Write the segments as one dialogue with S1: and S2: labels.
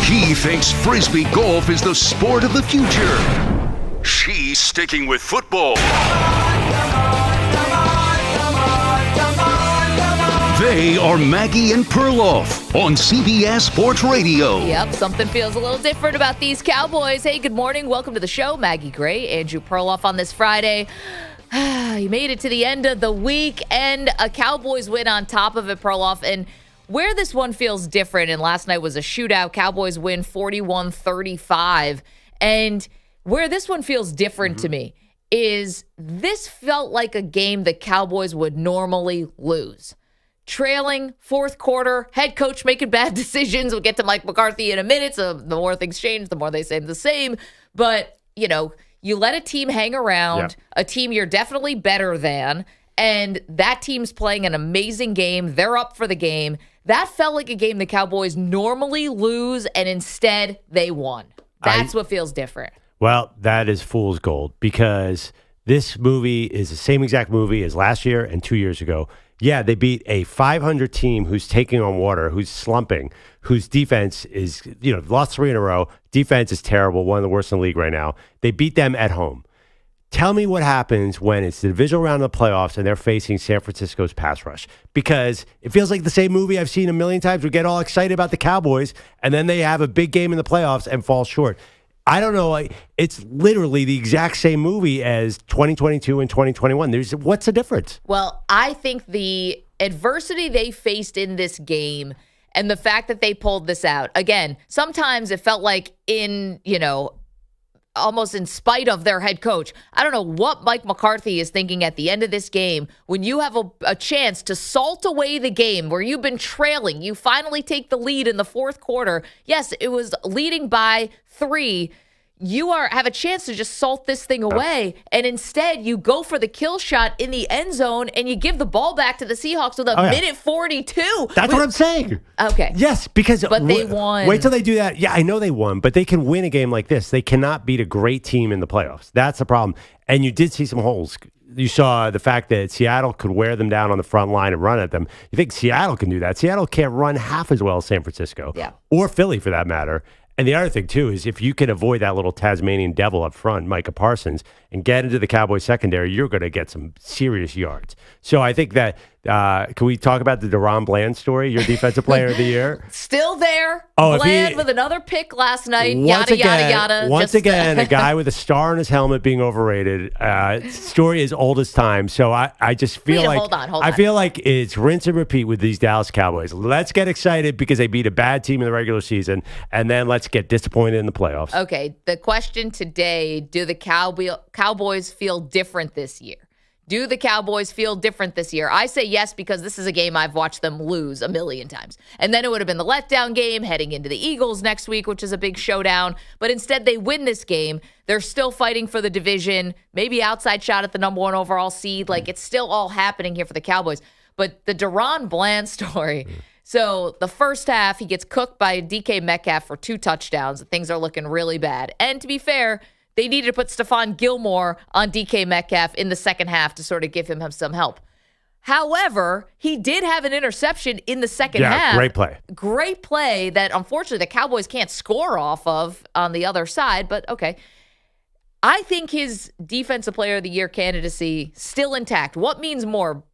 S1: He thinks Frisbee golf is the sport of the future. She's sticking with football. They are Maggie and Perloff on CBS Sports Radio.
S2: Yep, something feels a little different about these Cowboys. Hey, good morning. Welcome to the show. Maggie Gray, Andrew Perloff on this Friday. You made it to the end of the week, and a Cowboys win on top of it, Perloff. And where this one feels different, and last night was a shootout, Cowboys win 41-35. And where this one feels different to me is this felt like a game the Cowboys would normally lose. Trailing, fourth quarter, head coach making bad decisions. We'll get to Mike McCarthy in a minute. So the more things change, the more they say the same. But, you let a team hang around, a team you're definitely better than, and that team's playing an amazing game. They're up for the game. That felt like a game the Cowboys normally lose, and instead they won. That's what feels different.
S3: Well, that is fool's gold, because this movie is the same exact movie as last year and 2 years ago. Yeah, they beat a 500 team who's taking on water, who's slumping, whose defense is, lost 3 in a row. Defense is terrible, one of the worst in the league right now. They beat them at home. Tell me what happens when it's the divisional round of the playoffs and they're facing San Francisco's pass rush, because it feels like the same movie I've seen a million times. We get all excited about the Cowboys, and then they have a big game in the playoffs and fall short. I don't know. It's literally the exact same movie as 2022 and 2021. What's the difference?
S2: Well, I think the adversity they faced in this game and the fact that they pulled this out, again, sometimes it felt like almost in spite of their head coach. I don't know what Mike McCarthy is thinking at the end of this game when you have a chance to salt away the game where you've been trailing. You finally take the lead in the fourth quarter. Yes, it was leading by 3. You have a chance to just salt this thing away, and instead you go for the kill shot in the end zone, and you give the ball back to the Seahawks with a minute 42.
S3: That's what I'm saying.
S2: Okay.
S3: Yes, because
S2: but they won.
S3: Wait till they do that. Yeah, I know they won, but they can win a game like this. They cannot beat a great team in the playoffs. That's the problem. And you did see some holes. You saw the fact that Seattle could wear them down on the front line and run at them. You think Seattle can do that? Seattle can't run half as well as San Francisco, or Philly for that matter. And the other thing, too, is if you can avoid that little Tasmanian devil up front, Micah Parsons, and get into the Cowboys secondary, you're going to get some serious yards. So I think that, can we talk about the DaRon Bland story, your defensive player of the year?
S2: Still there. Bland with another pick last night. Yada, yada.
S3: Once again, a guy with a star on his helmet being overrated. Story is old as time. So I just feel
S2: hold on.
S3: I feel like it's rinse and repeat with these Dallas Cowboys. Let's get excited because they beat a bad team in the regular season, and then let's get disappointed in the playoffs.
S2: Okay, the question today, do the Cowboys feel different this year? Do the Cowboys feel different this year? I say yes, because this is a game I've watched them lose a million times. And then it would have been the letdown game heading into the Eagles next week, which is a big showdown. But instead, they win this game. They're still fighting for the division, maybe outside shot at the number 1 overall seed. Like, it's still all happening here for the Cowboys. But the DaRon Bland story. So the first half, he gets cooked by DK Metcalf for 2 touchdowns. Things are looking really bad. And to be fair, they needed to put Stephon Gilmore on DK Metcalf in the second half to sort of give him some help. However, he did have an interception in the second half.
S3: Great play.
S2: Great play that, unfortunately, the Cowboys can't score off of on the other side, but okay. I think his Defensive Player of the Year candidacy still intact. What means more,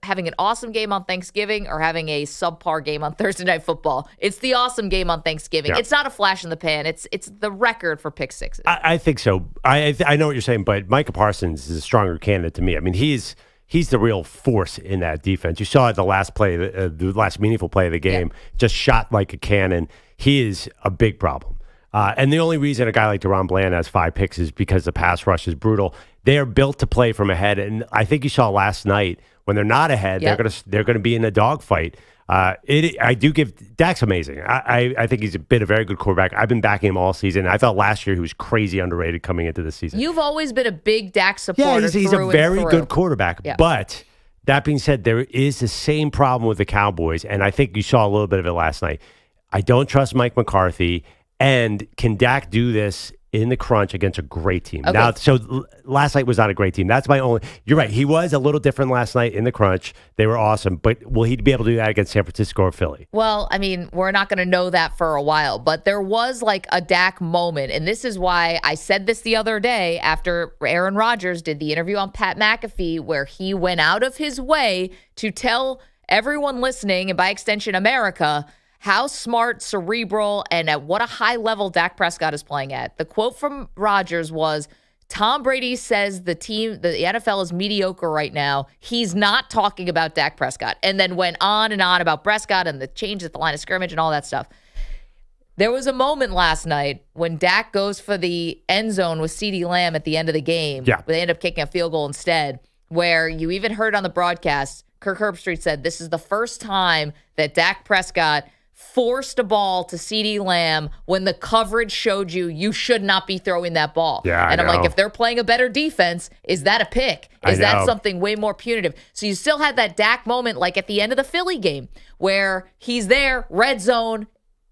S2: having an awesome game on Thanksgiving or having a subpar game on Thursday Night Football? It's the awesome game on Thanksgiving. Yeah. It's not a flash in the pan. It's the record for pick sixes.
S3: I think so. I know what you're saying, but Micah Parsons is a stronger candidate to me. I mean, he's the real force in that defense. You saw it the last play, the last meaningful play of the game, just shot like a cannon. He is a big problem. And the only reason a guy like DaRon Bland has 5 picks is because the pass rush is brutal. They are built to play from ahead, and I think you saw last night when they're not ahead, they're gonna be in a dogfight. I do give Dak's amazing. I think he's been a very good quarterback. I've been backing him all season. I thought last year he was crazy underrated coming into the season.
S2: You've always been a big Dak supporter.
S3: Yeah, he's a very good quarterback. Yeah. But that being said, there is the same problem with the Cowboys, and I think you saw a little bit of it last night. I don't trust Mike McCarthy, and can Dak do this in the crunch against a great team.
S2: Okay.
S3: Now, so last night was not a great team. That's my only. You're right. He was a little different last night in the crunch. They were awesome. But will he be able to do that against San Francisco or Philly?
S2: Well, I mean, we're not going to know that for a while, but there was like a Dak moment. And this is why I said this the other day after Aaron Rodgers did the interview on Pat McAfee, where he went out of his way to tell everyone listening, and by extension, America, how smart, cerebral, and at what a high level Dak Prescott is playing at. The quote from Rodgers was, Tom Brady says the NFL is mediocre right now. He's not talking about Dak Prescott. And then went on and on about Prescott and the change at the line of scrimmage and all that stuff. There was a moment last night when Dak goes for the end zone with CeeDee Lamb at the end of the game.
S3: Yeah.
S2: They end up kicking a field goal instead, where you even heard on the broadcast, Kirk Herbstreit said this is the first time that Dak Prescott forced a ball to CeeDee Lamb when the coverage showed you should not be throwing that ball.
S3: Yeah,
S2: and I'm like, if they're playing a better defense, is that a pick? Is that something way more punitive? So you still had that Dak moment like at the end of the Philly game where he's there, red zone,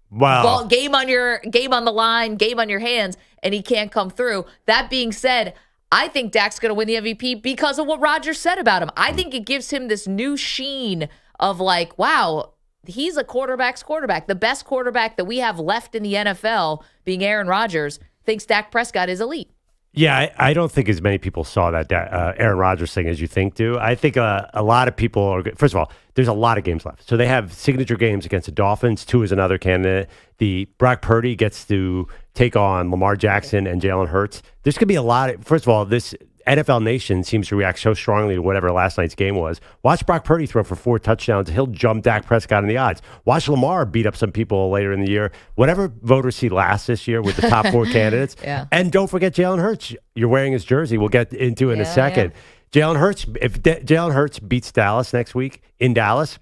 S3: Wow.
S2: game on the line, game on your hands, and he can't come through. That being said, I think Dak's going to win the MVP because of what Rodgers said about him. I think it gives him this new sheen of like, wow, he's a quarterback's quarterback. The best quarterback that we have left in the NFL, being Aaron Rodgers, thinks Dak Prescott is elite.
S3: Yeah, I don't think as many people saw that Aaron Rodgers thing as you think do. I think a lot of people are, first of all, there's a lot of games left. So they have signature games against the Dolphins. 2 is another candidate. The Brock Purdy gets to take on Lamar Jackson and Jalen Hurts. There's going to be a lot of, first of all, this NFL Nation seems to react so strongly to whatever last night's game was. Watch Brock Purdy throw for 4 touchdowns. He'll jump Dak Prescott in the odds. Watch Lamar beat up some people later in the year. Whatever voters see last this year with the top 4 candidates.
S2: Yeah.
S3: And don't forget Jalen Hurts. You're wearing his jersey. We'll get into in a second. Jalen Hurts, if Jalen Hurts beats Dallas next week in Dallas,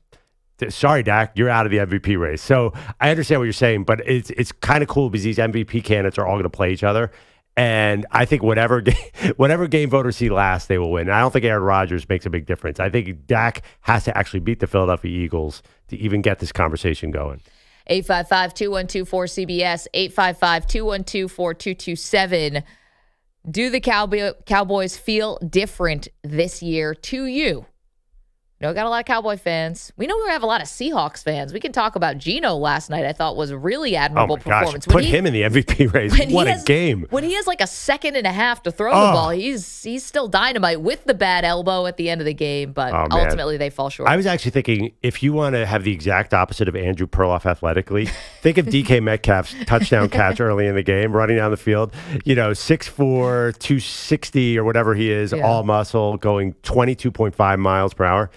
S3: sorry, Dak, you're out of the MVP race. So I understand what you're saying, but it's kind of cool because these MVP candidates are all going to play each other. And I think whatever game voters see last, they will win. And I don't think Aaron Rodgers makes a big difference. I think Dak has to actually beat the Philadelphia Eagles to even get this conversation going.
S2: 855-212-4CBS, 855-212-4227. Do the Cowboys feel different this year to you? We got a lot of Cowboy fans. We know we have a lot of Seahawks fans. We can talk about Geno last night. I thought was a really admirable performance.
S3: Put him in the MVP race. What a game.
S2: When he has like a second and a half to throw the ball, he's still dynamite with the bad elbow at the end of the game, but ultimately they fall short.
S3: I was actually thinking, if you want to have the exact opposite of Andrew Perloff athletically, think of DK Metcalf's touchdown catch early in the game, running down the field, 6'4", 260 or whatever he is, all muscle, going 22.5 miles per hour.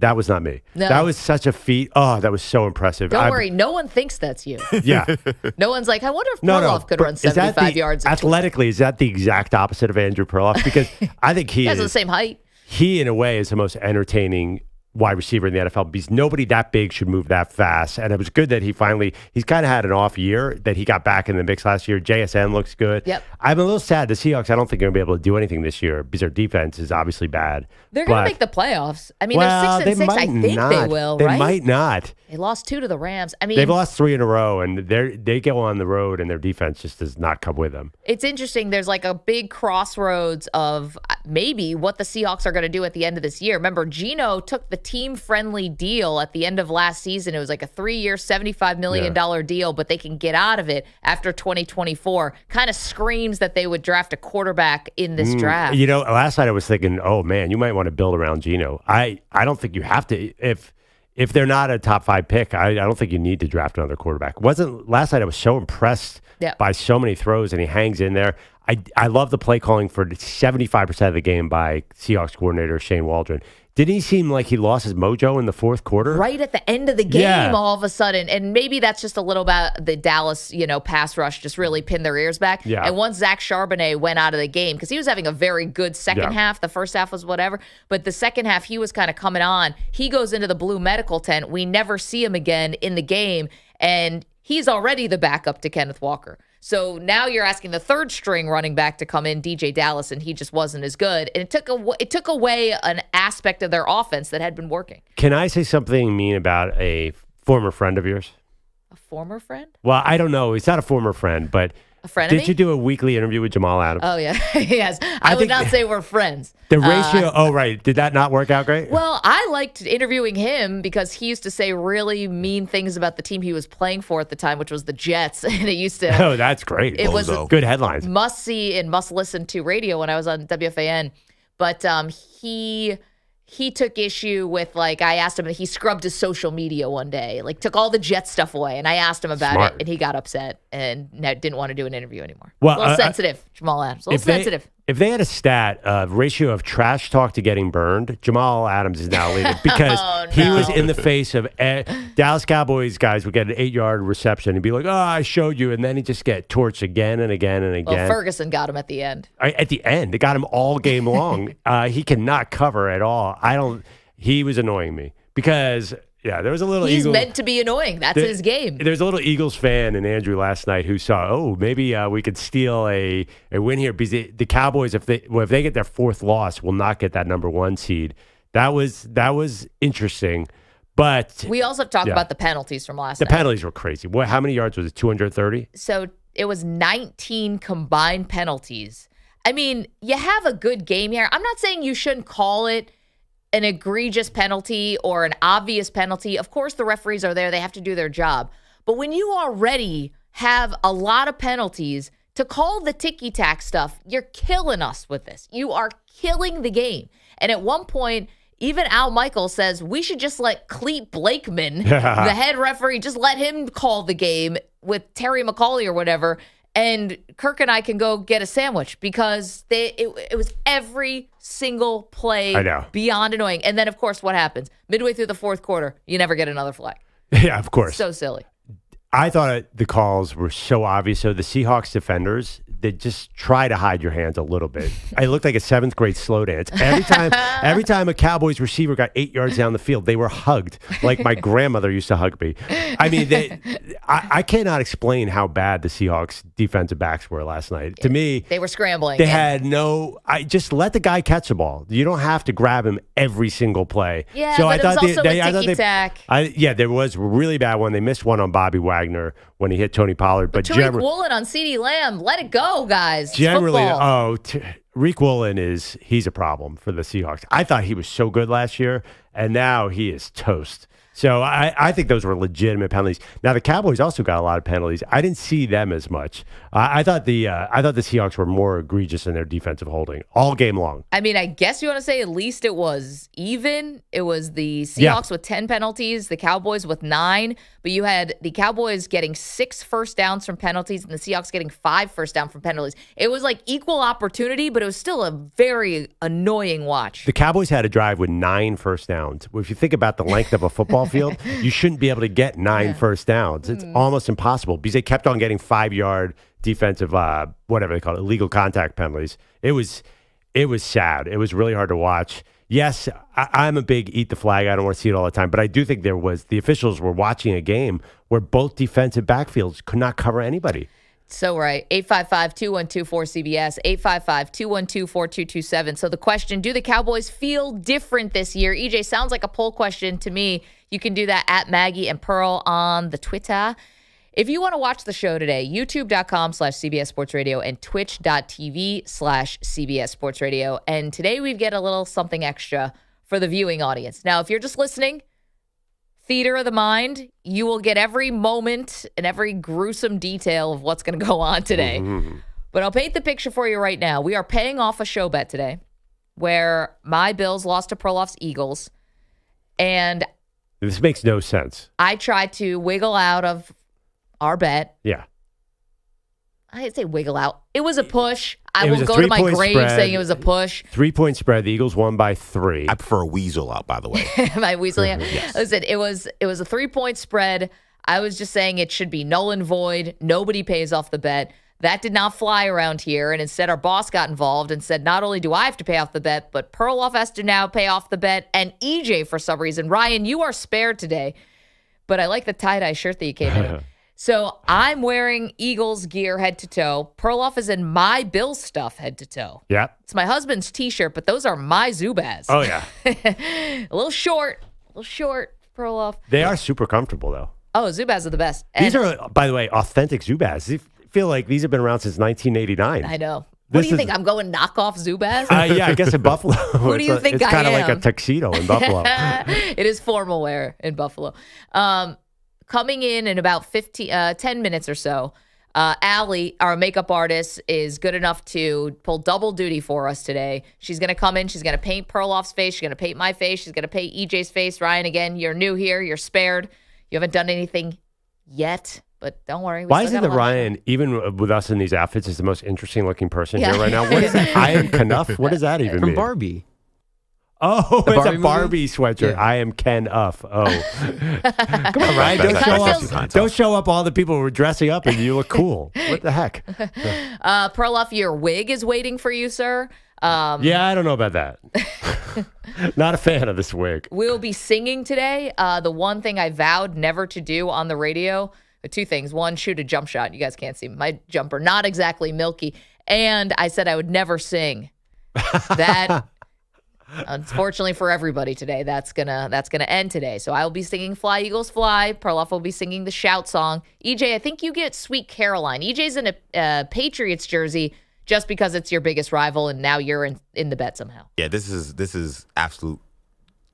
S3: That was not me.
S2: No.
S3: That was such a feat. Oh, that was so impressive.
S2: Don't worry. No one thinks that's you.
S3: Yeah.
S2: No one's like, I wonder if Perloff could run 75 yards.
S3: Athletically, is that the exact opposite of Andrew Perloff? Because I think he
S2: has
S3: is
S2: the same height.
S3: He, in a way, is the most entertaining wide receiver in the NFL because nobody that big should move that fast. And it was good that he's kind of had an off year, that he got back in the mix last year. JSN looks good.
S2: Yep.
S3: I'm a little sad. The Seahawks, I don't think they're going to be able to do anything this year because their defense is obviously bad.
S2: They're going to make the playoffs. I mean, they're 6-6. I think they will, right?
S3: They might not.
S2: They lost 2 to the Rams. I mean,
S3: they've lost 3 in a row, and they go on the road, and their defense just does not come with them.
S2: It's interesting. There's like a big crossroads of maybe what the Seahawks are going to do at the end of this year. Remember, Geno took the team-friendly deal at the end of last season. It was like a 3-year, $75 million deal, but they can get out of it after 2024. Kind of screams that they would draft a quarterback in this draft.
S3: Last night I was thinking, oh, man, you might want to build around Geno. I don't think you have to. If they're not a top 5 pick, I don't think you need to draft another quarterback. Last night I was so impressed by so many throws, and he hangs in there. I love the play calling for 75% of the game by Seahawks coordinator Shane Waldron. Didn't he seem like he lost his mojo in the fourth quarter?
S2: Right at the end of the game, all of a sudden. And maybe that's just a little about the Dallas, pass rush just really pinned their ears back.
S3: Yeah.
S2: And once Zach Charbonnet went out of the game, because he was having a very good second half. The first half was whatever. But the second half, he was kind of coming on. He goes into the blue medical tent. We never see him again in the game. And he's already the backup to Kenneth Walker. So now you're asking the third string running back to come in, DJ Dallas, and he just wasn't as good. And it took away an aspect of their offense that had been working.
S3: Can I say something mean about a former friend of yours?
S2: A former friend?
S3: Well, I don't know. He's not a former friend, but
S2: frenemy?
S3: Did you do a weekly interview with Jamal Adams?
S2: Oh, yeah. Yes. I would not say we're friends.
S3: The ratio, right. Did that not work out great?
S2: Well, I liked interviewing him because he used to say really mean things about the team he was playing for at the time, which was the Jets. And it used to.
S3: Oh, that's great.
S2: It was
S3: good headlines.
S2: Must see and must listen to radio when I was on WFAN. But he took issue with, like, I asked him, he scrubbed his social media one day, like took all the Jet stuff away. And I asked him about it, and he got upset and didn't want to do an interview anymore. Well, a little sensitive, Jamal Adams. A little sensitive.
S3: If they had a stat of ratio of trash talk to getting burned, Jamal Adams is now leading because he was in the face of Dallas Cowboys guys would get an 8-yard reception and be like, "Oh, I showed you," and then he just get torched again and again and again.
S2: Well, Ferguson got him at the end.
S3: At the end, it got him all game long. He cannot cover at all. He was annoying me because. Yeah, there was a little
S2: He's meant to be annoying. That's his game.
S3: There's a little Eagles fan in Andrew last night who saw, maybe we could steal a win here because the Cowboys, if they get their fourth loss, will not get that number 1 seed. That was interesting. But
S2: we also talked about the penalties from last night.
S3: The penalties were crazy. How many yards was it? 230?
S2: So it was 19 combined penalties. I mean, you have a good game here. I'm not saying you shouldn't call it an egregious penalty or an obvious penalty. Of course, the referees are there. They have to do their job. But when you already have a lot of penalties, to call the ticky-tack stuff, you're killing us with this. You are killing the game. And at one point, even Al Michaels says, we should just let Clete Blakeman, the head referee, just let him call the game with Terry McCauley or whatever, and Kirk and I can go get a sandwich because it was every single play beyond annoying. And then, of course, what happens? Midway through the fourth quarter, you never get another flag.
S3: Yeah, of course.
S2: So silly.
S3: I thought the calls were so obvious. So the Seahawks defenders, they just try to hide your hands a little bit. I looked like a 7th grade slow dance. Every time a Cowboys receiver got 8 yards down the field, they were hugged like my grandmother used to hug me. I mean, I cannot explain how bad the Seahawks defensive backs were last night. To me,
S2: they were scrambling.
S3: They had just let the guy catch the ball. You don't have to grab him every single play.
S2: Yeah, so but it was also a ticky-tack.
S3: There was a really bad one. They missed one on Bobby Wagner when he hit Tony Pollard. But
S2: Tariq Woolen on CeeDee Lamb, let it go, guys. It's
S3: generally,
S2: football.
S3: Tariq Woolen he's a problem for the Seahawks. I thought he was so good last year, and now he is toast. So I think those were legitimate penalties. Now the Cowboys also got a lot of penalties. I didn't see them as much. I thought the Seahawks were more egregious in their defensive holding all game long.
S2: I mean, I guess you want to say at least it was even. It was the Seahawks with 10 penalties, the Cowboys with 9. But you had the Cowboys getting 6 first downs from penalties and the Seahawks getting 5 first down from penalties. It was like equal opportunity, but it was still a very annoying watch.
S3: The Cowboys had a drive with 9 first downs. If you think about the length of a football field, you shouldn't be able to get 9 first downs. It's almost impossible because they kept on getting 5-yard defensive, whatever they call it, illegal contact penalties. It was sad. It was really hard to watch. Yes, I'm a big eat the flag. I don't want to see it all the time, but I do think the officials were watching a game where both defensive backfields could not cover anybody.
S2: So right. 855-212-4CBS, 855-212-4227. So the question, do the Cowboys feel different this year? EJ, sounds like a poll question to me. You can do that at Maggie and Pearl on the Twitter. If you want to watch the show today, youtube.com/CBS Sports Radio and twitch.tv/CBS Sports Radio. And today we get a little something extra for the viewing audience. Now, if you're just listening, theater of the mind, you will get every moment and every gruesome detail of what's going to go on today. Mm-hmm. But I'll paint the picture for you right now. We are paying off a show bet today where my Bills lost to Perloff's Eagles. And
S3: this makes no sense.
S2: I tried to wiggle out of our bet.
S3: Yeah.
S2: I didn't say wiggle out. It was a push. I will go to my grave saying it was a push.
S3: 3-point spread. The Eagles won by 3.
S4: I prefer a weasel out, by the way.
S2: My weasel out?
S4: Yes.
S2: Listen, it was a 3-point spread. I was just saying it should be null and void. Nobody pays off the bet. That did not fly around here. And instead, our boss got involved and said, not only do I have to pay off the bet, but Perloff has to now pay off the bet. And EJ, for some reason. Ryan, you are spared today. But I like the tie-dye shirt that you came in. So I'm wearing Eagles gear head to toe. Perloff is in my Bills stuff head to toe.
S3: Yeah.
S2: It's my husband's T-shirt, but those are my Zubaz.
S3: Oh, yeah.
S2: a little short, Perloff.
S3: They are super comfortable, though.
S2: Oh, Zubaz are the best.
S3: These are, by the way, authentic Zubaz. It feel like these have been around since 1989.
S2: I know. What do you think? I'm going knockoff Zubaz?
S3: Yeah, I guess in Buffalo.
S2: Who do you think I am?
S3: It's kind of like a tuxedo in Buffalo.
S2: It is formal wear in Buffalo. Coming in about 10 minutes or so, Allie, our makeup artist, is good enough to pull double duty for us today. She's going to come in. She's going to paint Perloff's face. She's going to paint my face. She's going to paint EJ's face. Ryan, again, you're new here. You're spared. You haven't done anything yet, but don't worry.
S3: Why is it that Ryan, even with us in these outfits, is the most interesting looking person here right now? What is that? I am Knuff? What does that even mean?
S5: From Barbie.
S3: Oh,
S5: The
S3: it's
S5: Barbie
S3: a Barbie sweatshirt.
S5: Yeah.
S3: I am Ken Uff. Oh. Come on, Ryan. Don't show up all the people who are dressing up and you look cool. What the heck?
S2: Perloff, your wig is waiting for you, sir.
S3: Yeah, I don't know about that. Not a fan of this wig.
S2: We'll be singing today. The one thing I vowed never to do on the radio, two things. One, shoot a jump shot. You guys can't see my jumper. Not exactly milky. And I said I would never sing. That... Unfortunately for everybody today, that's gonna end today. So I will be singing "Fly Eagles Fly." Perloff will be singing the shout song. EJ, I think you get "Sweet Caroline." EJ's in a Patriots jersey just because it's your biggest rival, and now you're in the bet somehow.
S4: Yeah, this is absolute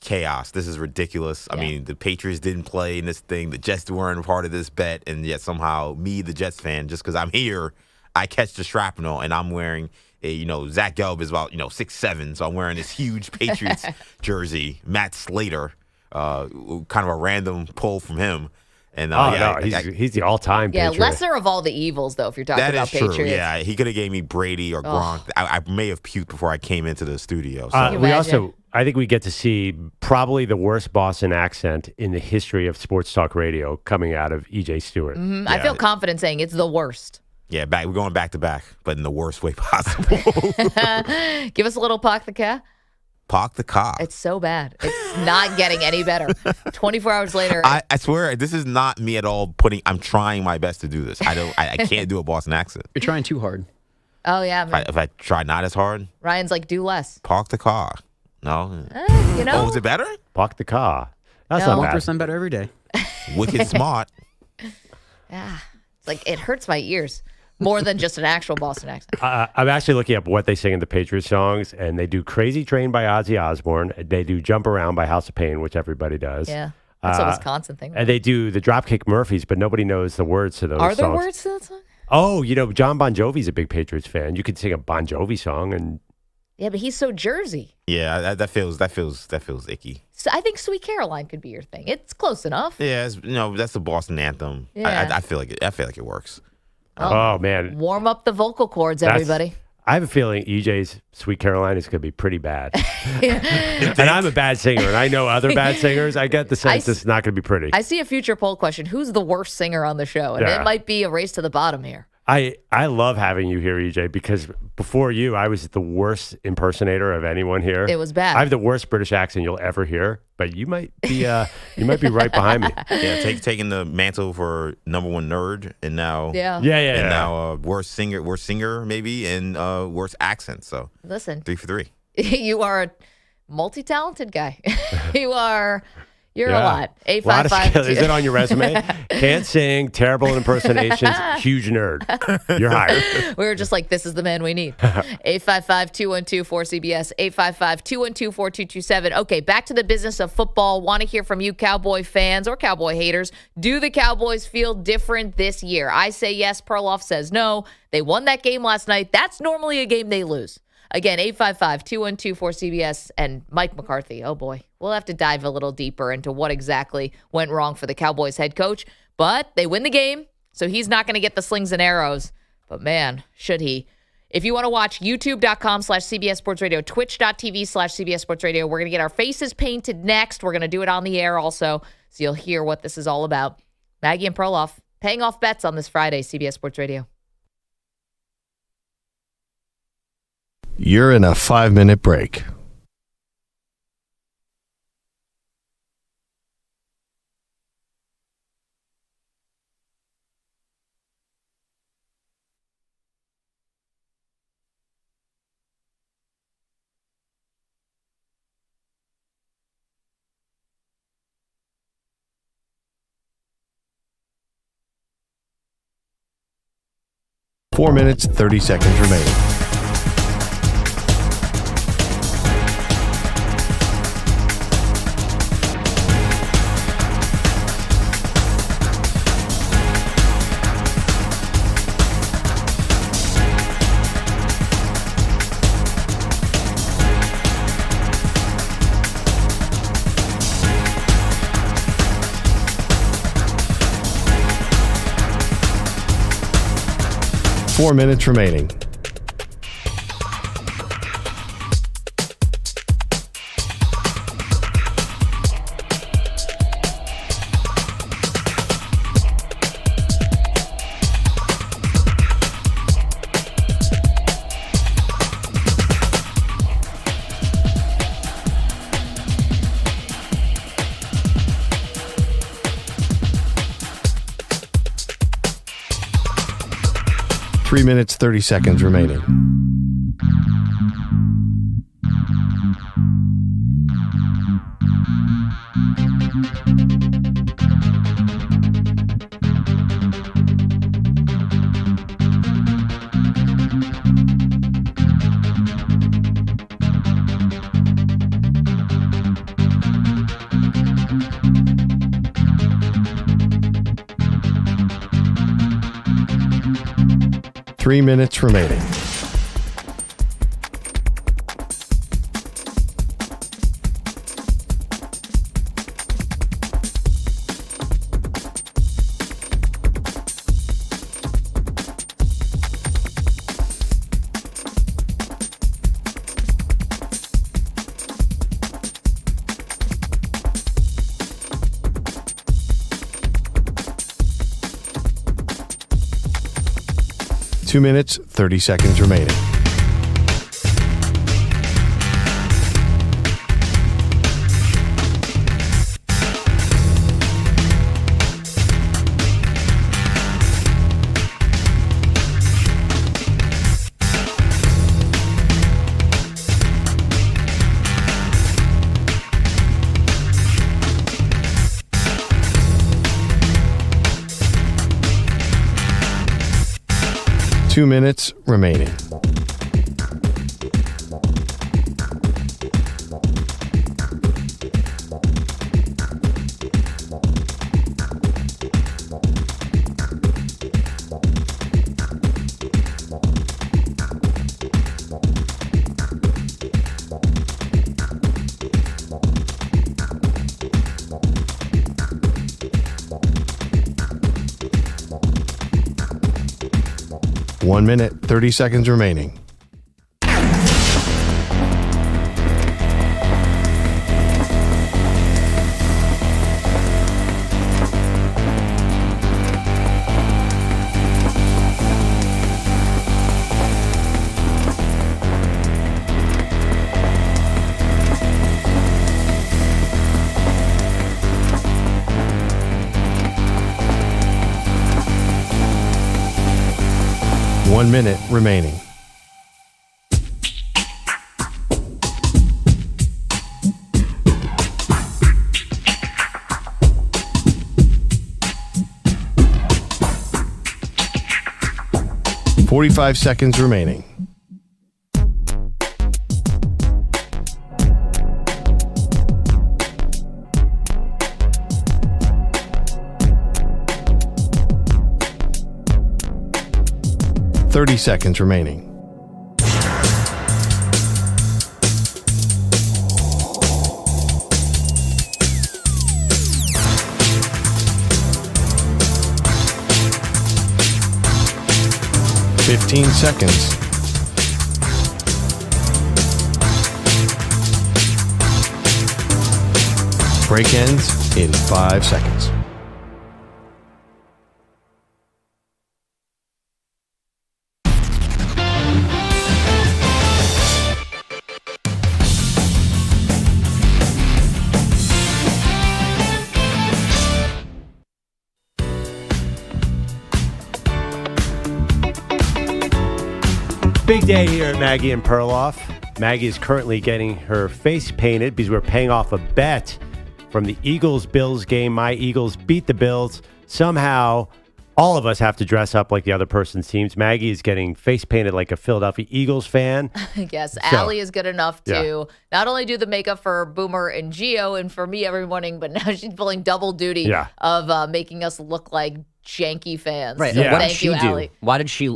S4: chaos. This is ridiculous. I mean, the Patriots didn't play in this thing. The Jets weren't a part of this bet, and yet somehow me, the Jets fan, just because I'm here, I catch the shrapnel, and I'm wearing. Zach Gelb is about 6'7", so I'm wearing this huge Patriots jersey. Matt Slater, kind of a random pull from him. And
S3: he's the all-time Patriot.
S2: Lesser of all the evils, though, if you're talking about Patriots.
S4: True. Yeah, he could have gave me Brady or Gronk. I may have puked before I came into the studio. So.
S3: I think we get to see probably the worst Boston accent in the history of sports talk radio coming out of E.J. Stewart.
S2: Mm-hmm. I feel confident saying it's the worst.
S4: Yeah, we're going back to back, but in the worst way possible.
S2: Give us a little Park the Car.
S4: Park the car.
S2: It's so bad. It's not getting any better. 24 hours later.
S4: I swear, this is not me at all I'm trying my best to do this. I can't do a Boston accent.
S5: You're trying too hard.
S2: Oh, yeah.
S4: If I try not as hard.
S2: Ryan's like, do less.
S4: Park the car. No.
S2: Oh,
S4: is it better?
S3: Park the car. That's
S2: No.
S3: not bad.
S5: 1% better every day.
S4: Wicked smart.
S2: Yeah. It's like, it hurts my ears. More than just an actual Boston accent.
S3: I'm actually looking up what they sing in the Patriots songs, and they do Crazy Train by Ozzy Osbourne. They do Jump Around by House of Pain, which everybody does.
S2: Yeah. That's a Wisconsin thing. Right?
S3: And they do the Dropkick Murphys, but nobody knows the words to those songs.
S2: Are there words to that song?
S3: Oh, John Bon Jovi's a big Patriots fan. You could sing a Bon Jovi song, and
S2: yeah, but he's so Jersey.
S4: Yeah, that feels icky.
S2: So I think "Sweet Caroline" could be your thing. It's close enough.
S4: Yeah, that's the Boston anthem.
S2: Yeah.
S4: I feel like it works.
S3: Oh man,
S2: warm up the vocal cords, everybody.
S3: I have a feeling EJ's "Sweet Caroline" is going to be pretty bad. And I'm a bad singer, and I know other bad singers. I get the sense it's not going to be pretty.
S2: I see a future poll question: who's the worst singer on the show? And it might be a race to the bottom here.
S3: I love having you here, EJ, because before you, I was the worst impersonator of anyone here.
S2: It was bad.
S3: I have the worst British accent you'll ever hear, but you might be right behind me.
S4: Yeah, taking the mantle for number one nerd, and now now worst singer maybe, and worst accent. So
S2: listen,
S4: 3 for 3.
S2: You are a multi-talented guy. You're a lot. 855.
S3: Is it on your resume? Can't sing, terrible in impersonations, huge nerd. You're hired.
S2: We were just like, this is the man we need. 855-212-4CBS, 855-212-4227. Okay, back to the business of football. Want to hear from you, Cowboy fans or Cowboy haters. Do the Cowboys feel different this year? I say yes. Perloff says no. They won that game last night. That's normally a game they lose. Again, 855-212-4CBS, and Mike McCarthy. Oh, boy. We'll have to dive a little deeper into what exactly went wrong for the Cowboys head coach. But they win the game, so he's not going to get the slings and arrows. But, man, should he. If you want to watch, youtube.com/CBS Sports Radio, twitch.tv/CBS Sports Radio. We're going to get our faces painted next. We're going to do it on the air also, so you'll hear what this is all about. Maggie and Perloff paying off bets on this Friday, CBS Sports Radio.
S6: You're in a 5-minute break.
S5: 4 minutes, 30 seconds remaining. Four minutes remaining. Three minutes, 30 seconds remaining. Three minutes remaining. Two minutes, 30 seconds remaining. Two minutes remaining. One minute, 30 seconds remaining. One minute remaining. Forty-five seconds remaining. Thirty seconds remaining. Fifteen seconds. Break ends in 5 seconds.
S3: Big day here at Maggie and Perloff. Maggie is currently getting her face painted because we're paying off a bet from the Eagles-Bills game. My Eagles beat the Bills. Somehow, all of us have to dress up like the other person's teams. Maggie is getting face painted like a Philadelphia Eagles fan.
S2: Yes, Allie is good enough to not only do the makeup for Boomer and Gio and for me every morning, but now she's pulling double duty of making us look like janky fans.
S6: Right.
S2: So
S6: What did
S2: thank
S6: she
S2: you,
S6: do?
S2: Allie.
S6: Why did she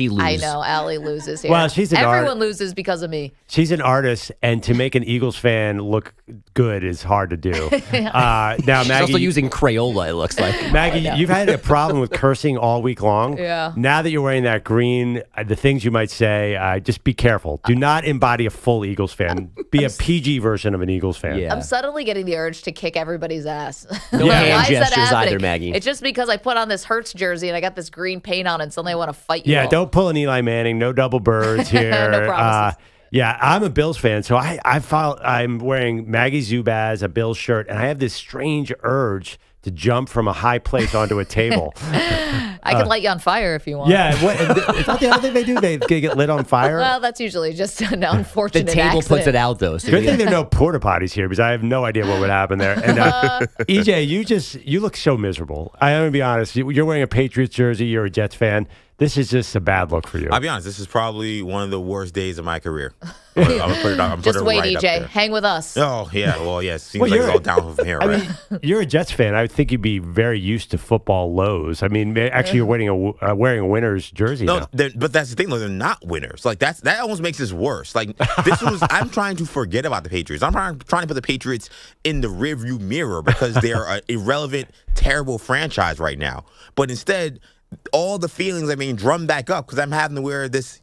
S6: lose?
S2: I know Allie loses here.
S3: Well, she's an
S2: everyone loses because of me.
S3: She's an artist, and to make an Eagles fan look good is hard to do. Now,
S6: She's
S3: Maggie,
S6: also using Crayola, it looks like.
S3: Maggie, you've had a problem with cursing all week long.
S2: Yeah.
S3: Now that you're wearing that green, the things you might say, just be careful. Do not embody a full Eagles fan. Be a PG version of an Eagles fan.
S6: Yeah.
S2: I'm suddenly getting the urge to kick everybody's ass.
S6: No
S2: Why
S6: hand
S2: is that
S6: gestures
S2: happening?
S6: either, Maggie.
S2: It's just because I put on this Hurts jersey and I got this green paint on it, and suddenly I want to fight you.
S3: Yeah,
S2: all.
S3: don't pull an Eli Manning. No double birds here.
S2: No promises.
S3: Yeah, I'm a Bills fan, so I'm wearing Maggie Zubaz, a Bills shirt, and I have this strange urge to jump from a high place onto a table.
S2: I can light you on fire if you want.
S3: Yeah, is that the other thing they do? They get lit on fire?
S2: Well, that's usually just an
S6: The
S2: unfortunate
S6: table
S2: accident.
S6: puts it out, though. So
S3: Good thing there are no porta potties here because I have no idea what would happen there. And EJ, you look so miserable. I'm going to be honest. You're wearing a Patriots jersey. You're a Jets fan. This is just a bad look for you.
S4: I'll be honest. This is probably one of the worst days of my career. I'm gonna put it.
S2: Just wait,
S4: right up
S2: EJ.
S4: there.
S2: Hang with us.
S4: Oh yeah. Well, yeah. Seems
S3: Well,
S4: like it's
S3: you're-
S4: all downhill from here,
S3: I
S4: right?
S3: mean, you're a Jets fan. I would think you'd be very used to football lows. I mean, actually, you're wearing a winner's jersey
S4: No,
S3: now.
S4: but that's the thing. Though, they're not winners. Like that almost makes this worse. Like I'm trying to forget about the Patriots. I'm trying to put the Patriots in the rearview mirror because they're an irrelevant, terrible franchise right now. But instead, all the feelings are being drummed back up because I'm having to wear this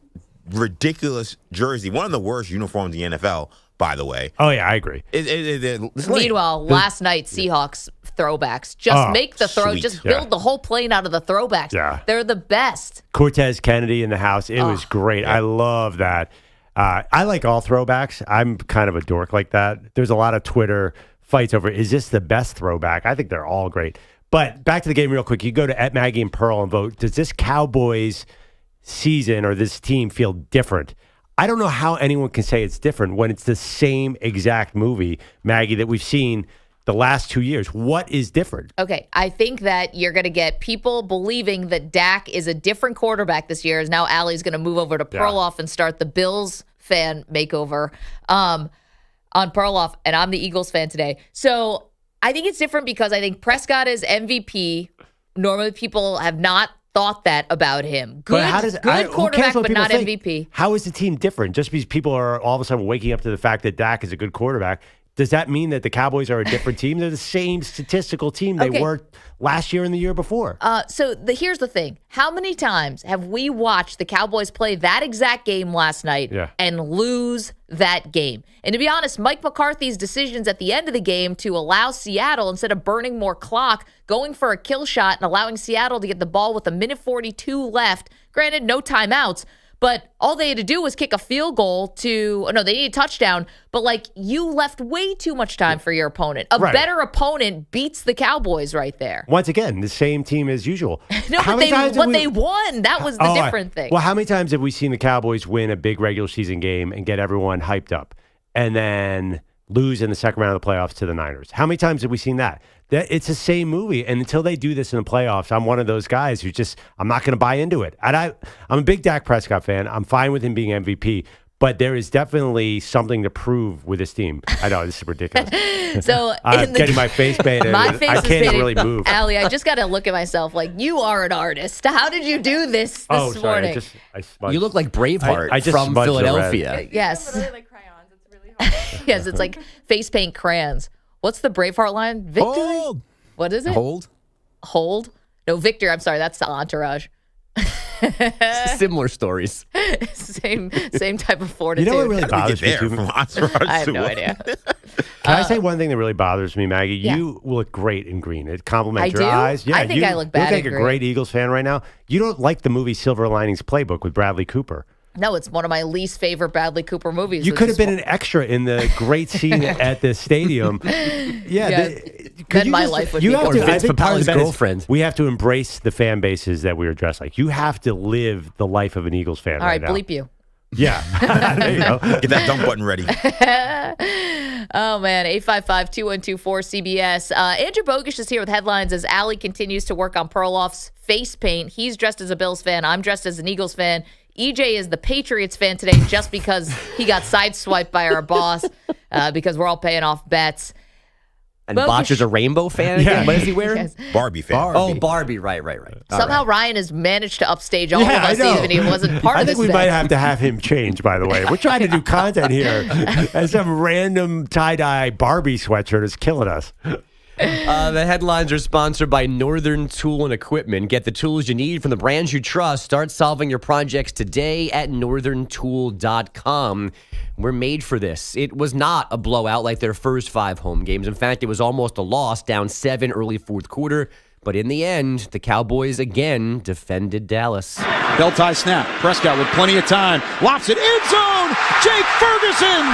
S4: ridiculous jersey, one of the worst uniforms in the NFL, by the way.
S3: Oh, yeah, I agree.
S4: It's lame.
S2: Meanwhile, last night, Seahawks throwbacks. Just make the throw.
S4: sweet.
S2: Just build the whole plane out of the throwbacks.
S3: Yeah.
S2: They're the best.
S3: Cortez Kennedy in the house. It was great. I love that. I like all throwbacks. I'm kind of a dork like that. There's a lot of Twitter fights over, is this the best throwback? I think they're all great. But back to the game real quick. You go to @Maggie and Pearl and vote. Does this Cowboys season or this team feel different? I don't know how anyone can say it's different when it's the same exact movie, Maggie, that we've seen the last 2 years. What is different?
S2: Okay, I think that you're going to get people believing that Dak is a different quarterback this year. As now Allie's going to move over to Perloff and start the Bills fan makeover on Perloff, and I'm the Eagles fan today. So I think it's different because I think Prescott is MVP. Normally, people have not thought that about him. Good, good quarterback, but not MVP.
S3: How is the team different? Just because people are all of a sudden waking up to the fact that Dak is a good quarterback, does that mean that the Cowboys are a different team? They're the same statistical team they were last year and the year before.
S2: Here's the thing. How many times have we watched the Cowboys play that exact game last night and lose that game? And to be honest, Mike McCarthy's decisions at the end of the game to allow Seattle, instead of burning more clock, going for a kill shot and allowing Seattle to get the ball with 1:42 left, granted, no timeouts, but all they had to do was kick a field goal they needed a touchdown, but you left way too much time for your opponent. A better opponent beats the Cowboys right there.
S3: Once again, the same team as usual.
S2: No, but they won. That was the different thing.
S3: Well, how many times have we seen the Cowboys win a big regular season game and get everyone hyped up and then lose in the second round of the playoffs to the Niners? How many times have we seen that? It's the same movie. And until they do this in the playoffs, I'm one of those guys who I'm not going to buy into it. And I'm a big Dak Prescott fan. I'm fine with him being MVP. But there is definitely something to prove with this team. I know, this is ridiculous.
S2: So
S3: I'm getting my face painted.
S2: My face
S3: I
S2: is
S3: can't
S2: painted.
S3: really move.
S2: Allie, I just got to look at myself like, you are an artist. How did you do this morning?
S3: I smudged.
S6: You look like Braveheart
S3: I just
S6: from
S3: smudged the
S6: Philadelphia.
S2: Yes.
S7: Literally like crayons. It's really hard.
S2: Yes, it's like face paint crayons. What's the Braveheart line? Victory?
S4: Hold.
S2: What is it? Hold? No, Victor. I'm sorry. That's the Entourage.
S6: Similar stories.
S2: Same type of fortitude.
S3: You know what really
S4: How did
S3: bothers
S4: we
S3: me
S4: get there
S3: too?
S4: from Entourage
S2: I have
S4: to
S2: no
S4: what?
S2: idea.
S3: Can I say one thing that really bothers me, Maggie?
S2: Yeah.
S3: You look great in green. It compliments
S2: I
S3: your
S2: do?
S3: eyes. Yeah,
S2: I think I look bad
S3: You look like
S2: in
S3: a
S2: green.
S3: great Eagles fan right now. You don't like the movie Silver Linings Playbook with Bradley Cooper.
S2: No, it's one of my least favorite Bradley Cooper movies.
S3: You
S2: which
S3: could
S2: is
S3: have been an extra in the great scene at the stadium.
S2: Then my life would be
S3: have
S2: more
S3: to, I
S6: Vince
S3: think part of
S6: Papale's
S3: the bet is
S6: girlfriend.
S3: We have to embrace the fan bases that we are dressed like. You have to live the life of an Eagles fan
S2: All right,
S3: now.
S2: bleep you.
S3: Yeah. There you go.
S4: Get that dump button ready.
S2: Oh, man. 855-2124-CBS. Andrew Bogusch is here with headlines as Allie continues to work on Perloff's face paint. He's dressed as a Bills fan. I'm dressed as an Eagles fan. EJ is the Patriots fan today just because he got sideswiped by our boss because we're all paying off bets.
S6: And Bogusch is a rainbow fan again? What is he wearing?
S2: Yes.
S4: Barbie fan.
S6: Oh, Barbie. Right.
S2: Somehow Ryan has managed to upstage all of
S3: I
S2: us,
S3: know.
S2: even if he wasn't part
S3: I
S2: of
S3: think
S2: this
S3: we might
S2: bet.
S3: have to have him change, by the way. We're trying to do content here. And some random tie-dye Barbie sweatshirt is killing us.
S6: The headlines are sponsored by Northern Tool and Equipment. Get the tools you need from the brands you trust. Start solving your projects today at northerntool.com. We're made for this. It was not a blowout like their first 5 home games. In fact, it was almost a loss, down 7 early fourth quarter. But in the end, the Cowboys again defended Dallas.
S8: Belt tie snap. Prescott with plenty of time. Lofts it. End zone. Jake Ferguson.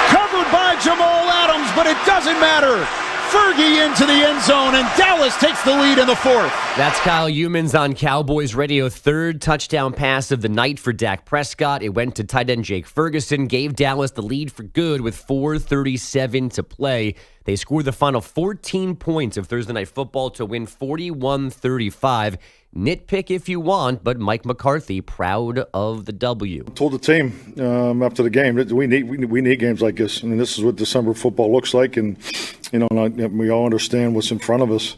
S8: Covered by Jamal Adams, but it doesn't matter. Fergie into the end zone, and Dallas takes the lead in the fourth.
S6: That's Kyle Humans on Cowboys Radio. Third touchdown pass of the night for Dak Prescott. It went to tight end Jake Ferguson, gave Dallas the lead for good with 4:37 to play. They scored the final 14 points of Thursday Night Football to win 41-35. Nitpick if you want, but Mike McCarthy proud of the W.
S9: Told the team after the game that we need games like this. I mean, this is what December football looks like, and we all understand what's in front of us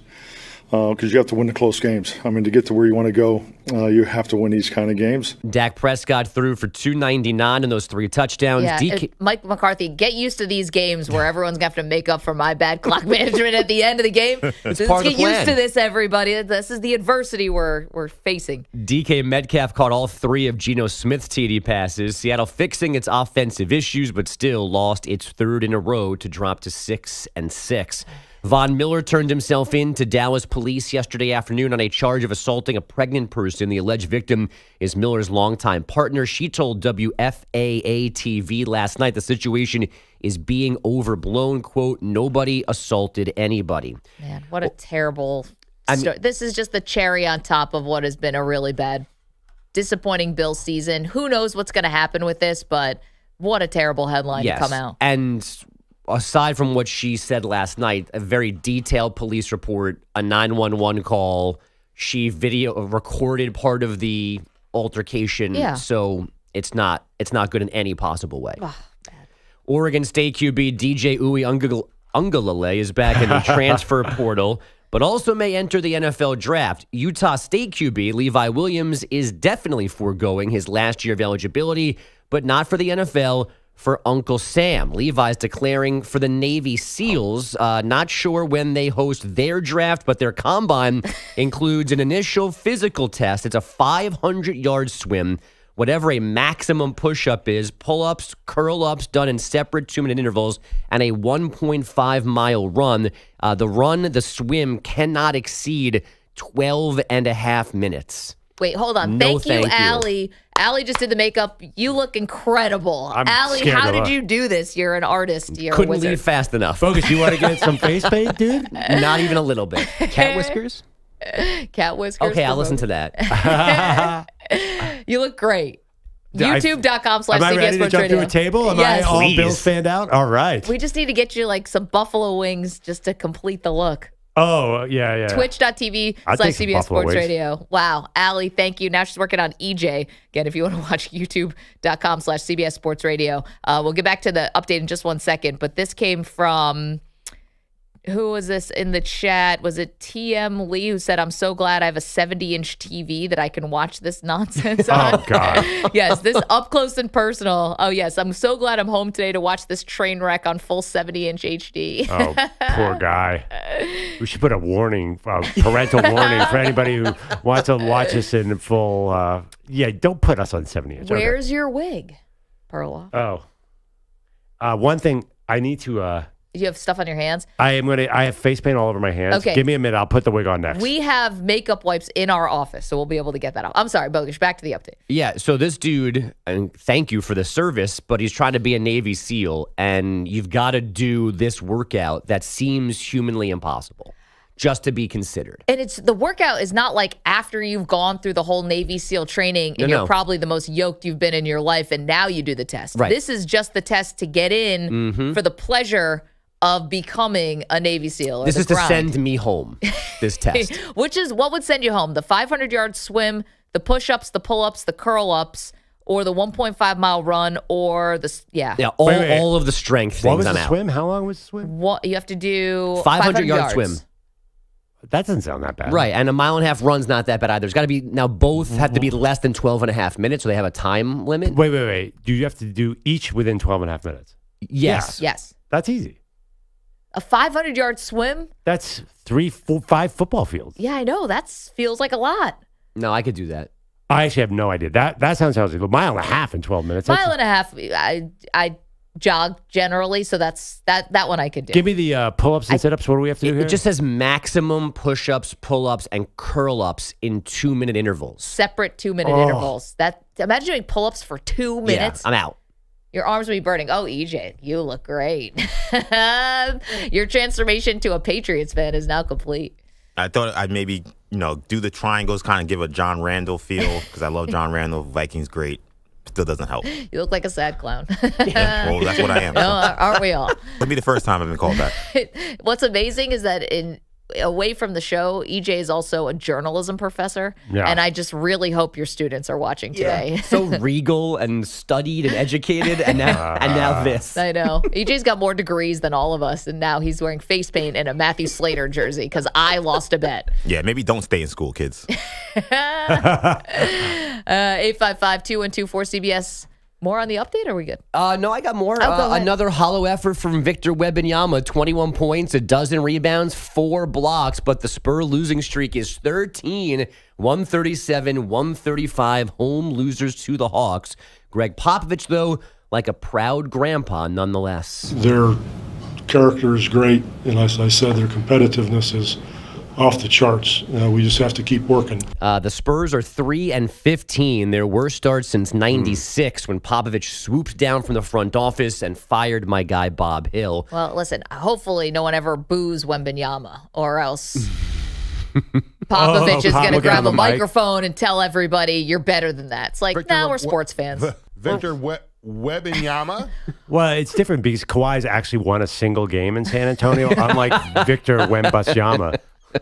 S9: because you have to win the close games. I mean, to get to where you want to go, you have to win these kind of games.
S6: Dak Prescott threw for 299 in those 3 touchdowns.
S2: Yeah, Mike McCarthy, get used to these games where everyone's going to have to make up for my bad clock management at the end of the game. Let's get used to this, everybody. This is the adversity we're facing.
S6: DK Metcalf caught all 3 of Geno Smith's TD passes. Seattle fixing its offensive issues, but still lost its 3rd in a row to drop to 6-6. Von Miller turned himself in to Dallas police yesterday afternoon on a charge of assaulting a pregnant person. The alleged victim is Miller's longtime partner. She told WFAA-TV last night the situation is being overblown. Quote, nobody assaulted anybody.
S2: Man, what a terrible story. This is just the cherry on top of what has been a really bad, disappointing Bills season. Who knows what's going to happen with this, but what a terrible headline to come out.
S6: And aside from what she said last night, a very detailed police report, a 911 call. She recorded part of the altercation. Yeah. So it's not good in any possible way.
S2: Oh, bad.
S6: Oregon State QB DJ Uiagalelei is back in the transfer portal, but also may enter the NFL draft. Utah State QB Levi Williams is definitely foregoing his last year of eligibility, but not for the NFL. For Uncle Sam. Levi's declaring for the Navy SEALs. Not sure when they host their draft, but their combine includes an initial physical test. It's a 500-yard swim, whatever a maximum push-up is, pull-ups, curl-ups done in separate 2-minute intervals, and a 1.5-mile run. The swim cannot exceed 12 and a half minutes.
S2: Wait, hold on. Thank you, Allie. Allie just did the makeup. You look incredible. Allie, how did you do this? You're an artist. You're
S6: Couldn't
S2: a wizard.
S6: leave fast enough.
S3: Bogusch, you want to get some face paint, dude?
S6: Not even a little bit. Cat whiskers?
S2: Cat whiskers.
S6: Okay, I'll listen to that.
S2: You look great. YouTube.com/CBS
S3: Am I ready to jump through a table? Am I all
S6: Please.
S3: Bills fanned out? All right.
S2: We just need to get you like some buffalo wings just to complete the look.
S3: Oh, yeah.
S2: Twitch.tv/CBS
S3: Buffalo
S2: Sports
S3: wings.
S2: Radio. Wow. Allie, thank you. Now she's working on EJ. Again, if you want to watch youtube.com/CBS Sports Radio. We'll get back to the update in just one second, but this came from... Who was this in the chat? Was it TM Lee who said, I'm so glad I have a 70-inch TV that I can watch this nonsense on?
S3: Oh, God.
S2: Yes, this up close and personal. Oh, yes. I'm so glad I'm home today to watch this train wreck on full 70-inch HD.
S3: Oh, poor guy. We should put a warning, parental warning for anybody who wants to watch this in full. Don't put us on 70-inch.
S2: Where's your wig, Perloff?
S3: Oh. One thing I need to...
S2: You have stuff on your hands?
S3: I have face paint all over my hands.
S2: Okay.
S3: Give me a minute. I'll put the wig on next.
S2: We have makeup wipes in our office, so we'll be able to get that off. I'm sorry, Bogusch. Back to the update.
S6: Yeah, so this dude, and thank you for the service, but he's trying to be a Navy SEAL, and you've got to do this workout that seems humanly impossible. just to be considered.
S2: And the workout is not like after you've gone through the whole Navy SEAL training and you're probably the most yoked you've been in your life, and now you do the test.
S6: Right.
S2: This is just the test to get in for the pleasure of becoming a Navy SEAL. Or
S6: This is
S2: grind.
S6: to send me home, this test.
S2: Which is what would send you home? The 500-yard swim, the push-ups, the pull-ups, the curl-ups, or the 1.5-mile run, or
S6: Yeah, all of the strength things.
S3: What was
S6: I'm
S3: the
S6: out.
S3: swim? How long was the swim?
S2: What you have to do
S6: 500-yard
S2: yards.
S6: swim.
S3: That doesn't sound that bad.
S6: Right, and a 1.5 mile run's not that bad either. There's got to be, now both have to be less than 12 and a half minutes, so they have a time limit.
S3: Wait. Do you have to do each within 12 and a half minutes?
S6: Yes.
S2: Yes.
S3: That's easy.
S2: A 500-yard swim?
S3: That's 5 football fields.
S2: Yeah, I know. That feels like a lot.
S6: No, I could do that.
S3: I actually have no idea. That sounds like a mile and a half in 12 minutes.
S2: Mile and a half. I jog generally, so that one I could do.
S3: Give me the pull-ups and sit-ups. What do we have to do here?
S6: It just says maximum push-ups, pull-ups, and curl-ups in 2-minute intervals.
S2: Separate 2-minute intervals. Imagine doing pull-ups for 2 minutes.
S6: Yeah, I'm out.
S2: Your arms would be burning. Oh, EJ, you look great. Your transformation to a Patriots fan is now complete.
S4: I thought I'd maybe, do the triangles, kind of give a John Randall feel, because I love John Randall. Vikings, great. Still doesn't help.
S2: You look like a sad clown.
S4: Yeah, well, that's what I am.
S2: No, aren't we all?
S4: It'll be the first time I've been called that.
S2: What's amazing is that away from the show, EJ is also a journalism professor.
S3: Yeah.
S2: And I just really hope your students are watching today.
S6: So regal and studied and educated, and now this.
S2: I know. EJ's got more degrees than all of us, and now he's wearing face paint and a Matthew Slater jersey because I lost a bet.
S4: Yeah, maybe don't stay in school, kids.
S2: 855-212-4CBS. More on the update, or are we good?
S6: No, I got more.
S2: Oh, go ahead.
S6: Another hollow effort from Victor Wembanyama, 21 points, a dozen rebounds, 4 blocks, but the Spur losing streak is 13, 137, 135, home losers to the Hawks. Greg Popovich, though, like a proud grandpa nonetheless.
S10: Their character is great, and as I said, their competitiveness is off the charts. We just have to keep working.
S6: The Spurs are 3-15, their worst start since '96 when Popovich swooped down from the front office and fired my guy Bob Hill.
S2: Well, listen, hopefully no one ever boos Wembanyama, or else Popovich is going to grab a microphone and tell everybody you're better than that. It's like, we're sports fans.
S11: Victor Wembanyama?
S3: Well, it's different because Kawhi's actually won a single game in San Antonio, unlike Victor Wembanyama.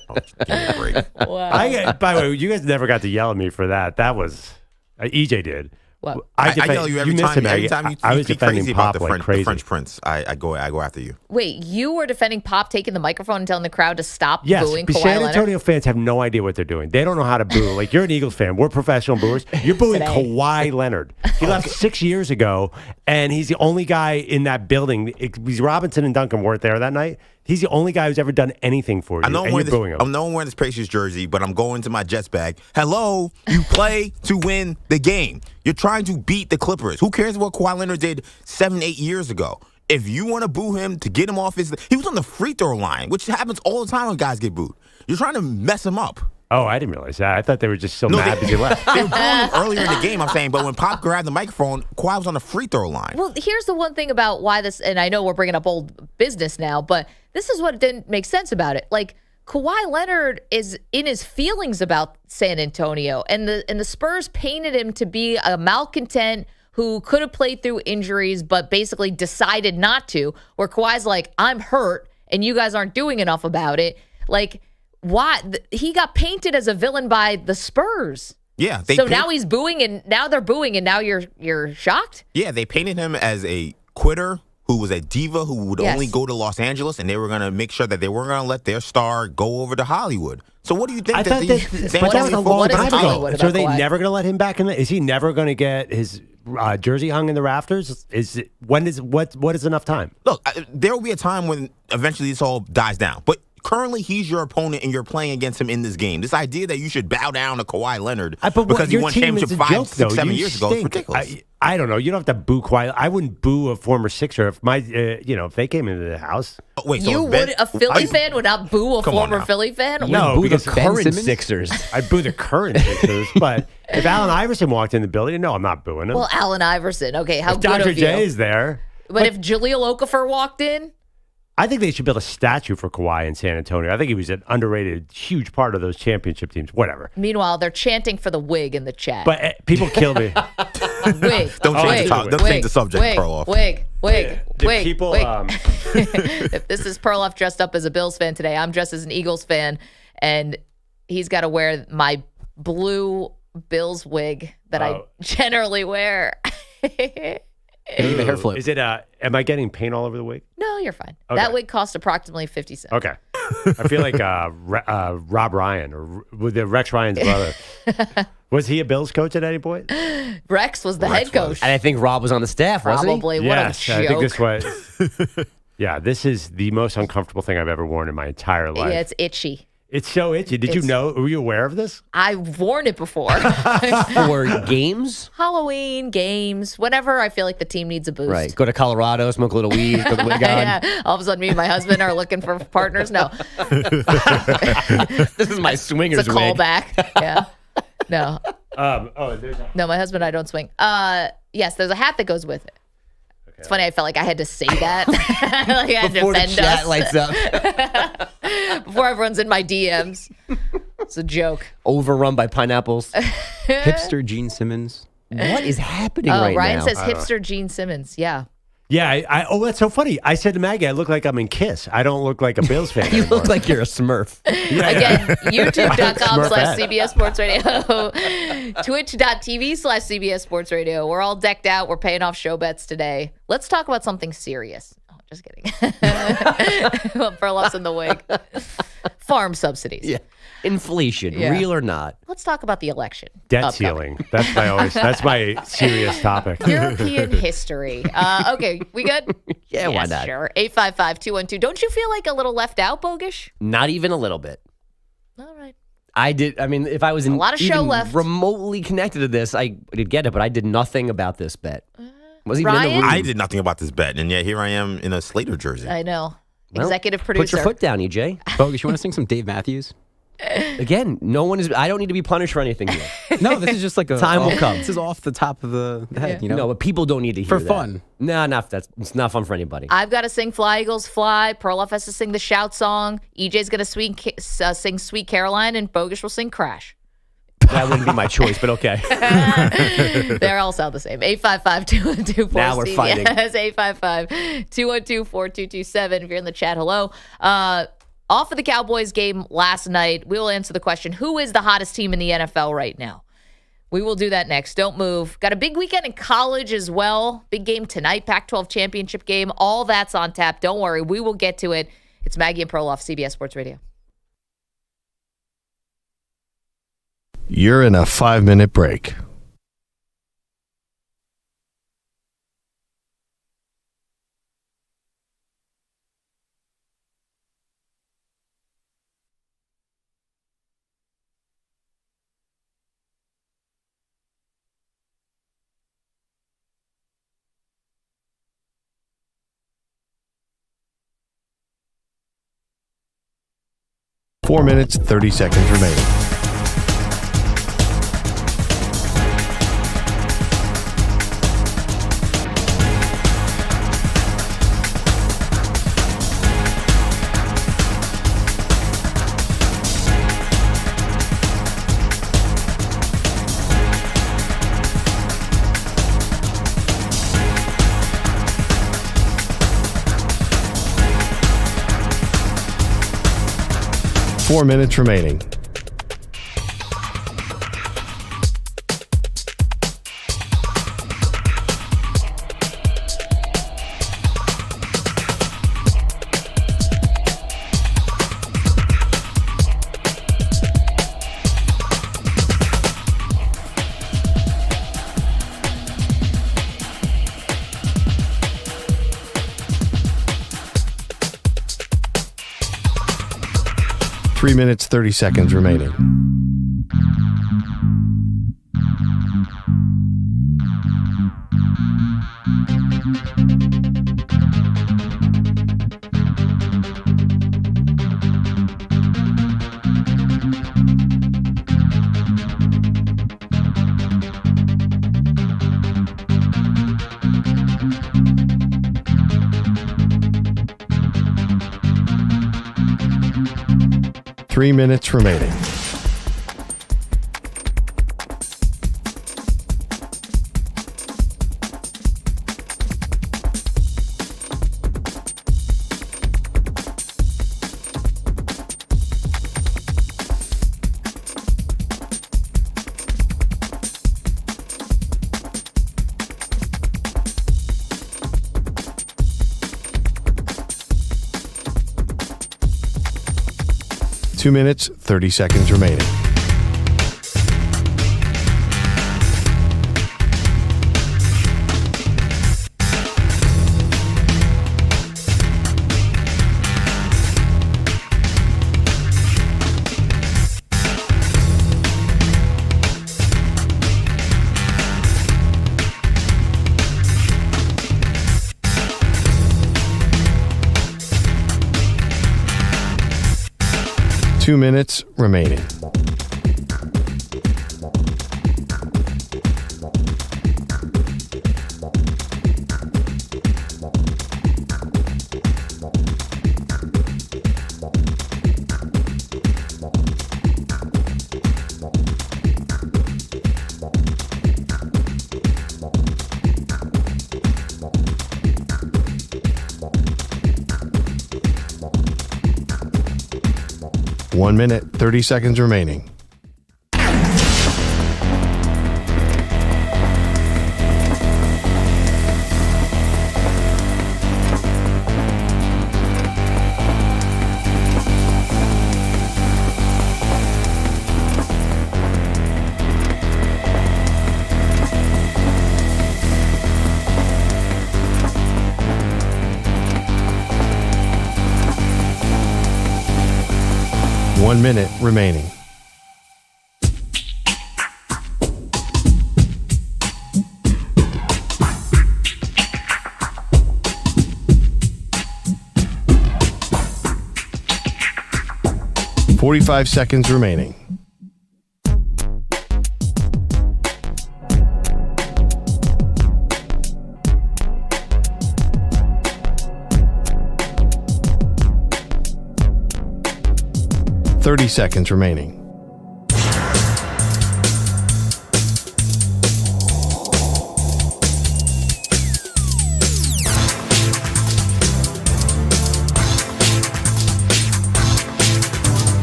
S4: Oh, give me a break.
S2: Wow.
S3: By the way, you guys never got to yell at me for that. That was EJ did.
S2: What?
S4: I yell you every time. Every time you
S3: I was
S4: speak
S3: defending
S4: crazy
S3: Pop
S4: about
S3: like crazy.
S4: the French Prince, I go after you.
S2: Wait, you were defending Pop taking the microphone and telling the crowd to stop
S3: Yes,
S2: booing
S3: but
S2: Kawhi
S3: San
S2: Leonard?
S3: Antonio fans have no idea what they're doing. They don't know how to boo. Like, you're an Eagles fan. We're professional booers. You're booing Kawhi Leonard. He left 6 years ago, and he's the only guy in that building. Robinson and Duncan weren't there that night. He's the only guy who's ever done anything for you, and you're booing him.
S4: I'm wearing this Pacers jersey, but I'm going to my Jets bag. Hello, you play to win the game. You're trying to beat the Clippers. Who cares what Kawhi Leonard did 7-8 years ago? If you want to boo him to get him off he was on the free throw line, which happens all the time when guys get booed. You're trying to mess him up.
S3: Oh, I didn't realize that. I thought they were just so mad because he left.
S4: They were booing him earlier in the game, I'm saying, but when Pop grabbed the microphone, Kawhi was on the free throw line.
S2: Well, here's the one thing about why this, and I know we're bringing up old business now, but this is what didn't make sense about it. Like, Kawhi Leonard is in his feelings about San Antonio, and the Spurs painted him to be a malcontent who could have played through injuries but basically decided not to, where Kawhi's like, I'm hurt, and you guys aren't doing enough about it. Like, why? He got painted as a villain by the Spurs.
S4: Yeah.
S2: So now he's booing, and now they're booing, and now you're shocked?
S4: Yeah, they painted him as a quitter who was a diva who would only go to Los Angeles, and they were going to make sure that they weren't going to let their star go over to Hollywood. So what do you think?
S3: I thought but that was a long time ago. So are they never going to let him back in? Is he never going to get his jersey hung in the rafters? What is enough time?
S4: Look, there will be a time when eventually this all dies down. But currently, he's your opponent, and you're playing against him in this game. This idea that you should bow down to Kawhi Leonard because he won championship 5, 6, 7 years ago is ridiculous.
S3: I don't know. You don't have to boo Kawhi. I wouldn't boo a former Sixer if if they came into the house.
S4: Oh, wait,
S2: a Philly fan would not boo a former Philly fan?
S3: No,
S6: boo the
S3: because
S6: current Sixers.
S3: I'd boo the current Sixers, but if Allen Iverson walked in the building, no, I'm not booing him.
S2: Well, Allen Iverson, okay, how
S3: if
S2: good
S3: Dr.
S2: of you.
S3: J is there.
S2: But if Jahlil Okafor walked in,
S3: I think they should build a statue for Kawhi in San Antonio. I think he was an underrated, huge part of those championship teams. Whatever.
S2: Meanwhile, they're chanting for the wig in the chat.
S3: But people kill me.
S2: Wig.
S4: Don't change the subject, Perloff.
S2: Wig.
S3: People,
S2: If this is Perloff dressed up as a Bills fan today, I'm dressed as an Eagles fan, and he's got to wear my blue Bills wig that I generally wear.
S12: The hair flip.
S3: Is it? Am I getting paint all over the wig?
S2: No, you're fine.
S3: Okay.
S2: That wig cost approximately 50 cents.
S3: Okay. I feel like Rob Ryan or the Rex Ryan's brother. Was he a Bills coach at any point?
S2: Rex was the head coach.
S6: And I think Rob was on the staff, wasn't he?
S2: Probably. What
S3: Yes,
S2: a
S3: I think
S2: joke.
S3: this was. Yeah, this is the most uncomfortable thing I've ever worn in my entire life.
S2: Yeah, it's itchy.
S3: It's so itchy. Did you know? Were you aware of this?
S2: I've worn it before.
S6: For games?
S2: Halloween, games, whenever I feel like the team needs a boost.
S6: Right. Go to Colorado, smoke a little weed, put the wig on.
S2: Yeah. All of a sudden, me and my husband are looking for partners. No.
S6: This is my swingers
S2: It's a
S6: wig.
S2: callback. Yeah. No.
S3: There's a...
S2: No, my husband and I don't swing. Yes, there's a hat that goes with it. Okay. It's funny. I felt like I had to say that. Like I had
S6: Before
S2: to
S6: the
S2: defend
S6: chat
S2: us.
S6: lights up.
S2: Before everyone's in my DMs. It's a joke.
S6: Overrun by pineapples.
S12: Hipster Gene Simmons.
S6: What is happening right
S2: Ryan
S6: now?
S2: says hipster Gene Simmons. Yeah.
S3: Yeah, that's so funny. I said to Maggie, I look like I'm in Kiss. I don't look like a Bills fan
S6: You
S3: anymore.
S6: look like you're a Smurf.
S2: Again, youtube.com/CBS
S3: Smurfette.
S2: Sports Radio, twitch.tv/CBS Sports Radio. We're all decked out. We're paying off show bets today. Let's talk about something serious. Oh, just kidding. Perloff's in the wig. Farm subsidies.
S6: Yeah. Inflation,
S2: Yeah.
S6: real or not.
S2: Let's talk about the election.
S3: Debt
S2: upcoming.
S3: ceiling. That's my serious topic.
S2: European history. Okay, we good?
S6: Yeah, why
S2: Yes,
S6: not?
S2: Sure. 855-212. Don't you feel like a little left out, Bogusch?
S6: Not even a little bit.
S2: All right.
S6: I did. I mean, if I was in
S2: A lot of show
S6: even
S2: left.
S6: remotely connected to this, I did get it, but I did nothing about this bet. Wasn't even in the
S2: Ryan?
S6: room.
S4: I did nothing about this bet, and yet here I am in a Slater jersey.
S2: I know.
S6: Well,
S2: Executive producer.
S6: Put your foot down, EJ.
S12: Bogus, you want to sing some Dave Matthews?
S6: Again, no one is. I don't need to be punished for anything here.
S12: No, this is just like a
S6: Time will come.
S12: This is off the top of the head, you know.
S6: No, but people don't need to hear
S12: For
S6: that.
S12: fun.
S6: No, it's not fun for anybody.
S2: I've got to sing Fly Eagles Fly. Perloff has to sing the shout song. EJ's going to sing Sweet Caroline, and Bogusch will sing Crash.
S6: That wouldn't be my choice, but okay.
S2: They all sound the same. 855-212-4CBS.
S6: Now we're fighting.
S2: 855-212-4227. If you're in the chat, hello. Off of the Cowboys game last night, we will answer the question, who is the hottest team in the NFL right now? We will do that next. Don't move. Got a big weekend in college as well. Big game tonight, Pac-12 championship game. All that's on tap. Don't worry. We will get to it. It's Maggie and Perloff, CBS Sports Radio.
S5: You're in a 5-minute break. Four minutes, 30 seconds remaining. Four minutes remaining. Three minutes, 30 seconds remaining. 3 minutes remaining. Two minutes, 30 seconds remaining. Two minutes remaining. One minute, 30 seconds remaining. One minute remaining. .45 seconds remaining. .30 seconds remaining.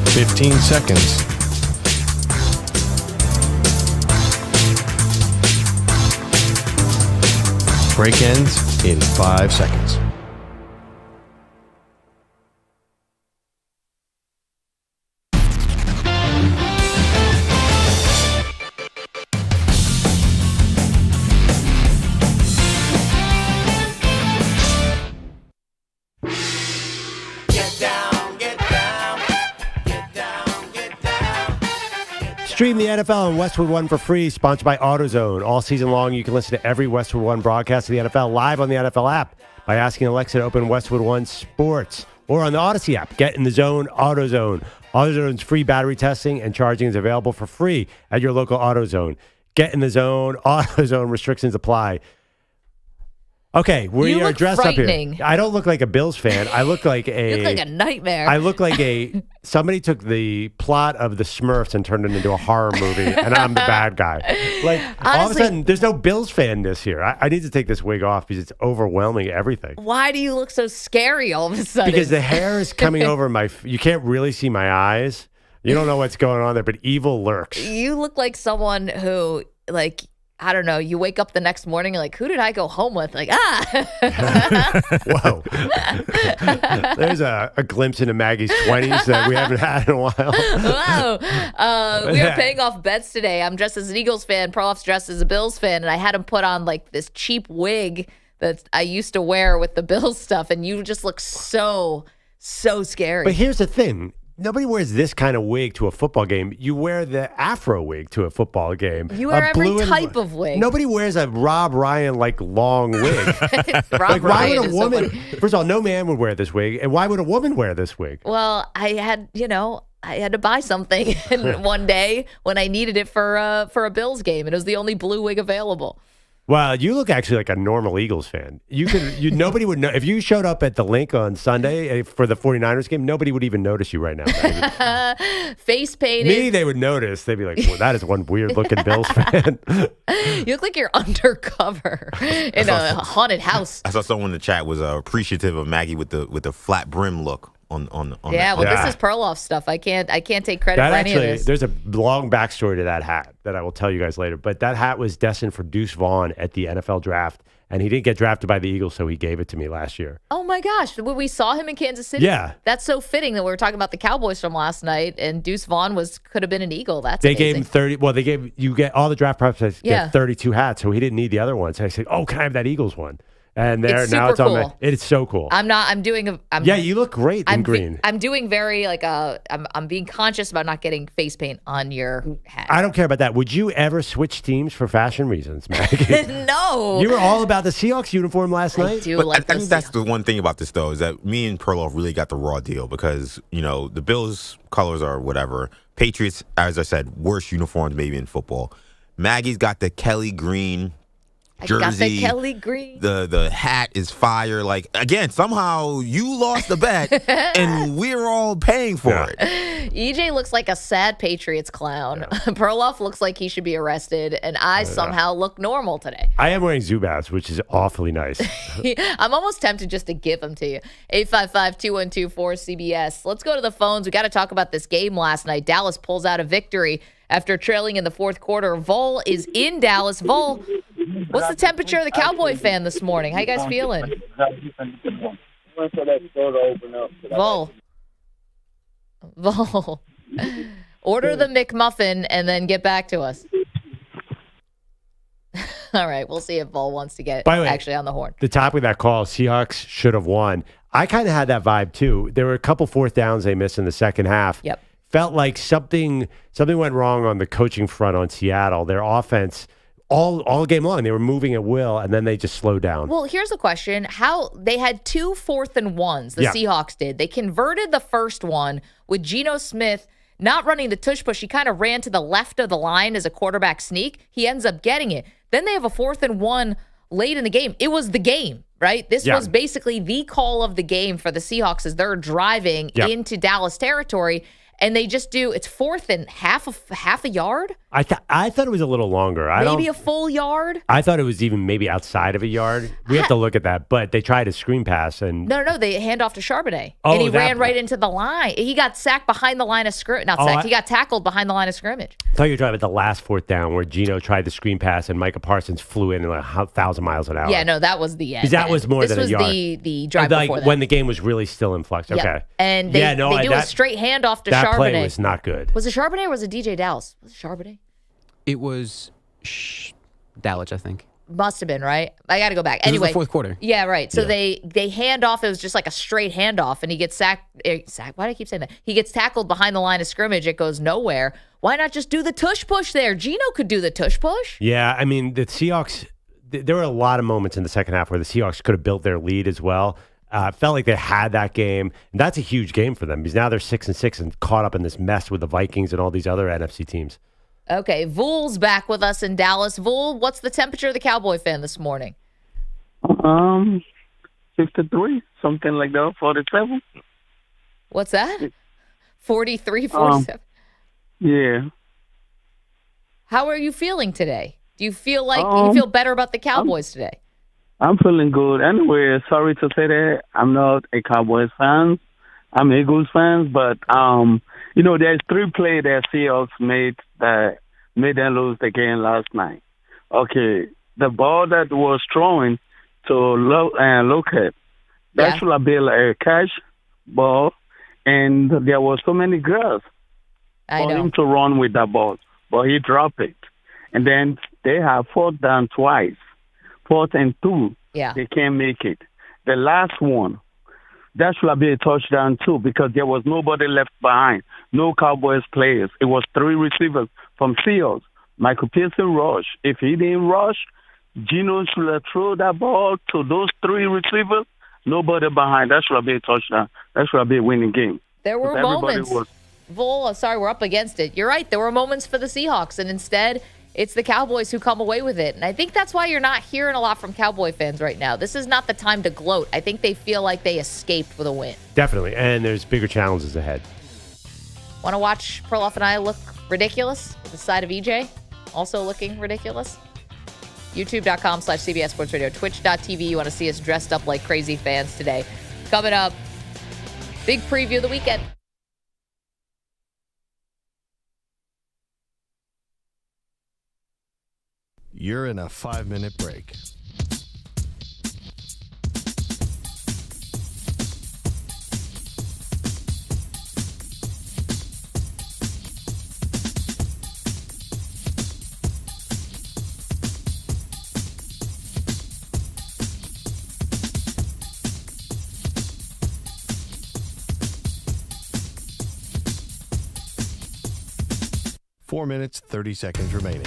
S5: .15 seconds. Break ends in 5 seconds.
S3: Stream the NFL on Westwood One for free, sponsored by AutoZone. All season long, you can listen to every Westwood One broadcast of the NFL live on the NFL app by asking Alexa to open Westwood One Sports, or on the Odyssey app. Get in the zone, AutoZone. AutoZone's free battery testing and charging is available for free at your local AutoZone. Get in the zone, AutoZone. Restrictions apply. Okay, we are dressed up here. I don't look like a Bills fan. I look like
S2: You look like a nightmare.
S3: I look like somebody took the plot of the Smurfs and turned it into a horror movie, and I'm the bad guy. Like, honestly, all of a sudden, there's no Bills fan this year. I need to take this wig off because it's overwhelming everything.
S2: Why do you look so scary all of a sudden?
S3: Because the hair is coming over you can't really see my eyes. You don't know what's going on there, but evil lurks.
S2: You look like someone who, like, I don't know, you wake up the next morning, you're like, who did I go home with? Like,
S3: Whoa. There's a glimpse into Maggie's 20s that we haven't had in a while.
S2: Wow. We are paying off bets today. I'm dressed as an Eagles fan. Perloff's dressed as a Bills fan. And I had him put on, like, this cheap wig that I used to wear with the Bills stuff. And you just look so scary.
S3: But here's the thing. Nobody wears this kind of wig to a football game. You wear the Afro wig to a football game.
S2: You wear every type of wig.
S3: Nobody wears a Rob Ryan like long wig.
S2: Rob Ryan would a woman?
S3: First of all, no man would wear this wig, and why would a woman wear this wig?
S2: Well, I had to buy something one day when I needed it for a Bills game, and it was the only blue wig available.
S3: Well, you look actually like a normal Eagles fan. Nobody would know if you showed up at the link on Sunday for the 49ers game. Nobody would even notice you right now.
S2: Face painted.
S3: Me, they would notice. They'd be like, well, "That is one weird looking Bills fan."
S2: You look like you're undercover in a haunted house.
S4: I saw someone in the chat was appreciative of Maggie with the flat brim look on
S2: Yeah,
S4: that.
S2: well, this is Perloff stuff. I can't take credit for any of this.
S3: There's a long backstory to that hat that I will tell you guys later. But that hat was destined for Deuce Vaughn at the NFL draft, and he didn't get drafted by the Eagles, so he gave it to me last year.
S2: Oh my gosh, when we saw him in Kansas City,
S3: Yeah.
S2: that's so fitting that we were talking about the Cowboys from last night, and Deuce Vaughn could have been an Eagle. That's
S3: They
S2: amazing.
S3: gave him 30. Well, you get all the draft prospects
S2: Yeah.
S3: get 32 hats, so he didn't need the other one. So I said, "Oh, can I have that Eagles one?" And there
S2: It's
S3: now
S2: super
S3: it's on
S2: cool.
S3: It's so cool. Yeah, you look great in green.
S2: I'm doing very I'm being conscious about not getting face paint on your hat.
S3: I don't care about that. Would you ever switch teams for fashion reasons, Maggie?
S2: No.
S3: You were all about the Seahawks uniform last night.
S4: I think that's the one thing about this, though, is that me and Perloff really got the raw deal because, the Bills' colors are whatever. Patriots, as I said, worst uniforms maybe in football. Maggie's got the Kelly green jersey.
S2: I got the Kelly green.
S4: The hat is fire. Like, again, somehow you lost the bet and we're all paying for it.
S2: EJ looks like a sad Patriots clown. Perloff looks like he should be arrested, and I somehow look normal today.
S3: I am wearing Zubats, which is awfully nice.
S2: I'm almost tempted just to give them to you. 855-212-4CBS. Let's go to the phones. We got to talk about this game last night. Dallas pulls out a victory after trailing in the fourth quarter. Vol is in Dallas. Vol, what's the temperature of the Cowboy fan this morning? How you guys feeling? Vol. Order the McMuffin and then get back to us. All right, we'll see if Vol wants to get
S3: By the way,
S2: actually on the horn.
S3: The topic of that call, Seahawks should have won. I kind of had that vibe too. There were a couple fourth downs they missed in the second half.
S2: Yep.
S3: Felt like something went wrong on the coaching front on Seattle. Their offense all game long, they were moving at will, and then they just slowed down.
S2: Well, here's the question. How they had 2 4th and 1s, the Seahawks did. They converted the first one with Geno Smith not running the tush push. He kind of ran to the left of the line as a quarterback sneak. He ends up getting it. Then they have a 4th and 1 late in the game. It was the game, right? This was basically the call of the game for the Seahawks as they're driving into Dallas territory. And they just do, it's 4th and half a yard?
S3: I thought it was a little longer.
S2: Maybe a full yard?
S3: I thought it was even maybe outside of a yard. We have to look at that. But they tried a screen pass. And
S2: No, they hand off to Charbonnet.
S3: Oh,
S2: and he ran right into the line. He got sacked behind the line of scrimmage. Not sacked. He got tackled behind the line of scrimmage.
S3: I thought you were talking about the last fourth down where Geno tried the screen pass and Micah Parsons flew in like 1,000 miles an hour.
S2: Yeah, no, that was the end.
S3: Because that was more than a yard.
S2: This was the drive before that.
S3: When the game was really still in flux.
S2: Yep.
S3: Okay.
S2: And they do a straight handoff to Charbonnet.
S3: That play was not good.
S2: Was it Charbonnet or was it DJ Dallas? Was it Charbonnet?
S12: It was Dallas, I think.
S2: Must have been, right? I got to go back.
S12: It
S2: Anyway,
S12: was the fourth quarter.
S2: Yeah, right. So they hand off. It was just like a straight handoff, and he gets sacked. Why do I keep saying that? He gets tackled behind the line of scrimmage. It goes nowhere. Why not just do the tush push there? Geno could do the tush push.
S3: Yeah, I mean, the Seahawks, there were a lot of moments in the second half where the Seahawks could have built their lead as well. Felt like they had that game. And that's a huge game for them because now they're 6-6 and caught up in this mess with the Vikings and all these other NFC teams.
S2: Okay, Vool's back with us in Dallas. Vool, what's the temperature of the Cowboy fan this morning?
S13: 63, something like that, 47.
S2: What's that? 43, 47?
S13: Yeah.
S2: How are you feeling today? Do you feel like you feel better about the Cowboys today?
S13: I'm feeling good. Anyway, sorry to say that I'm not a Cowboys fan. I'm Eagles fan, but there's 3 plays that Seahawks made that made them lose the game last night. Okay, the ball that was thrown to Lockett, that should have been a catch ball, and there was so many girls for him to run with that ball, but he dropped it. And then they have 4th down twice, 4th and 2.
S2: Yeah.
S13: They can't make it. The last one, that should have been a touchdown too because there was nobody left behind, no Cowboys players. It was 3 receivers from Seahawks. Michael Pearson rushed. If he didn't rush, Geno should have thrown that ball to those 3 receivers. Nobody behind. That should have been a touchdown. That should have been a winning game.
S2: There were moments. Vol, sorry, we're up against it. You're right. There were moments for the Seahawks, and instead it's the Cowboys who come away with it. And I think that's why you're not hearing a lot from Cowboy fans right now. This is not the time to gloat. I think they feel like they escaped with a win.
S3: Definitely. And there's bigger challenges ahead.
S2: Want to watch Perloff and I look ridiculous with the side of EJ also looking ridiculous? YouTube.com/CBS Sports Radio. Twitch.tv. You want to see us dressed up like crazy fans today. Coming up, big preview of the weekend.
S5: You're in a 5-minute break. Four minutes, 30 seconds remaining.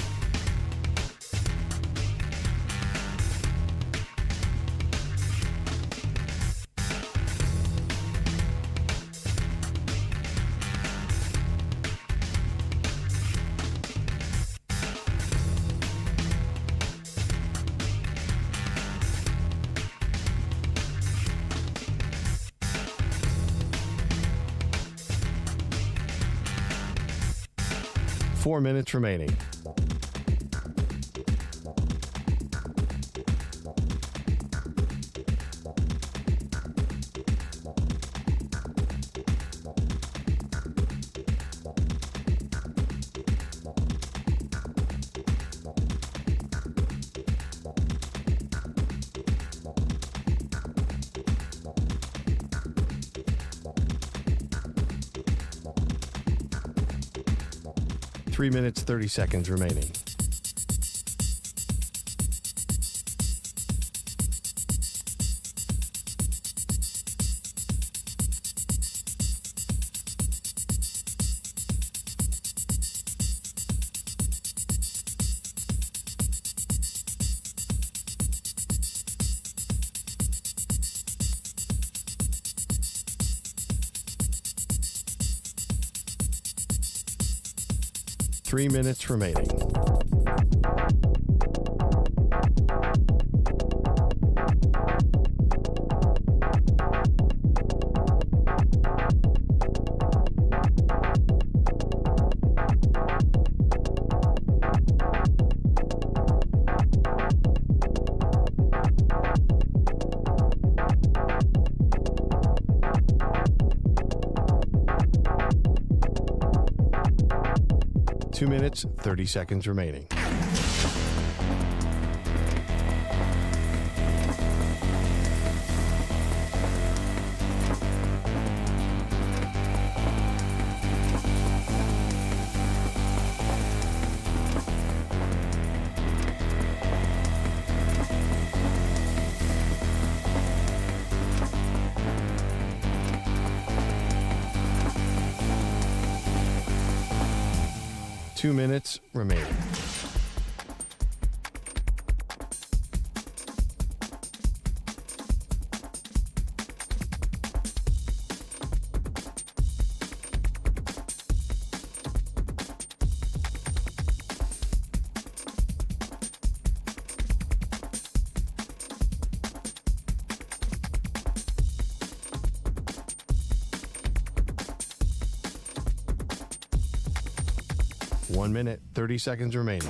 S5: Four minutes remaining. Three minutes, 30 seconds remaining. Three minutes remaining. Two minutes, 30 seconds remaining. Two minutes remaining. One minute, 30 seconds remaining.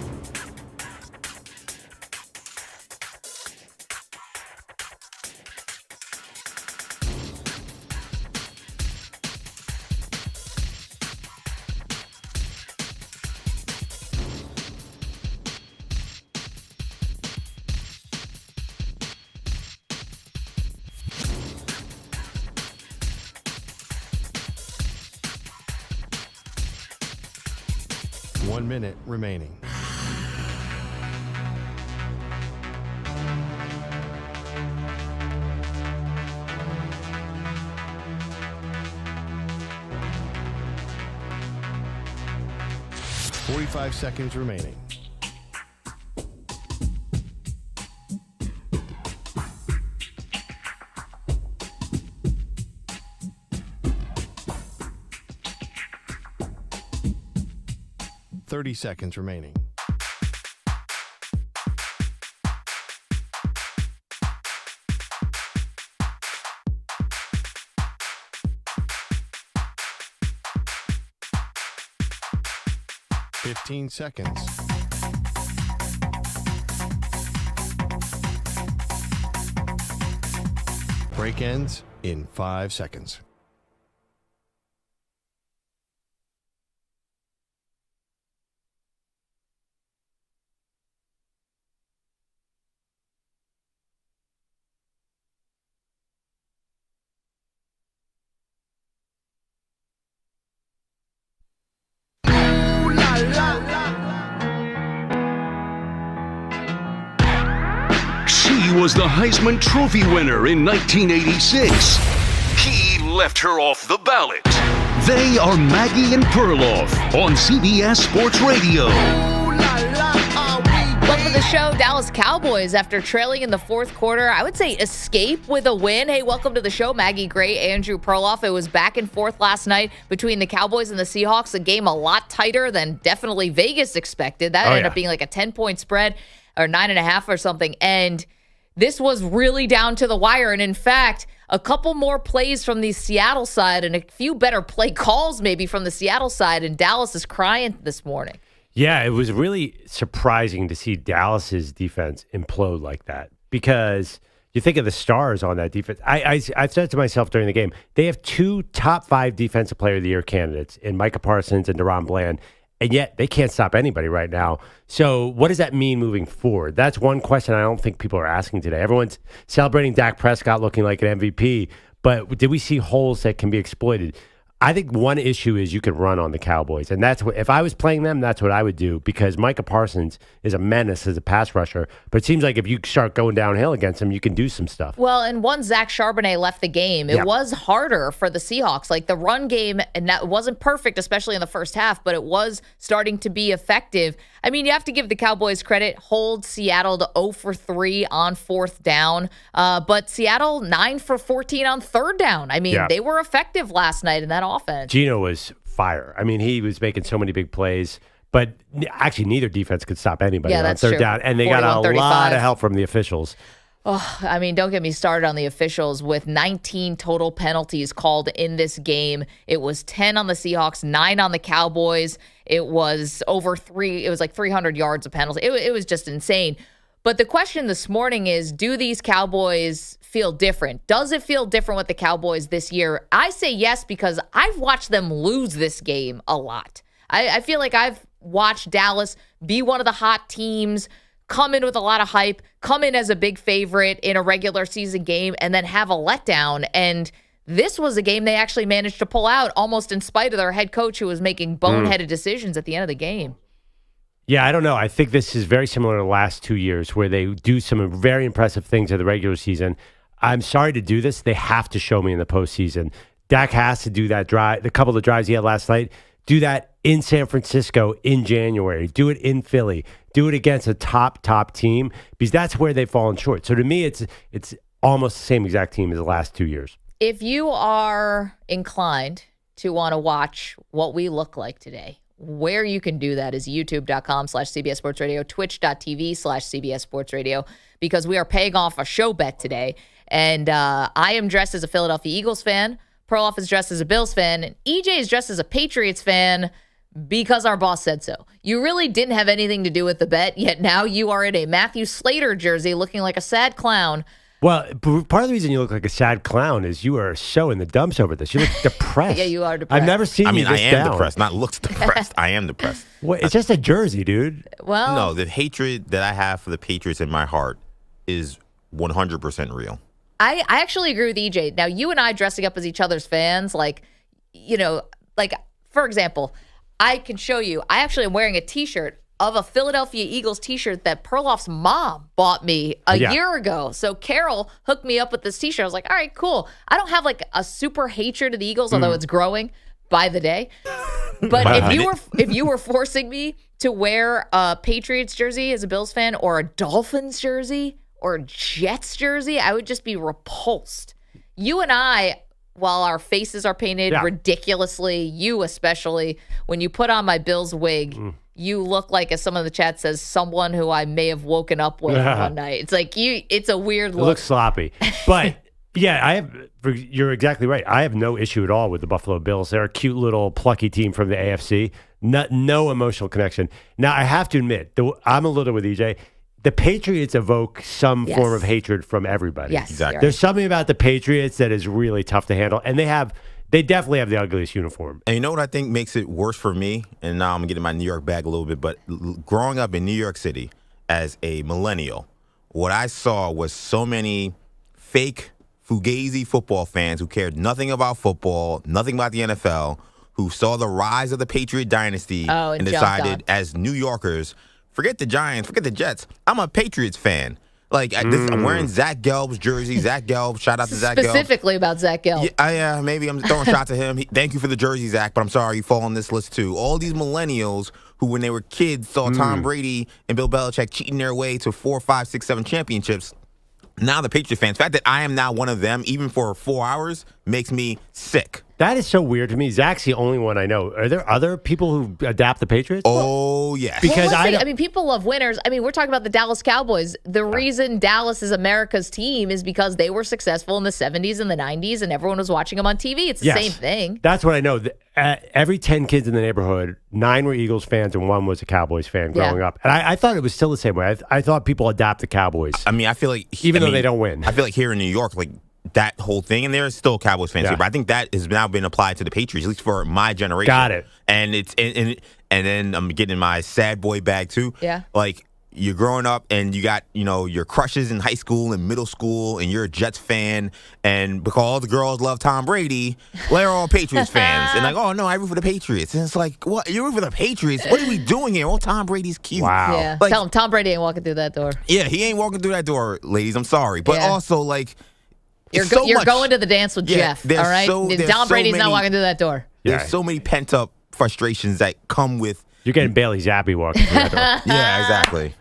S5: One minute remaining. Forty-five seconds remaining. Thirty seconds remaining. 15 seconds. Break ends in 5 seconds.
S1: She was the Heisman Trophy winner in 1986. He left her off the ballot. They are Maggie and Perloff on CBS Sports Radio.
S2: Welcome to the show. Dallas Cowboys, after trailing in the fourth quarter, I would say escape with a win. Hey, welcome to the show. Maggie Gray, Andrew Perloff. It was back and forth last night between the Cowboys and the Seahawks. A game a lot tighter than definitely Vegas expected. That ended up being like a 10-point spread or 9.5 or something. And this was really down to the wire. And in fact, a couple more plays from the Seattle side and a few better play calls maybe from the Seattle side. And Dallas is crying this morning.
S3: Yeah, it was really surprising to see Dallas's defense implode like that because you think of the stars on that defense. I said to myself during the game, they have 2 top 5 defensive player of the year candidates in Micah Parsons and DeRon Bland, and yet they can't stop anybody right now. So what does that mean moving forward? That's one question I don't think people are asking today. Everyone's celebrating Dak Prescott looking like an MVP, but did we see holes that can be exploited? I think one issue is you could run on the Cowboys, and that's what, if I was playing them, that's what I would do because Micah Parsons is a menace as a pass rusher. But it seems like if you start going downhill against him, you can do some stuff.
S2: Well, and once Zach Charbonnet left the game, it was harder for the Seahawks. Like the run game, and that wasn't perfect, especially in the first half, but it was starting to be effective. I mean, you have to give the Cowboys credit. Hold Seattle to 0 for 3 on fourth down, but Seattle 9 for 14 on third down. I mean, they were effective last night in that offense.
S3: Gino was fire. I mean, he was making so many big plays, but actually neither defense could stop anybody on third down, and they got a lot of help from the officials.
S2: Oh, I mean, don't get me started on the officials with 19 total penalties called in this game. It was 10 on the Seahawks, 9 on the Cowboys. It was it was like 300 yards of penalties. It was just insane. But the question this morning is, do these Cowboys feel different? Does it feel different with the Cowboys this year? I say yes, because I've watched them lose this game a lot. I feel like I've watched Dallas be one of the hot teams, come in with a lot of hype, come in as a big favorite in a regular season game, and then have a letdown. And this was a game they actually managed to pull out almost in spite of their head coach, who was making boneheaded decisions at the end of the game.
S3: Yeah, I don't know. I think this is very similar to the last 2 years where they do some very impressive things in the regular season. I'm sorry to do this. They have to show me in the postseason. Dak has to do that drive, the couple of drives he had last night, do that in San Francisco in January, do it in Philly, do it against a top team, because that's where they've fallen short. So to me, it's almost the same exact team as the last 2 years.
S2: If you are inclined to want to watch what we look like today, where you can do that is youtube.com/CBS Sports Radio, twitch.tv/CBS Sports Radio, because we are paying off a show bet today. And I am dressed as a Philadelphia Eagles fan. Perloff is dressed as a Bills fan. And EJ is dressed as a Patriots fan because our boss said so. You really didn't have anything to do with the bet, yet now you are in a Matthew Slater jersey looking like a sad clown.
S3: Well, part of the reason you look like a sad clown is you are so in the dumps over this. You look depressed.
S2: Yeah, you are depressed.
S3: I've never seen you this
S4: I am
S3: down.
S4: depressed, not looks depressed. I am depressed.
S3: What, it's just a jersey, dude.
S2: Well,
S4: no, the hatred that I have for the Patriots in my heart is 100% real.
S2: I actually agree with EJ. Now, you and I dressing up as each other's fans, like, you know, like, for example, I can show you, I actually am wearing a T-shirt of a Philadelphia Eagles T-shirt that Perloff's mom bought me a year ago. So Carol hooked me up with this T-shirt. I was like, all right, cool. I don't have like a super hatred of the Eagles, although it's growing by the day. But if you were forcing me to wear a Patriots jersey as a Bills fan, or a Dolphins jersey, or a Jets jersey, I would just be repulsed. You and I, while our faces are painted ridiculously, you especially, when you put on my Bills wig, you look like, as some of the chat says, someone who I may have woken up with one night. It's like it's a weird look.
S3: It looks sloppy. But yeah, I have you're exactly right. I have no issue at all with the Buffalo Bills. They're a cute little plucky team from the AFC. No emotional connection. Now, I have to admit, I'm a little with EJ. The Patriots evoke some form of hatred from everybody.
S2: Yes, exactly.
S3: There's something about the Patriots that is really tough to handle, and they definitely have the ugliest uniform.
S4: And you know what I think makes it worse for me? And now I'm getting my New York bag a little bit, but growing up in New York City as a millennial, what I saw was so many fake fugazi football fans who cared nothing about football, nothing about the NFL, who saw the rise of the Patriot dynasty and decided as New Yorkers, forget the Giants, forget the Jets. I'm a Patriots fan. Like, I'm wearing Zach Gelb's jersey. Zach Gelb, shout out to Zach Gelb.
S2: Specifically about Zach Gelb.
S4: Yeah, maybe I'm throwing shots at him. Thank you for the jersey, Zach, but I'm sorry you fall on this list too. All these millennials who, when they were kids, saw Tom Brady and Bill Belichick cheating their way to 4, 5, 6, 7 championships. Now the Patriot fans, the fact that I am now one of them, even for 4 hours, makes me sick.
S3: That is so weird to me. Zach's the only one I know. Are there other people who adapt the Patriots?
S4: Oh, yes.
S3: Because
S2: I mean, people love winners. I mean, we're talking about the Dallas Cowboys. The reason Dallas is America's team is because they were successful in the 70s and the 90s, and everyone was watching them on TV. It's the same thing.
S3: That's what I know. Every 10 kids in the neighborhood, 9 were Eagles fans and 1 was a Cowboys fan growing up. And I thought it was still the same way. I thought people adapt the Cowboys.
S4: I mean, I feel like...
S3: Though they don't win.
S4: I feel like here in New York, like, that whole thing, and there's still Cowboys fans here, but I think that has now been applied to the Patriots, at least for my generation.
S3: Got it.
S4: And it's and then I'm getting my sad boy bag too.
S2: Yeah.
S4: Like, you're growing up and you got, your crushes in high school and middle school, and you're a Jets fan, and because all the girls love Tom Brady, they're all Patriots fans. And like, oh no, I root for the Patriots. And it's like, what? You root for the Patriots? What are we doing here? Oh, Tom Brady's cute.
S3: Wow.
S2: Yeah.
S4: Like,
S2: Tell him Tom Brady ain't walking through that door.
S4: Yeah, he ain't walking through that door, ladies. I'm sorry. But also, like,
S2: You're going to the dance with Jeff, all right? Tom Brady's not walking through that door.
S4: There's so many pent-up frustrations that come with...
S3: You're getting Bailey Zappi walking through that door.
S4: Yeah, exactly.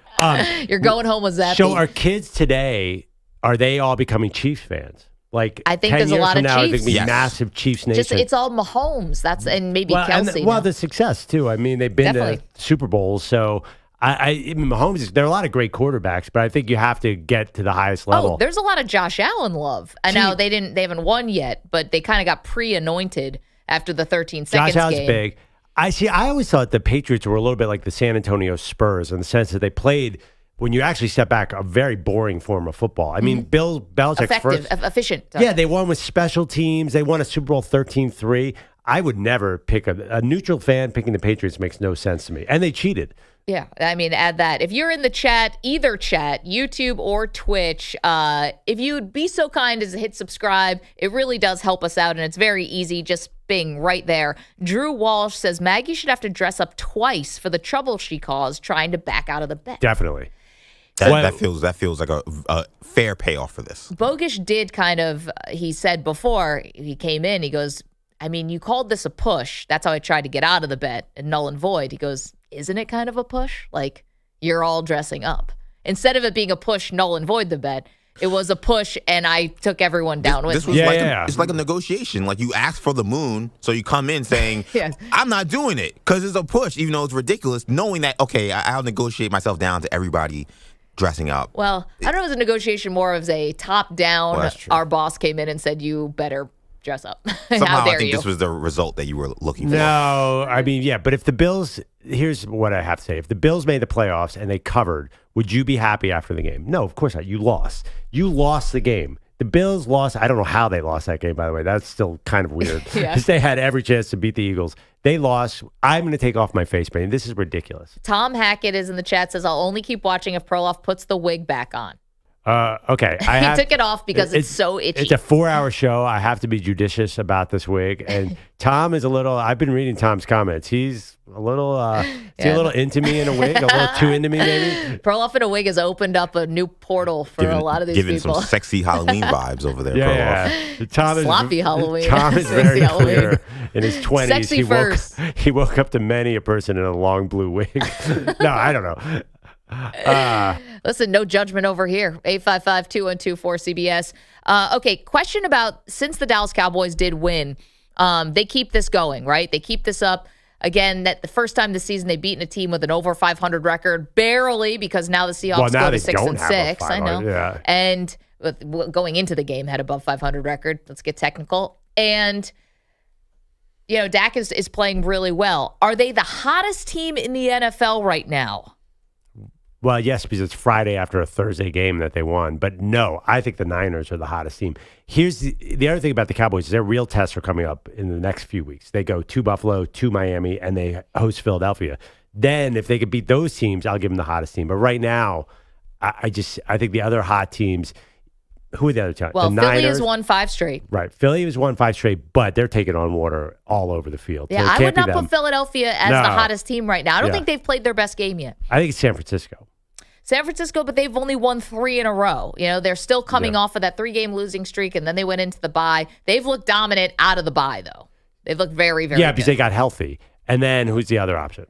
S2: You're going home with Zappi.
S3: So our kids today, are they all becoming Chiefs fans? Like,
S2: I think
S3: 10
S2: there's a
S3: years
S2: lot
S3: from
S2: of
S3: now,
S2: Chiefs.
S3: There's massive Chiefs nation.
S2: It's all Mahomes. And maybe Kelsey.
S3: Well, the success, too. I mean, they've been to Super Bowls, so... I mean, Mahomes, there are a lot of great quarterbacks, but I think you have to get to the highest level.
S2: Oh, there's a lot of Josh Allen love. I know they haven't won yet, but they kind of got pre-anointed after the 13 seconds
S3: Josh Allen's
S2: game.
S3: big. I always thought the Patriots were a little bit like the San Antonio Spurs in the sense that they played, when you actually step back, a very boring form of football. I mean, Bill Belichick's
S2: effective, efficient.
S3: Yeah, they won with special teams. They won a Super Bowl 13-3. I would never pick a neutral fan picking the Patriots makes no sense to me. And they cheated.
S2: Yeah, I mean, add that. If you're in the chat, either chat, YouTube or Twitch, if you'd be so kind as to hit subscribe, it really does help us out, and it's very easy just being right there. Drew Walsh says Maggie should have to dress up twice for the trouble she caused trying to back out of the bet.
S3: Definitely.
S4: That feels like a fair payoff for this.
S2: Bogusch did kind of, he said before he came in, he goes, I mean, you called this a push. That's how I tried to get out of the bet and null and void. He goes, isn't it kind of a push? Like, you're all dressing up. Instead of it being a push, null and void the bet, it was a push, and I took everyone down with me.
S4: It's like a negotiation. Like, you ask for the moon, so you come in saying, I'm not doing it because it's a push, even though it's ridiculous, knowing that, okay, I'll negotiate myself down to everybody dressing up.
S2: Well, I don't know if it was a negotiation more of a top-down.
S4: Well,
S2: our boss came in and said, you better dress up.
S4: Somehow I think this was the result that you were looking for.
S3: No, I mean, yeah, but if the Bills, here's what I have to say. If the Bills made the playoffs and they covered, would you be happy after the game? No, of course not. You lost. You lost the game. The Bills lost. I don't know how they lost that game, by the way. That's still kind of weird. Because they had every chance to beat the Eagles. They lost. I'm going to take off my face paint. This is ridiculous.
S2: Tom Hackett is in the chat, says, I'll only keep watching if Perloff puts the wig back on.
S3: Okay.
S2: He took it off because it's so itchy.
S3: It's a 4-hour show. I have to be judicious about this wig. And Tom is a little, I've been reading Tom's comments. He's a little, is he a little into me in a wig? A little too into me, maybe?
S2: Perloff in a wig has opened up a new portal for a lot of these people.
S4: Giving some sexy Halloween vibes over there, Perloff.
S3: Yeah. Tom
S2: Sloppy Halloween.
S3: Tom is very clear. In his 20s,
S2: Sexy
S3: he woke up to many a person in a long blue wig. No, I don't know.
S2: Listen, no judgment over here. 855-212-4CBS. Okay, question about, since the Dallas Cowboys did win, they keep this going, right? They keep this up. Again, that the first time this season they've beaten a team with an over 500 record, barely, because now the Seahawks go to 6-6. I know.
S3: Yeah.
S2: And going into the game, had above 500 record. Let's get technical. And, Dak is playing really well. Are they the hottest team in the NFL right now?
S3: Well, yes, because it's Friday after a Thursday game that they won. But no, I think the Niners are the hottest team. Here's the other thing about the Cowboys is their real tests are coming up in the next few weeks. They go to Buffalo, to Miami, and they host Philadelphia. Then if they could beat those teams, I'll give them the hottest team. But right now, I think the other hot teams, who are the other teams?
S2: Well,
S3: the
S2: Philly
S3: Niners
S2: has won 5 straight.
S3: Right. Philly has won 5 straight, but they're taking on water all over the field.
S2: Yeah,
S3: So it
S2: I
S3: can't
S2: would
S3: be
S2: not
S3: them.
S2: put Philadelphia as the hottest team right now. I don't think they've played their best game yet.
S3: I think it's San Francisco.
S2: San Francisco, but they've only won 3 in a row. They're still coming off of that 3-game losing streak, and then they went into the bye. They've looked dominant out of the bye, though. They've looked very, very
S3: Yeah, because
S2: good.
S3: they got healthy. And then who's the other option?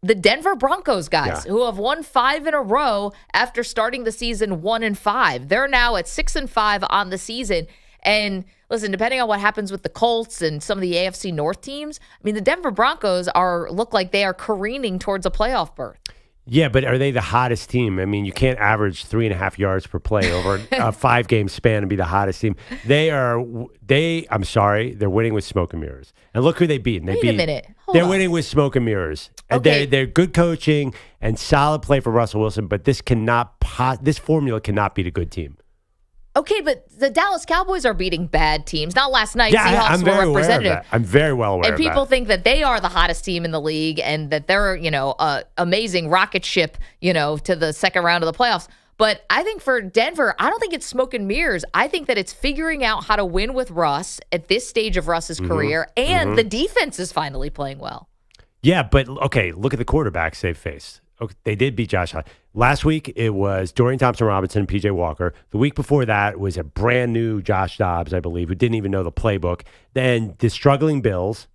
S2: The Denver Broncos guys, who have won 5 in a row after starting the season 1-5. They're now at 6-5 on the season. And listen, depending on what happens with the Colts and some of the AFC North teams, the Denver Broncos look like they are careening towards a playoff berth.
S3: Yeah, but are they the hottest team? You can't average 3.5 yards per play over a 5-game span and be the hottest team. I'm sorry, they're winning with smoke and mirrors. And look who they beat.
S2: Wait a minute. Hold
S3: They're
S2: on.
S3: winning with smoke and mirrors. And
S2: Okay.
S3: they're good coaching and solid play for Russell Wilson, but this formula cannot beat a good team.
S2: Okay, but the Dallas Cowboys are beating bad teams. Not last night.
S3: Yeah,
S2: Seahawks
S3: I'm
S2: were
S3: very aware of
S2: representative.
S3: that. I'm very well aware
S2: And
S3: of that.
S2: people think that they are the hottest team in the league and that they're, amazing rocket ship, to the second round of the playoffs. But I think for Denver, I don't think it's smoke and mirrors. I think that it's figuring out how to win with Russ at this stage of Russ's career, and the defense is finally playing well.
S3: Yeah, but okay, look at the quarterbacks they've faced. Okay, they did beat Josh Allen. Last week, it was Dorian Thompson-Robinson and P.J. Walker. The week before that was a brand new Josh Dobbs, I believe, who didn't even know the playbook. Then the struggling Bills,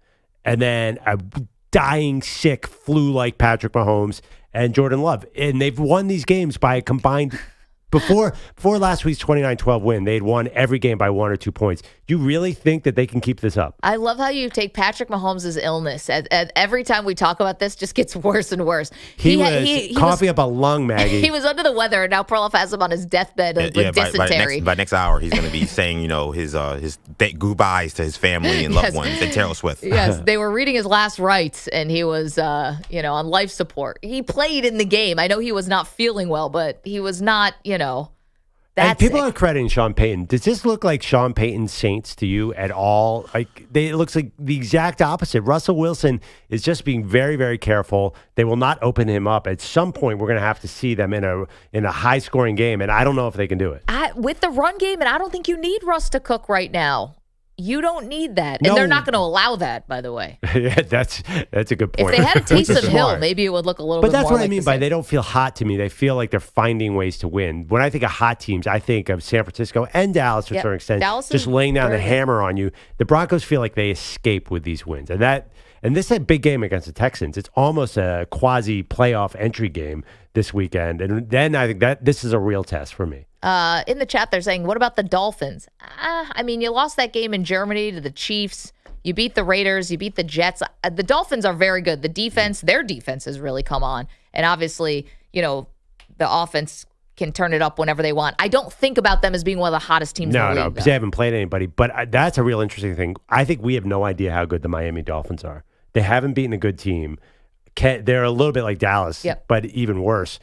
S3: and then a dying, sick, flu-like Patrick Mahomes and Jordan Love. And they've won these games by a combined... Before last week's 29-12 win, they had won every game by 1 or 2 points. You really think that they can keep this up?
S2: I love how you take Patrick Mahomes' illness. Every time we talk about this, just gets worse and worse.
S3: He was coughing up a lung, Maggie.
S2: He was under the weather, and now Perloff has him on his deathbed with dysentery.
S4: By next hour, he's going to be saying, his goodbyes to his family and loved ones and Taylor Swift.
S2: Yes, they were reading his last rites, and he was, on life support. He played in the game. I know he was not feeling well, but he was not,
S3: And people are crediting Sean Payton. Does this look like Sean Payton's Saints to you at all? It looks like the exact opposite. Russell Wilson is just being very, very careful. They will not open him up. At some point, we're going to have to see them in a high-scoring game, and I don't know if they can do it.
S2: With the run game, and I don't think you need Russ to cook right now. You don't need that. And
S3: No.
S2: they're not going to allow that, by the way.
S3: Yeah, that's a good point.
S2: If they had a
S3: Which is
S2: Taysom Hill,
S3: smart.
S2: maybe it would look a little
S3: But
S2: bit
S3: that's
S2: more
S3: what I
S2: like
S3: mean
S2: the
S3: by
S2: same.
S3: they don't feel hot to me. They feel like they're finding ways to win. When I think of hot teams, I think of San Francisco and Dallas to a
S2: Yep.
S3: certain extent,
S2: Dallas is
S3: just laying down the
S2: very good.
S3: hammer on you. The Broncos feel like they escape with these wins. And this is a big game against the Texans. It's almost a quasi playoff entry game this weekend. And then I think that this is a real test for me.
S2: In the chat, they're saying, what about the Dolphins? You lost that game in Germany to the Chiefs. You beat the Raiders. You beat the Jets. The Dolphins are very good. The defense, their defense has really come on. And obviously, the offense can turn it up whenever they want. I don't think about them as being one of the hottest teams in the
S3: No,
S2: league.
S3: because
S2: though.
S3: they haven't played anybody. But that's a real interesting thing. I think we have no idea how good the Miami Dolphins are. They haven't beaten a good team. They're a little bit like Dallas,
S2: Yep.
S3: but even worse.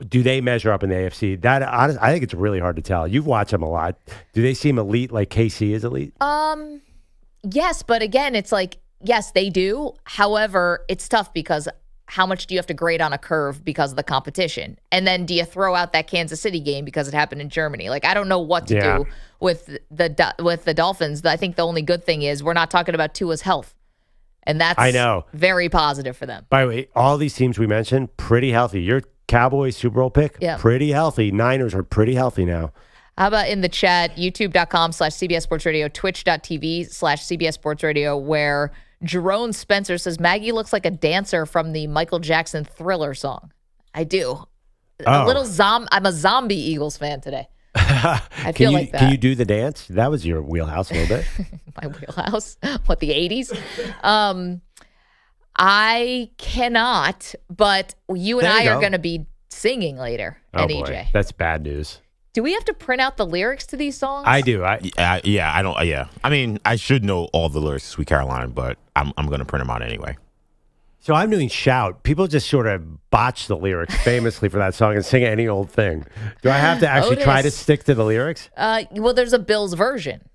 S3: Do they measure up in the AFC? I think it's really hard to tell. You've watched them a lot. Do they seem elite like KC is elite?
S2: Yes, but again, it's like, yes, they do. However, it's tough because how much do you have to grade on a curve because of the competition? And then do you throw out that Kansas City game because it happened in Germany? I don't know what to do with the Dolphins. I think the only good thing is we're not talking about Tua's health. And that's
S3: I know.
S2: very positive for them.
S3: By the way, all these teams we mentioned, pretty healthy. Your Cowboys Super Bowl pick,
S2: Yeah.
S3: pretty healthy. Niners are pretty healthy now.
S2: How about in the chat, youtube.com/CBS Sports Radio, twitch.tv/CBS Sports Radio, where Jerome Spencer says, Maggie looks like a dancer from the Michael Jackson Thriller song. I do. I'm a zombie Eagles fan today. I feel like that.
S3: Can you do the dance? That was your wheelhouse a little bit.
S2: My wheelhouse? What, the 80s? I cannot, but you and
S3: There you
S2: I are
S3: go.
S2: going to be singing later at
S3: boy,
S2: EJ.
S3: that's bad news.
S2: Do we have to print out the lyrics to these songs?
S3: I do.
S4: I don't. Yeah, I mean, I should know all the lyrics to Sweet Caroline, but I'm going to print them out anyway.
S3: So I'm doing Shout. People just sort of botch the lyrics famously for that song and sing any old thing. Do I have to actually try to stick to the lyrics?
S2: Well, there's a Bills version.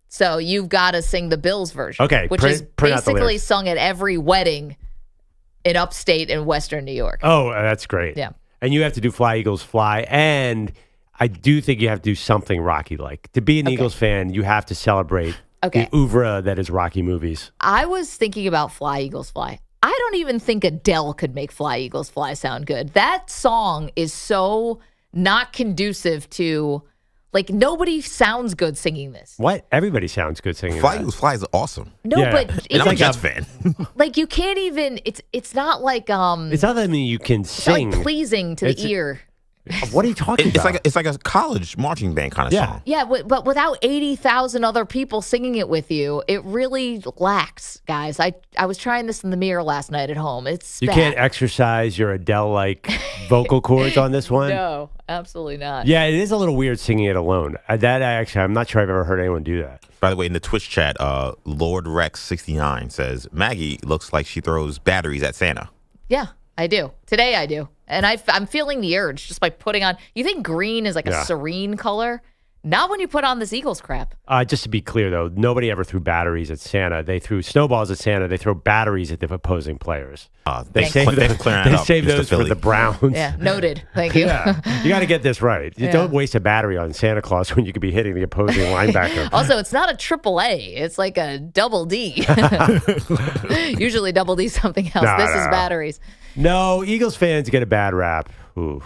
S2: So you've got to sing the Bills version.
S3: Okay,
S2: which is basically sung at every wedding in upstate and western New York.
S3: Oh, that's great.
S2: Yeah.
S3: And you have to do Fly, Eagles, Fly. And I do think you have to do something Rocky-like. To be an Eagles fan, you have to celebrate the oeuvre that is Rocky movies.
S2: I was thinking about Fly, Eagles, Fly. I don't even think Adele could make Fly, Eagles, Fly sound good. That song is so not conducive to, like, nobody sounds good singing this.
S3: What? Everybody sounds good singing
S4: Fly,
S3: that.
S4: Eagles, Fly is awesome.
S2: No, but
S4: and I'm a Jets fan.
S2: Like, you can't even, it's not like,
S3: It's not that you can sing.
S2: It's like pleasing to the ear.
S3: What are you talking about?
S4: It's like a college marching band kind of song.
S2: Yeah, but without 80,000 other people singing it with you, it really lacks, guys. I was trying this in the mirror last night at home. It's
S3: You
S2: bad.
S3: can't exercise your Adele-like vocal cords on this one?
S2: No, absolutely not.
S3: Yeah, it is a little weird singing it alone. I'm not sure I've ever heard anyone do that.
S4: By the way, in the Twitch chat, Lord Rex69 says, Maggie looks like she throws batteries at Santa.
S2: Yeah, I do. Today I do. And I'm feeling the urge just by putting on. You think green is like a serene color? Not when you put on this Eagles crap.
S3: Just to be clear, though, nobody ever threw batteries at Santa. They threw snowballs at Santa. They throw batteries at the opposing players. They save those for the Browns.
S2: Yeah, noted. Thank you.
S3: Yeah. You got to get this right. You don't waste a battery on Santa Claus when you could be hitting the opposing linebacker.
S2: Also, it's not a triple A. It's like a double D. Usually double D something else.
S3: No,
S2: This is batteries.
S3: No, Eagles fans get a bad rap. Ooh.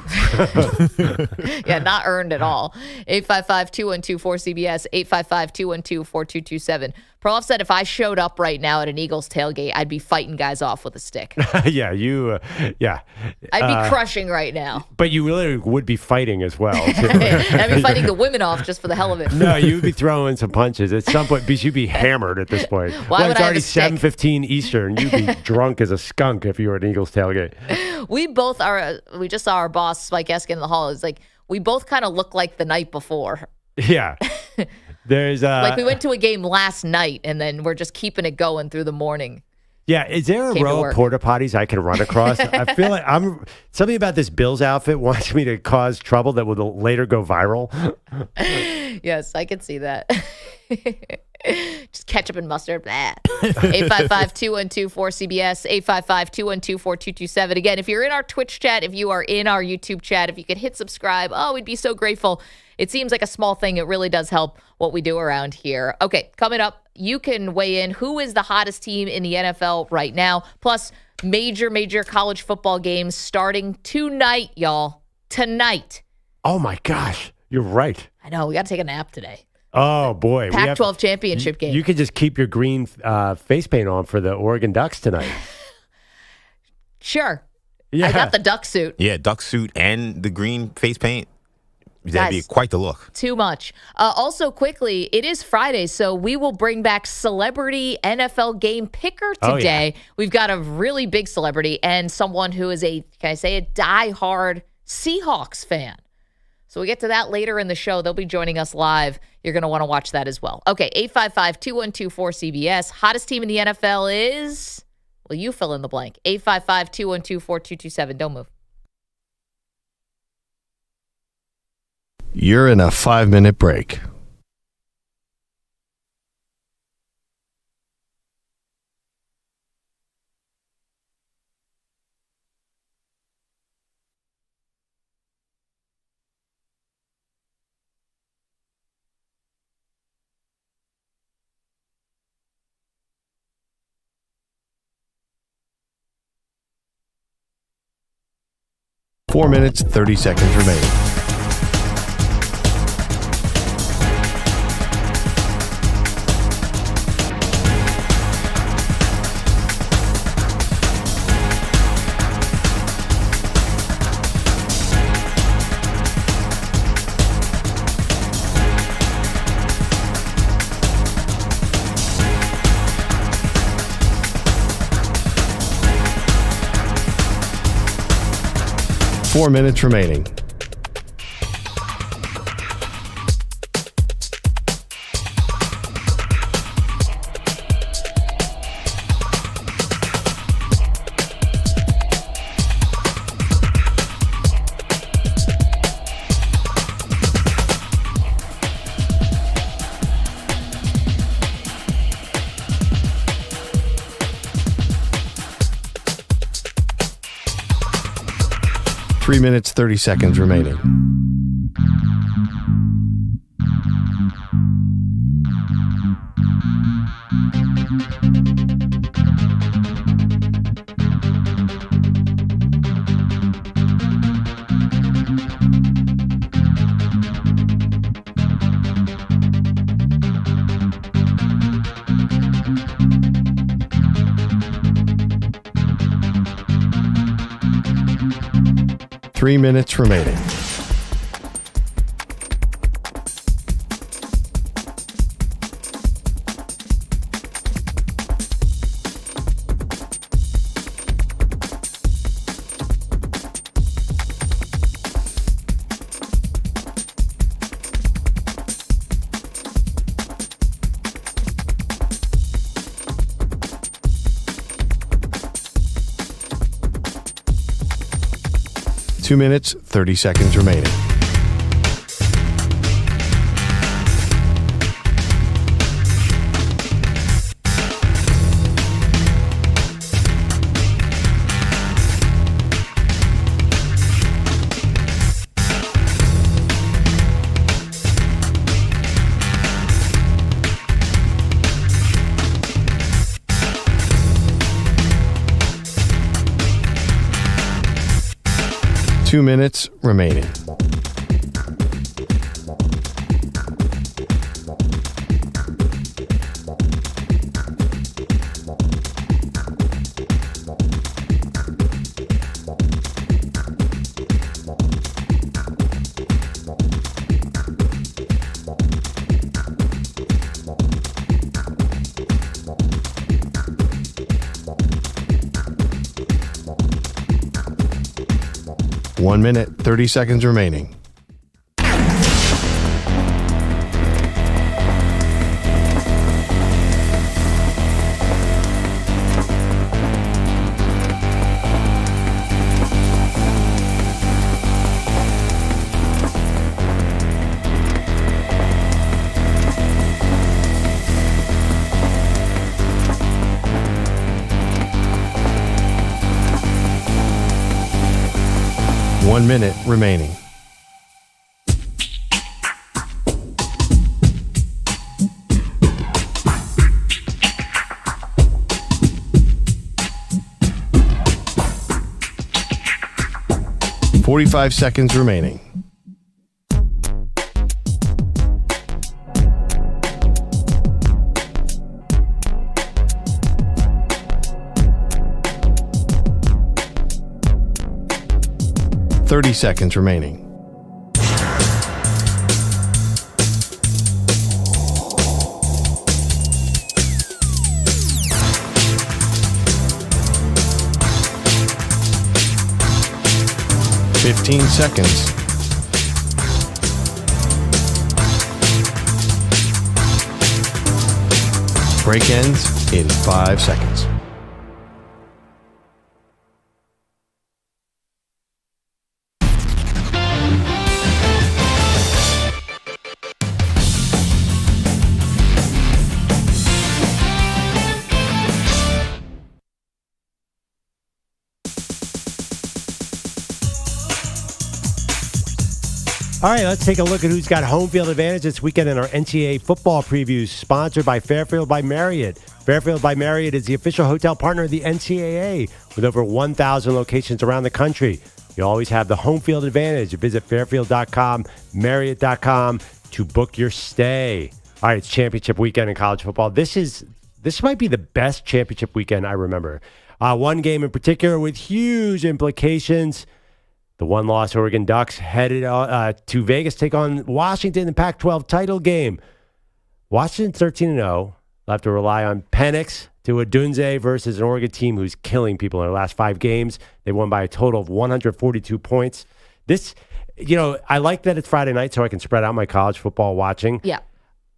S2: Yeah, not earned at all. 855-212-4CBS, 855-212-4227. Perloff said if I showed up right now at an Eagles tailgate, I'd be fighting guys off with a stick.
S3: Yeah,
S2: I'd be crushing right now.
S3: But you really would be fighting as well.
S2: I'd be fighting the women off just for the hell of it.
S3: No, you would be throwing some punches. At some point, because you'd be hammered at this point.
S2: Why would
S3: it's
S2: I have
S3: already
S2: a stick?
S3: 7:15 Eastern. You'd be drunk as a skunk if you were at an Eagles tailgate.
S2: We both are. We just saw our boss, Spike Eskin, in the hall. It's like we both kind of look like the night before.
S3: Yeah. There's
S2: like we went to a game last night, and then we're just keeping it going through the morning.
S3: Yeah, is there a row of porta potties I can run across? I feel like something about this Bills outfit wants me to cause trouble that will later go viral.
S2: Yes, I can see that. Just ketchup and mustard. 855-212-4CBS, 855-212-4227. Again, if you're in our Twitch chat, if you are in our YouTube chat, if you could hit subscribe, we'd be so grateful. It seems like a small thing. It really does help what we do around here. Okay, coming up, you can weigh in. Who is the hottest team in the NFL right now? Plus, major college football games starting tonight, y'all. Tonight.
S3: Oh, my gosh. You're right.
S2: I know. We got to take a nap today.
S3: Oh, boy.
S2: Pac-12 championship game.
S3: You could just keep your green face paint on for the Oregon Ducks tonight.
S2: Sure.
S3: Yeah.
S2: I got the duck suit.
S4: Yeah, duck suit and the green face paint. That'd be
S2: Guys,
S4: quite the look.
S2: Too much. Also, quickly, it is Friday, so we will bring back Celebrity NFL Game Picker today.
S3: Oh, yeah.
S2: We've got a really big celebrity and someone who is a diehard Seahawks fan. So we get to that later in the show. They'll be joining us live. You're going to want to watch that as well. Okay, 855-212-4CBS. Hottest team in the NFL is, well, you fill in the blank. 855-212-4227. Don't move.
S5: You're in a 5-minute break. Four minutes, 30 seconds remaining. Four minutes remaining. 3 minutes, 30 seconds remaining. Three minutes remaining. Two minutes, 30 seconds remaining. Two minutes remaining. One minute, 30 seconds remaining. One minute remaining. .45 seconds remaining. .30 seconds remaining. .15 seconds. Break ends in 5 seconds.
S3: All right, let's take a look at who's got home field advantage this weekend in our NCAA football previews, sponsored by Fairfield by Marriott. Fairfield by Marriott is the official hotel partner of the NCAA with over 1,000 locations around the country. You always have the home field advantage. Visit fairfield.com, marriott.com to book your stay. All right, it's championship weekend in college football. This might be the best championship weekend I remember. One game in particular with huge implications. The one-loss Oregon Ducks headed to Vegas to take on Washington in the Pac-12 title game. Washington 13-0. They'll have to rely on Penix to Odunze versus an Oregon team who's killing people in their last 5 games. They won by a total of 142 points. This, I like that it's Friday night so I can spread out my college football watching.
S2: Yeah.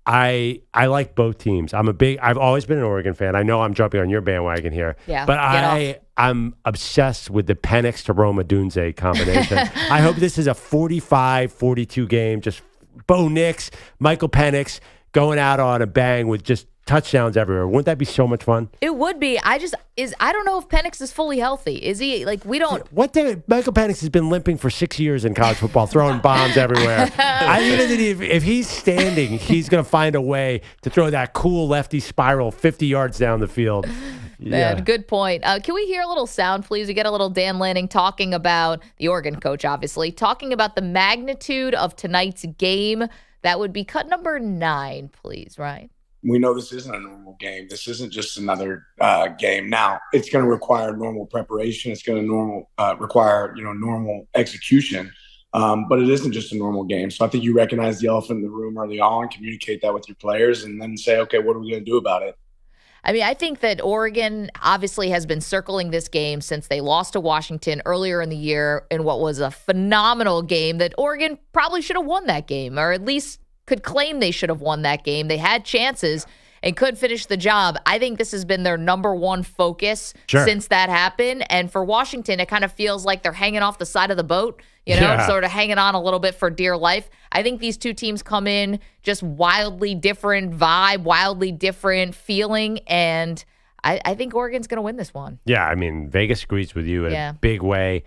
S3: I like both teams. I've always been an Oregon fan. I know I'm jumping on your bandwagon here.
S2: Yeah,
S3: but I'm obsessed with the Penix to Rome Odunze combination. I hope this is a 45-42 game. Just Bo Nix, Michael Penix going out on a bang with just touchdowns everywhere. Wouldn't that be so much fun?
S2: It would be. I don't know if Penix is fully healthy. Is he? Like, we don't.
S3: Michael Penix has been limping for 6 years in college football, throwing bombs everywhere. If he's standing, he's going to find a way to throw that cool lefty spiral 50 yards down the field.
S2: Man, good point. Can we hear a little sound, please? We get a little Dan Lanning talking about the Oregon coach, obviously, talking about the magnitude of tonight's game. That would be cut number 9, please, right?
S14: We know this isn't a normal game. This isn't just another game. Now, it's going to require normal preparation. It's going to require normal execution. But it isn't just a normal game. So I think you recognize the elephant in the room early on, communicate that with your players, and then say, okay, what are we going to do about it?
S2: I mean, I think that Oregon obviously has been circling this game since they lost to Washington earlier in the year in what was a phenomenal game that Oregon probably should have won that game, or at least could claim they should have won that game. They had chances and could finish the job. I think this has been their number one focus since that happened. And for Washington, it kind of feels like they're hanging off the side of the boat, sort of hanging on a little bit for dear life. I think these two teams come in just wildly different vibe, wildly different feeling, and I think Oregon's going to win this one.
S3: Yeah, I mean, Vegas agrees with you in a big way.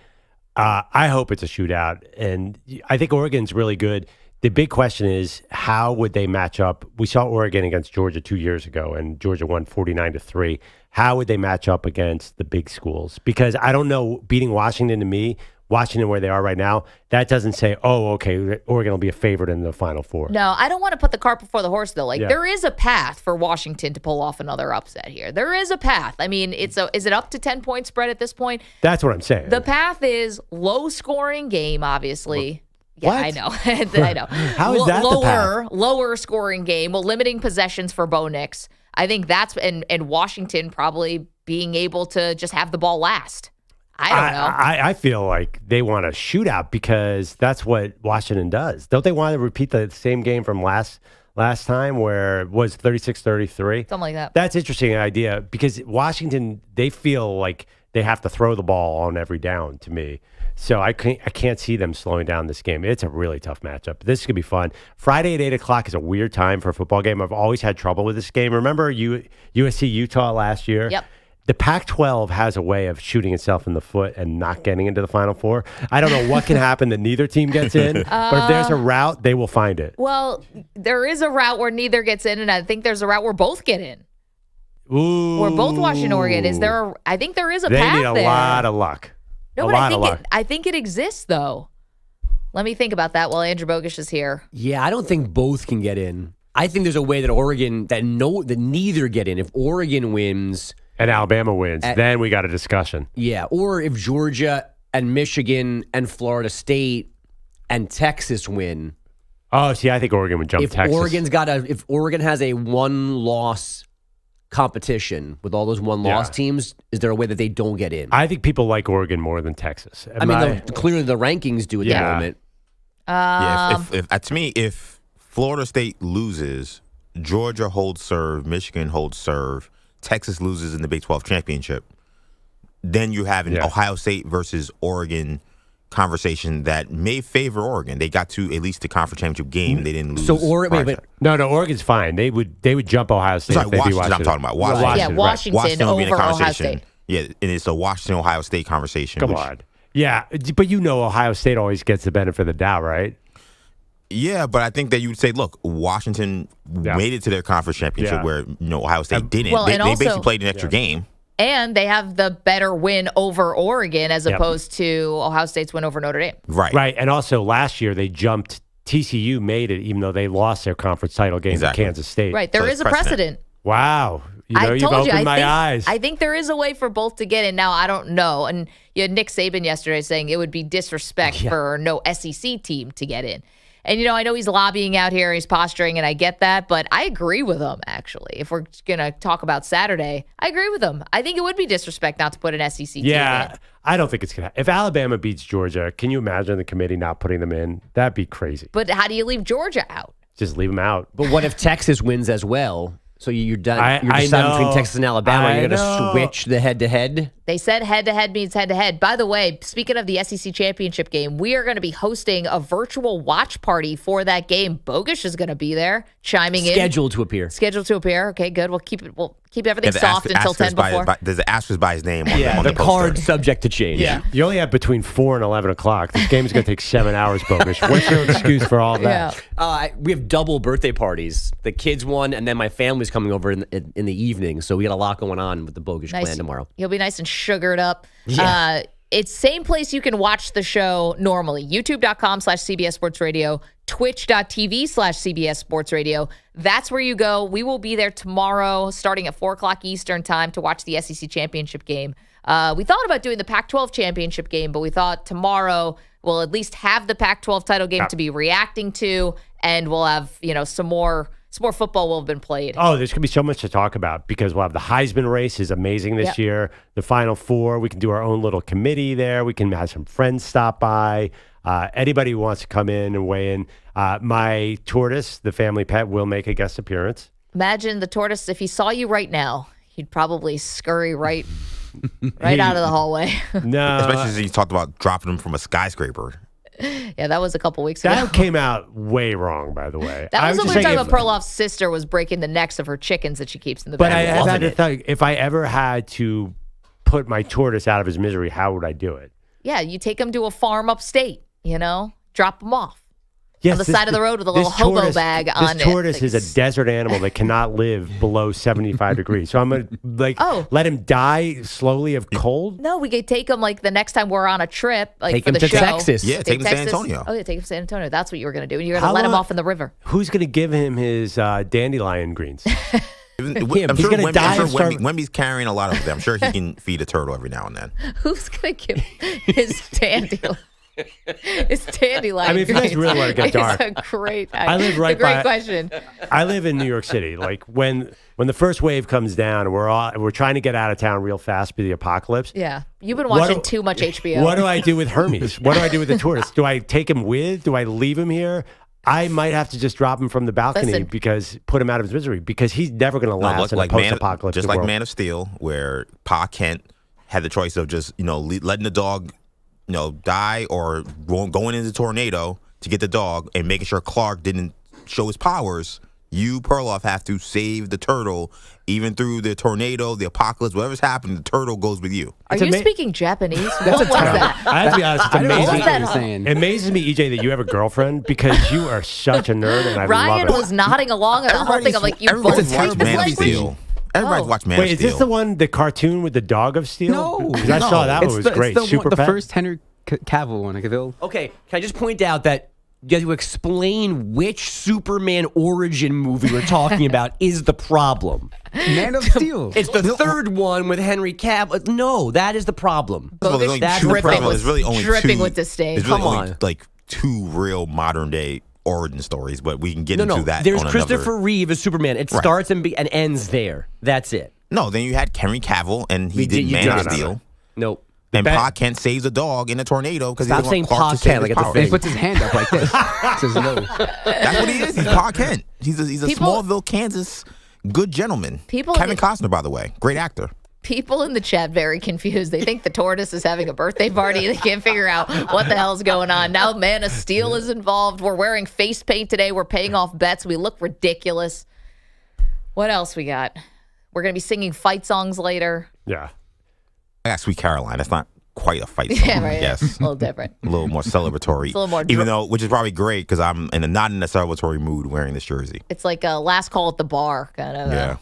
S3: I hope it's a shootout, and I think Oregon's really good. The big question is, how would they match up? We saw Oregon against Georgia 2 years ago, and Georgia won 49-3. How would they match up against the big schools? Because I don't know, beating Washington to me, Washington where they are right now, that doesn't say, oh, okay, Oregon will be a favorite in the Final Four.
S2: No, I don't want to put the cart before the horse, though. There is a path for Washington to pull off another upset here. There is a path. I mean, is it up to 10-point spread at this point?
S3: That's what I'm saying.
S2: The path is low-scoring game, obviously.
S3: What?
S2: Yeah, I know. I know.
S3: How is that the path?
S2: Lower scoring game. Well, limiting possessions for Bo Nix. I think that's and Washington probably being able to just have the ball last. I don't know.
S3: I feel like they want a shootout because that's what Washington does. Don't they want to repeat the same game from last time where it was 36-33?
S2: Something like that.
S3: That's an interesting idea because Washington, they feel like they have to throw the ball on every down to me. So I can't see them slowing down this game. It's a really tough matchup. This is going to be fun. Friday at 8 o'clock is a weird time for a football game. I've always had trouble with this game. Remember USC-Utah last year?
S2: Yep.
S3: The Pac-12 has a way of shooting itself in the foot and not getting into the Final Four. I don't know what can happen that neither team gets in, but if there's a route, they will find it.
S2: Well, there is a route where neither gets in, and I think there's a route where both get in.
S3: Ooh.
S2: Where both Washington, Oregon. I think there is a path there.
S3: They need a lot of luck.
S2: No, but I think it exists, though. Let me think about that while Andrew Bogusch is here.
S6: Yeah, I don't think both can get in. I think there's a way that Oregon, that neither get in. If Oregon wins...
S3: And Alabama wins, then we got a discussion.
S6: Yeah, or if Georgia and Michigan and Florida State and Texas win.
S3: Oh, see, I think Oregon would jump Texas.
S6: If Oregon has a one-loss competition with all those one-loss teams, is there a way that they don't get in?
S3: I think people like Oregon more than Texas.
S6: Clearly the rankings do at the moment.
S4: To me, if Florida State loses, Georgia holds serve, Michigan holds serve, Texas loses in the Big 12 championship, then you have an Ohio State versus Oregon conversation that may favor Oregon. They got to at least the conference championship game. They didn't lose.
S6: So
S3: No, Oregon's fine. They would jump Ohio State.
S4: Sorry, Washington. I'm talking about Washington.
S2: Washington
S4: will be in a
S2: over Ohio
S4: conversation.
S2: State.
S4: Yeah, and it's a Washington-Ohio State conversation.
S3: Come on. Yeah, but Ohio State always gets the benefit of the doubt, right?
S4: Yeah, but I think that you would say, look, Washington made it to their conference championship where Ohio State didn't.
S2: Well,
S4: they
S2: also,
S4: basically played an extra game.
S2: And they have the better win over Oregon as opposed to Ohio State's win over Notre Dame.
S3: Right. And also last year they jumped. TCU made it even though they lost their conference title game to Kansas State.
S2: Right. There is a precedent.
S3: Wow.
S2: I
S3: you've opened my eyes.
S2: I think there is a way for both to get in. Now, I don't know. And you had Nick Saban yesterday saying it would be disrespect for no SEC team to get in. And, I know he's lobbying out here, he's posturing, and I get that, but I agree with him, actually. If we're going to talk about Saturday, I agree with him. I think it would be disrespect not to put an SEC team in.
S3: Yeah, I don't think it's going to. If Alabama beats Georgia, can you imagine the committee not putting them in? That'd be crazy.
S2: But how do you leave Georgia out?
S3: Just leave them out.
S6: But what if Texas wins as well? So you're done. You're deciding between Texas and Alabama. You're going to switch the head-to-head?
S2: They said head-to-head means head-to-head. By the way, speaking of the SEC championship game, we are going to be hosting a virtual watch party for that game. Bogusch is going to be there, chiming in.
S6: Scheduled to appear.
S2: Okay, good. We'll keep everything soft until 10 before.
S4: There's an asterisk by his name on
S6: the card subject to change.
S3: Yeah. You only have between 4 and 11 o'clock. This game is going to take 7 hours, Bogusch. What's your excuse for all that?
S6: We have double birthday parties. The kids one, and then my family's coming over in the evening. So we got a lot going on with the Bogusch clan tomorrow.
S2: He'll be nice and sugared up.
S6: Yeah.
S2: It's same place you can watch the show normally. YouTube.com/CBS Sports Radio, Twitch.tv/CBS Sports Radio. That's where you go. We will be there tomorrow starting at 4 o'clock Eastern time to watch the SEC championship game. We thought about doing the Pac-12 championship game, but we thought tomorrow we'll at least have the Pac-12 title game to be reacting to, and we'll have some more football will have been played.
S3: Oh, there's going to be so much to talk about because we'll have the Heisman race is amazing this year. The Final Four, we can do our own little committee there. We can have some friends stop by. Anybody who wants to come in and weigh in. My tortoise, the family pet, will make a guest appearance.
S2: Imagine the tortoise, if he saw you right now, he'd probably scurry right out of the hallway.
S4: No. Especially as you talked about dropping him from a skyscraper.
S2: Yeah, that was a couple weeks ago.
S3: That came out way wrong, by the way.
S2: That was when we were talking about Perloff's sister was breaking the necks of her chickens that she keeps in the
S3: But
S2: backyard.
S3: I had to think, if I ever had to put my tortoise out of his misery, how would I do it?
S2: Yeah, you take him to a farm upstate, drop him off. On the side of the road with a little hobo bag on it.
S3: This tortoise is a desert animal that cannot live below 75 degrees. So I'm going to let him die slowly of cold?
S2: No, we could take him the next time we're on a trip,
S3: take
S2: for
S3: him
S2: the
S3: to
S2: show.
S3: Texas.
S4: Yeah, take him to San Antonio.
S2: Oh, yeah, take him to San Antonio. That's what you were going to do. And you're going to let him off in the river.
S3: Who's going to give him his dandelion greens?
S4: I'm sure Wemby's carrying a lot of them. I'm sure he can feed a turtle every now and then.
S2: Who's going to give his dandelion? It's dandelion.
S3: I mean, if you guys really want to get dark,
S2: it's a great.
S3: I live right
S2: it's a great
S3: by.
S2: question.
S3: I live in New York City. Like when the first wave comes down, and we're trying to get out of town real fast for the apocalypse.
S2: Yeah, you've been watching too much HBO.
S3: What do I do with Hermes? What do I do with the tortoise? Do I take him with? Do I leave him here? I might have to just drop him from the balcony put him out of his misery because he's never going to last in a post-apocalyptic
S4: just
S3: world.
S4: like Man of Steel, where Pa Kent had the choice of just letting the dog die or going into the tornado to get the dog and making sure Clark didn't show his powers. You, Perloff, have to save the turtle even through the tornado, the apocalypse, whatever's happening, the turtle goes with you.
S2: Are you speaking Japanese? What was that?
S3: I have to be honest, it's amazing.
S2: What was that?
S3: It amazes me, EJ, that you have a girlfriend because you are such a nerd and I
S2: Ryan
S3: love it.
S2: was nodding along at the whole thing. I'm like, you both
S4: watched Man of Steel. Everybody's watched Man of Steel.
S3: Wait, is this the one, the cartoon with the dog of steel?
S12: No.
S3: Because I saw that one was great.
S12: The first Henry Cavill one.
S6: Okay, can I just point out that you have to explain which Superman origin movie we're talking about is the problem.
S12: Man of Steel.
S6: It's the third one with Henry Cavill. No, that is the problem.
S2: That's dripping with disdain.
S4: Come on. Like two real modern day origin stories, but we can get into that.
S6: There's
S4: on
S6: Christopher Reeve as Superman. It starts and ends there. That's it.
S4: No, then you had Henry Cavill and he did Man of Steel.
S6: Nope.
S4: And Pa Kent saves a dog in a tornado because he
S6: Stop
S4: doesn't
S6: saying
S4: want Clark
S6: Pa
S4: to save
S6: Kent
S4: his
S6: like at the
S4: powers.
S6: thing.
S12: He puts his hand up like this. Says no.
S4: That's what he is. He's Pa Kent. He's a Smallville, Kansas good gentleman. Kevin Costner, by the way, great actor.
S2: People in the chat very confused. They think the tortoise is having a birthday party. They can't figure out what the hell's going on. Now Man of Steel is involved. We're wearing face paint today. We're paying off bets. We look ridiculous. What else we got? We're going to be singing fight songs later.
S3: Yeah.
S4: I got Sweet Caroline. That's not quite a fight song.
S2: Yeah, right.
S4: Yes.
S2: A little different.
S4: A little more celebratory.
S2: It's a little more
S4: even though, which is probably great because I'm not in a celebratory mood wearing this jersey.
S2: It's like a last call at the bar kind of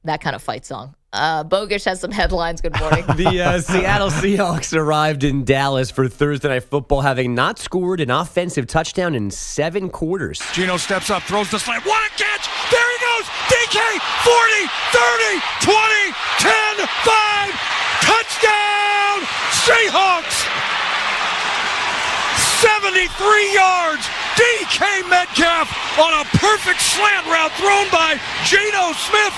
S2: that kind of fight song. Bogusch has some headlines. Good morning.
S6: The Seattle Seahawks arrived in Dallas for Thursday Night Football, having not scored an offensive touchdown in 7 quarters.
S15: Geno steps up, throws the slant. What a catch! There he goes! DK! 40, 30, 20, 10, 5. Touchdown! Seahawks! 73 yards! DK Metcalf on a perfect slant route thrown by Geno Smith.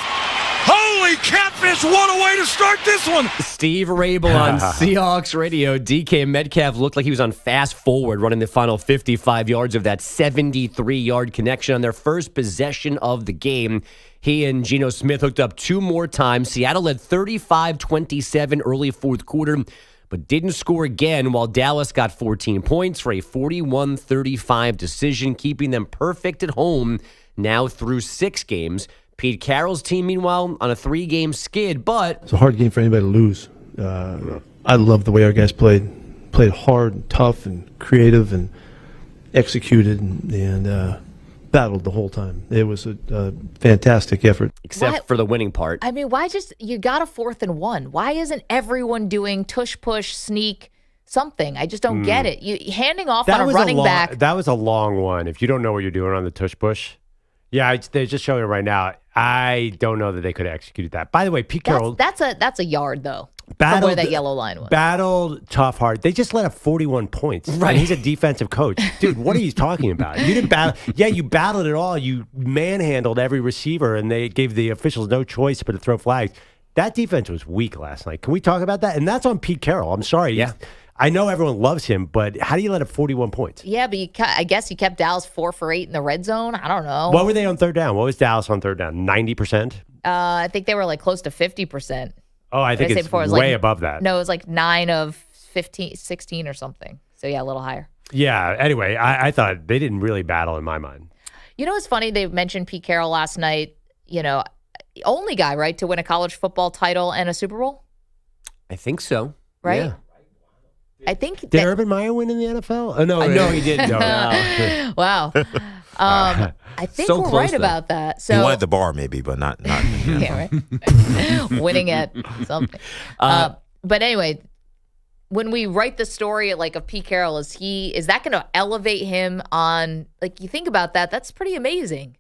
S15: Holy catfish, what a way to start this one.
S6: Steve Rabel on Seahawks Radio. DK Metcalf looked like he was on fast forward, running the final 55 yards of that 73-yard connection on their first possession of the game. He and Geno Smith hooked up 2 more times. Seattle led 35-27 early fourth quarter, but didn't score again, while Dallas got 14 points for a 41-35 decision, keeping them perfect at home now through 6 games. Pete Carroll's team, meanwhile, on a 3-game skid, but
S16: it's a hard game for anybody to lose. I love the way our guys played hard and tough and creative and executed and battled the whole time. It was a fantastic effort.
S6: Except for the winning part.
S2: I mean, why just, you got a 4th and 1. Why isn't everyone doing tush push, sneak, something? I just don't get it. You handing off on a running back.
S3: That was a long one. If you don't know what you're doing on the tush push. Yeah, they're just showing it right now. I don't know that they could have executed that. By the way, Pete Carroll.
S2: That's a yard, though. From where that yellow line was.
S3: Battled tough hard. They just let up 41 points.
S6: Right.
S3: And he's a defensive coach. Dude, what are you talking about? You didn't battle. Yeah, you battled it all. You manhandled every receiver, and they gave the officials no choice but to throw flags. That defense was weak last night. Can we talk about that? And that's on Pete Carroll. I'm sorry.
S6: Yeah.
S3: I know everyone loves him, but how do you let up 41 points?
S2: Yeah, but I guess you kept Dallas 4 for 8 in the red zone. I don't know.
S3: What were they on third down? What was Dallas on third down? 90%?
S2: I think they were like close to 50%.
S3: Oh, I think it's way above that.
S2: No, it was like 9 of 15, 16 or something. So, yeah, a little higher.
S3: Yeah, anyway, I thought they didn't really battle in my mind.
S2: You know what's funny? They mentioned Pete Carroll last night. You know, only guy, right, to win a college football title and a Super Bowl?
S6: I think so.
S2: Right?
S6: Yeah.
S2: I think.
S3: Did Urban Meyer win in the NFL? Oh, no.
S6: No, he didn't. No.
S2: Wow. I think
S6: So
S2: we're
S6: close,
S2: right
S6: though.
S2: about that.
S4: He
S2: So
S4: won at the bar, maybe, but not.
S2: yeah, right. Winning at something. But anyway, when we write the story like of Pete Carroll, is that going to elevate him on? Like, you think about that, that's pretty amazing.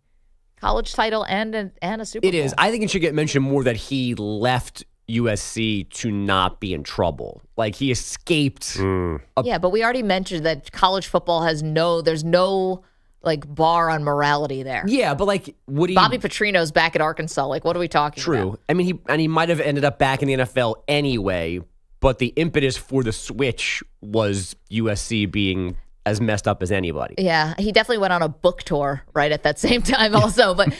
S2: College title and a Super Bowl.
S6: It is. I think it should get mentioned more that he left USC to not be in trouble. Like, he escaped.
S2: Yeah, but we already mentioned that college football there's no like bar on morality there.
S6: Yeah, but like, would he?
S2: Bobby Petrino's back at Arkansas. Like, what are we talking about?
S6: True. I mean, he might have ended up back in the NFL anyway, but the impetus for the switch was USC being as messed up as anybody.
S2: Yeah, he definitely went on a book tour right at that same time also. But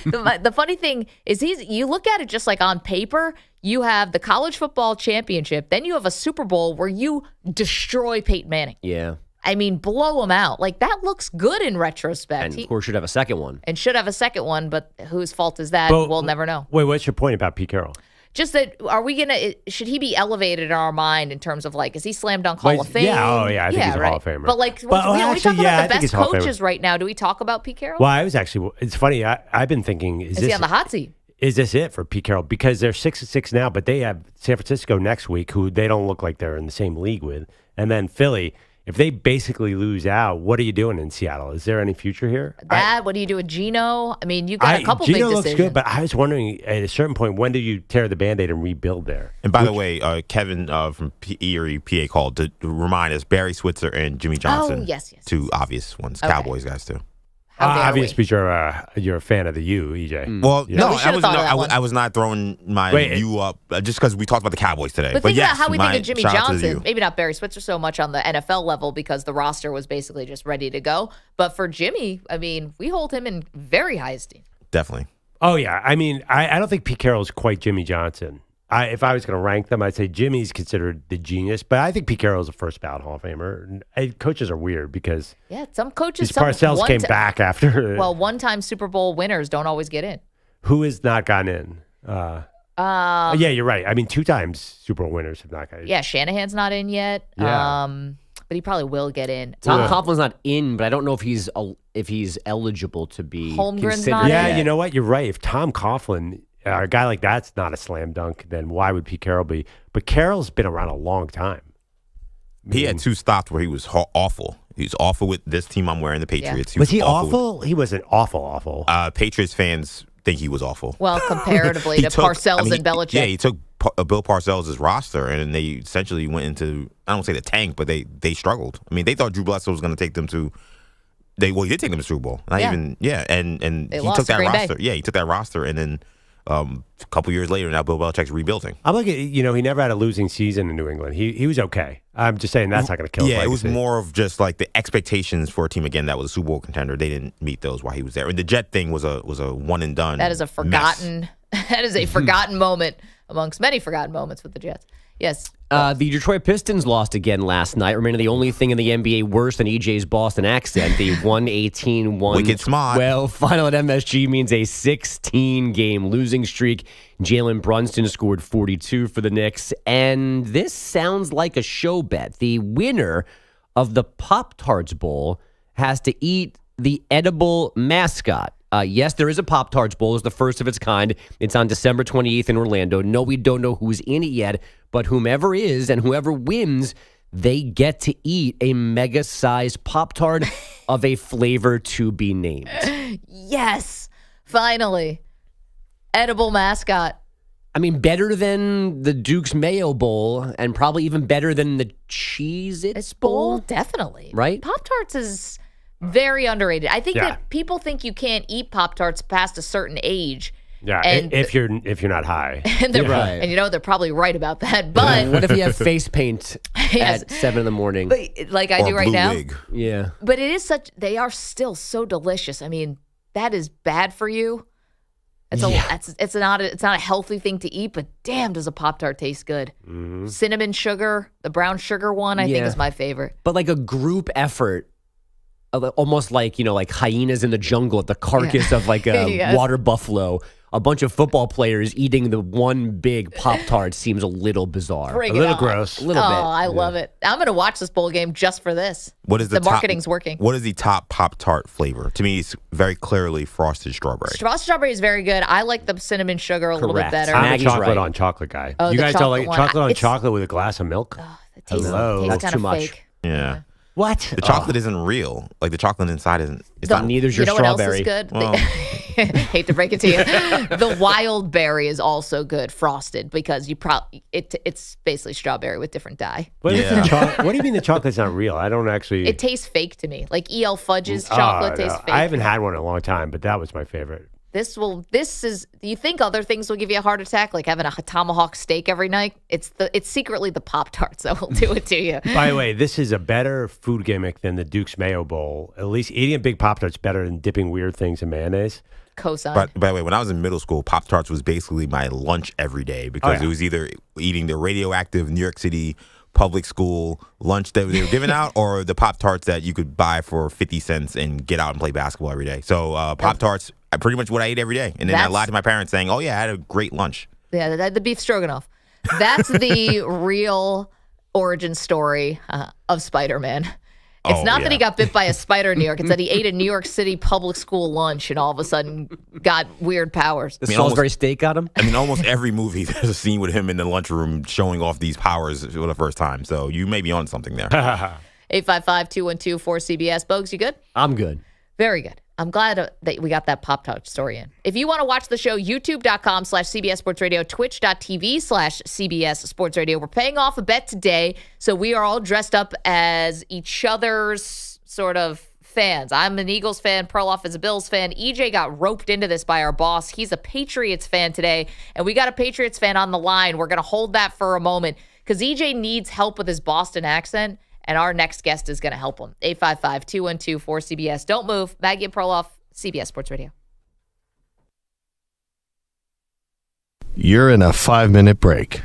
S2: the funny thing is you look at it just like on paper, you have the college football championship, then you have a Super Bowl where you destroy Peyton Manning.
S6: Yeah.
S2: I mean, blow him out. Like, that looks good in retrospect.
S6: And of course should have a second one.
S2: And should have a second one, but whose fault is that? We'll never know.
S3: Wait, what's your point about Pete Carroll?
S2: Just that, should he be elevated in our mind in terms of like, is he slam dunk Hall of Fame?
S3: Yeah, I think he's a Hall of Famer.
S2: But like, when we talk about the best coaches right now, do we talk about Pete Carroll?
S3: Well, it's funny. I've been thinking,
S2: is he on the hot seat?
S3: Is this it for Pete Carroll? Because they're 6-6 now, but they have San Francisco next week, who they don't look like they're in the same league with, and then Philly. If they basically lose out, what are you doing in Seattle? Is there any future here?
S2: What do you do with Geno? I mean, you got a couple big
S3: Geno
S2: decisions.
S3: looks good, but I was wondering at a certain point, when do you tear the Band-Aid and rebuild there?
S4: And by the way, Kevin from Erie, PA called to remind us Barry Switzer and Jimmy Johnson.
S2: Oh, yes.
S4: Two obvious ones.
S2: Okay.
S4: Cowboys guys, too.
S3: Obviously, you're a fan of the U, EJ.
S4: Well,
S3: Yeah.
S4: no,
S2: We
S4: I was not throwing my U up just because we talked about the Cowboys today.
S2: But think
S4: yes,
S2: about how we think of Jimmy
S4: shout out to the
S2: Johnson.
S4: U.
S2: Maybe not Barry Switzer so much on the NFL level because the roster was basically just ready to go. But for Jimmy, I mean, we hold him in very high esteem.
S4: Definitely.
S3: Oh, yeah. I mean, I don't think Pete Carroll is quite Jimmy Johnson. If I was going to rank them, I'd say Jimmy's considered the genius, but I think Pete Carroll is a first ballot Hall of Famer. Coaches are weird because
S2: some coaches.
S3: Parcells came back after.
S2: Well, one-time Super Bowl winners don't always get in.
S3: Who has not gotten in? Yeah, you're right. I mean, 2 times Super Bowl winners have not gotten in.
S2: Yeah, Shanahan's not in yet.
S3: Yeah.
S2: But he probably will get in.
S6: Tom Coughlin's not in, but I don't know if he's eligible to be
S2: Holmgren's
S6: considered.
S2: not in.
S3: Yeah, you know what? You're right. If Tom Coughlin, a guy like that's not a slam dunk, then why would Pete Carroll be? But Carroll's been around a long time.
S4: He had 2 stops where he was awful. He was awful with this team I'm wearing, the Patriots.
S3: Was he awful? He wasn't awful.
S4: Patriots fans think he was awful.
S2: Well, comparatively to Parcells and Belichick.
S4: Yeah, he took Bill Parcells' roster, and they essentially went into, I don't say the tank, but they struggled. I mean, they thought Drew Bledsoe was going to take them to, he did take them to Super Bowl. And
S2: They
S4: he
S2: lost
S4: took that
S2: to Green
S4: roster.
S2: Bay.
S4: Yeah, he took that roster, and then A couple years later, now Bill Belichick's rebuilding.
S3: I'm looking. He never had a losing season in New England. He was okay. I'm just saying that's not going to kill his
S4: Yeah, it was
S3: legacy.
S4: more of just like the expectations for a team again that was a Super Bowl contender. They didn't meet those while he was there. And the Jet thing was a one and done.
S2: That is a forgotten. That is a forgotten moment amongst many forgotten moments with the Jets. Yes.
S6: The Detroit Pistons lost again last night, remaining the only thing in the NBA worse than EJ's Boston accent. The 118-112
S4: Wicked smart.
S6: final at MSG means a 16-game losing streak. Jalen Brunson scored 42 for the Knicks. And this sounds like a show bet. The winner of the Pop-Tarts Bowl has to eat the edible mascot. Yes, there is a Pop-Tarts Bowl. It's the first of its kind. It's on December 28th in Orlando. No, we don't know who's in it yet, but whomever is and whoever wins, they get to eat a mega-sized Pop-Tart of a flavor to be named.
S2: Yes, finally. Edible mascot.
S6: I mean, better than the Duke's Mayo Bowl and probably even better than the Cheez-Its Bowl.
S2: Definitely.
S6: Right?
S2: Pop-Tarts is very underrated. I think
S3: Yeah.
S2: that people think you can't eat Pop-Tarts past a certain age.
S3: Yeah,
S2: And
S3: if you're not high.
S2: And they're,
S6: Right.
S2: and they're probably right about that. But
S6: What if you have face paint
S2: Yes.
S6: at 7 in the morning?
S2: But like I
S4: Or
S2: do right
S4: blue
S2: now.
S4: wig.
S6: Yeah.
S2: But they are still so delicious. I mean, that is bad for you. It's not a healthy thing to eat, but damn, does a Pop-Tart taste good. Cinnamon sugar, the brown sugar one, I think
S6: Yeah.
S2: is my favorite.
S6: But like a group effort, almost like, like hyenas in the jungle at the carcass of like a
S2: Yes.
S6: water buffalo. A bunch of football players eating the one big Pop-Tart seems a little bizarre.
S2: Bring
S3: A
S2: it
S3: little
S2: on.
S3: gross.
S6: A little
S2: Oh,
S6: bit.
S2: I love it. I'm going to watch this bowl game just for this.
S4: What is the top-
S2: marketing's working.
S4: What is the top Pop-Tart flavor? To me, it's very clearly frosted strawberry.
S2: Frosted strawberry is very good. I like the cinnamon sugar a little bit
S6: Correct.
S2: better.
S3: I'm
S6: Maggie's
S3: a chocolate
S6: right.
S3: on chocolate guy.
S2: Oh,
S3: You
S2: the
S3: guys don't like
S2: chocolate one.
S3: chocolate on
S2: It's-
S3: chocolate with a glass of milk?
S2: It tastes,
S3: Hello.
S2: tastes
S6: That's
S2: kind
S6: too
S2: of
S6: much.
S2: fake.
S4: Yeah.
S3: What?
S4: The chocolate isn't real. Like the chocolate inside isn't. It's not.
S6: Neither's your
S2: You know what else
S6: strawberry.
S2: is good?
S4: Well.
S2: Hate to break it to you. The wild berry is also good frosted because it's basically strawberry with different dye.
S3: What,
S4: Yeah.
S3: what do you mean the chocolate's not real? I don't actually.
S2: It tastes fake to me. Like EL Fudge's chocolate tastes fake.
S3: I haven't had one in a long time, but that was my favorite.
S2: Do you think other things will give you a heart attack, like having a tomahawk steak every night? It's secretly the Pop-Tarts that will do it to you.
S3: By the way, this is a better food gimmick than the Duke's Mayo Bowl. At least eating a big Pop-Tart's better than dipping weird things in mayonnaise.
S2: Cosign.
S4: But by the way, when I was in middle school, Pop-Tarts was basically my lunch every day because
S3: yeah.
S4: it was either eating the radioactive New York City public school lunch that they were giving out or the Pop-Tarts that you could buy for 50 cents and get out and play basketball every day. So Pop-Tarts, pretty much what I ate every day. And then I lied to my parents saying, oh, yeah, I had a great lunch.
S2: Yeah, the beef stroganoff. That's the real origin story of Spider-Man. It's not that he got bit by a spider in New York. It's that he ate a New York City public school lunch and all of a sudden got weird powers.
S6: The Salisbury steak got him?
S4: I mean, almost every movie, there's a scene with him in the lunchroom showing off these powers for the first time. So you may be on something there.
S2: 855-212-4CBS. Bogues, you good?
S6: I'm good.
S2: Very good. I'm glad that we got that Pop-Tart story in. If you want to watch the show, youtube.com/CBS Sports Radio, twitch.tv/CBS Sports Radio. We're paying off a bet today, so we are all dressed up as each other's sort of fans. I'm an Eagles fan. Perloff is a Bills fan. EJ got roped into this by our boss. He's a Patriots fan today, and we got a Patriots fan on the line. We're going to hold that for a moment because EJ needs help with his Boston accent. And our next guest is going to help him. 855-212-4CBS. Don't move. Maggie and Perloff, CBS Sports Radio.
S5: You're in a 5-minute break.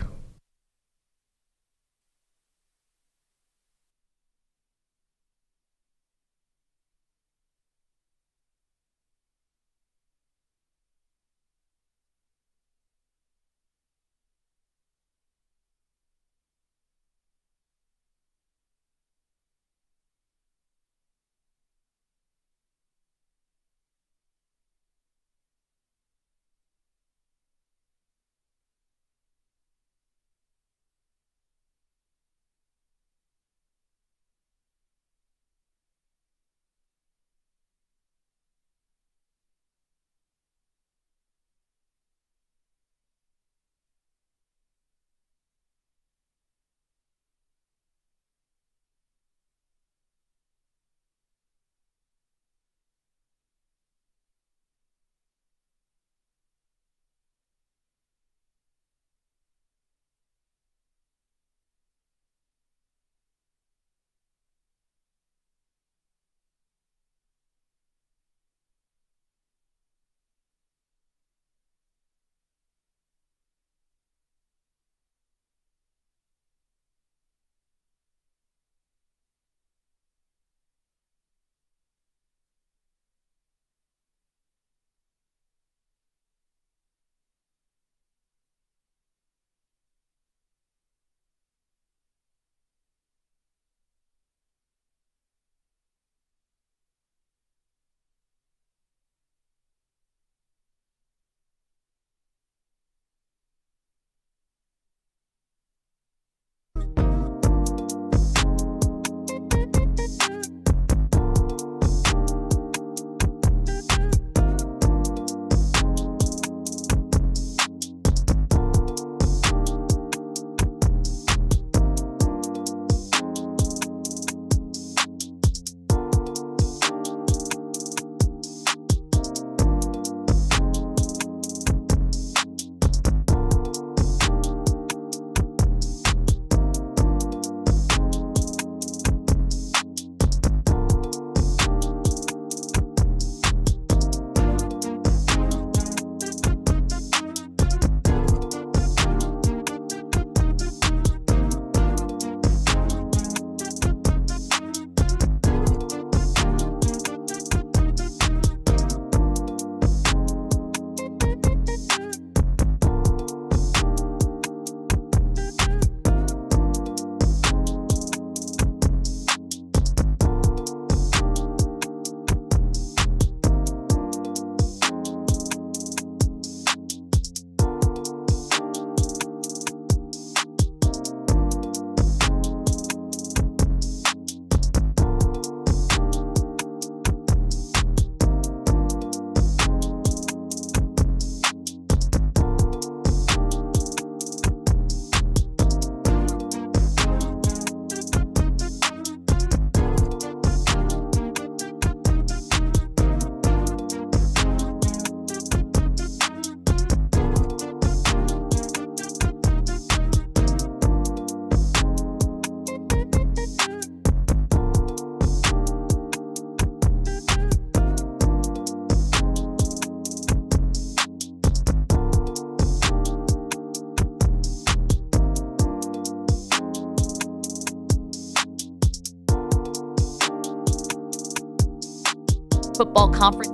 S2: football conference.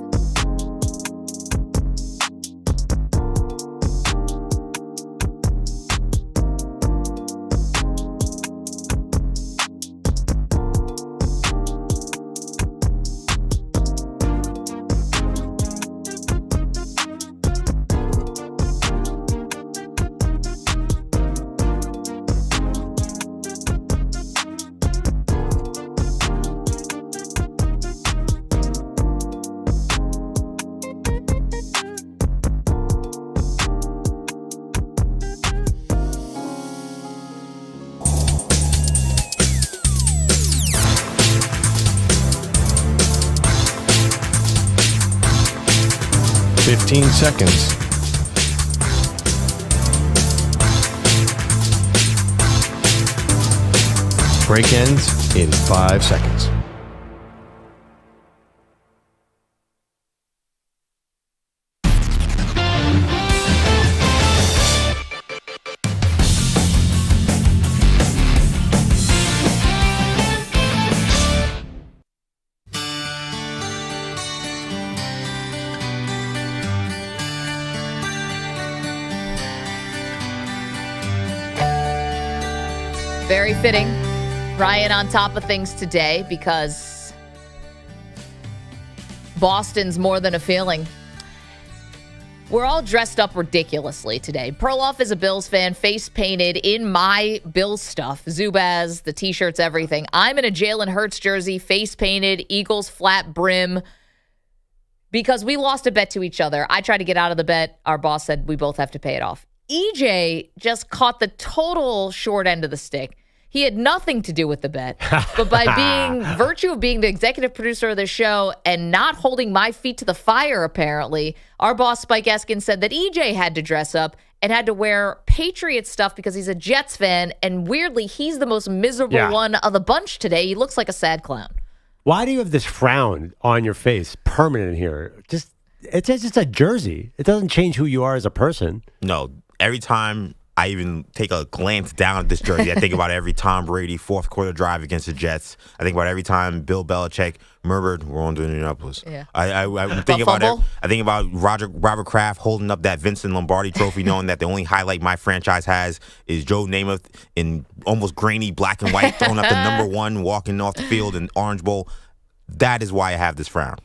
S5: Seconds. Break ends in 5 seconds.
S2: Very fitting. Ryan on top of things today because Boston's more than a feeling. We're all dressed up ridiculously today. Perloff is a Bills fan, face painted in my Bills stuff. Zubaz, the T-shirts, everything. I'm in a Jalen Hurts jersey, face painted, Eagles flat brim, because we lost a bet to each other. I tried to get out of the bet. Our boss said we both have to pay it off. EJ just caught the total short end of the stick. He had nothing to do with the bet, but by virtue of being the executive producer of the show and not holding my feet to the fire, apparently, our boss, Spike Eskin, said that EJ had to dress up and had to wear Patriots stuff because he's a Jets fan, and weirdly, he's the most miserable one of the bunch today. He looks like a sad clown.
S3: Why do you have this frown on your face permanent here? It's just a jersey. It doesn't change who you are as a person.
S4: No, every time I even take a glance down at this jersey, I think about every Tom Brady fourth quarter drive against the Jets. I think about every time Bill Belichick murdered. We're on to Indianapolis.
S2: Yeah.
S4: I think about Robert Kraft holding up that Vincent Lombardi trophy, knowing that the only highlight my franchise has is Joe Namath in almost grainy black and white, throwing up the number one, walking off the field in Orange Bowl. That is why I have this frown.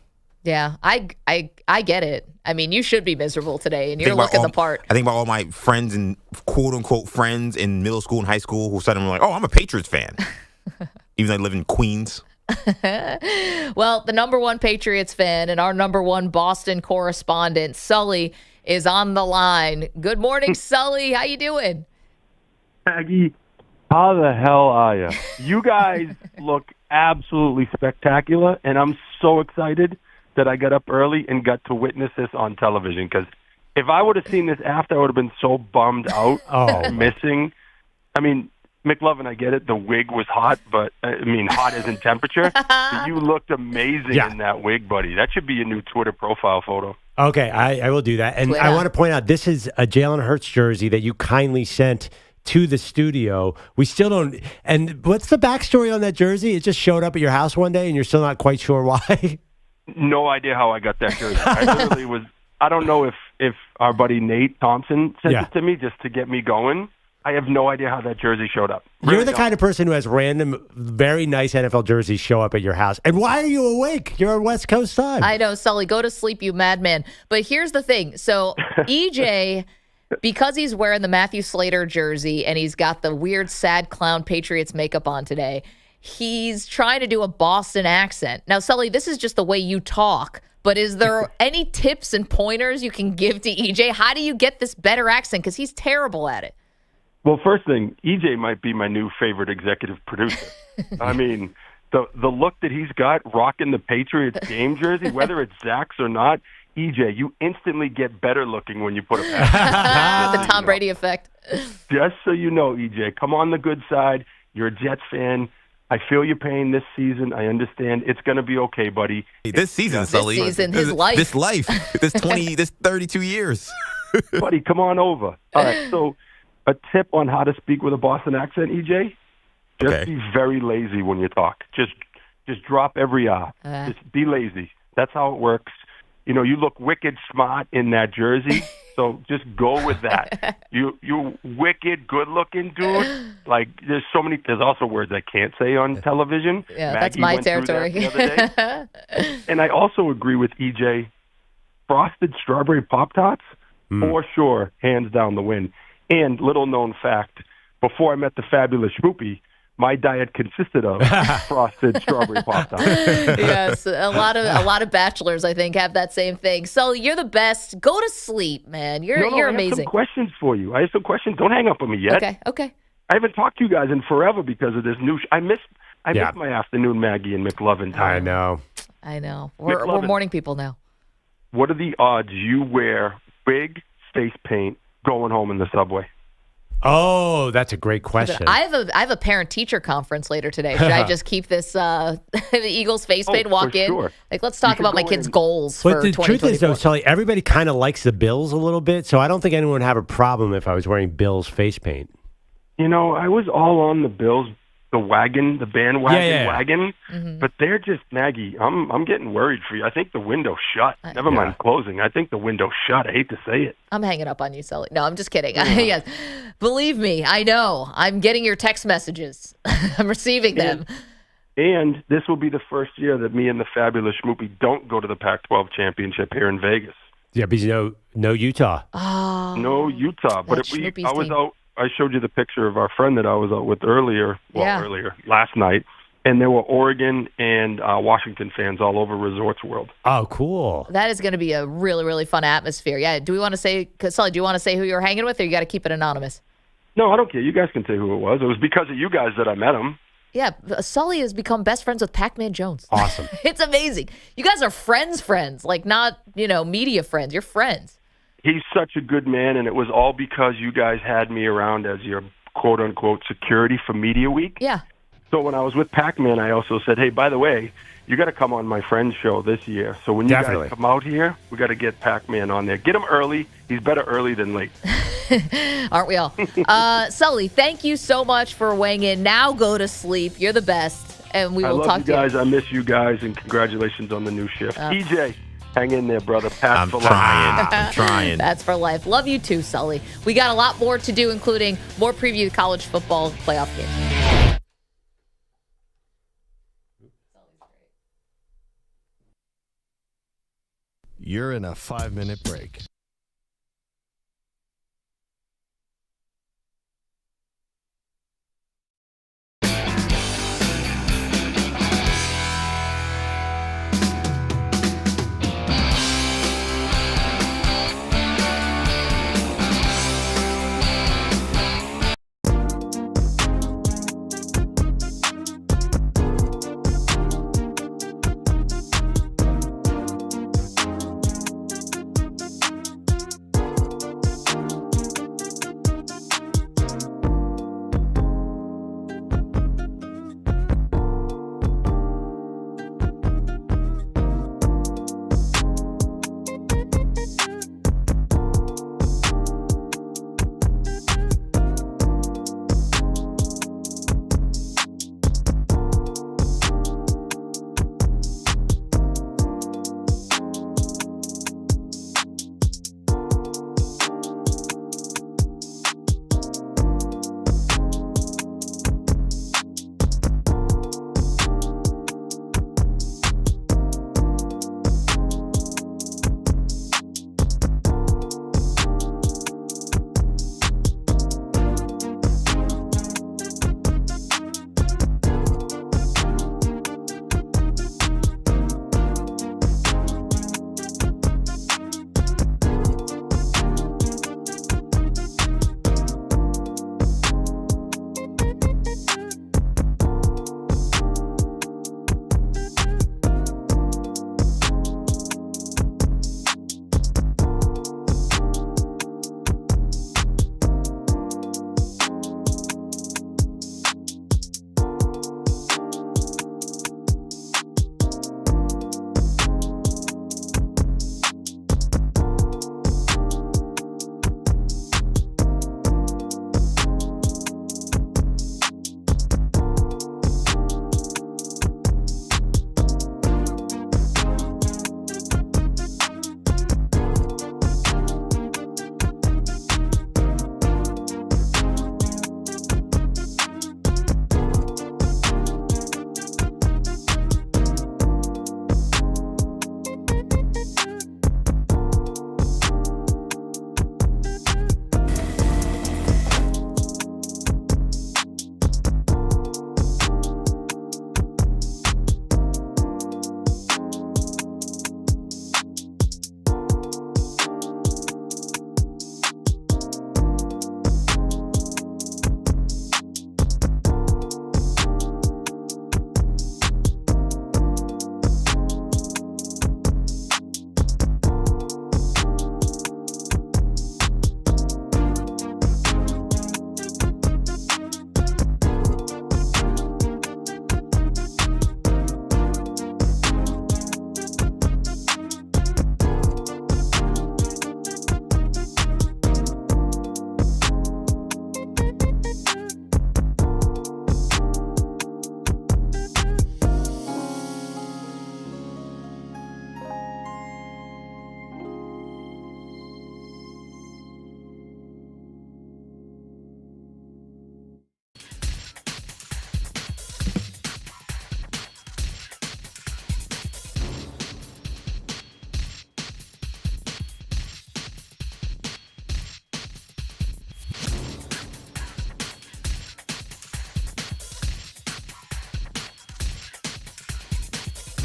S2: Yeah, I get it. I mean, you should be miserable today, and you're looking the part.
S4: I think about all my friends and quote-unquote friends in middle school and high school who suddenly were like, oh, I'm a Patriots fan, even though I live in Queens.
S2: Well, the number one Patriots fan and our number one Boston correspondent, Sully, is on the line. Good morning, Sully. How you doing?
S17: Maggie, how the hell are you? You guys look absolutely spectacular, and I'm so excited that I got up early and got to witness this on television, because if I would have seen this after, I would have been so bummed out missing. I mean, McLovin, I get it. The wig was hot, but I mean, hot as in temperature. But you looked amazing in that wig, buddy. That should be your new Twitter profile photo.
S3: Okay, I will do that. And I want to point out, this is a Jalen Hurts jersey that you kindly sent to the studio. We still don't. And what's the backstory on that jersey? It just showed up at your house one day, and you're still not quite sure why.
S17: No idea how I got that jersey. I literally was. I don't know if our buddy Nate Thompson sent it to me just to get me going. I have no idea how that jersey showed up.
S3: You're the kind of person who has random, very nice NFL jerseys show up at your house. And why are you awake? You're on West Coast time.
S2: I know, Sully. Go to sleep, you madman. But here's the thing. So EJ, because he's wearing the Matthew Slater jersey and he's got the weird, sad clown Patriots makeup on today, he's trying to do a Boston accent. Now, Sully, this is just the way you talk, but is there any tips and pointers you can give to EJ? How do you get this better accent? Because he's terrible at it.
S17: Well, first thing, EJ might be my new favorite executive producer. I mean, the look that he's got rocking the Patriots game jersey, whether it's Zach's or not, EJ, you instantly get better looking when you put it back.
S2: The Tom Brady effect.
S17: Just so you know, EJ, come on the good side. You're a Jets fan. I feel your pain this season. I understand. It's going to be okay, buddy.
S4: This season, Sully.
S2: This season, his life.
S4: This life. This 32 years.
S17: Buddy, come on over. All right, so a tip on how to speak with a Boston accent, EJ? Just be very lazy when you talk. Just drop every R. Just be lazy. That's how it works. You know, you look wicked smart in that jersey, so just go with that. You wicked good-looking dude. Like, there's also words I can't say on television.
S2: Yeah,
S17: Maggie
S2: that's my
S17: went through
S2: territory.
S17: that the other day. And I also agree with EJ. Frosted strawberry Pop-Tarts, for sure, hands down the win. And little-known fact, before I met the fabulous Schmoopy, my diet consisted of frosted strawberry Pop-Tarts.
S2: Yes, a lot of bachelors, I think, have that same thing. Sully, you're the best. Go to sleep, man. You're
S17: I have
S2: amazing.
S17: some questions for you. I have some questions. Don't hang up on me yet.
S2: Okay.
S17: I haven't talked to you guys in forever because of this new. I missed my afternoon Maggie and McLovin time.
S3: I know.
S2: We're
S17: McLovin,
S2: morning people now.
S17: What are the odds you wear big face paint going home in the subway?
S3: Oh, that's a great question.
S2: I have a parent-teacher conference later today. Should I just keep this the Eagles face paint walk in?
S17: Sure.
S2: Like, let's talk about my kids' goals
S3: But
S2: for
S3: the truth is,
S2: 2024.
S3: though, Sully, everybody kind of likes the Bills a little bit, so I don't think anyone would have a problem if I was wearing Bills face paint.
S17: You know, I was all on the Bills, the bandwagon wagon, but they're just, Maggie, I'm getting worried for you. I think the window's shut. Never mind closing. I think the window's shut. I hate to say it.
S2: I'm hanging up on you, Sully. No, I'm just kidding. Yes. Believe me, I know. I'm getting your text messages. I'm receiving them.
S17: And this will be the first year that me and the fabulous Schmoopy don't go to the Pac-12 championship here in Vegas.
S3: Yeah, because no Utah.
S2: Oh,
S17: no Utah. But I was out. I showed you the picture of our friend that I was out with earlier last night, and there were Oregon and Washington fans all over Resorts World.
S3: Oh, cool.
S2: That is going to be a really, really fun atmosphere. Yeah. Do we want to say, Sully, do you want to say who you're hanging with, or you got to keep it anonymous?
S17: No, I don't care. You guys can say who it was. It was because of you guys that I met him.
S2: Yeah, Sully has become best friends with Pac-Man Jones.
S3: Awesome.
S2: It's amazing. You guys are friends, like not, media friends. You're friends.
S17: He's such a good man, and it was all because you guys had me around as your quote-unquote security for Media Week.
S2: Yeah.
S17: So when I was with Pac-Man, I also said, hey, by the way, you got to come on my friend's show this year. So when you guys come out here, we got to get Pac-Man on there. Get him early. He's better early than late.
S2: Aren't we all? Sully, thank you so much for weighing in. Now go to sleep. You're the best, and we will talk to you.
S17: I love you guys. I miss you guys, and congratulations on the new shift. EJ, hang in there, brother.
S4: I'm trying.
S2: That's for life. Love you too, Sully. We got a lot more to do, including more preview college football playoff games.
S5: You're in a 5-minute break.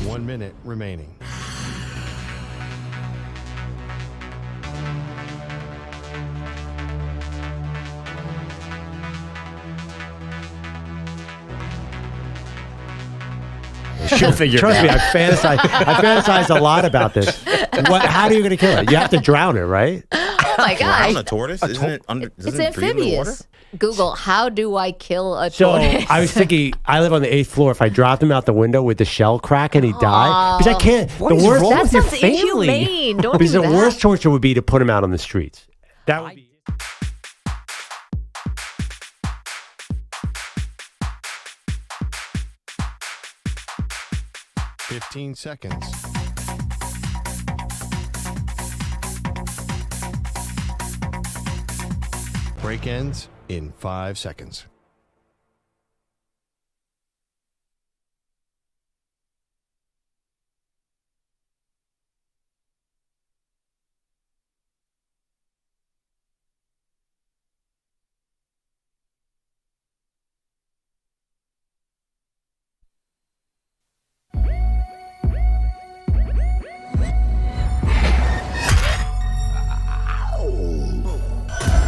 S5: 1 minute remaining.
S3: She'll figure it out. Trust me, I fantasize a lot about this. How are you going to kill it? You have to drown it, right?
S2: Oh my
S4: Drown
S2: gosh.
S4: a tortoise?
S2: It's amphibious. Google, how do I kill a
S3: So
S2: tortoise?
S3: I was thinking, I live on the 8th floor. If I dropped him out the window, would the shell crack and he die? Because I can't.
S2: What is wrong with your family? Inhumane. Don't
S3: Because
S2: do
S3: the
S2: that.
S3: worst torture would be to put him out on the streets. That would be.
S5: 15 seconds. Break ends in 5 seconds.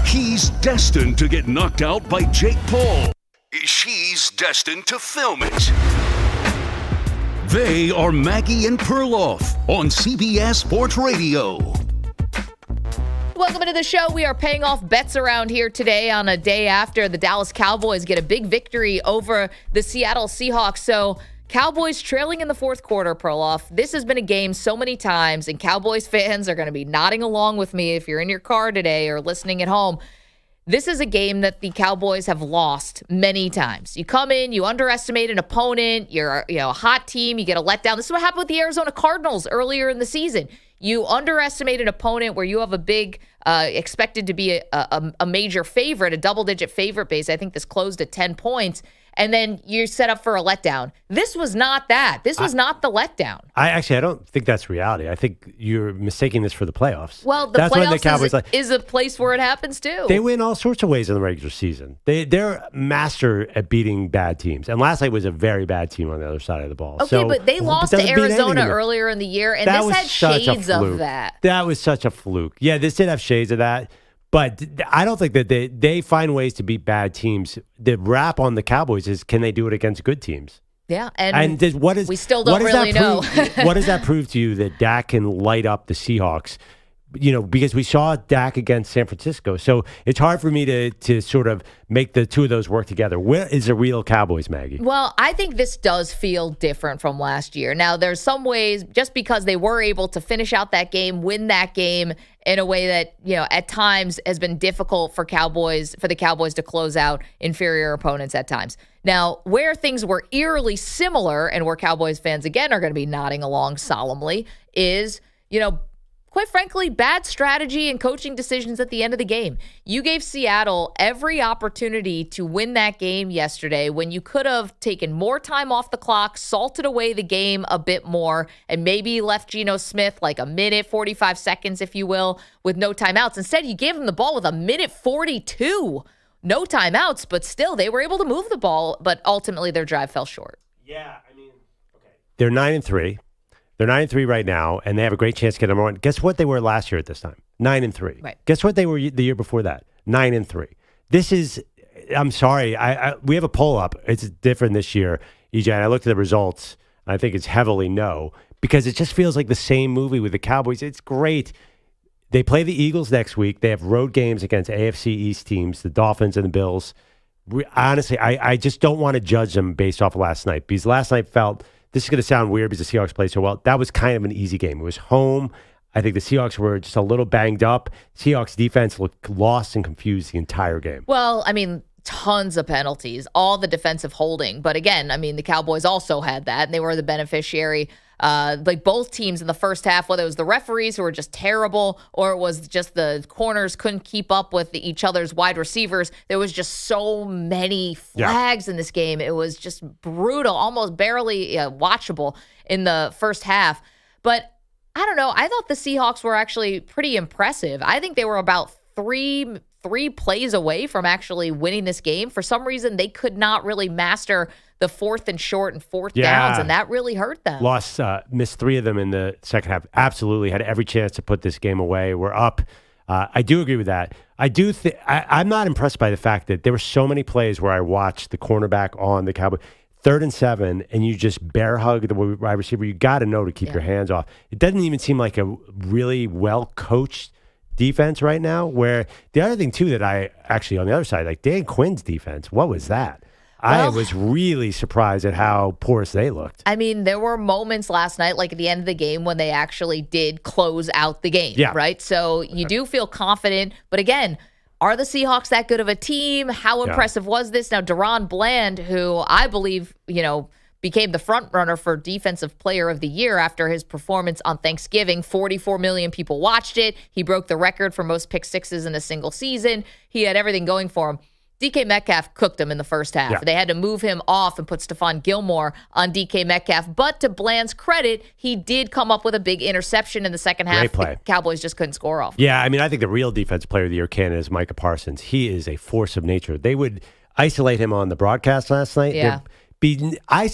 S1: He's destined to get knocked out by Jake Paul. She's destined to film it. They are Maggie and Perloff on CBS Sports Radio.
S2: Welcome into the show. We are paying off bets around here today on a day after the Dallas Cowboys get a big victory over the Seattle Seahawks. So Cowboys trailing in the fourth quarter, Perloff. This has been a game so many times, and Cowboys fans are going to be nodding along with me if you're in your car today or listening at home. This is a game that the Cowboys have lost many times. You come in, you underestimate an opponent, you're a hot team, you get a letdown. This is what happened with the Arizona Cardinals earlier in the season. You underestimate an opponent where you have a big, expected to be a major favorite, a double-digit favorite base. I think this closed at 10 points. And then you're set up for a letdown. This was not that. This was not the letdown.
S3: I don't think that's reality. I think you're mistaking this for the playoffs.
S2: Well, the
S3: that's when the
S2: playoffs
S3: Cowboys
S2: is a place where it happens too.
S3: They win all sorts of ways in the regular season. They're master at beating bad teams. And last night was a very bad team on the other side of the ball.
S2: Okay, but they lost to Arizona earlier in the year, and this had shades of that.
S3: That was such a fluke. Yeah, this did have shades of that. But I don't think that they find ways to beat bad teams. The rap on the Cowboys is, can they do it against good teams?
S2: Yeah,
S3: we
S2: still don't really know.
S3: What does that prove to you that Dak can light up the Seahawks? Because we saw Dak against San Francisco. So it's hard for me to sort of make the two of those work together. Where is the real Cowboys, Maggie?
S2: Well, I think this does feel different from last year. Now, there's some ways, just because they were able to finish out that game, win that game in a way that, at times has been difficult for the Cowboys to close out inferior opponents at times. Now, where things were eerily similar and where Cowboys fans, again, are going to be nodding along solemnly is, quite frankly, bad strategy and coaching decisions at the end of the game. You gave Seattle every opportunity to win that game yesterday when you could have taken more time off the clock, salted away the game a bit more, and maybe left Geno Smith like a minute, 45 seconds, if you will, with no timeouts. Instead, you gave him the ball with a minute 42. No timeouts, but still, they were able to move the ball, but ultimately their drive fell short.
S3: Yeah, okay. They're 9-3. They're 9-3 right now, and they have a great chance to get number one. Guess what they were last year at this time? 9-3.
S2: Right.
S3: Guess what they were the year before that? 9-3. This is, I'm sorry, we have a poll up. It's different this year, EJ, and I looked at the results, and I think it's heavily no, because it just feels like the same movie with the Cowboys. It's great. They play the Eagles next week. They have road games against AFC East teams, the Dolphins and the Bills. Honestly, I just don't want to judge them based off of last night, because last night felt... This is going to sound weird because the Seahawks played so well. That was kind of an easy game. It was home. I think the Seahawks were just a little banged up. Seahawks defense looked lost and confused the entire game.
S2: Well, tons of penalties, all the defensive holding. But again, the Cowboys also had that, and they were the beneficiary. Like both teams in the first half, whether it was the referees who were just terrible or it was just the corners couldn't keep up with each other's wide receivers, there was just so many flags in this game. It was just brutal, almost barely watchable in the first half. But I don't know. I thought the Seahawks were actually pretty impressive. I think they were about three 3 plays away from actually winning this game. For some reason, they could not really master the 4th and short and 4th downs, and that really hurt them.
S3: Missed 3 of them in the second half. Absolutely had every chance to put this game away. We're up. I do agree with that. I'm not impressed by the fact that there were so many plays where I watched the cornerback on the Cowboys. 3rd and 7, and you just bear hug the wide receiver. You got to know to keep your hands off. It doesn't even seem like a really well-coached defense right now, where the other thing, too, that I actually, on the other side, like Dan Quinn's defense, what was that? I was really surprised at how porous they looked.
S2: I mean, there were moments last night, like at the end of the game, when they actually did close out the game, right? So you do feel confident. But again, are the Seahawks that good of a team? How impressive was this? Now, Deron Bland, who I believe, became the front runner for Defensive Player of the Year after his performance on Thanksgiving. 44 million people watched it. He broke the record for most pick sixes in a single season. He had everything going for him. DK Metcalf cooked him in the first half. They had to move him off and put Stephon Gilmore on DK Metcalf. But to Bland's credit, he did come up with a big interception in the second half.
S3: Great play.
S2: The Cowboys just couldn't score off.
S3: Yeah, I mean, I think the real Defensive Player of the Year candidate is Micah Parsons. He is a force of nature. They would isolate him on the broadcast last night.
S2: Yeah.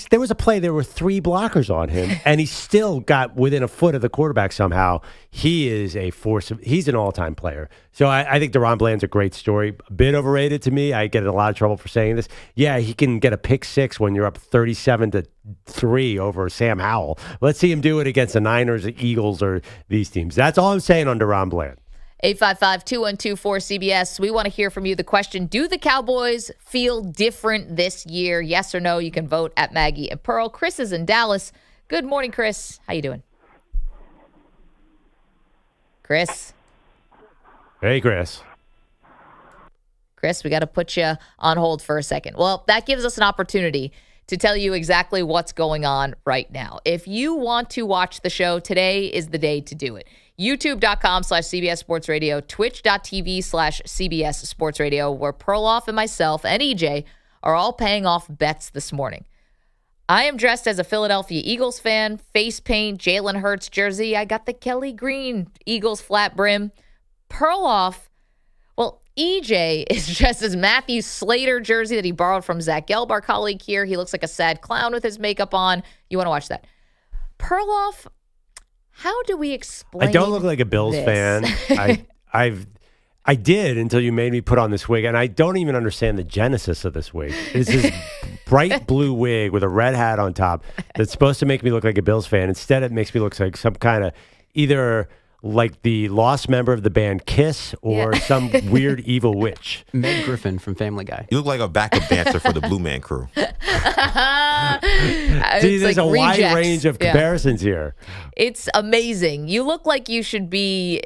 S3: There was a play, there were 3 blockers on him, and he still got within a foot of the quarterback somehow. He is a force. He's an all-time player. So I think Deron Bland's a great story. A bit overrated to me. I get in a lot of trouble for saying this. Yeah, he can get a pick 6 when you're up 37-3 over Sam Howell. Let's see him do it against the Niners, the Eagles, or these teams. That's all I'm saying on Deron Bland.
S2: 855-212-4CBS. We want to hear from you. The question, do the Cowboys feel different this year? Yes or no? You can vote at Maggie and Pearl. Chris is in Dallas. Good morning, Chris. How you doing? Chris?
S3: Hey, Chris.
S2: Chris, we got to put you on hold for a second. Well, that gives us an opportunity to tell you exactly what's going on right now. If you want to watch the show, today is the day to do it. YouTube.com/CBS Sports Radio, Twitch.tv/CBS Sports Radio, where Perloff and myself and EJ are all paying off bets this morning. I am dressed as a Philadelphia Eagles fan, face paint, Jalen Hurts jersey. I got the Kelly Green Eagles flat brim. Perloff, well, EJ is dressed as Matthew Slater jersey that he borrowed from Zach Gelb, our colleague here. He looks like a sad clown with his makeup on. You want to watch that. Perloff, how do we explain
S3: I don't look like a Bills fan. I did until you made me put on this wig, and I don't even understand the genesis of this wig. It's this bright blue wig with a red hat on top that's supposed to make me look like a Bills fan. Instead, it makes me look like some kind of either like the lost member of the band Kiss or some weird evil witch.
S12: Meg Griffin from Family Guy.
S4: You look like a backup dancer for the Blue Man Crew.
S3: See, there's a wide range of comparisons here.
S2: It's amazing. You look like you should be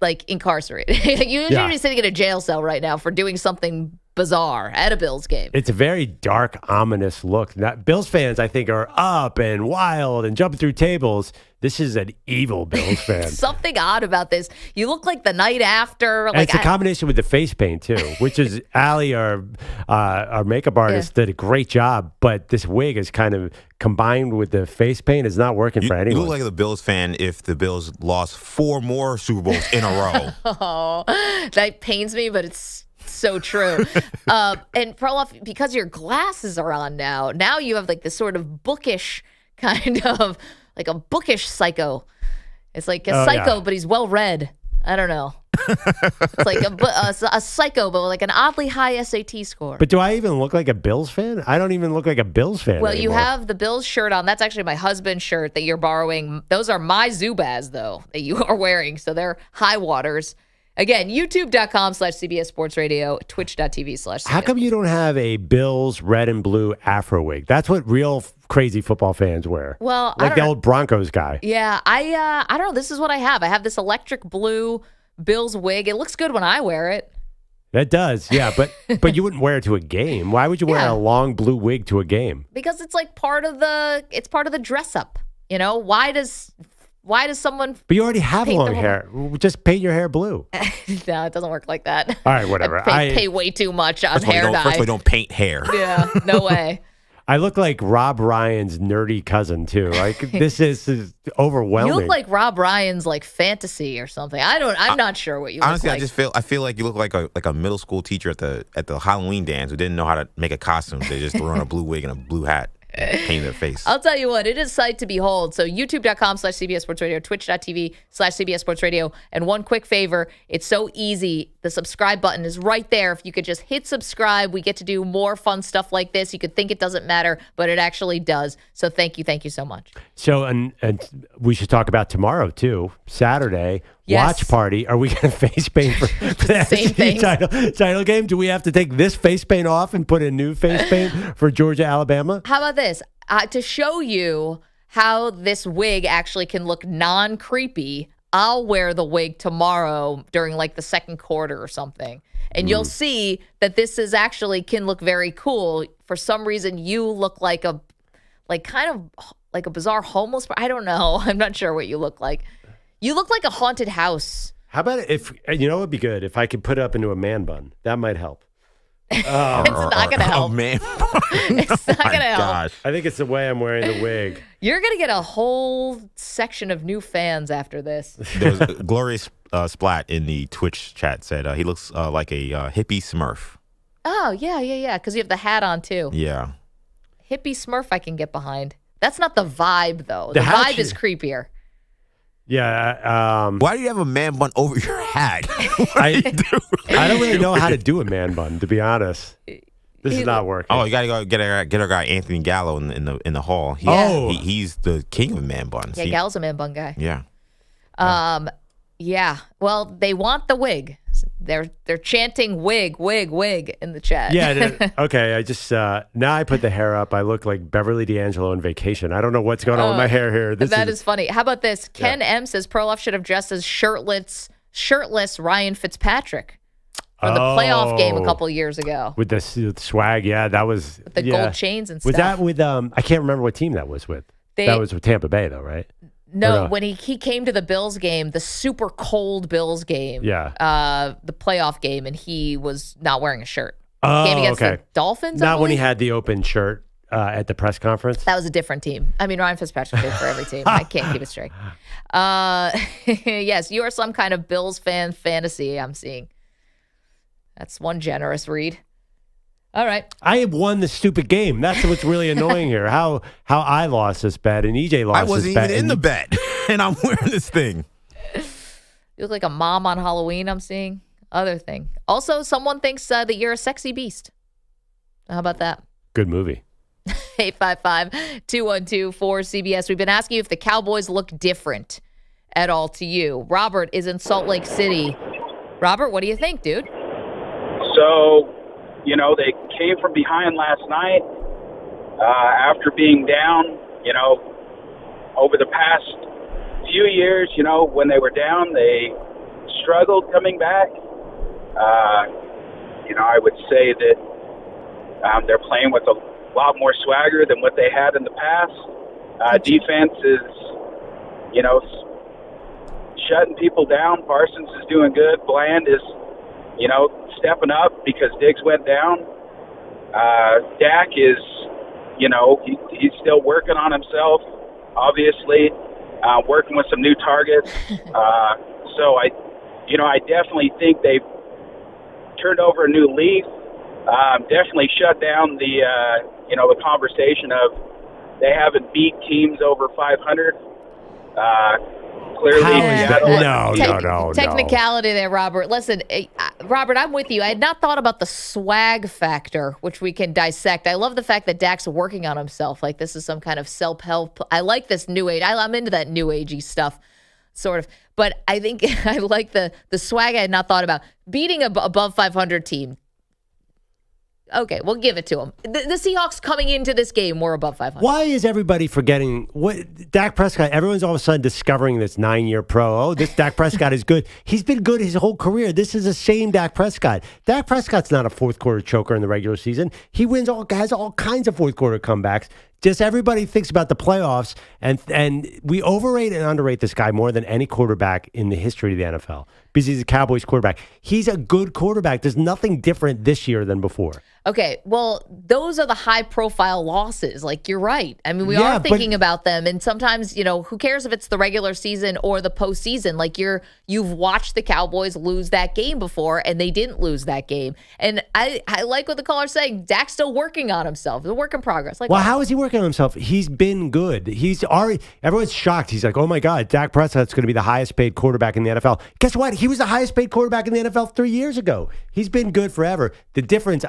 S2: like incarcerated. You should be sitting in a jail cell right now for doing something bizarre at a Bills game.
S3: It's a very dark, ominous look. Bills fans, I think, are up and wild and jumping through tables. This is an evil Bills fan.
S2: Something odd about this. You look like the night after.
S3: And it's a combination with the face paint, too, which is Allie, our makeup artist, did a great job. But this wig is kind of combined with the face paint. It's not working for anyone.
S4: You look like the Bills fan if the Bills lost 4 more Super Bowls in a row.
S2: Oh, that pains me, but it's so true. And Perloff, because your glasses are on now you have like this sort of bookish kind of, like a bookish psycho. It's like a psycho, but he's well read. I don't know. It's like a psycho, but with like an oddly high SAT score.
S3: But do I even look like a Bills fan? I don't even look like a Bills fan
S2: Well,
S3: anymore.
S2: you have the Bills shirt on. That's actually my husband's shirt that you're borrowing. Those are my Zubaz, though, that you are wearing. So they're high waters. Again, youtube.com/CBS Sports Radio, twitch.tv/CBS.
S3: How come you don't have a Bills red and blue afro wig? That's what real crazy football fans wear.
S2: Well,
S3: like the old Broncos guy.
S2: Yeah, I don't know. This is what I have. I have this electric blue Bills wig. It looks good when I wear it.
S3: That does, yeah. But you wouldn't wear it to a game. Why would you wear a long blue wig to a game?
S2: Because it's like part of the dress up. You know, why does someone?
S3: But you already have long hair. Just paint your hair blue.
S2: No, it doesn't work like that.
S3: All right, whatever.
S2: I pay way too much on hair dye.
S4: First of all, don't paint hair.
S2: Yeah, no way.
S3: I look like Rob Ryan's nerdy cousin too. Like this is overwhelming.
S2: You look like Rob Ryan's like fantasy or something. I'm not sure what you
S4: honestly,
S2: look like.
S4: I feel like you look like a middle school teacher at the Halloween dance who didn't know how to make a costume. They just threw on a blue wig and a blue hat. Paint their face.
S2: I'll tell you what, it is sight to behold. So youtube.com/CBS Sports Radio, twitch.tv/CBS Sports Radio. And one quick favor, it's so easy. The subscribe button is right there. If you could just hit subscribe, we get to do more fun stuff like this. You could think it doesn't matter, but it actually does. So thank you so much.
S3: So, and we should talk about tomorrow too, Saturday.
S2: Yes.
S3: Watch party. Are we going to face paint for the
S2: Same thing.
S3: title game? Do we have to take this face paint off and put a new face paint for Georgia, Alabama?
S2: How about this? To show you how this wig actually can look non-creepy, I'll wear the wig tomorrow during like the second quarter or something. And you'll see that this can look very cool. For some reason, you look like kind of like a bizarre homeless. I don't know. I'm not sure what you look like. You look like a haunted house.
S3: How about if, it would be good if I could put it up into a man bun. That might help.
S2: It's not going to help.
S4: Man.
S2: It's not going to help.
S4: Gosh.
S3: I think it's the way I'm wearing the wig.
S2: You're going to get a whole section of new fans after this.
S4: There's a glorious Splat in the Twitch chat said he looks like a hippie Smurf.
S2: Oh, yeah. Because you have the hat on, too.
S4: Yeah.
S2: Hippie Smurf I can get behind. That's not the vibe, though.
S3: The
S2: The
S3: hat
S2: vibe is creepier.
S3: Yeah.
S4: Why do you have a man bun over your hat?
S3: I don't really know how to do a man bun, to be honest. This is not working.
S4: Oh, you gotta go get our guy Anthony Gallo in the hall. He's the king of man buns.
S2: Yeah, Gal's a man bun guy.
S4: Yeah.
S2: Yeah. Well, they want the wig. They're chanting wig in the chat.
S3: Yeah. Okay. I just now I put the hair up. I look like Beverly D'Angelo on vacation. I don't know what's going on with my hair here.
S2: That is funny. How about this? Ken M says Perloff should have dressed as shirtless Ryan Fitzpatrick for the playoff game a couple years ago
S3: with the swag. Yeah, that was
S2: with the gold chains and stuff.
S3: Was that with I can't remember what team that was with. That was with Tampa Bay though, right?
S2: No, when he came to the Bills game, the super cold Bills game, the playoff game, and he was not wearing a shirt. Game against the Dolphins,
S3: Not when he had the open shirt at the press conference.
S2: That was a different team. I mean, Ryan Fitzpatrick played for every team. I can't keep it straight. Yes, you are some kind of Bills fan fantasy I'm seeing. That's one generous read. All right.
S3: I have won the stupid game. That's what's really annoying here. How I lost this bet and EJ lost this bet.
S4: I wasn't even in the bet, and I'm wearing this thing.
S2: You look like a mom on Halloween, I'm seeing. Other thing. Also, someone thinks that you're a sexy beast. How about that?
S3: Good movie.
S2: 855-212-4CBS. We've been asking you if the Cowboys look different at all to you. Robert is in Salt Lake City. Robert, what do you think, dude?
S18: So, they came from behind last night after being down, over the past few years, when they were down, they struggled coming back. I would say that they're playing with a lot more swagger than what they had in the past. Defense is, shutting people down. Parsons is doing good. Bland is, stepping up because Diggs went down. Dak is, he's still working on himself, obviously, working with some new targets. So I definitely think they've turned over a new leaf. Definitely shut down the conversation of they haven't beat teams over 500. Clearly,
S3: no.
S2: Technicality there, Robert. Listen, Robert, I'm with you. I had not thought about the swag factor, which we can dissect. I love the fact that Dak's working on himself. Like this is some kind of self-help. I like this new age. I'm into that new agey stuff, sort of. But I think I like the swag I had not thought about. Beating a above 500 team. Okay, we'll give it to them. The Seahawks coming into this game were above 500.
S3: Why is everybody forgetting what Dak Prescott? Everyone's all of a sudden discovering this 9-year pro. Oh, this Dak Prescott is good. He's been good his whole career. This is the same Dak Prescott. Dak Prescott's not a fourth quarter choker in the regular season. He has all kinds of fourth quarter comebacks. Just everybody thinks about the playoffs, and we overrate and underrate this guy more than any quarterback in the history of the NFL because he's a Cowboys quarterback. He's a good quarterback. There's nothing different this year than before.
S2: Okay, well, those are the high-profile losses. Like, you're right. I mean, we are thinking about them, and sometimes, who cares if it's the regular season or the postseason? Like, you've watched the Cowboys lose that game before, and they didn't lose that game. And I like what the caller's saying. Dak's still working on himself. It's a work in progress. Like,
S3: well, how is he working on himself? He's been good. Everyone's shocked. He's like, oh my God, Dak Prescott's going to be the highest paid quarterback in the NFL. Guess what? He was the highest paid quarterback in the NFL 3 years ago. He's been good forever. The difference,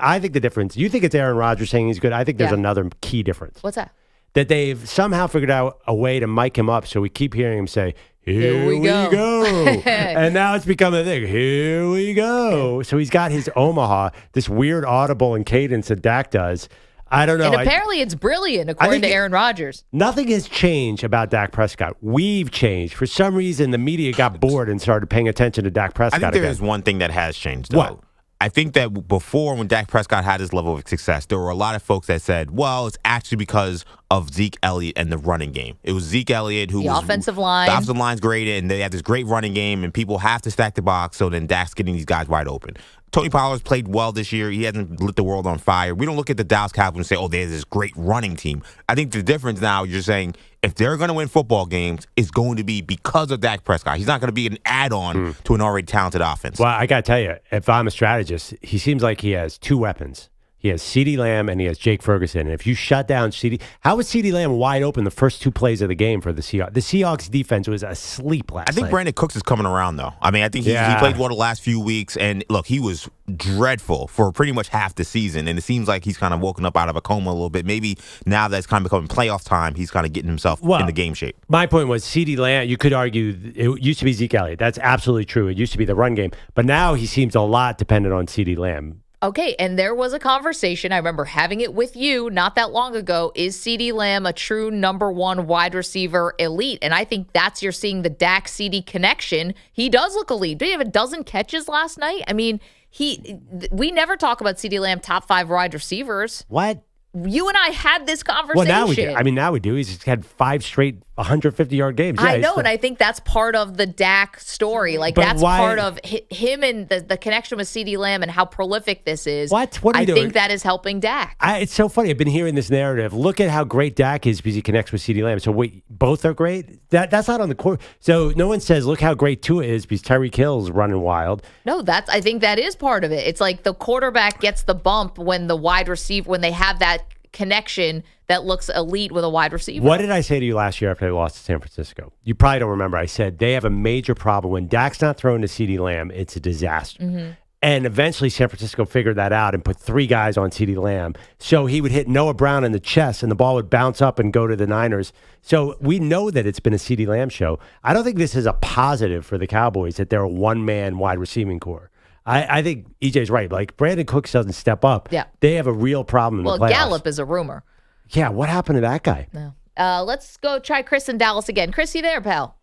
S3: you think it's Aaron Rodgers saying he's good. I think there's another key difference.
S2: What's that?
S3: That they've somehow figured out a way to mic him up so we keep hearing him say, here we go. And now it's become a thing. Here we go. So he's got his Omaha, this weird audible and cadence that Dak does. I don't know.
S2: And apparently it's brilliant, according to Aaron Rodgers.
S3: Nothing has changed about Dak Prescott. We've changed. For some reason, the media got bored and started paying attention to Dak Prescott
S4: I think there is one thing that has changed, though.
S3: What?
S4: I think that before, when Dak Prescott had his level of success, there were a lot of folks that said, well, it's actually because of Zeke Elliott and the running game. It was Zeke Elliott who was...
S2: offensive line.
S4: The offensive line's great, and they have this great running game, and people have to stack the box, so then Dak's getting these guys wide open. Tony Pollard's played well this year. He hasn't lit the world on fire. We don't look at the Dallas Cowboys and say, oh, there's this great running team. I think the difference now, you're saying, if they're going to win football games, it's going to be because of Dak Prescott. He's not going to be an add-on to an already talented offense.
S3: Well, I got to tell you, if I'm a strategist, he seems like he has two weapons. He has CeeDee Lamb and he has Jake Ferguson. And if you shut down CeeDee, how was CeeDee Lamb wide open the first two plays of the game for the Seahawks? The Seahawks defense was asleep last night.
S4: I think Brandon Cooks is coming around, though. I mean, I think he played well the last few weeks. And look, he was dreadful for pretty much half the season. And it seems like he's kind of woken up out of a coma a little bit. Maybe now that it's kind of becoming playoff time, he's kind of getting himself in the game shape.
S3: My point was CeeDee Lamb, you could argue it used to be Zeke Elliott. That's absolutely true. It used to be the run game. But now he seems a lot dependent on CeeDee Lamb.
S2: Okay, and there was a conversation, I remember having it with you not that long ago. Is CeeDee Lamb a true number one wide receiver elite? And I think you're seeing the Dak CeeDee connection. He does look elite. Did he have a dozen catches last night? I mean, we never talk about CeeDee Lamb top 5 wide receivers.
S3: What?
S2: You and I had this conversation.
S3: Well, now we do. I mean, now we do. He's had 5 straight 150-yard games. Yeah,
S2: I know, and I think that's part of the Dak story. Like, that's part of him and the connection with CeeDee Lamb and how prolific this is.
S3: What are you doing?
S2: I think that is helping Dak.
S3: It's so funny. I've been hearing this narrative. Look at how great Dak is because he connects with CeeDee Lamb. So wait, both are great? That's not on the court. So no one says, look how great Tua is because Tyreek Hill's running wild.
S2: No, I think that is part of it. It's like the quarterback gets the bump when the wide receiver, when they have that connection that looks elite with a wide receiver.
S3: What did I say to you last year after they lost to San Francisco? You probably don't remember. I said they have a major problem. When Dak's not throwing to CeeDee Lamb, it's a disaster. Mm-hmm. And eventually San Francisco figured that out and put 3 guys on CeeDee Lamb. So he would hit Noah Brown in the chest and the ball would bounce up and go to the Niners. So we know that it's been a CeeDee Lamb show. I don't think this is a positive for the Cowboys that they're a one-man wide receiving core. I think EJ's right. Like, Brandon Cooks doesn't step up. Yeah. They have a real problem in the playoffs.
S2: Well, Gallup is a rumor.
S3: Yeah, what happened to that guy?
S2: No. Let's go try Chris in Dallas again. Chris, you there, pal?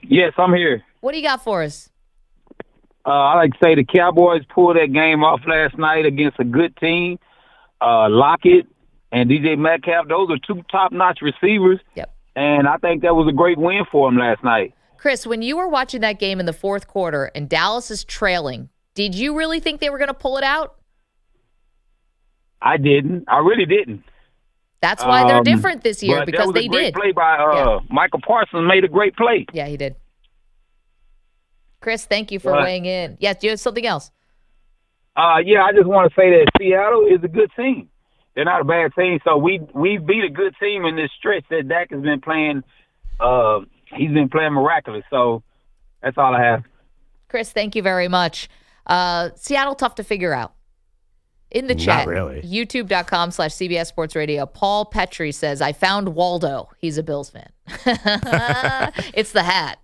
S13: Yes, I'm here.
S2: What do you got for us?
S13: I like to say the Cowboys pulled that game off last night against a good team. Lockett and DJ Metcalf, those are 2 top-notch receivers.
S2: Yep.
S13: And I think that was a great win for them last night.
S2: Chris, when you were watching that game in the fourth quarter and Dallas is trailing, did you really think they were going to pull it out?
S13: I didn't. I really didn't.
S2: That's why they're different this year, because they did.
S13: That was a great play by Michael Parsons. Made a great play.
S2: Yeah, he did. Chris, thank you for weighing in. Yes, do you have something else?
S13: Yeah, I just want to say that Seattle is a good team. They're not a bad team. So we beat a good team in this stretch that Dak has been playing. He's been playing miraculous. So that's all I have.
S2: Chris, thank you very much. Seattle, tough to figure out. In the chat,
S3: really.
S2: youtube.com/CBS Sports Radio, Paul Petrie says, I found Waldo. He's a Bills fan. It's the hat.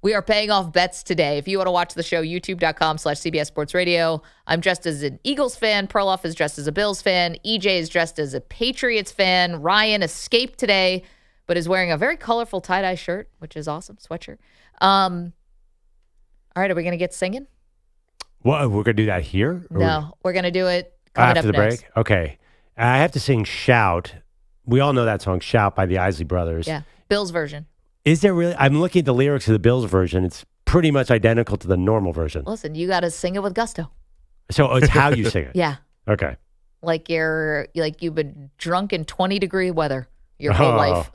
S2: We are paying off bets today. If you want to watch the show, youtube.com/CBS Sports Radio. I'm dressed as an Eagles fan. Perloff is dressed as a Bills fan. EJ is dressed as a Patriots fan. Ryan escaped today, but is wearing a very colorful tie-dye shirt, which is awesome, sweatshirt. All right, are we going to get singing?
S3: Well, we're going to do that here?
S2: No, we're going to do it coming
S3: after
S2: up
S3: the
S2: next.
S3: break? Okay. I have to sing Shout we all know that song, Shout by the Isley Brothers.
S2: Yeah, Bill's version.
S3: Is there really? I'm looking at the lyrics of the Bills version. It's pretty much identical to the normal version.
S2: Listen, you got to sing it with gusto.
S3: So it's how you sing it.
S2: Yeah.
S3: Okay.
S2: Like you've been drunk in 20-degree weather your whole life.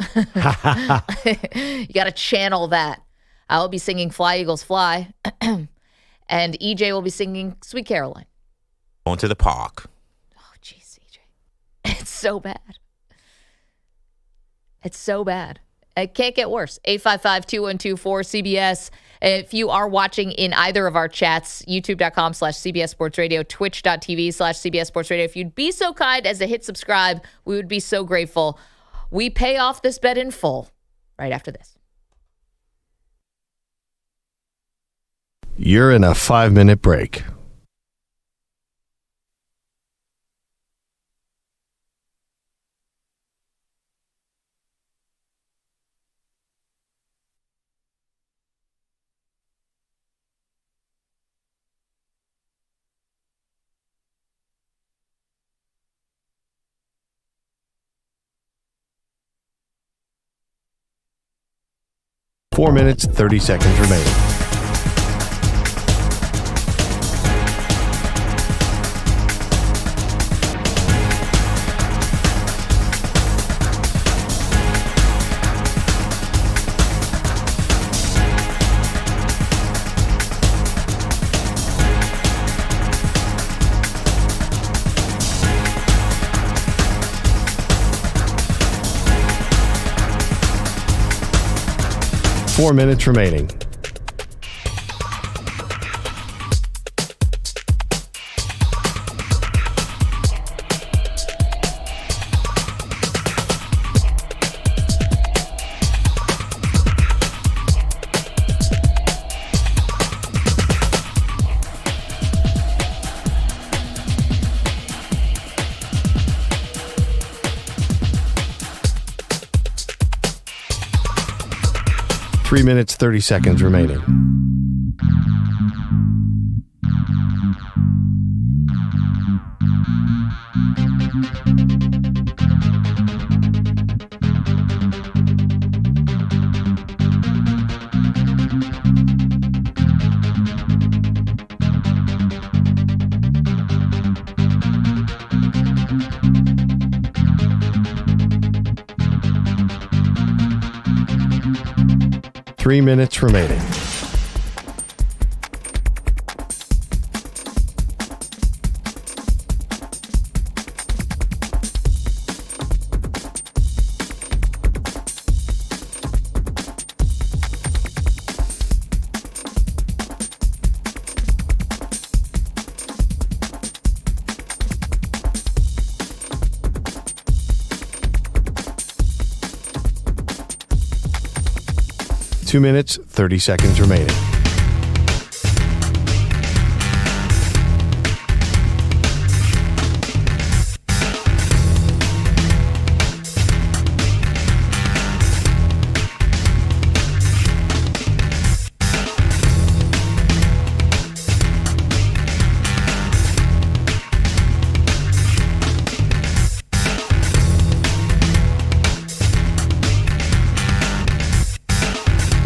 S2: You got to channel that. I'll be singing Fly Eagles Fly, and EJ will be singing Sweet Caroline.
S4: On to the park.
S2: Oh, jeez, EJ. It's so bad. It's so bad. It can't get worse. 855-212-4CBS. If you are watching in either of our chats, youtube.com/CBS Sports Radio, twitch.tv/CBS Sports Radio, if you'd be so kind as to hit subscribe, we would be so grateful. We pay off this bet in full right after this.
S5: You're in a 5-minute break. Four minutes, 30 seconds remaining. Four minutes remaining. Three minutes, 30 seconds remaining. Three minutes remaining. Two minutes, 30 seconds remaining.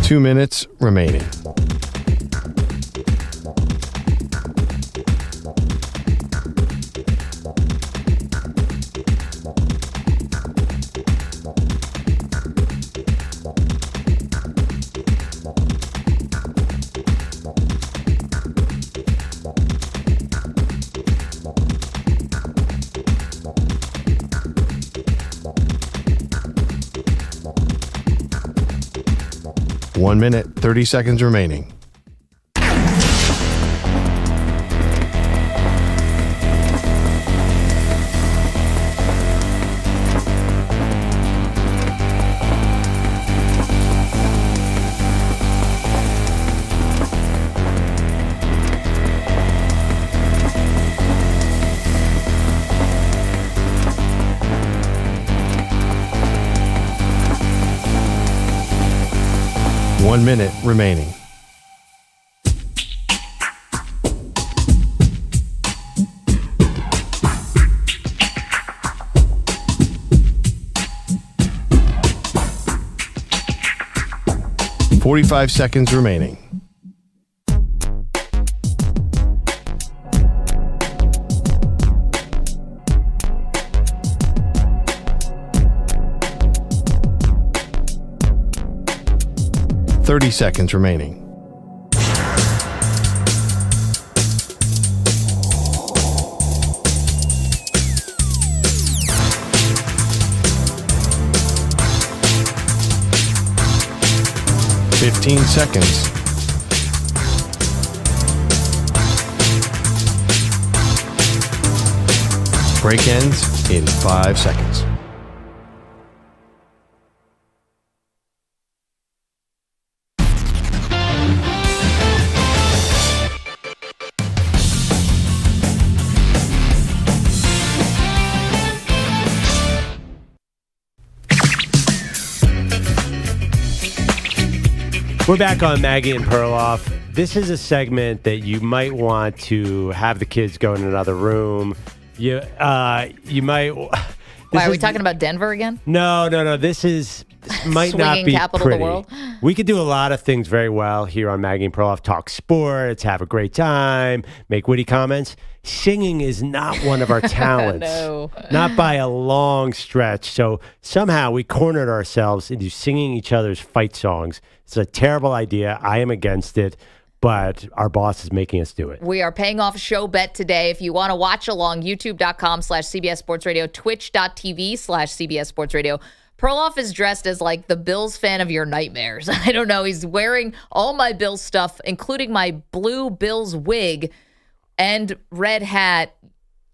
S5: Two minutes remaining. One minute, 30 seconds remaining. One minute remaining. 45 seconds remaining. Seconds remaining. 15 seconds. Break ends in 5 seconds.
S3: We're back on Maggie and Perloff. This is a segment that you might want to have the kids go in another room. You might.
S2: Why are we talking about Denver again?
S3: No. This might not
S2: Swinging
S3: be
S2: capital
S3: pretty.
S2: of the world.
S3: We could do a lot of things very well here on Maggie and Perloff. Talk sports, have a great time, make witty comments. Singing is not one of our talents.
S2: No.
S3: Not by a long stretch. So somehow we cornered ourselves into singing each other's fight songs. It's a terrible idea. I am against it, but our boss is making us do it.
S2: We are paying off a show bet today. If you want to watch along, youtube.com/CBS Sports Radio, twitch.tv/CBS Sports Radio. Perloff is dressed as like the Bills fan of your nightmares. I don't know. He's wearing all my Bills stuff, including my blue Bills wig and red hat.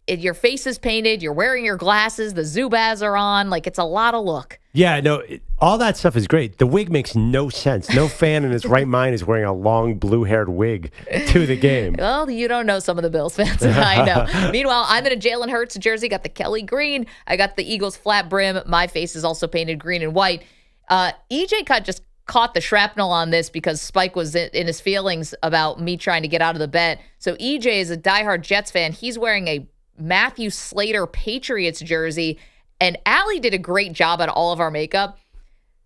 S2: Your face is painted. You're wearing your glasses. The Zubaz are on. Like, it's a lot of look.
S3: Yeah, no, all that stuff is great. The wig makes no sense. No fan in his right mind is wearing a long blue-haired wig to the game.
S2: Well, you don't know some of the Bills fans. I know. Meanwhile, I'm in a Jalen Hurts jersey. Got the Kelly green. I got the Eagles flat brim. My face is also painted green and white. EJ Cut just caught the shrapnel on this because Spike was in his feelings about me trying to get out of the bet. So EJ is a diehard Jets fan. He's wearing a Matthew Slater Patriots jersey, and Allie did a great job at all of our makeup.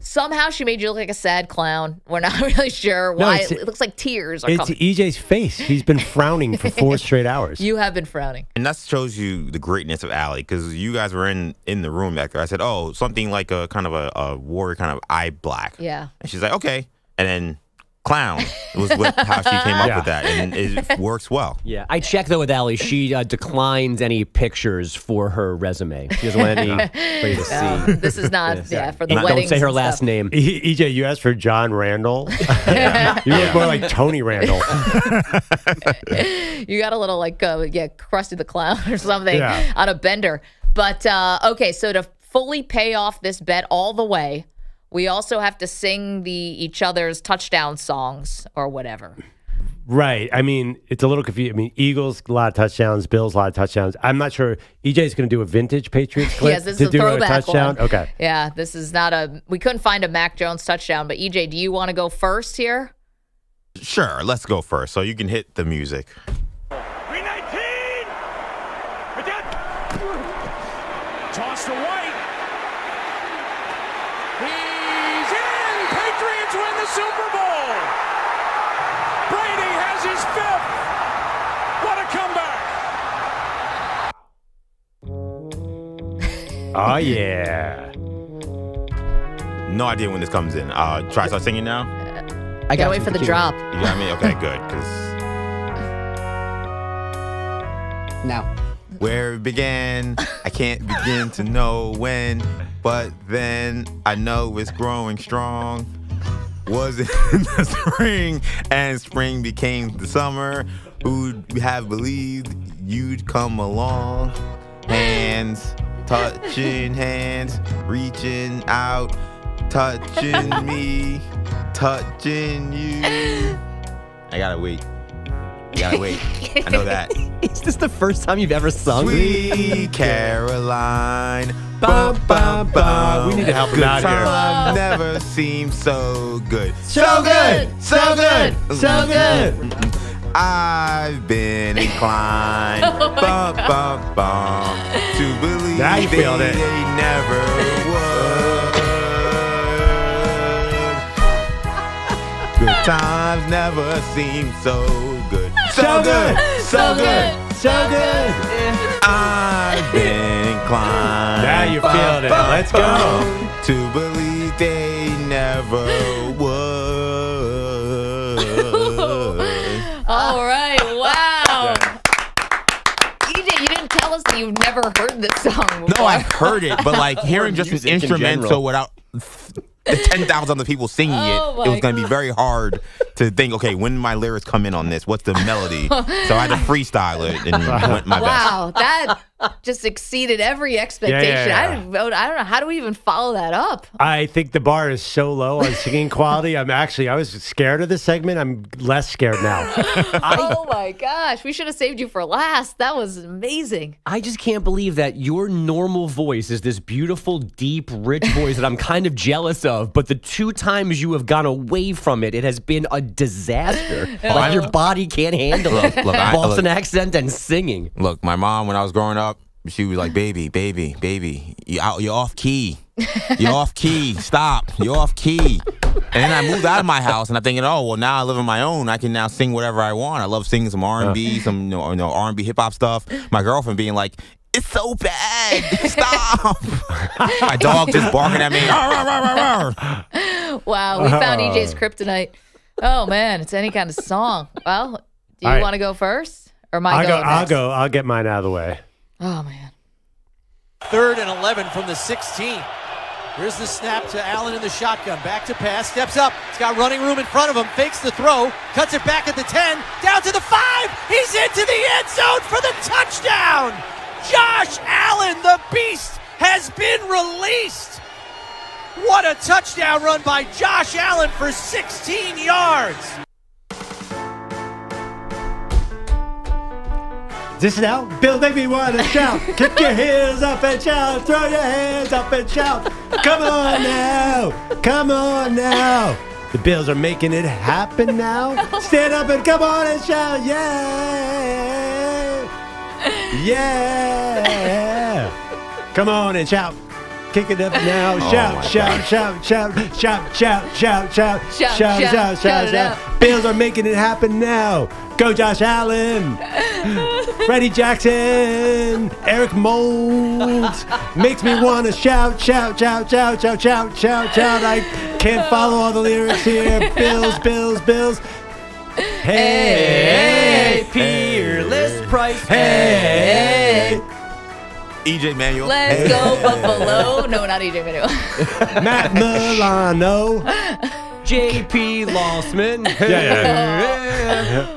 S2: Somehow she made you look like a sad clown. We're not really sure why. It looks like tears are coming.
S3: It's EJ's face. He's been frowning for 4 straight hours.
S2: You have been frowning.
S4: And that shows you the greatness of Allie, because you guys were in the room back there. I said, oh, something like a kind of a warrior kind of eye black.
S2: Yeah.
S4: And she's like, okay. And then clown was how she came up with that, and it works well.
S6: Yeah, I checked though with Allie. She declined any pictures for her resume. She doesn't want anybody to see.
S2: This is not, for the weddings.
S6: Don't say her
S2: and
S6: last
S2: stuff.
S6: name.
S3: EJ, you asked for John Randall. You look more like Tony Randall.
S2: You got a little like, Krusty the Clown or something on a bender. But, okay, so to fully pay off this bet all the way, we also have to sing each other's touchdown songs or whatever.
S3: Right. I mean, it's a little confusing. I mean, Eagles, a lot of touchdowns. Bills, a lot of touchdowns. I'm not sure. EJ's going to do a vintage Patriots clip
S2: yes, this
S3: to
S2: is a
S3: do
S2: throwback
S3: a touchdown.
S2: one.
S3: Okay.
S2: Yeah, this is not we couldn't find a Mac Jones touchdown, but EJ, do you want to go first here?
S4: Sure, let's go first. So you can hit the music.
S15: 319! Toss to White. He's in! Patriots win the Super Bowl! Brady has his 5th! What a comeback!
S3: Oh, yeah.
S4: No idea when this comes in. Try to start singing now?
S2: I gotta wait for the drop.
S4: You got me? Okay, good.
S12: Now.
S4: Where it began, I can't begin to know when, but then I know it's growing strong. Was it in the spring, and spring became the summer? Who'd have believed you'd come along? Hands, touching hands, reaching out, touching me, touching you. I gotta wait. I know that.
S6: Is this the first time you've ever sung?
S4: Sweet Caroline. Bum, bum, bum.
S3: We need to help him out here.
S4: Time never seemed so good.
S3: So good. So good. So good.
S4: I've been inclined bum, bum, bum, to believe
S3: Now you failed it.
S4: they never would. Times never seem so good.
S3: So good. So good. So good.
S4: I've been inclined.
S3: Now you're feeling it. Let's go.
S4: To believe they never would.
S2: All right. Wow. EJ, you didn't tell us that you've never heard this song before.
S4: No, I've heard it, but like hearing just an instrumental without the 10,000 other people singing it was going to be very hard to think, okay, when my lyrics come in on this, what's the melody? So I had to freestyle it and went my best.
S2: Wow, that just exceeded every expectation.
S3: Yeah.
S2: I don't know. How do we even follow that up?
S3: I think the bar is so low on singing quality. I was scared of this segment. I'm less scared now.
S2: Oh my gosh. We should have saved you for last. That was amazing.
S6: I just can't believe that your normal voice is this beautiful, deep, rich voice that I'm kind of jealous of. But the 2 times you have gone away from it, it has been a disaster. Like your body can't handle it.
S4: Look,
S6: Boston accent and singing.
S4: Look, my mom, when I was growing up, she was like, baby, you're off key. You're off key. Stop. You're off key. And then I moved out of my house, and I'm thinking, oh, well, now I live on my own. I can now sing whatever I want. I love singing some R&B, some R&B hip hop stuff. My girlfriend being like, it's so bad. Stop. My dog just barking at me.
S2: Wow, we found EJ's kryptonite. Oh man, it's any kind of song. Well, do you want to go first, or am I going next?
S3: I'll get mine out of the way.
S2: Oh man.
S8: 3rd and 11 from the 16. Here's the snap to Allen in the shotgun. Back to pass. Steps up. He's got running room in front of him. Fakes the throw. Cuts it back at the 10. Down to the 5. He's into the end zone for the touchdown. Josh Allen, the beast, has been released. What a touchdown run by Josh Allen for 16 yards.
S3: This is now. Bills make me want to shout. Kick your heels up and shout. Throw your hands up and shout. Come on now. Come on now. The Bills are making it happen now. Stand up and come on and shout. Yeah. Yeah. Come on and shout. Kick it up now. Shout, shout, shout, shout, shout, shout, shout, shout, shout, shout. Bills are making it happen now. Go Josh Allen. Freddie Jackson. Eric Moulds. Makes me want to shout, shout, shout, shout, shout, shout, shout, shout. I can't follow all the lyrics here. Bills, Bills, Bills. Hey,
S6: Peerless Price.
S3: Hey.
S4: EJ Manuel.
S2: Let's go Buffalo. No, not EJ Manuel.
S3: Matt Milano.
S6: JP Lossman.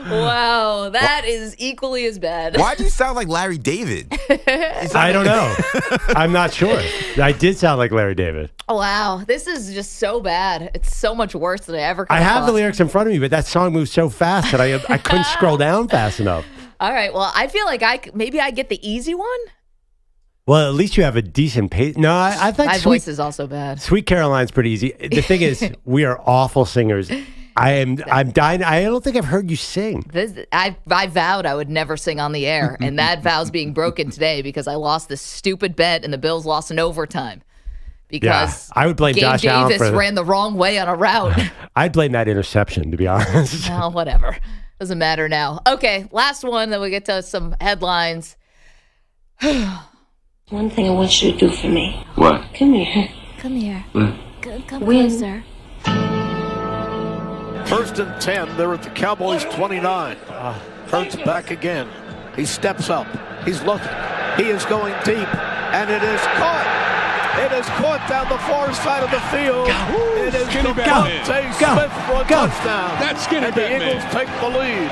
S2: Wow, that is equally as bad.
S4: Why do you sound like Larry David?
S3: I don't know. I'm not sure. I did sound like Larry David.
S2: Wow, this is just so bad. It's so much worse than I ever could
S3: I have
S2: thought.
S3: the lyrics in front of me, but that song moves so fast that I couldn't scroll down fast enough.
S2: All right, well, I feel like maybe I get the easy one.
S3: Well, at least you have a decent pace. No, I think
S2: My voice is also bad.
S3: Sweet Caroline's pretty easy. The thing is, we are awful singers. I'm dying. I don't think I've heard you sing.
S2: I vowed I would never sing on the air, and that vow's being broken today because I lost this stupid bet and the Bills lost in overtime. Because
S3: I would blame
S2: Gabe
S3: Josh Allen
S2: Davis
S3: for
S2: ran the wrong way on a route.
S3: I'd blame that interception, to be honest.
S2: Well, whatever. Doesn't matter now. Okay, last one, then we get to some headlines.
S19: One thing I want you to do for me.
S11: What?
S19: Come here.
S7: Come here.
S11: What?
S7: Come closer.
S8: 1st and 10. They're at the Cowboys 29. Hurts back again. He steps up. He's looking. He is going deep. And it is caught. It is caught down the far side of the field. It is Devontae Smith for a touchdown.
S15: That's skinny
S8: and the
S15: Batman.
S8: Eagles take the lead.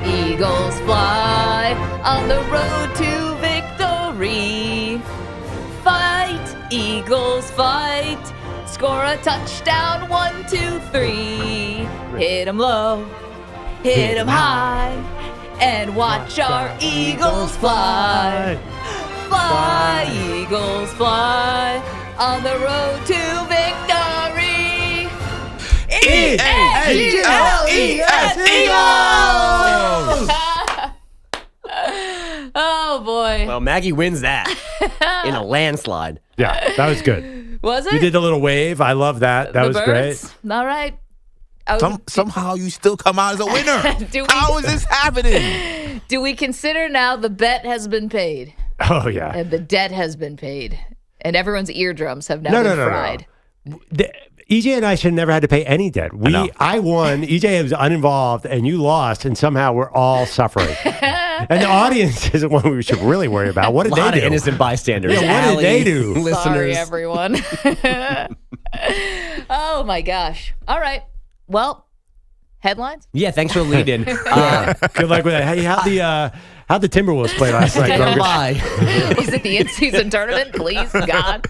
S2: Eagles fly on the road to victory. Fight, Eagles fight. Score a touchdown, 1, 2, 3. Hit 'em low, hit 'em high, and watch our Eagles fly. Fly, Eagles fly on the road to victory. E-A-G-L-E-S, Eagles! Oh boy.
S6: Well, Maggie wins that in a landslide.
S3: Yeah, that was good.
S2: Was it?
S3: You did the little wave. I love that. That
S2: The
S3: was
S2: birds?
S3: great.
S2: All right.
S4: Somehow you still come out as a winner. How is this happening?
S2: Do we consider now the bet has been paid?
S3: Oh, yeah.
S2: And the debt has been paid. And everyone's eardrums have now
S3: No,
S2: been
S3: no, no,
S2: fried.
S3: no. EJ and I should have never had to pay any debt. I won. EJ was uninvolved, and you lost, and somehow we're all suffering. And the audience isn't one we should really worry about. What did
S6: A lot
S3: they
S6: of
S3: do?
S6: innocent bystanders.
S3: Yeah, what
S6: Allie,
S3: did they do?
S6: Listeners.
S2: Sorry, everyone. Oh, my gosh. All right. Well, headlines?
S6: Yeah, thanks for the lead in.
S3: Good luck with that. Hey, how'd the Timberwolves play last night?
S6: Stand by.
S2: Is it the in-season tournament? Please, God.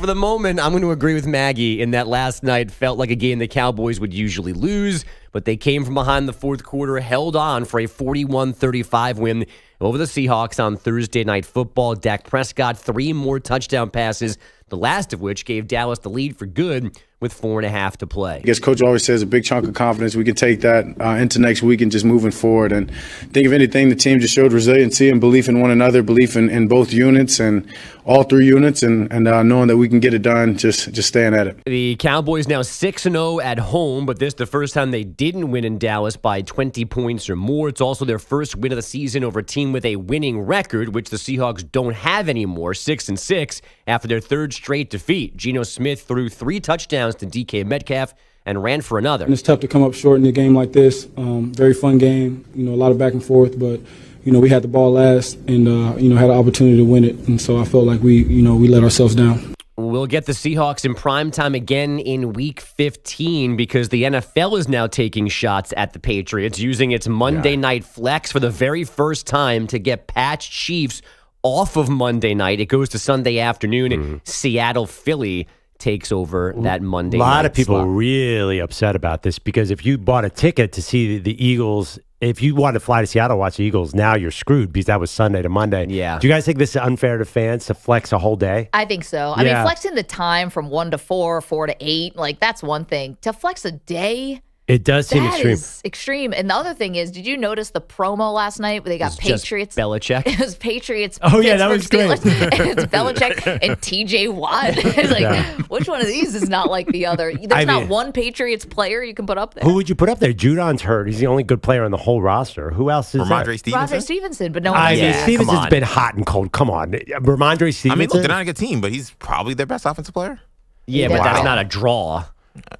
S6: For the moment, I'm going to agree with Maggie in that last night felt like a game the Cowboys would usually lose, but they came from behind the fourth quarter, held on for a 41-35 win over the Seahawks on Thursday Night Football. Dak Prescott, 3 more touchdown passes, the last of which gave Dallas the lead for good with 4.5 to play.
S20: I guess Coach always says a big chunk of confidence. We can take that into next week and just moving forward. And I think if anything, the team just showed resiliency and belief in one another, belief in both units and all 3 units, and knowing that we can get it done, just staying at it.
S6: The Cowboys now 6-0 at home, but this is the first time they didn't win in Dallas by 20 points or more. It's also their first win of the season over a team with a winning record, which the Seahawks don't have anymore, 6-6, after their 3rd straight defeat. Geno Smith threw 3 touchdowns to DK Metcalf and ran for another.
S21: And it's tough to come up short in a game like this. Very fun game, a lot of back and forth, but we had the ball last and had an opportunity to win it, and so I felt like we let ourselves down.
S6: We'll get the Seahawks in primetime again in Week 15 because the NFL is now taking shots at the Patriots, using its Monday night flex for the very first time to get Pats Chiefs off of Monday night. It goes to Sunday afternoon. Seattle, Philly takes over that Monday night.
S3: A lot of people
S6: slot.
S3: really upset about this because if you bought a ticket to see the Eagles, if you wanted to fly to Seattle to watch the Eagles, now you're screwed because that was Sunday to Monday.
S6: Yeah.
S3: Do you guys think this is unfair to fans to flex a whole day?
S2: I think so. I mean, flexing the time from 1 to 4, 4 to 8, that's one thing. To flex a day,
S3: it does seem
S2: that
S3: extreme.
S2: is extreme. And the other thing is, did you notice the promo last night where they got
S6: Just
S2: Patriots?
S6: Belichick.
S2: It was Patriots.
S3: Oh, yeah, that was
S2: Pittsburgh
S3: great.
S2: Steelers. It's Belichick and TJ Watt. It's which one of these is not like the other? There's not one Patriots player you can put up there.
S3: Who would you put up there? Judon's hurt. He's the only good player on the whole roster. Who else is
S4: Ramondre
S3: there?
S4: Stevenson?
S2: Ramondre Stevenson, but no one.
S3: I mean, Stevenson's been hot and cold. Come on. Ramondre Stevenson?
S4: I mean, look, they're not a good team, but he's probably their best offensive player.
S6: Yeah, but that's not a draw.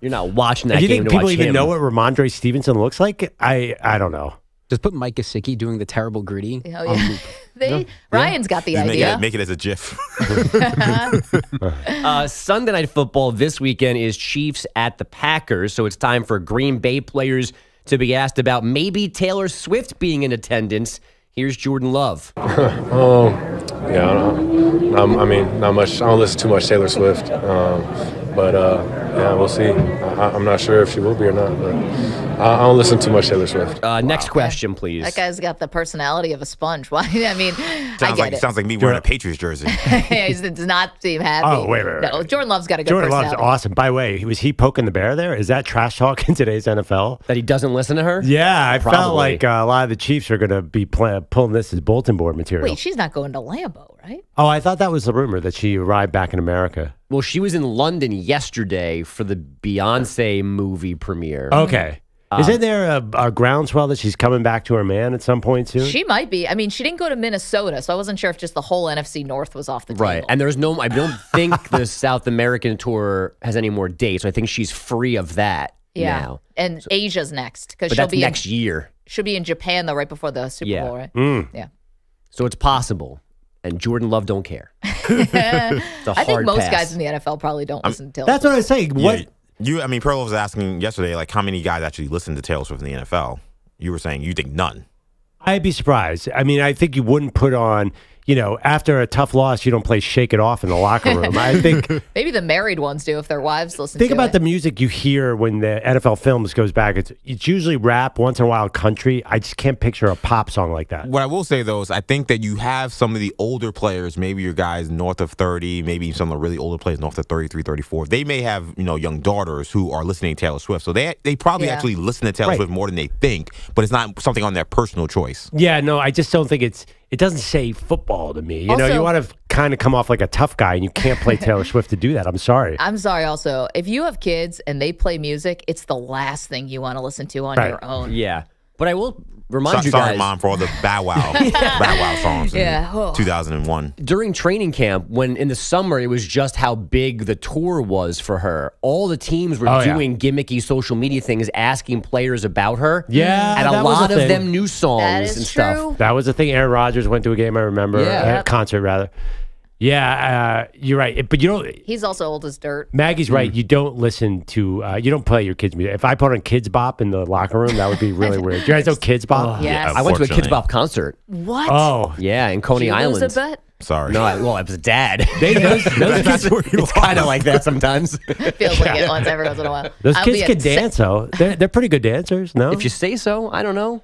S6: You're not watching that
S3: Do you
S6: game
S3: think
S6: to
S3: people
S6: watch
S3: even
S6: him.
S3: know what Ramondre Stevenson looks like? I don't know.
S12: Just put Mike Gesicki doing the terrible gritty.
S2: Oh, yeah. Ryan's got the idea.
S4: Make it as a GIF.
S6: Sunday Night Football this weekend is Chiefs at the Packers, so it's time for Green Bay players to be asked about maybe Taylor Swift being in attendance. Here's Jordan Love.
S22: I mean, not much. I don't listen too much Taylor Swift, but we'll see. I'm not sure if she will be or not, but I don't listen too much Taylor Swift.
S6: Next question, please.
S2: That guy's got the personality of a sponge. Why? I mean, I get it.
S4: Sounds like me wearing a Patriots jersey.
S2: He does not seem happy.
S3: Oh, wait.
S2: No, Jordan Love's got a good
S3: Jordan Love's
S2: personality.
S3: awesome. By the way, was he poking the bear there? Is that trash talk in today's NFL?
S6: That he doesn't listen to her?
S3: Yeah, I felt
S6: Probably.
S3: like a lot of the Chiefs are going to be pulling this as bulletin board material.
S2: Wait, she's not going to Lambeau, right?
S3: Oh, I thought that was the rumor that she arrived back in America.
S6: Well, she was in London yesterday for the Beyonce movie premiere.
S3: Okay. Isn't there a groundswell that she's coming back to her man at some point soon?
S2: She might be. I mean, she didn't go to Minnesota, so I wasn't sure if just the whole NFC North was off the table.
S6: Right. And I don't think the South American tour has any more dates. So I think she's free of that now.
S2: And Asia's next because
S6: But
S2: she'll
S6: that's
S2: be
S6: next year.
S2: She'll be in Japan though, right before the Super Bowl, right? Yeah.
S6: So it's possible. And Jordan Love don't care. It's a
S2: I think
S6: hard
S2: most
S6: pass.
S2: guys in the NFL probably don't listen to Taylor.
S3: That's what I was saying. What?
S4: Perloff was asking yesterday, how many guys actually listen to Taylor Swift in the NFL? You were saying you think none.
S3: I'd be surprised. I mean, I think you wouldn't put on, after a tough loss, you don't play Shake It Off in the locker room. I think.
S2: Maybe the married ones do if their wives listen
S3: Think
S2: to
S3: about
S2: it.
S3: the music you hear when the NFL Films goes back. It's usually rap, once in a while country. I just can't picture a pop song like that.
S4: What I will say, though, is I think that you have some of the older players, maybe your guys north of 30, maybe some of the really older players north of 33, 34. They may have, young daughters who are listening to Taylor Swift. So they probably actually listen to Taylor Swift more than they think, but it's not something on their personal choice.
S3: Yeah, no, I just don't think it's it doesn't say football to me. You know,
S2: Also-
S3: you want to kind of come off like a tough guy, and you can't play Taylor Swift to do that. I'm sorry.
S2: I'm sorry also. If you have kids and they play music, it's the last thing you want to listen to on your own.
S6: Yeah. But I will remind you
S4: Sorry,
S6: guys.
S4: Mom, for all the Bow Wow, Bow Wow songs in 2001.
S6: During training camp, when in the summer it was just how big the tour was for her, all the teams were doing gimmicky social media things, asking players about her.
S3: Yeah,
S6: and a
S3: that was
S6: lot
S3: a
S6: of
S3: thing.
S6: them new songs and stuff.
S3: That was the thing. Aaron Rodgers went to a game, I remember.
S6: Yeah.
S3: A concert, rather. Yeah, you're right. But you know,
S2: He's also old as dirt.
S3: Maggie's right. You don't listen to, you don't play your kids' music. If I put on Kids Bop in the locker room, that would be really weird. Do you guys know Kids Bop?
S2: Yes.
S6: I went to a Kids Bop concert.
S2: What?
S3: Oh.
S6: Yeah, in Coney
S2: Did you
S6: Island.
S2: lose a bet?
S4: Sorry.
S6: No, I was dad.
S3: Those kids,
S6: it's kind of like that sometimes.
S2: Feels like it once every once in a while.
S3: those
S2: I'll
S3: kids
S2: be
S3: can
S2: at
S3: dance, though. They're pretty good dancers, no?
S6: If you say so, I don't know.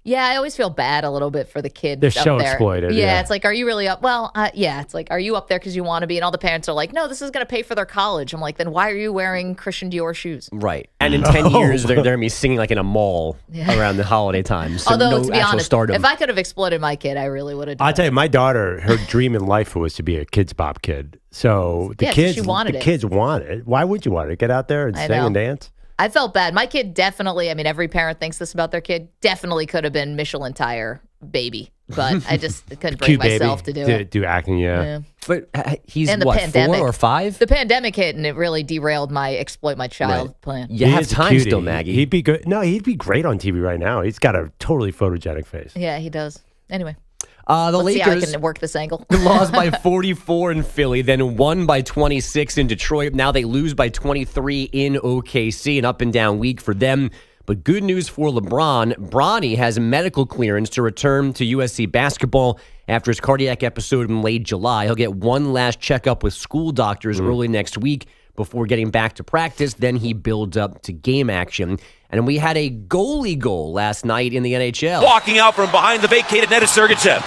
S2: Yeah, I always feel bad a little bit for the kids.
S3: They're
S2: up
S3: so
S2: there.
S3: exploited,
S2: Yeah,
S3: yeah.
S2: it's like, are you really up? Well, yeah, it's like, are you up there because you want to be? And all the parents are like, no, this is going to pay for their college. I'm like, then why are you wearing Christian Dior shoes?
S6: Right. And in 10 years, they're going to be singing like in a mall around the holiday time. So
S2: Although,
S6: no
S2: to be
S6: actual
S2: honest,
S6: stardom.
S2: if I could have exploited my kid, I really would have done
S3: I'll tell you, my daughter, her dream in life was to be a Kids Bop kid. So the
S2: Yeah, so
S3: kids,
S2: she wanted
S3: the
S2: it.
S3: kids want it. Why would you want it? Get out there and
S2: I
S3: sing
S2: know.
S3: and dance.
S2: I felt bad. My kid definitely, I mean, every parent thinks this about their kid, definitely could have been Michelin tire baby. But I just couldn't bring
S3: Cute baby
S2: myself to do it.
S3: Do acting, yeah.
S6: But he's
S2: And the
S6: what,
S2: pandemic.
S6: 4 or 5?
S2: The pandemic hit and it really derailed my exploit my child plan.
S6: You
S3: He
S6: have
S3: is a
S6: time
S3: cutie.
S6: still, Maggie.
S3: He'd be good. No, he'd be great on TV right now. He's got a totally photogenic face.
S2: Yeah, he does. Anyway,
S6: the
S2: let's see how I
S6: Lakers
S2: can work this angle.
S6: lost by 44 in Philly, then won by 26 in Detroit. Now they lose by 23 in OKC. An up and down week for them. But good news for LeBron. Bronny has medical clearance to return to USC basketball after his cardiac episode in late July. He'll get one last checkup with school doctors early next week before getting back to practice. Then he builds up to game action. And we had a goalie goal last night in the NHL.
S15: Walking out from behind the vacated net is Sergachev.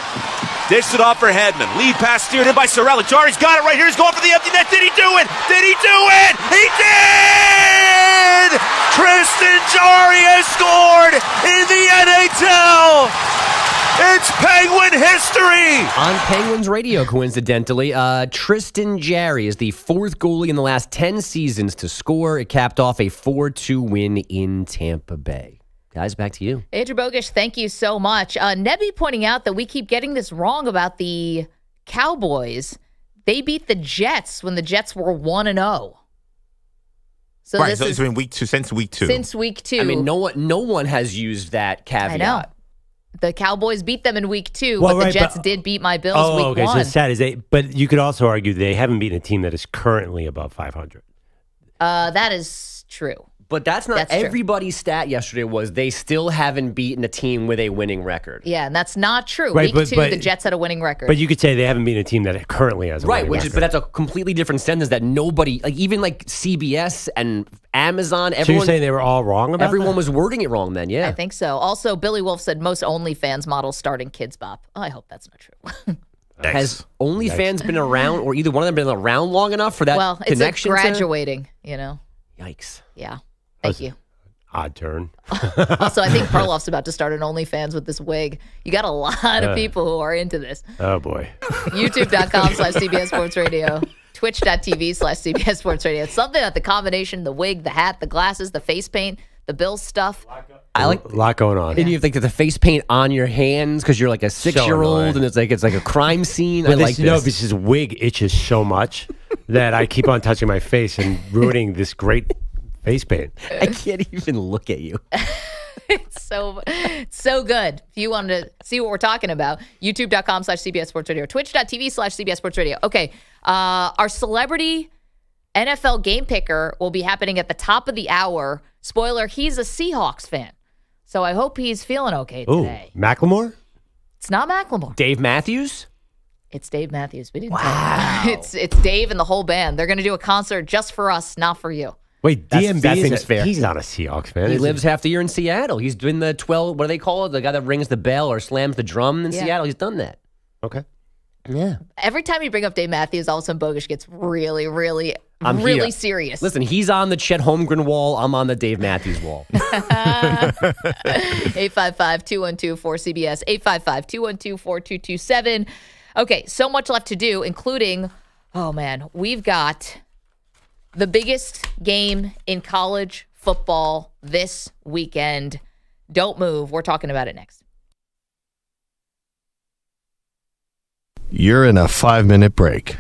S15: Dished it off for Hedman. Lead pass steered in by Sorelli. Jari's got it right here. He's going for the empty net. Did he do it? Did he do it? He did! Tristan Jarry has scored in the NHL! It's Penguin history!
S6: On Penguins radio, coincidentally, Tristan Jarry is the 4th goalie in the last 10 seasons to score. It capped off a 4-2 win in Tampa Bay. Guys, back to you.
S2: Andrew Bogusch, thank you so much. Nebby pointing out that we keep getting this wrong about the Cowboys. They beat the Jets when the Jets were 1-0. So
S4: Right,
S2: this
S4: so
S2: is
S4: it's been since week 2.
S2: since week 2.
S6: I mean, no one has used that caveat.
S2: I know. The Cowboys beat them in week 2,
S3: Well,
S2: but the
S3: right,
S2: Jets
S3: but-
S2: did beat my Bills
S3: Oh,
S2: week
S3: okay.
S2: 1.
S3: So it's sad. But you could also argue they haven't beaten a team that is currently above 500.
S2: That is true.
S6: But that's not
S2: That's true.
S6: everybody's stat yesterday was they still haven't beaten a team with a winning record.
S2: Yeah, and that's not true.
S3: Right,
S2: week
S3: but-
S2: 2,
S3: but-
S2: the Jets had a winning record.
S3: But you could say they haven't beaten a team that currently has a
S6: Right,
S3: winning
S6: but
S3: record.
S6: that's a completely different sentence that nobody, like even like CBS and Amazon,
S3: So
S6: everyone,
S3: you're saying they were all wrong about
S6: everyone
S3: that?
S6: was wording it wrong then, yeah.
S2: I think so. Also, Billy Wolf said most OnlyFans models starting Kids Bop. Oh, I hope that's not true.
S6: Has OnlyFans been around, or either one of them been around long enough for that
S2: well, it's
S6: connection?
S2: like graduating, you know.
S6: Yikes.
S2: Yeah. Thank you.
S3: Odd turn.
S2: Also, I think Perloff's about to start an OnlyFans with this wig. You got a lot of people who are into this.
S3: Oh, boy.
S2: YouTube.com/CBS Sports Radio. Twitch.tv/CBS Sports Radio. It's something about the combination, the wig, the hat, the glasses, the face paint, the Bills stuff.
S6: I like
S3: A lot going on.
S6: And you have like the face paint on your hands because you're like a 6-year-old
S3: annoying.
S6: and it's like a crime scene.
S3: But
S6: I like
S3: No,
S6: this.
S3: because his wig itches so much that I keep on touching my face and ruining this great face paint.
S6: I can't even look at you.
S2: It's so good. If you want to see what we're talking about, youtube.com/CBS Sports Radio, twitch.tv/CBS Sports Radio. Okay. Our celebrity NFL game picker will be happening at the top of the hour. Spoiler, he's a Seahawks fan. So I hope he's feeling okay
S3: Ooh,
S2: today.
S3: Macklemore?
S2: It's not Macklemore.
S6: Dave Matthews?
S2: It's Dave Matthews. We didn't tell you. It's Dave and the whole band. They're going to do a concert just for us, not for you.
S3: Wait,
S6: That
S3: DMB
S6: seems fair.
S3: He's not a Seahawks fan.
S6: He
S3: is
S6: lives half the year in Seattle. He's doing the 12, what do they call it? The guy that rings the bell or slams the drum in
S2: Yeah.
S6: Seattle. He's done that.
S3: Okay.
S6: Yeah.
S2: Every time you bring up Dave Matthews, all of a sudden Bogusch gets really, really
S6: I'm
S2: really
S6: here.
S2: serious.
S6: Listen, he's on the Chet Holmgren wall. I'm on the Dave Matthews wall.
S2: 855-212-4CBS, 855-212-4227. Okay, so much left to do, including, oh man, we've got the biggest game in college football this weekend. Don't move. We're talking about it next.
S5: You're in a 5-minute break.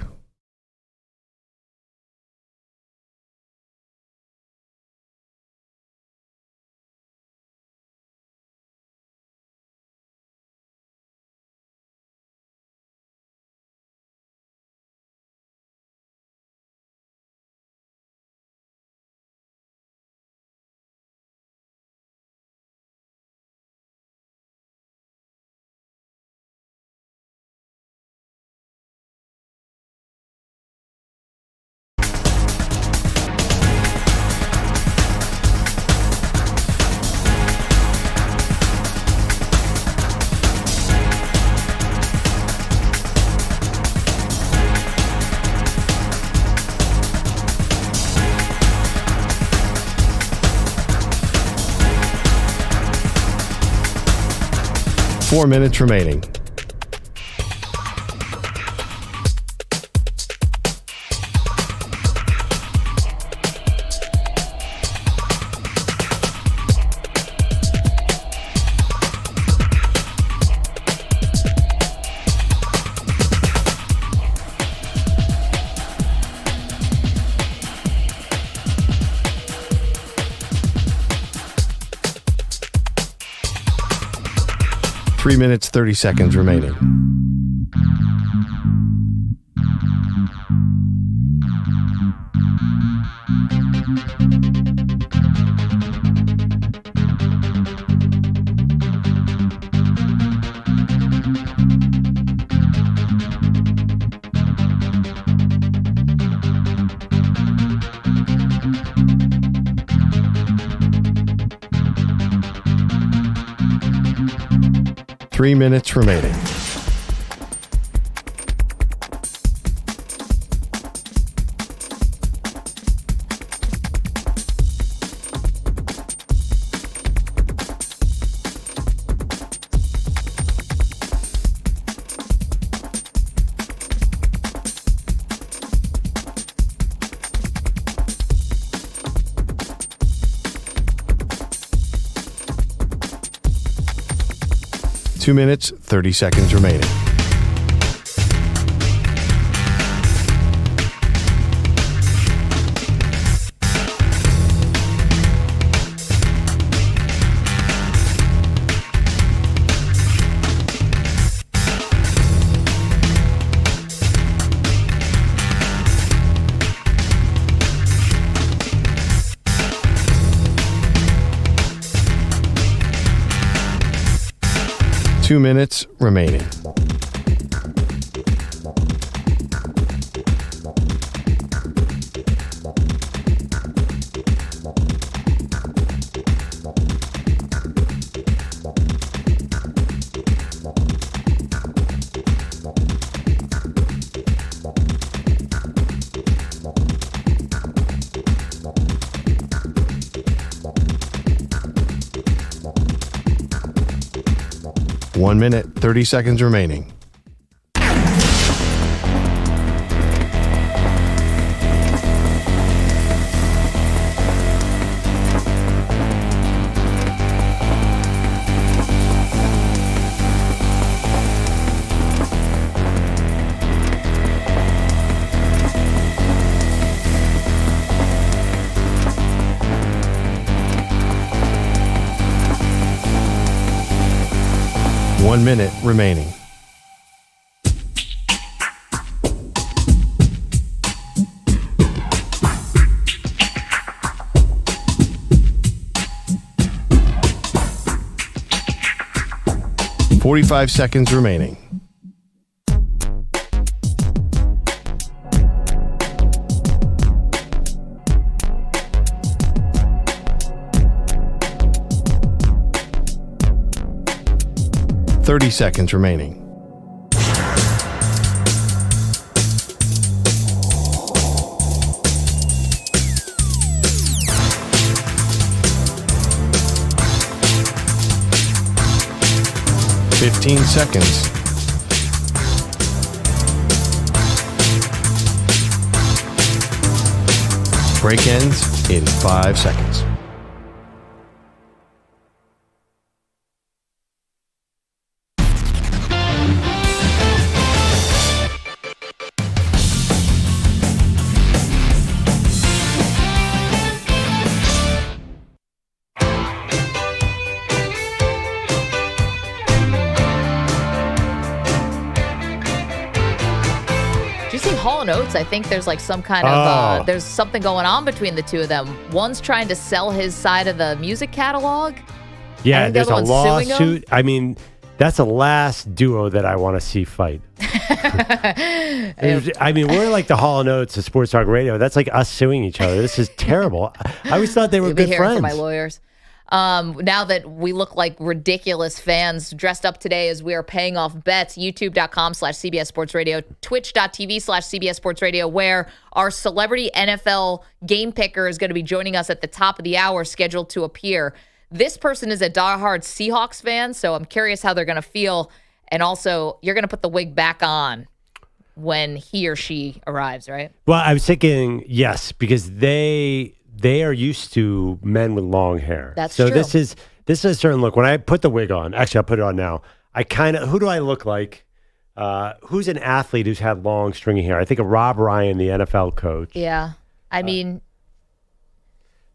S5: Four minutes remaining. Three minutes, 30 seconds remaining. Three minutes remaining. Two minutes, 30 seconds remaining. Two minutes remaining. One minute, 30 seconds remaining. One minute remaining. .45 seconds remaining. .30 seconds remaining. 15 seconds. Break ends in 5 seconds.
S2: Hall & Oates, I think there's like some kind of, there's something going on between the two of them. One's trying to sell his side of the music catalog.
S3: Yeah, there's a
S2: lawsuit.
S3: lawsuit. I mean, that's the last duo that I want to see fight. I mean, we're like the Hall & Oates of Sports Talk Radio. That's like us suing each other. This is terrible. I always thought they were good friends.
S2: From my lawyers. Now that we look like ridiculous fans dressed up today as we are paying off bets, youtube.com/CBS Sports Radio, twitch.tv/CBS Sports Radio, where our celebrity NFL game picker is going to be joining us at the top of the hour, scheduled to appear. This person is a diehard Seahawks fan, so I'm curious how they're going to feel. And also, you're going to put the wig back on when he or she arrives, right?
S3: Well, I was thinking yes, because they are used to men with long hair.
S2: That's
S3: so
S2: true.
S3: this is a certain look. When I put the wig on, actually I'll put it on now. I kind of, who do I look like? Who's an athlete who's had long stringy hair? I think of Rob Ryan, the NFL coach.
S2: Yeah. I mean,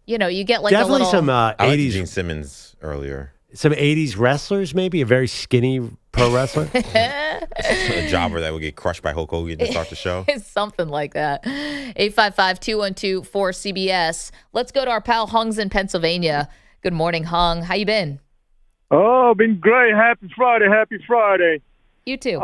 S2: you know, you get like
S3: definitely
S2: a little...
S3: some 80s.
S4: I liked Gene Simmons earlier.
S3: Some 80s wrestlers, maybe? A very skinny pro wrestler?
S4: A jobber that would get crushed by Hulk Hogan to start the show.
S2: It's something like that. 855-212-4CBS. Let's go to our pal Hung's in Pennsylvania. Good morning, Hung. How you been?
S9: Oh, been great. Happy Friday. Happy Friday.
S2: You too.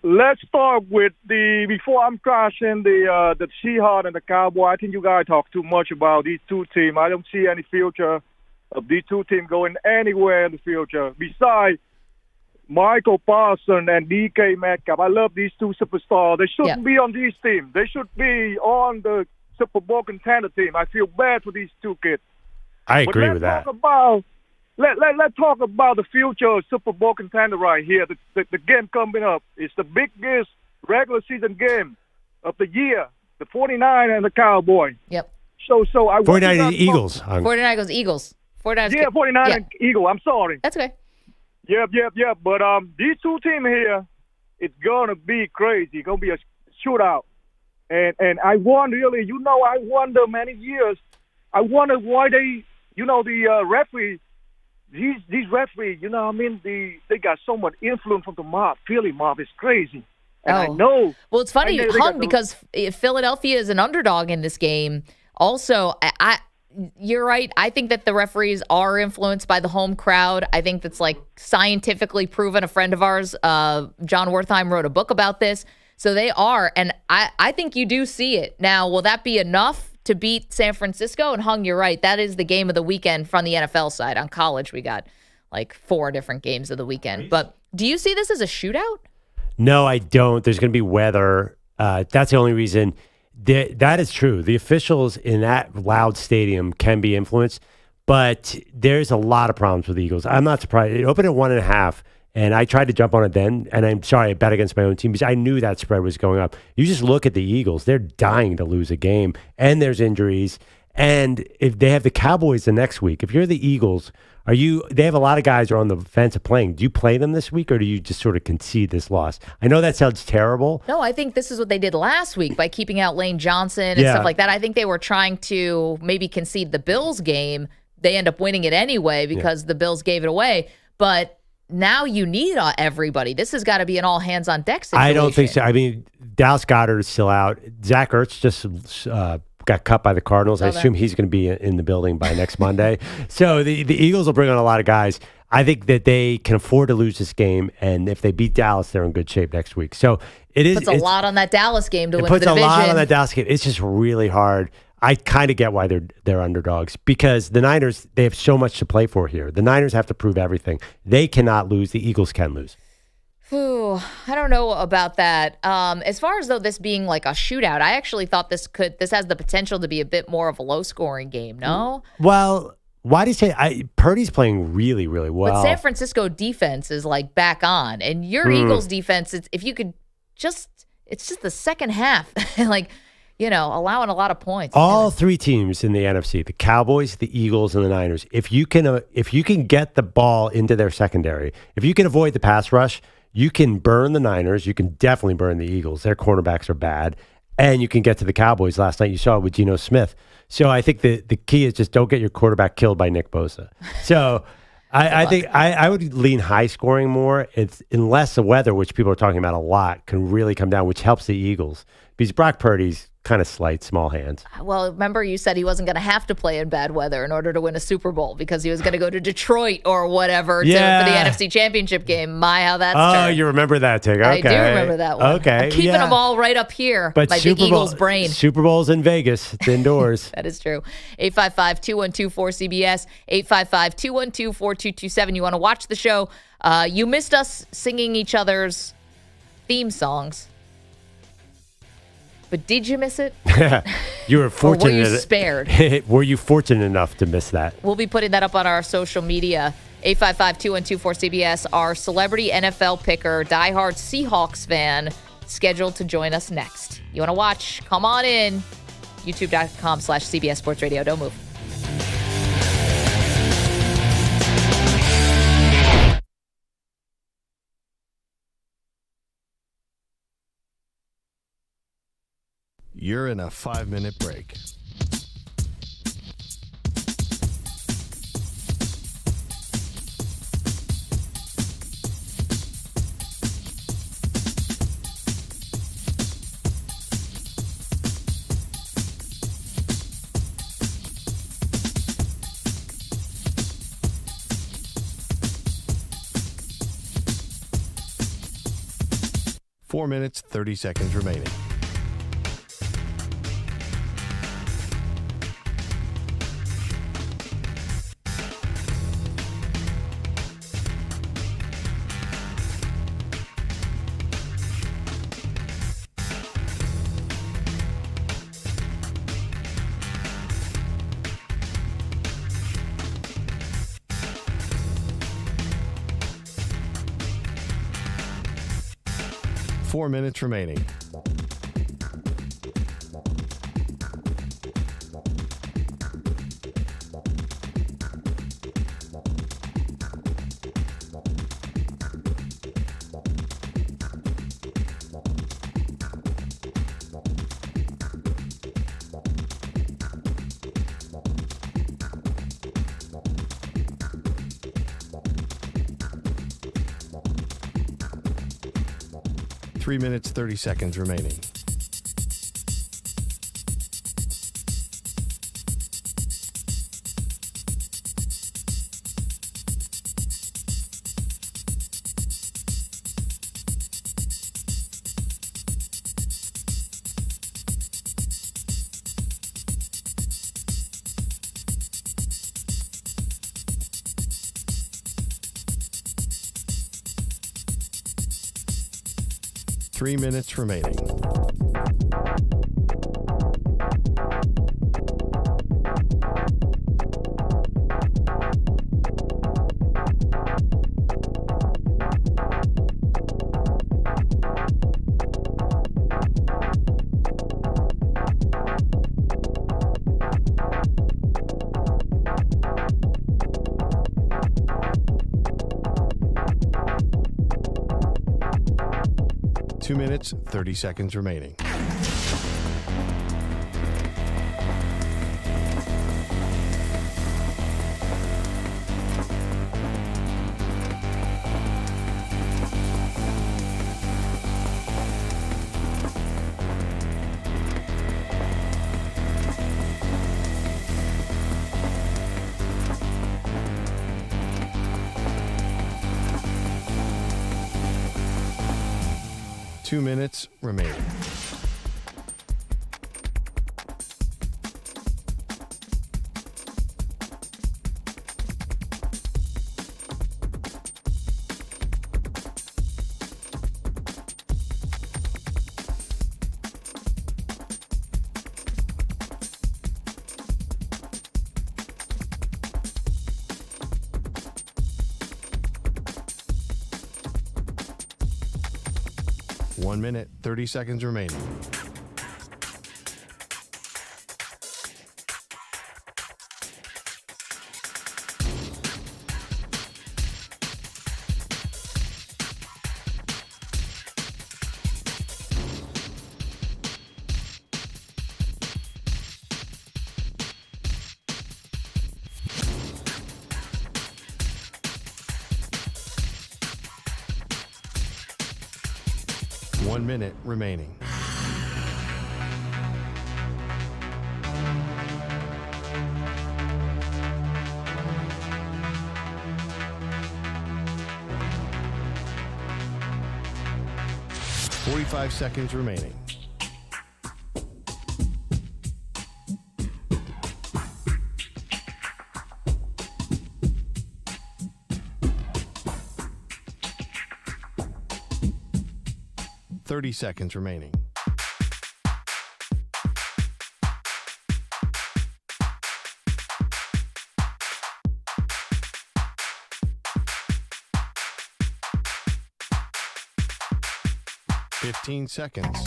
S9: Let's start with before I'm crashing the Seahawks and the Cowboys. I think you guys talk too much about these two teams. I don't see any future of these two teams going anywhere in the future. Besides Michael Parsons and DK Metcalf, I love these two superstars. They shouldn't be on these teams. They should be on the Super Bowl contender team. I feel bad for these two kids.
S3: I agree with that.
S9: Let's talk about the future of Super Bowl contender right here. The game coming up. It's the biggest regular season game of the year. The 49 and the Cowboys.
S2: Yep.
S9: So I
S3: 49 Eagles.
S2: 49 goes Eagles. 49
S9: yeah, 49 and Eagle. I'm sorry.
S2: That's okay.
S9: Yep. But these two teams here, it's gonna be crazy. It's gonna be a shootout. And I wonder really, I wonder many years. I wonder why they, the referee, these referees, they got so much influence from the mob. Philly mob is crazy. And I know.
S2: Well, it's funny, Hung, because Philadelphia is an underdog in this game. Also, you're right. I think that the referees are influenced by the home crowd. I think that's like scientifically proven. A friend of ours, John Wertheim, wrote a book about this. So they are. And I think you do see it. Now, will that be enough to beat San Francisco? And Hung, you're right. That is the game of the weekend from the NFL side. On college, we got like 4 different games of the weekend. But do you see this as a shootout?
S3: No, I don't. There's going to be weather. That's the only reason. That is true. The officials in that loud stadium can be influenced, but there's a lot of problems with the Eagles. I'm not surprised. It opened at 1.5, and I tried to jump on it then, and I'm sorry, I bet against my own team because I knew that spread was going up. You just look at the Eagles. They're dying to lose a game, and there's injuries. And if they have the Cowboys the next week, if you're the Eagles, they have a lot of guys who are on the fence of playing. Do you play them this week, or do you just sort of concede this loss? I know that sounds terrible.
S2: No, I think this is what they did last week by keeping out Lane Johnson and stuff like that. I think they were trying to maybe concede the Bills game. They end up winning it anyway because the Bills gave it away. But now you need everybody. This has got to be an all-hands-on-deck situation.
S3: I don't think so. I mean, Dallas Goedert is still out. Zach Ertz just got cut by the Cardinals. I assume he's going to be in the building by next Monday. So the Eagles will bring on a lot of guys. I think that they can afford to lose this game, and if they beat Dallas, they're in good shape next week. So
S2: puts a lot on that Dallas game to win the division.
S3: It puts a lot on that Dallas game. It's just really hard. I kind of get why they're underdogs because the Niners, they have so much to play for here. The Niners have to prove everything. They cannot lose. The Eagles can lose.
S2: Ooh, I don't know about that. As far as though this being like a shootout, I actually thought this has the potential to be a bit more of a low-scoring game. No.
S3: Well, Why do you say Purdy's playing really, really well?
S2: But San Francisco defense is like back on, and your Eagles defense, if you could it's just the second half, like, allowing a lot of points.
S3: All three teams in the NFC, the Cowboys, the Eagles, and the Niners, if you can get the ball into their secondary, if you can avoid the pass rush, you can burn the Niners. You can definitely burn the Eagles. Their cornerbacks are bad. And you can get to the Cowboys. Last night you saw it with Geno Smith. So I think the key is just don't get your quarterback killed by Nick Bosa. So I think I would lean high scoring more. It's unless the weather, which people are talking about a lot, can really come down, which helps the Eagles. Because Brock Purdy's kind of slight, small hands.
S2: Well, remember you said he wasn't going to have to play in bad weather in order to win a Super Bowl because he was going to go to Detroit or whatever for the NFC Championship game. My, how that's turned.
S3: You remember that, Tig. Okay.
S2: I do remember that one.
S3: Okay.
S2: I'm keeping them all right up here
S3: but
S2: by the Eagles' brain.
S3: Super Bowl's in Vegas. It's indoors.
S2: That is true. 855-212-4CBS, 855-212-4227. You want to watch the show? You missed us singing each other's theme songs. But did you miss it?
S3: You were fortunate.
S2: Or were you spared?
S3: Were you fortunate enough to miss that?
S2: We'll be putting that up on our social media. 855-212-4CBS. Our celebrity NFL picker, diehard Seahawks fan, scheduled to join us next. You want to watch? Come on in. YouTube.com/CBS Sports Radio. Don't move.
S5: You're in a 5-minute break. Four minutes, 30 seconds remaining. Four minutes remaining. Three minutes, 30 seconds remaining. Three minutes remaining. Two minutes, 30 seconds remaining. Two minutes remaining. 1 minute, 30 seconds remaining. One minute remaining. Forty-five seconds remaining. Seconds remaining. Fifteen seconds.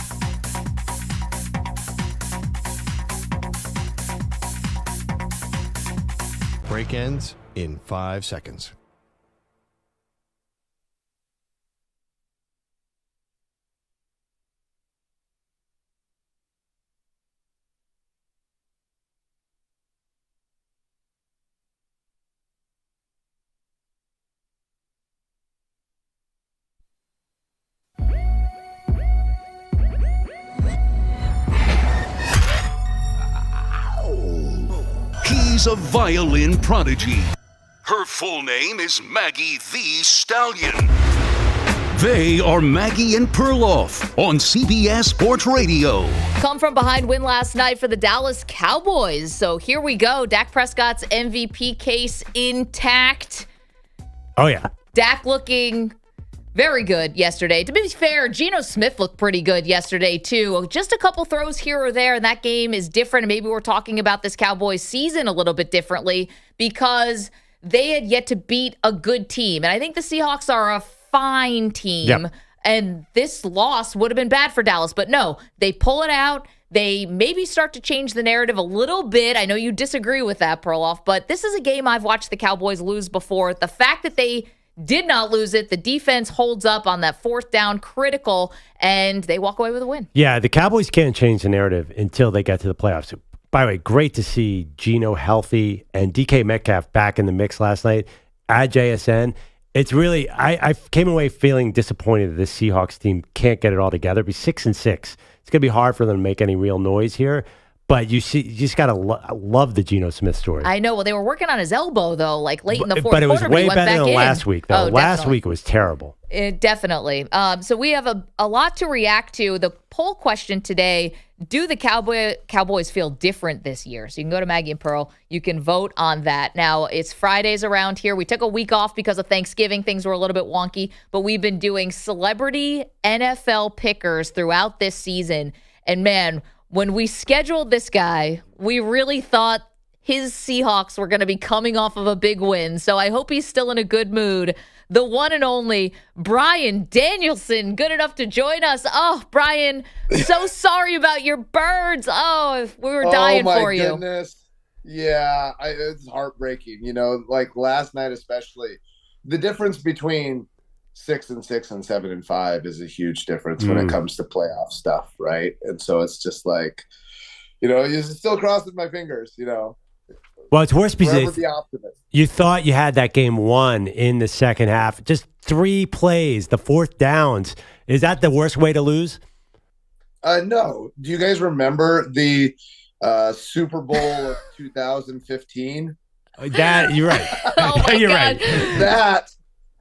S5: Break ends in 5 seconds.
S1: He's a violin prodigy. Her full name is Maggie the Stallion. They are Maggie and Perloff on CBS Sports Radio.
S2: Come from behind win last night for the Dallas Cowboys. So here we go. Dak Prescott's MVP case intact.
S3: Oh, yeah.
S2: Dak looking very good yesterday. To be fair, Geno Smith looked pretty good yesterday, too. Just a couple throws here or there, and that game is different. And maybe we're talking about this Cowboys season a little bit differently because they had yet to beat a good team. And I think the Seahawks are a fine team.
S3: Yep.
S2: And this loss would have been bad for Dallas. But no, they pull it out. They maybe start to change the narrative a little bit. I know you disagree with that, Perloff, but this is a game I've watched the Cowboys lose before. The fact that they did not lose it, the defense holds up on that fourth down, critical, and they walk away with a win.
S3: Yeah, the Cowboys can't change the narrative until they get to the playoffs. By the way, great to see Geno healthy and DK Metcalf back in the mix last night at JSN. It's really, I came away feeling disappointed that this Seahawks team can't get it all together. Be 6-6. It's going to be hard for them to make any real noise here. But you just got to love the Geno Smith story.
S2: I know. Well, they were working on his elbow, though, like late in the fourth quarter.
S3: But it was way better than last week, though. Last
S2: definitely.
S3: week was terrible.
S2: Definitely. So we have a lot to react to. The poll question today, do the Cowboys feel different this year? So you can go to Maggie and Pearl. You can vote on that. Now, it's Fridays around here. We took a week off because of Thanksgiving. Things were a little bit wonky. But we've been doing celebrity NFL pickers throughout this season. And, man, when we scheduled this guy, we really thought his Seahawks were going to be coming off of a big win. So I hope he's still in a good mood. The one and only Brian Danielson, good enough to join us. Oh, Brian, so sorry about your birds. Oh, we were dying for you.
S10: Oh, my goodness. Yeah, it's heartbreaking. You know, like last night especially. The difference between 6-6 and 7-5 is a huge difference when it comes to playoff stuff, right? And so it's just like, you know, you're still crossing my fingers, you know.
S3: Well, it's worse because
S10: Forever the optimist.
S3: you thought you had that game won in the second half. Just 3 plays, the fourth downs. Is that the worst way to lose?
S10: No. Do you guys remember the Super Bowl of 2015?
S3: You're right.
S2: Oh my
S3: You're
S2: God.
S3: right.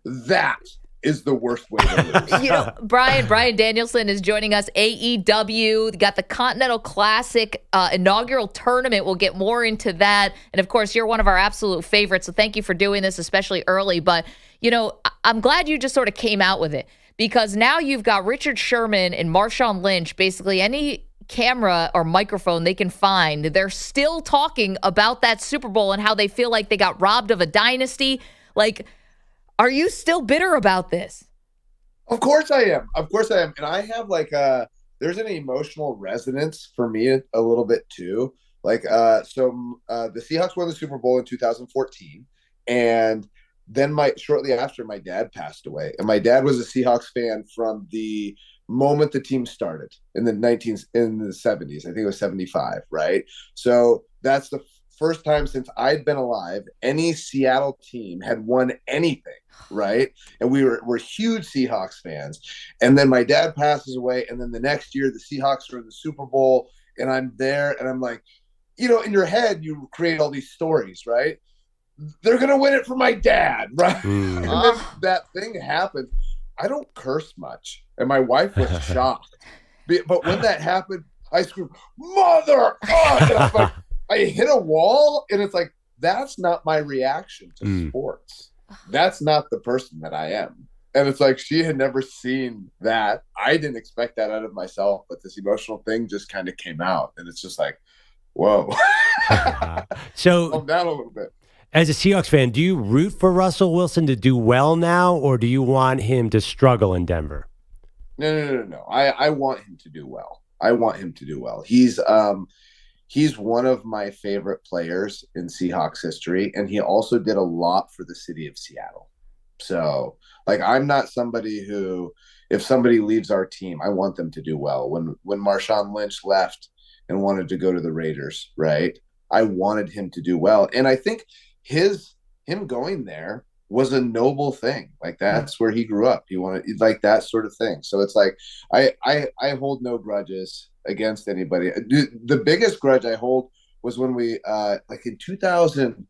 S10: That is the worst way to lose.
S2: You know, Brian Danielson is joining us. AEW got the Continental Classic inaugural tournament. We'll get more into that. And of course, you're one of our absolute favorites. So thank you for doing this, especially early. But, you know, I'm glad you just sort of came out with it because now you've got Richard Sherman and Marshawn Lynch, basically any camera or microphone they can find. They're still talking about that Super Bowl and how they feel like they got robbed of a dynasty. Like, are you still bitter about this?
S10: Of course I am. Of course I am. And I have like there's an emotional resonance for me a little bit too. Like the Seahawks won the Super Bowl in 2014, and then shortly after my dad passed away. And my dad was a Seahawks fan from the moment the team started in the 70s. I think it was 75, right? So that's the first time since I'd been alive any Seattle team had won anything, right? And we're huge Seahawks fans. And then my dad passes away, and then the next year the Seahawks are in the Super Bowl, and I'm there, and I'm like, in your head you create all these stories, right? They're gonna win it for my dad, right? And then that thing happened. I don't curse much, and my wife was shocked. But when that happened, I screamed, "Mother!" And I'm like, I hit a wall, and it's like, that's not my reaction to sports. That's not the person that I am. And it's like, she had never seen that. I didn't expect that out of myself, but this emotional thing just kind of came out. And it's just like, whoa.
S3: So
S10: calm down a little bit.
S3: As a Seahawks fan, do you root for Russell Wilson to do well now, or do you want him to struggle in Denver?
S10: No. I want him to do well. I want him to do well. He's one of my favorite players in Seahawks history, and he also did a lot for the city of Seattle. So, like, I'm not somebody who, if somebody leaves our team, I want them to do well. When Marshawn Lynch left and wanted to go to the Raiders, right? I wanted him to do well. And I think him going there was a noble thing. Like, that's where he grew up. He wanted, like, that sort of thing. So it's like, I hold no grudges against anybody. The biggest grudge I hold was when we like in 2000,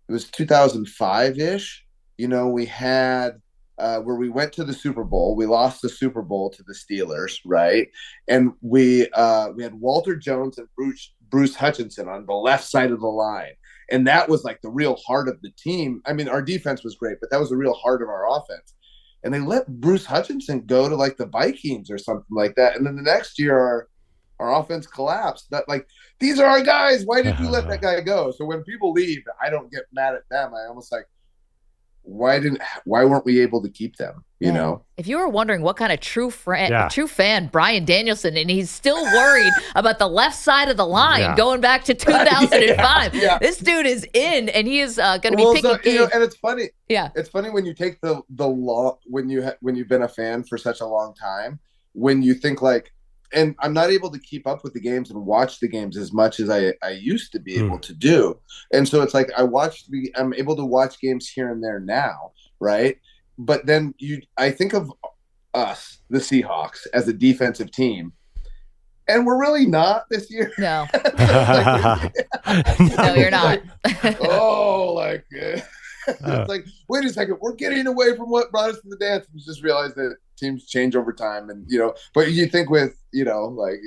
S10: it was 2005-ish, we had where we went to the Super Bowl. We lost the Super Bowl to the Steelers, right? And we had Walter Jones and Bruce Hutchinson on the left side of the line. And that was like the real heart of the team. I mean, our defense was great, but that was the real heart of our offense. And they let Bruce Hutchinson go to like the Vikings or something like that. And then the next year, our offense collapsed. That, like, these are our guys. Why did you let that guy go? So when people leave, I don't get mad at them. I almost like, why weren't we able to keep them?
S2: If you were wondering what kind of true fan Brian Danielson, and he's still worried about the left side of the line going back to 2005. This dude is in, and he is going to be picking games.
S10: And it's funny. Yeah, it's funny when you take the law when you've been a fan for such a long time, when you think like, and I'm not able to keep up with the games and watch the games as much as I used to be able to do. And so it's like I'm able to watch games here and there now, right? But then I think of us, the Seahawks, as a defensive team, and we're really not this year.
S2: No. No, you're not.
S10: It's like, wait a second, we're getting away from what brought us to the dance. We just realized that teams change over time, and but you think with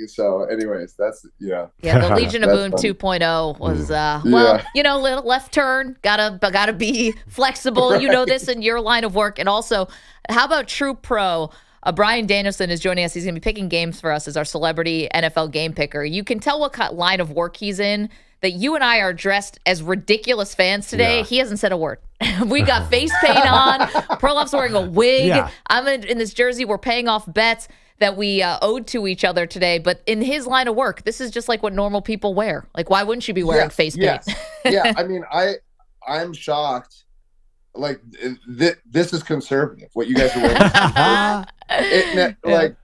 S10: so anyways, that's
S2: the Legion of Boom 2.0 was little left turn, gotta be flexible, this in your line of work. And also, how about True Pro? Brian Danielson is joining us. He's going to be picking games for us as our celebrity NFL game picker. You can tell what line of work he's in. That you and I are dressed as ridiculous fans today. Yeah. He hasn't said a word. We got face paint on. Perloff's wearing a wig. Yeah. I'm in this jersey. We're paying off bets that we owed to each other today. But in his line of work, this is just like what normal people wear. Like, why wouldn't you be wearing face paint?
S10: Yeah, I mean, I'm shocked. Like, this is conservative, what you guys are wearing.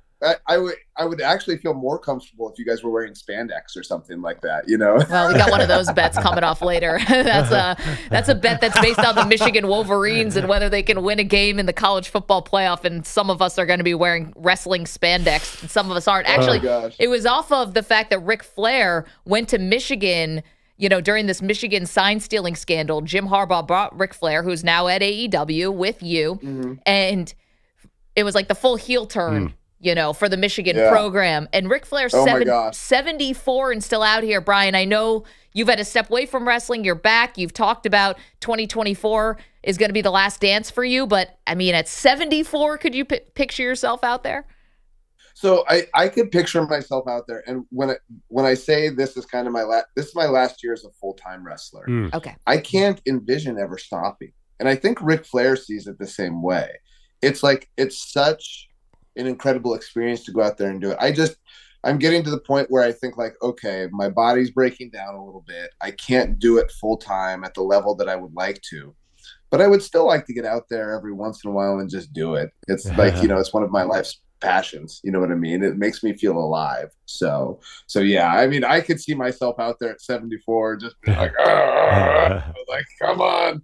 S10: I would actually feel more comfortable if you guys were wearing spandex or something like that,
S2: Well, we got one of those bets coming off later. That's a bet that's based on the Michigan Wolverines and whether they can win a game in the college football playoff. And some of us are going to be wearing wrestling spandex, and some of us aren't. Actually, it was off of the fact that Ric Flair went to Michigan. During this Michigan sign-stealing scandal, Jim Harbaugh brought Ric Flair, who's now at AEW with you, and it was like the full heel turn. For the Michigan program. And Ric Flair's 74 and still out here. Brian, I know you've had to step away from wrestling. You're back. You've talked about 2024 is going to be the last dance for you. But, I mean, at 74, could you picture yourself out there?
S10: So I could picture myself out there. And when I say this is kind of my last year as a full-time wrestler.
S2: Okay.
S10: I can't envision ever stopping. And I think Ric Flair sees it the same way. it's such an incredible experience to go out there and do it. I'm getting to the point where I think like, okay, my body's breaking down a little bit. I can't do it full time at the level that I would like to, but I would still like to get out there every once in a while and just do it. It's like, it's one of my life's passions. You know what I mean? It makes me feel alive. So yeah, I mean, I could see myself out there at 74, just being like, like, come on.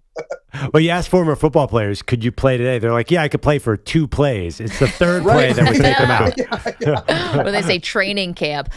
S3: Well, you ask former football players, could you play today? They're like, yeah, I could play for 2 plays. It's the third play that would take them out.
S2: Or they say training camp.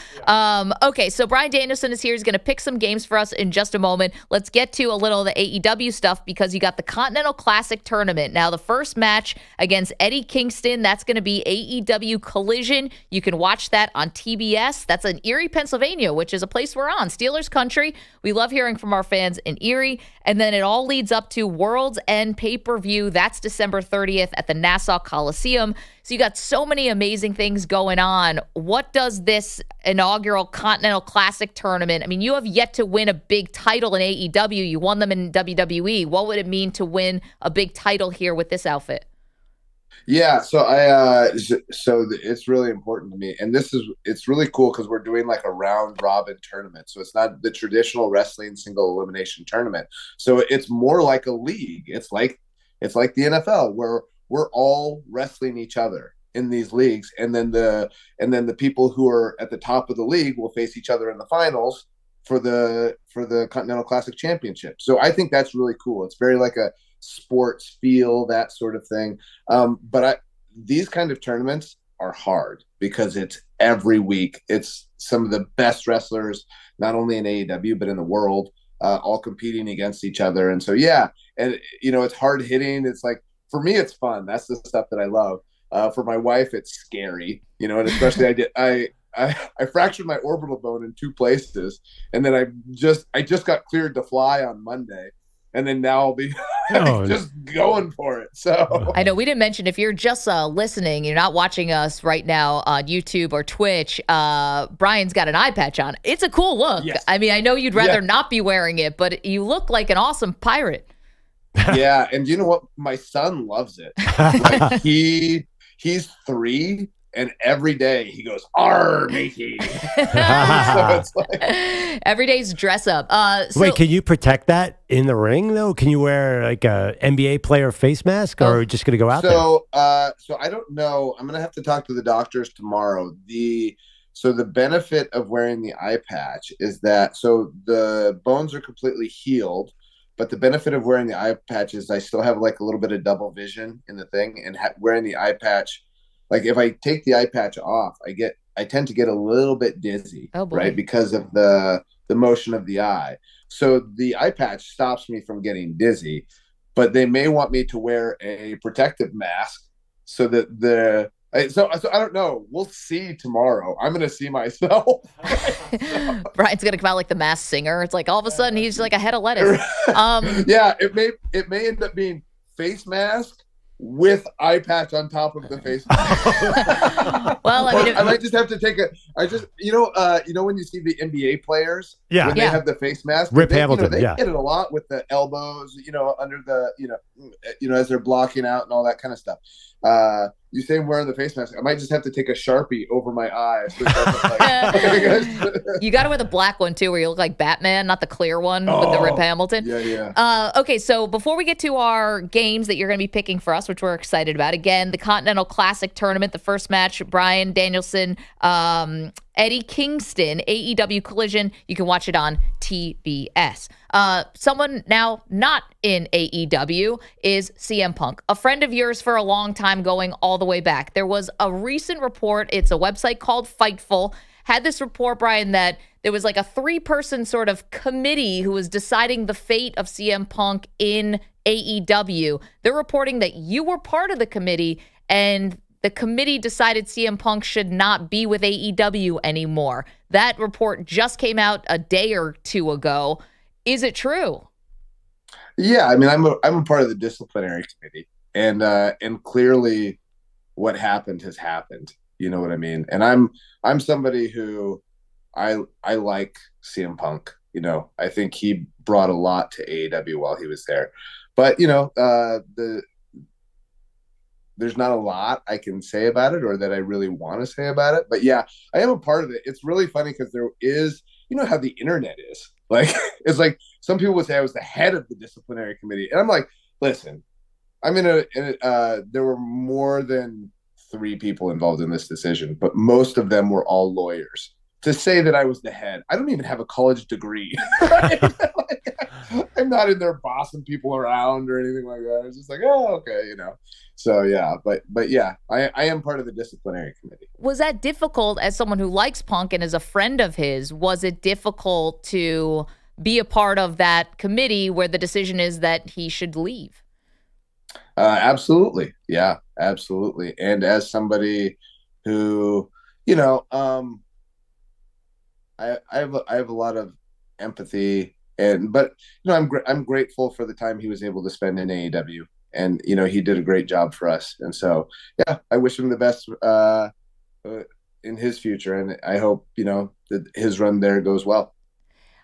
S2: Okay, so Brian Danielson is here. He's going to pick some games for us in just a moment. Let's get to a little of the AEW stuff because you got the Continental Classic Tournament. Now, the first match against Eddie Kingston, that's going to be AEW Collision. You can watch that on TBS. That's in Erie, Pennsylvania, which is a place we're on. Steelers country. We love hearing from our fans in Erie. And then it all leads up to World's End pay-per-view. That's December 30th at the Nassau Coliseum. So you got so many amazing things going on. What does this inaugural Continental Classic Tournament, I mean, you have yet to win a big title in AEW. You won them in WWE. What would it mean to win a big title here with this outfit?
S10: Yeah, so it's really important to me, and it's really cool because we're doing like a round robin tournament. So it's not the traditional wrestling single elimination tournament. So it's more like a league. It's like the NFL where we're all wrestling each other in these leagues, and then the people who are at the top of the league will face each other in the finals for the Continental Classic Championship. So I think that's really cool. It's very like a sports feel, that sort of thing. But these kind of tournaments are hard because it's every week. It's some of the best wrestlers, not only in AEW, but in the world, all competing against each other. And so, yeah, and it's hard hitting. It's like, for me, it's fun. That's the stuff that I love. For my wife, it's scary, and especially I fractured my orbital bone in 2 places, and then I just got cleared to fly on Monday. And then now I'll be just going for it. So
S2: I know we didn't mention, if you're just listening, you're not watching us right now on YouTube or Twitch, Brian's got an eye patch on. It's a cool look. Yes. I mean, I know you'd rather not be wearing it, but you look like an awesome pirate.
S10: Yeah, and you know what? My son loves it. Like he's 3. And every day he goes, "Arr, matey." So it's like,
S2: every day's dress up.
S3: Wait, can you protect that in the ring though? Can you wear like a NBA player face mask, or are you just going to go out there?
S10: So I don't know. I'm going to have to talk to the doctors tomorrow. The benefit of wearing the eye patch is that the bones are completely healed, but the benefit of wearing the eye patch is I still have like a little bit of double vision in the thing, and wearing the eye patch. Like if I take the eye patch off, I tend to get a little bit dizzy, right? Because of the motion of the eye. So the eye patch stops me from getting dizzy, but they may want me to wear a protective mask so that so I don't know. We'll see tomorrow. I'm going to see myself.
S2: Brian's going to come out like the Masked Singer. It's like all of a sudden he's like a head of lettuce.
S10: Yeah, it may end up being face mask with eye patch on top of the face.
S2: Well, I mean,
S10: I might just have to take when you see the NBA players, when they have the face mask,
S3: Rip Hamilton,
S10: they get it a lot with the elbows, under the, as they're blocking out and all that kind of stuff. You say I'm wearing the face mask, I might just have to take a Sharpie over my eyes. So
S2: you got to wear the black one too, where you look like Batman, not the clear one with the Rip Hamilton.
S10: Yeah.
S2: Okay, so before we get to our games that you're going to be picking for us, which we're excited about, again, the Continental Classic Tournament, the first match, Brian Danielson, Eddie Kingston, AEW Collision. You can watch it on TBS. Someone now not in AEW is CM Punk, a friend of yours for a long time, going all the way back. There was a recent report, it's a website called Fightful, had this report, Brian, that there was like a 3-person sort of committee who was deciding the fate of CM Punk in AEW. They're reporting that you were part of the committee, and the committee decided CM Punk should not be with AEW anymore. That report just came out a day or 2 ago. Is it true?
S10: Yeah, I mean, I'm a part of the disciplinary committee, and clearly, what happened has happened. You know what I mean? And I'm somebody who I like CM Punk. I think he brought a lot to AEW while he was there. But there's not a lot I can say about it or that I really want to say about it. But yeah, I am a part of it. It's really funny because there is, you know how the internet is. Like, it's like some people would say I was the head of the disciplinary committee. And I'm like, listen, there were more than 3 people involved in this decision, but most of them were all lawyers. To say that I was the head, I don't even have a college degree. Right? I'm not in there bossing people around or anything like that. It's just like, oh, okay, you know. So yeah, but yeah, I am part of the disciplinary committee.
S2: Was that difficult as someone who likes Punk and is a friend of his? Was it difficult to be a part of that committee where the decision is that he should leave?
S10: Absolutely. Yeah, absolutely. And as somebody who, you know, I have a lot of empathy, but you know, I'm grateful for the time he was able to spend in AEW, and you know, he did a great job for us, and so yeah, I wish him the best in his future, and I hope, you know, that his run there goes well.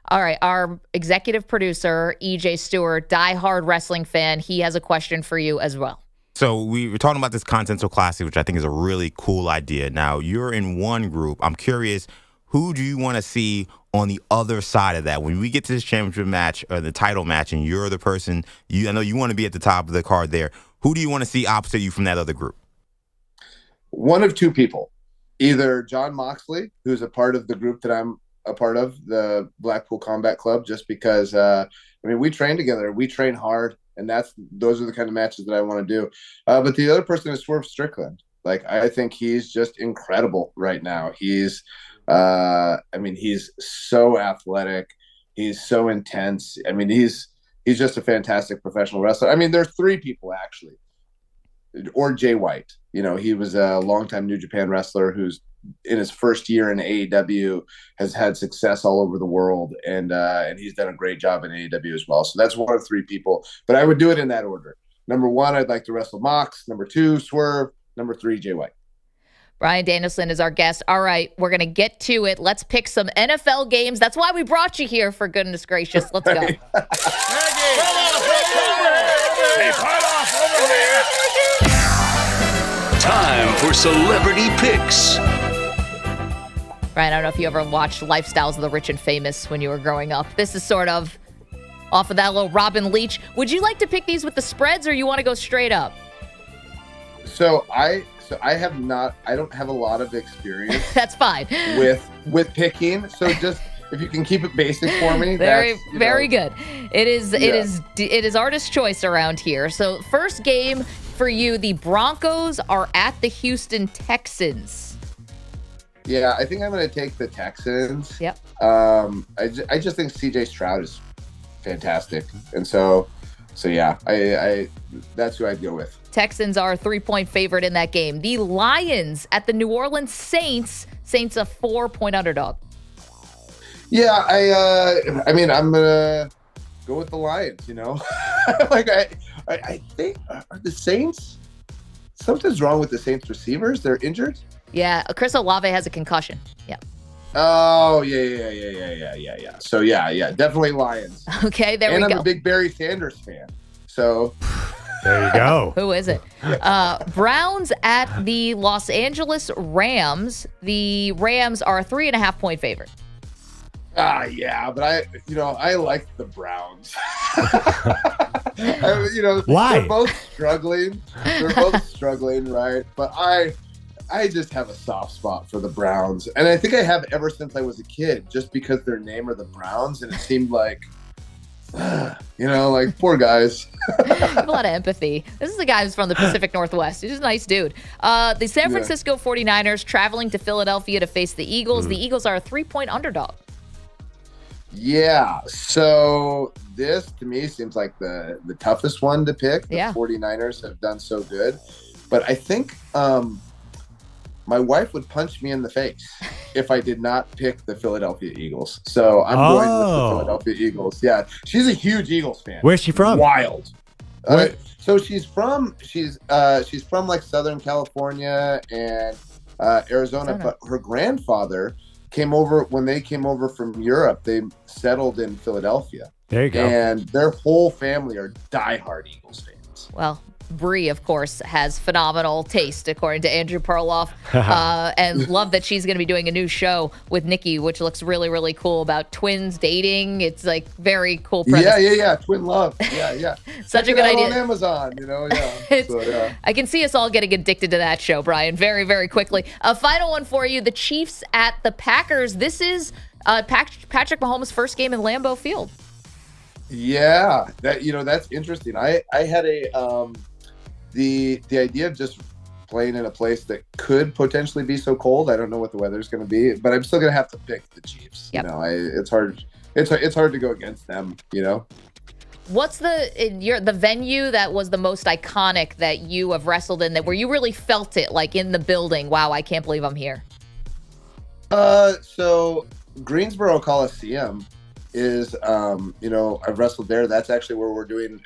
S2: All right, our executive producer EJ Stewart, diehard wrestling fan, he has a question for you as well.
S4: So we were talking about this Continental Classic, which I think is a really cool idea. Now, you're in one group. I'm curious, who do you want to see on the other side of that? When we get to this championship match or the title match and you're the person, I know you want to be at the top of the card there. Who do you want to see opposite you from that other group?
S10: One of 2 people. Either John Moxley, who's a part of the group that I'm a part of, the Blackpool Combat Club, just because, we train together. We train hard, and those are the kind of matches that I want to do. But the other person is Swerve Strickland. Like, I think he's just incredible right now. He's so athletic. He's so intense. I mean, he's just a fantastic professional wrestler. I mean, there's 3 people actually. Or Jay White. You know, he was a longtime New Japan wrestler who's in his first year in AEW has had success all over the world, and he's done a great job in AEW as well. So that's one of 3 people, but I would do it in that order. Number 1, I'd like to wrestle Mox. Number 2, Swerve. Number 3, Jay White.
S2: Brian Danielson is our guest. All right, we're going to get to it. Let's pick some NFL games. That's why we brought you here, for goodness gracious. Let's go.
S1: Hey, Perloff, over here. Time for Celebrity Picks.
S2: Brian, I don't know if you ever watched Lifestyles of the Rich and Famous when you were growing up. This is sort of off of that little Robin Leach. Would you like to pick these with the spreads, or you want to go straight up?
S10: So I don't have a lot of experience.
S2: That's fine.
S10: With picking. So just if you can keep it basic for me.
S2: Very good. It is artist choice around here. So first game for you, the Broncos are at the Houston Texans.
S10: Yeah, I think I'm going to take the Texans.
S2: Yep.
S10: I just think CJ Stroud is fantastic, and so yeah, I that's who I'd go with.
S2: Texans are a 3-point favorite in that game. The Lions at the New Orleans Saints. Saints a 4-point underdog.
S10: Yeah, I'm gonna go with the Lions. You know, like I think are the Saints. Something's wrong with the Saints receivers. They're injured.
S2: Yeah, Chris Olave has a concussion. Yeah.
S10: Oh, yeah. So, yeah, definitely Lions.
S2: Okay, there we go.
S10: And I'm a big Barry Sanders fan. So.
S3: There you go.
S2: Who is it? Browns at the Los Angeles Rams. The Rams are a 3.5-point favorite.
S10: Yeah, but I like the Browns.
S3: Why?
S10: They're both struggling, right? But I just have a soft spot for the Browns. And I think I have ever since I was a kid, just because their name are the Browns. And it seemed like, like poor guys.
S2: I have a lot of empathy. This is the guy who's from the Pacific Northwest. He's just a nice dude. The San Francisco 49ers traveling to Philadelphia to face the Eagles. The Eagles are a 3-point underdog.
S10: Yeah. So this, to me, seems like the toughest one to pick. The 49ers have done so good. But I think my wife would punch me in the face if I did not pick the Philadelphia Eagles. So I'm going with the Philadelphia Eagles. Yeah, she's a huge Eagles fan.
S3: Where's she from?
S10: Wild. So she's from like Southern California and Arizona, but her grandfather came over when they came over from Europe. They settled in Philadelphia.
S3: There you go.
S10: And their whole family are diehard Eagles fans. sense.
S2: Well, Brie, of course, has phenomenal taste, according to Andrew Perloff, and love that she's going to be doing a new show with Nikki, which looks really, really cool, about twins dating. It's like very cool premise.
S10: Yeah. Twin love. Yeah.
S2: Such a good
S10: Check it out
S2: idea.
S10: on Amazon, Yeah.
S2: I can see us all getting addicted to that show, Brian, very, very quickly. A final one for you. The Chiefs at the Packers. This is Patrick Mahomes' first game in Lambeau Field.
S10: Yeah, that's interesting. I had the idea of just playing in a place that could potentially be so cold. I don't know what the weather's going to be, but I'm still going to have to pick the Chiefs.
S2: Yep.
S10: It's hard. It's hard to go against them.
S2: What's the venue that was the most iconic that you have wrestled in, that where you really felt it, like in the building? Wow, I can't believe I'm here.
S10: So Greensboro Coliseum is, I've wrestled there. That's actually where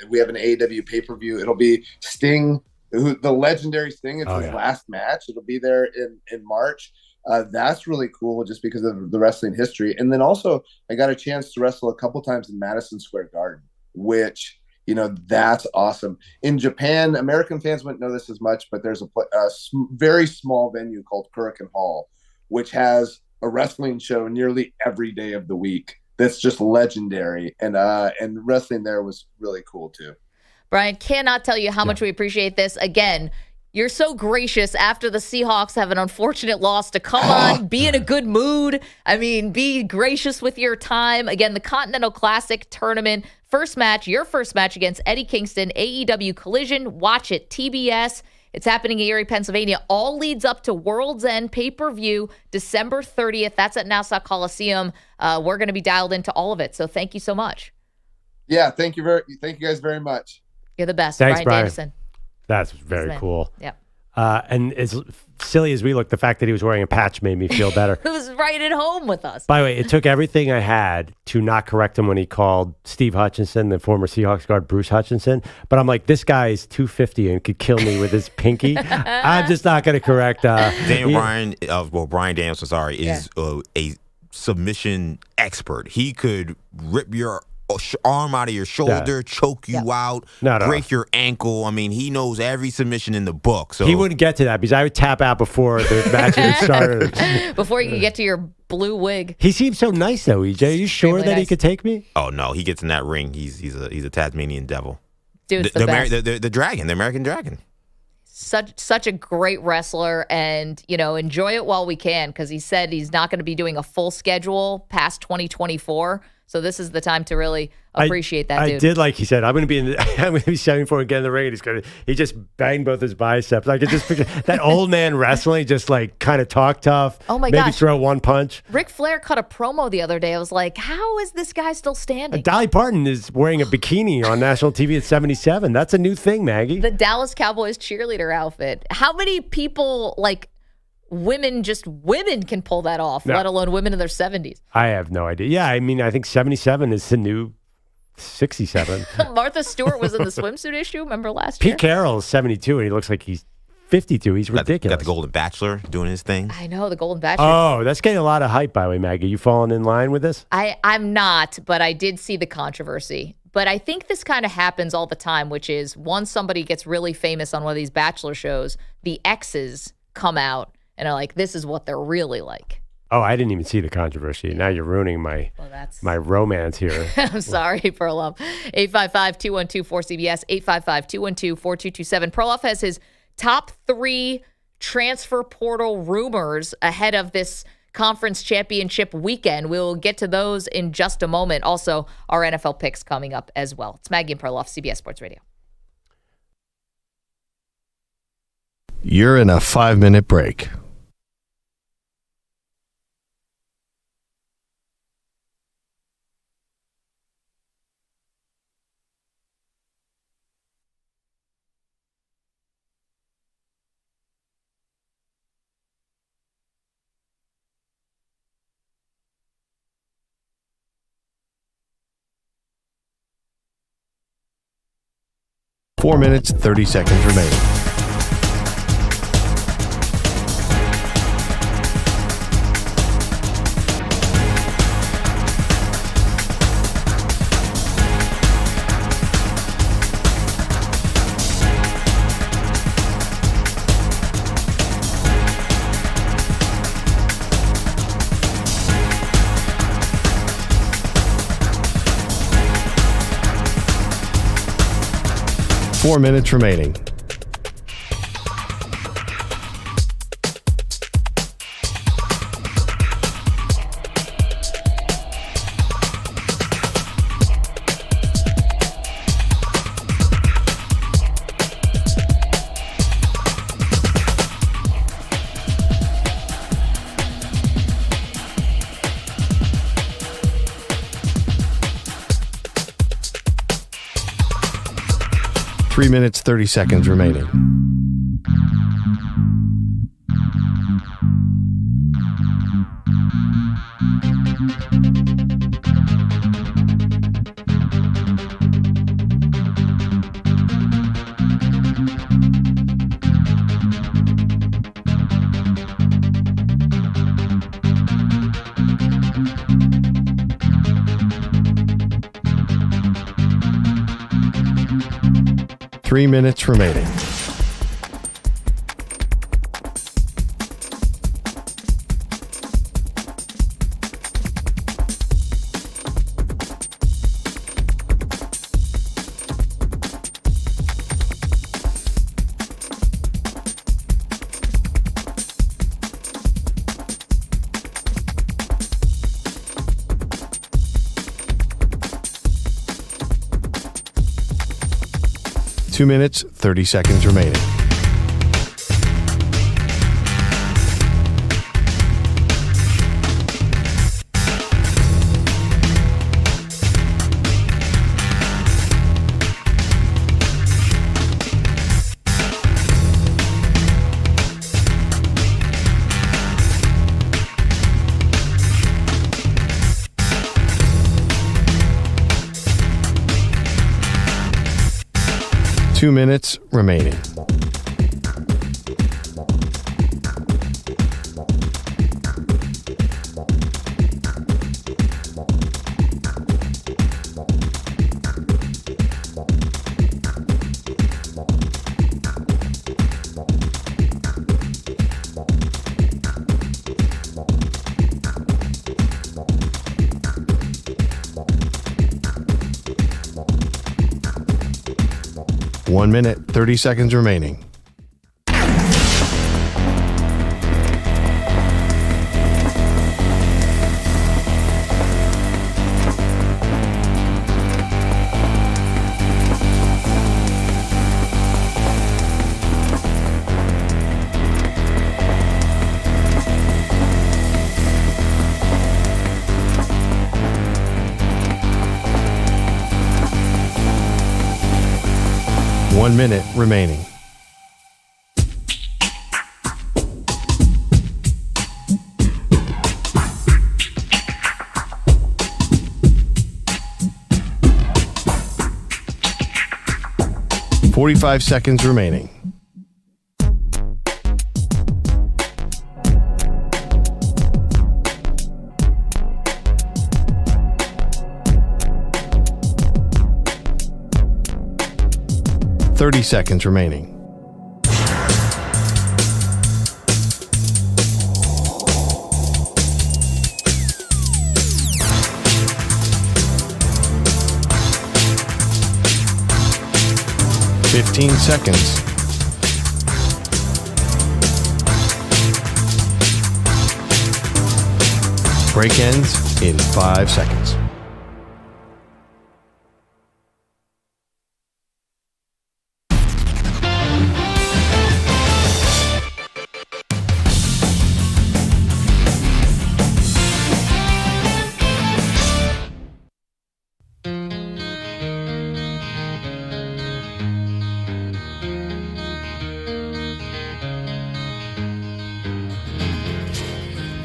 S10: we have an AEW pay-per-view. It'll be Sting, the legendary Sting. It's his last match. It'll be there in March. That's really cool just because of the wrestling history. And then also I got a chance to wrestle a couple times in Madison Square Garden, which, that's awesome. In Japan, American fans wouldn't know this as much, but there's a very small venue called Kurikan Hall, which has a wrestling show nearly every day of the week. That's just legendary, and wrestling there was really cool too.
S2: Brian, cannot tell you how much we appreciate this. Again, you're so gracious after the Seahawks have an unfortunate loss to come on, be in a good mood. I mean, be gracious with your time. Again, the Continental Classic Tournament, your first match against Eddie Kingston, AEW Collision. Watch it, TBS. It's happening in Erie, Pennsylvania. All leads up to World's End pay-per-view, December 30th. That's at Nassau Coliseum. We're going to be dialed into all of it. So thank you so much.
S10: Yeah, thank you guys very much.
S2: You're the best.
S3: Thanks, Brian.
S2: Danielson.
S3: That's very cool.
S2: Yep.
S3: And as silly as we look, the fact that he was wearing a patch made me feel better.
S2: Who was right at home with us.
S3: By the way, it took everything I had to not correct him when he called Steve Hutchinson, the former Seahawks guard, Bruce Hutchinson. But I'm like, this guy is 250 and could kill me with his pinky. I'm just not going to correct.
S4: Brian Danielson, is a submission expert. He could rip your arm out of your shoulder, choke you out, break your ankle. I mean, he knows every submission in the book. So
S3: he wouldn't get to that because I would tap out before the match even started.
S2: Before you could get to your blue wig.
S3: He seems so nice, though, EJ. Are you sure that he could take me?
S4: Oh, no. He gets in that ring. He's a Tasmanian devil.
S2: Dude, it's
S4: the dragon, the American dragon.
S2: Such a great wrestler, and enjoy it while we can, because he said he's not going to be doing a full schedule past 2024. So this is the time to really appreciate that dude.
S3: I did, like he said, I'm going to be 74 and get in the ring, and he just banged both his biceps. I could just picture that old man wrestling, just like kind of talk tough.
S2: Oh my
S3: maybe
S2: gosh.
S3: Throw one punch.
S2: Ric Flair cut a promo the other day. I was like, how is this guy still standing?
S3: Dolly Parton is wearing a bikini on national TV at 77. That's a new thing, Maggie.
S2: The Dallas Cowboys cheerleader outfit. How many people, women can pull that off, let alone women in their 70s?
S3: I have no idea. Yeah, I mean, I think 77 is the new 67.
S2: Martha Stewart was in the swimsuit issue, remember last year?
S3: Pete Carroll is 72, and he looks like he's 52. He's ridiculous.
S4: Got the Golden Bachelor doing his thing.
S2: I know, the Golden Bachelor.
S3: Oh, that's getting a lot of hype, by the way, Maggie. You falling in line with this?
S2: I'm not, but I did see the controversy. But I think this kind of happens all the time, which is once somebody gets really famous on one of these Bachelor shows, the exes come out and are like, this is what they're really like.
S3: Oh, I didn't even see the controversy. Now you're ruining my romance here.
S2: I'm sorry, Perloff. 855-212-4CBS, 855-212-4227. Perloff has his top 3 transfer portal rumors ahead of this conference championship weekend. We'll get to those in just a moment. Also, our NFL picks coming up as well. It's Maggie and Perloff, CBS Sports Radio.
S5: You're in a 5-minute break. Four minutes, 30 seconds remaining. 4 minutes remaining. Three minutes, 30 seconds remaining. Three minutes remaining. Two minutes, 30 seconds remaining. Two minutes remaining. One minute, 30 seconds remaining. One minute remaining. Forty-five seconds remaining. Thirty seconds remaining. Fifteen seconds. Break ends in 5 seconds.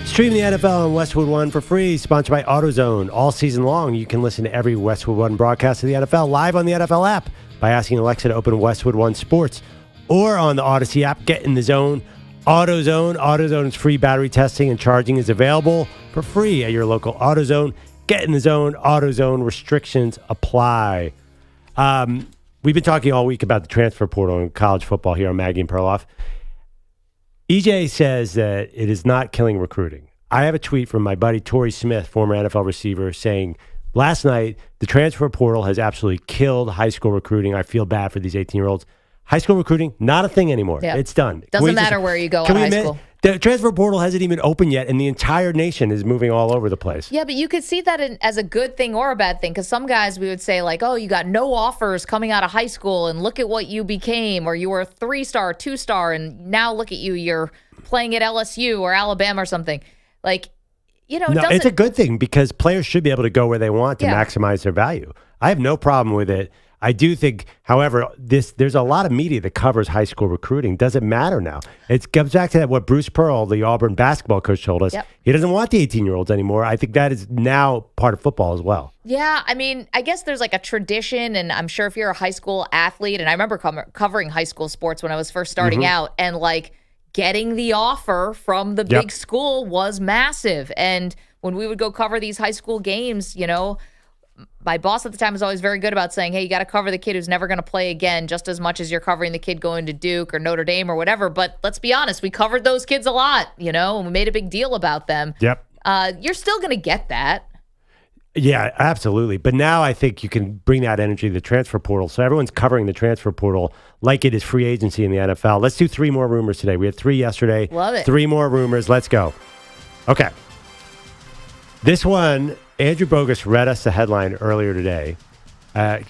S3: Stream the NFL on Westwood One for free, sponsored by AutoZone. All season long, you can listen to every Westwood One broadcast of the NFL live on the NFL app by asking Alexa to open Westwood One Sports, or on the Odyssey app. Get in the zone. AutoZone. AutoZone's free battery testing and charging is available for free at your local AutoZone. Get in the zone. AutoZone. Restrictions apply. We've been talking all week about the transfer portal in college football here on Maggie and Perloff. EJ says that it is not killing recruiting. I have a tweet from my buddy Torrey Smith, former NFL receiver, saying, Last night, the transfer portal has absolutely killed high school recruiting. I feel bad for these 18-year-olds. High school recruiting, not a thing anymore.
S2: Yeah.
S3: It's done.
S2: Doesn't matter where you go in high school.
S3: The transfer portal hasn't even opened yet, and the entire nation is moving all over the place.
S2: Yeah, but you could see that as a good thing or a bad thing, because some guys we would say like, oh, you got no offers coming out of high school, and look at what you became, or you were a 3-star, 2-star, and now look at you, you're playing at LSU or Alabama or something. Like, you know,
S3: No, it's a good thing because players should be able to go where they want to maximize their value. I have no problem with it. I do think, however, there's a lot of media that covers high school recruiting. Doesn't matter now. It comes back to what Bruce Pearl, the Auburn basketball coach, told us.
S2: Yep.
S3: He doesn't want the 18-year-olds anymore. I think that is now part of football as well.
S2: Yeah, I mean, I guess there's like a tradition, and I'm sure if you're a high school athlete, and I remember covering high school sports when I was first starting out, and like getting the offer from the big school was massive. And when we would go cover these high school games, you know, my boss at the time was always very good about saying, hey, you got to cover the kid who's never going to play again just as much as you're covering the kid going to Duke or Notre Dame or whatever. But let's be honest, we covered those kids a lot, you know, and we made a big deal about them.
S3: Yep.
S2: You're still going to get that.
S3: Yeah, absolutely. But now I think you can bring that energy to the transfer portal. So everyone's covering the transfer portal like it is free agency in the NFL. Let's do 3 more rumors today. We had 3 yesterday.
S2: Love it.
S3: 3 more rumors. Let's go. Okay. This one, Andrew Bogusch read us the headline earlier today.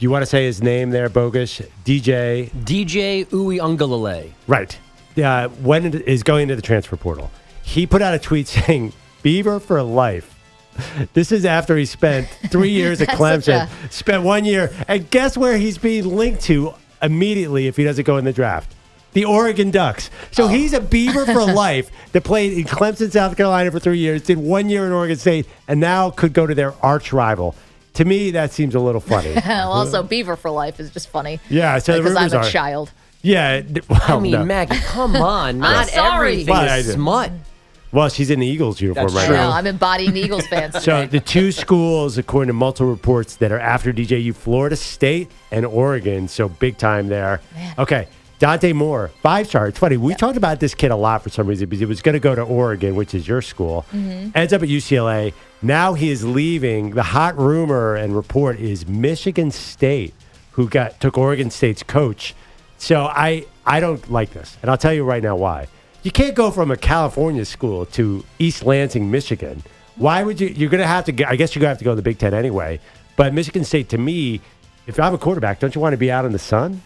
S3: You want to say his name there, Bogusch? DJ
S6: Uiagalelei.
S3: Right. When is going into the transfer portal. He put out a tweet saying, Beaver for life. This is after he spent 3 years at Clemson, spent 1 year, and guess where he's being linked to immediately if he doesn't go in the draft? The Oregon Ducks. So he's a Beaver for life that played in Clemson, South Carolina for 3 years, did 1 year in Oregon State, and now could go to their arch rival. To me, that seems a little funny.
S2: Also, Beaver for life is just funny.
S3: Yeah, so the
S2: because
S3: rumors
S2: I'm a
S3: are,
S2: child.
S3: Yeah. Well,
S6: I mean, Maggie, come on. Not everything is smut.
S3: Well, she's in the Eagles uniform right now.
S2: I'm embodying Eagles fans today.
S3: So the 2 schools, according to multiple reports, that are after DJU, Florida State and Oregon. So big time there.
S2: Man.
S3: Okay. Dante Moore, 5-star. It's funny. We talked about this kid a lot for some reason because he was going to go to Oregon, which is your school. Ends up at UCLA. Now he is leaving. The hot rumor and report is Michigan State, who took Oregon State's coach. So I don't like this. And I'll tell you right now why. You can't go from a California school to East Lansing, Michigan. Why would you? You're going to have to, I guess you're going to have to go to the Big Ten anyway. But Michigan State, to me, if I'm a quarterback, don't you want to be out in the sun?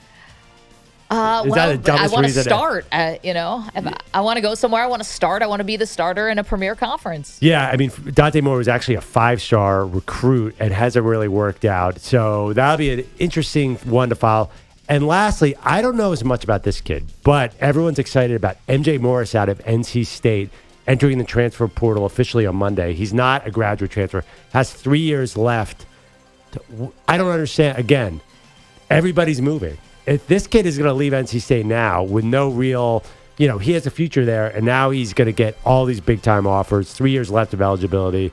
S2: Well, I want to start. You know, if I want to go somewhere. I want to start. I want to be the starter in a premier conference.
S3: Yeah, I mean, Dante Moore was actually a 5-star recruit and hasn't really worked out. So that'll be an interesting one to follow. And lastly, I don't know as much about this kid, but everyone's excited about MJ Morris out of NC State entering the transfer portal officially on Monday. He's not a graduate transfer, has 3 years left. I don't understand. Again, everybody's moving. If this kid is going to leave NC State now with no real, you know, he has a future there, and now he's going to get all these big-time offers, 3 years left of eligibility.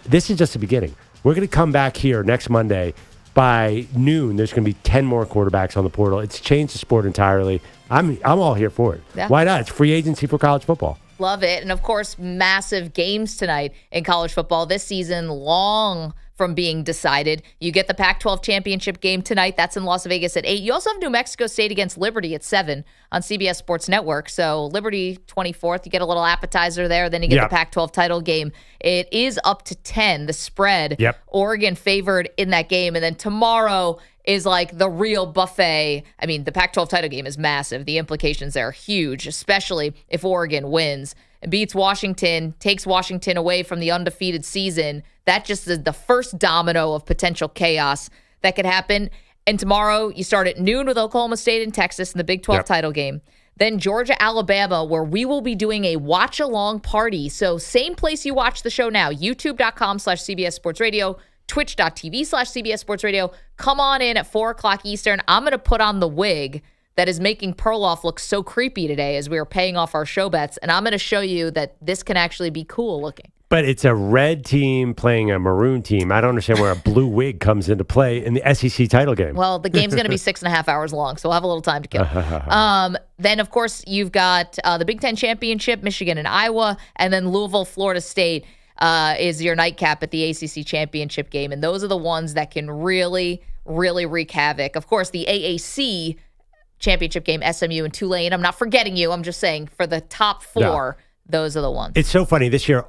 S3: This is just the beginning. We're going to come back here next Monday. By noon, there's going to be 10 more quarterbacks on the portal. It's changed the sport entirely. I'm all here for it.
S2: Yeah.
S3: Why not? It's free agency for college football.
S2: Love it. And, of course, massive games tonight in college football this season, long from being decided. You get the Pac-12 championship game tonight. That's in Las Vegas at 8. You also have New Mexico State against Liberty at 7 on CBS Sports Network. So Liberty 24th, you get a little appetizer there. Then you get the Pac-12 title game. It is up to 10, the spread. Oregon favored in that game. And then tomorrow is like the real buffet. I mean, the Pac-12 title game is massive. The implications there are huge, especially if Oregon wins. It beats Washington, takes Washington away from the undefeated season. That just is the first domino of potential chaos that could happen. And tomorrow, you start at noon with Oklahoma State and Texas in the Big 12 title game. Then Georgia, Alabama, where we will be doing a watch-along party. So same place you watch the show now, youtube.com/CBS Sports Radio, twitch.tv/CBS Sports Radio. Come on in at 4 o'clock Eastern. I'm going to put on the wig that is making Perloff look so creepy today as we are paying off our show bets. And I'm going to show you that this can actually be cool looking.
S3: But it's a red team playing a maroon team. I don't understand where a blue wig comes into play in the SEC title game.
S2: Well, the game's going to be 6.5 hours long, so we'll have a little time to kill. Then, of course, you've got the Big Ten Championship, Michigan and Iowa, and then Louisville, Florida State. is your nightcap at the ACC championship game. And those are the ones that can really, really wreak havoc. Of course, the AAC championship game, SMU and Tulane. I'm not forgetting you. I'm just saying for the top 4, those are the ones.
S3: It's so funny. This year,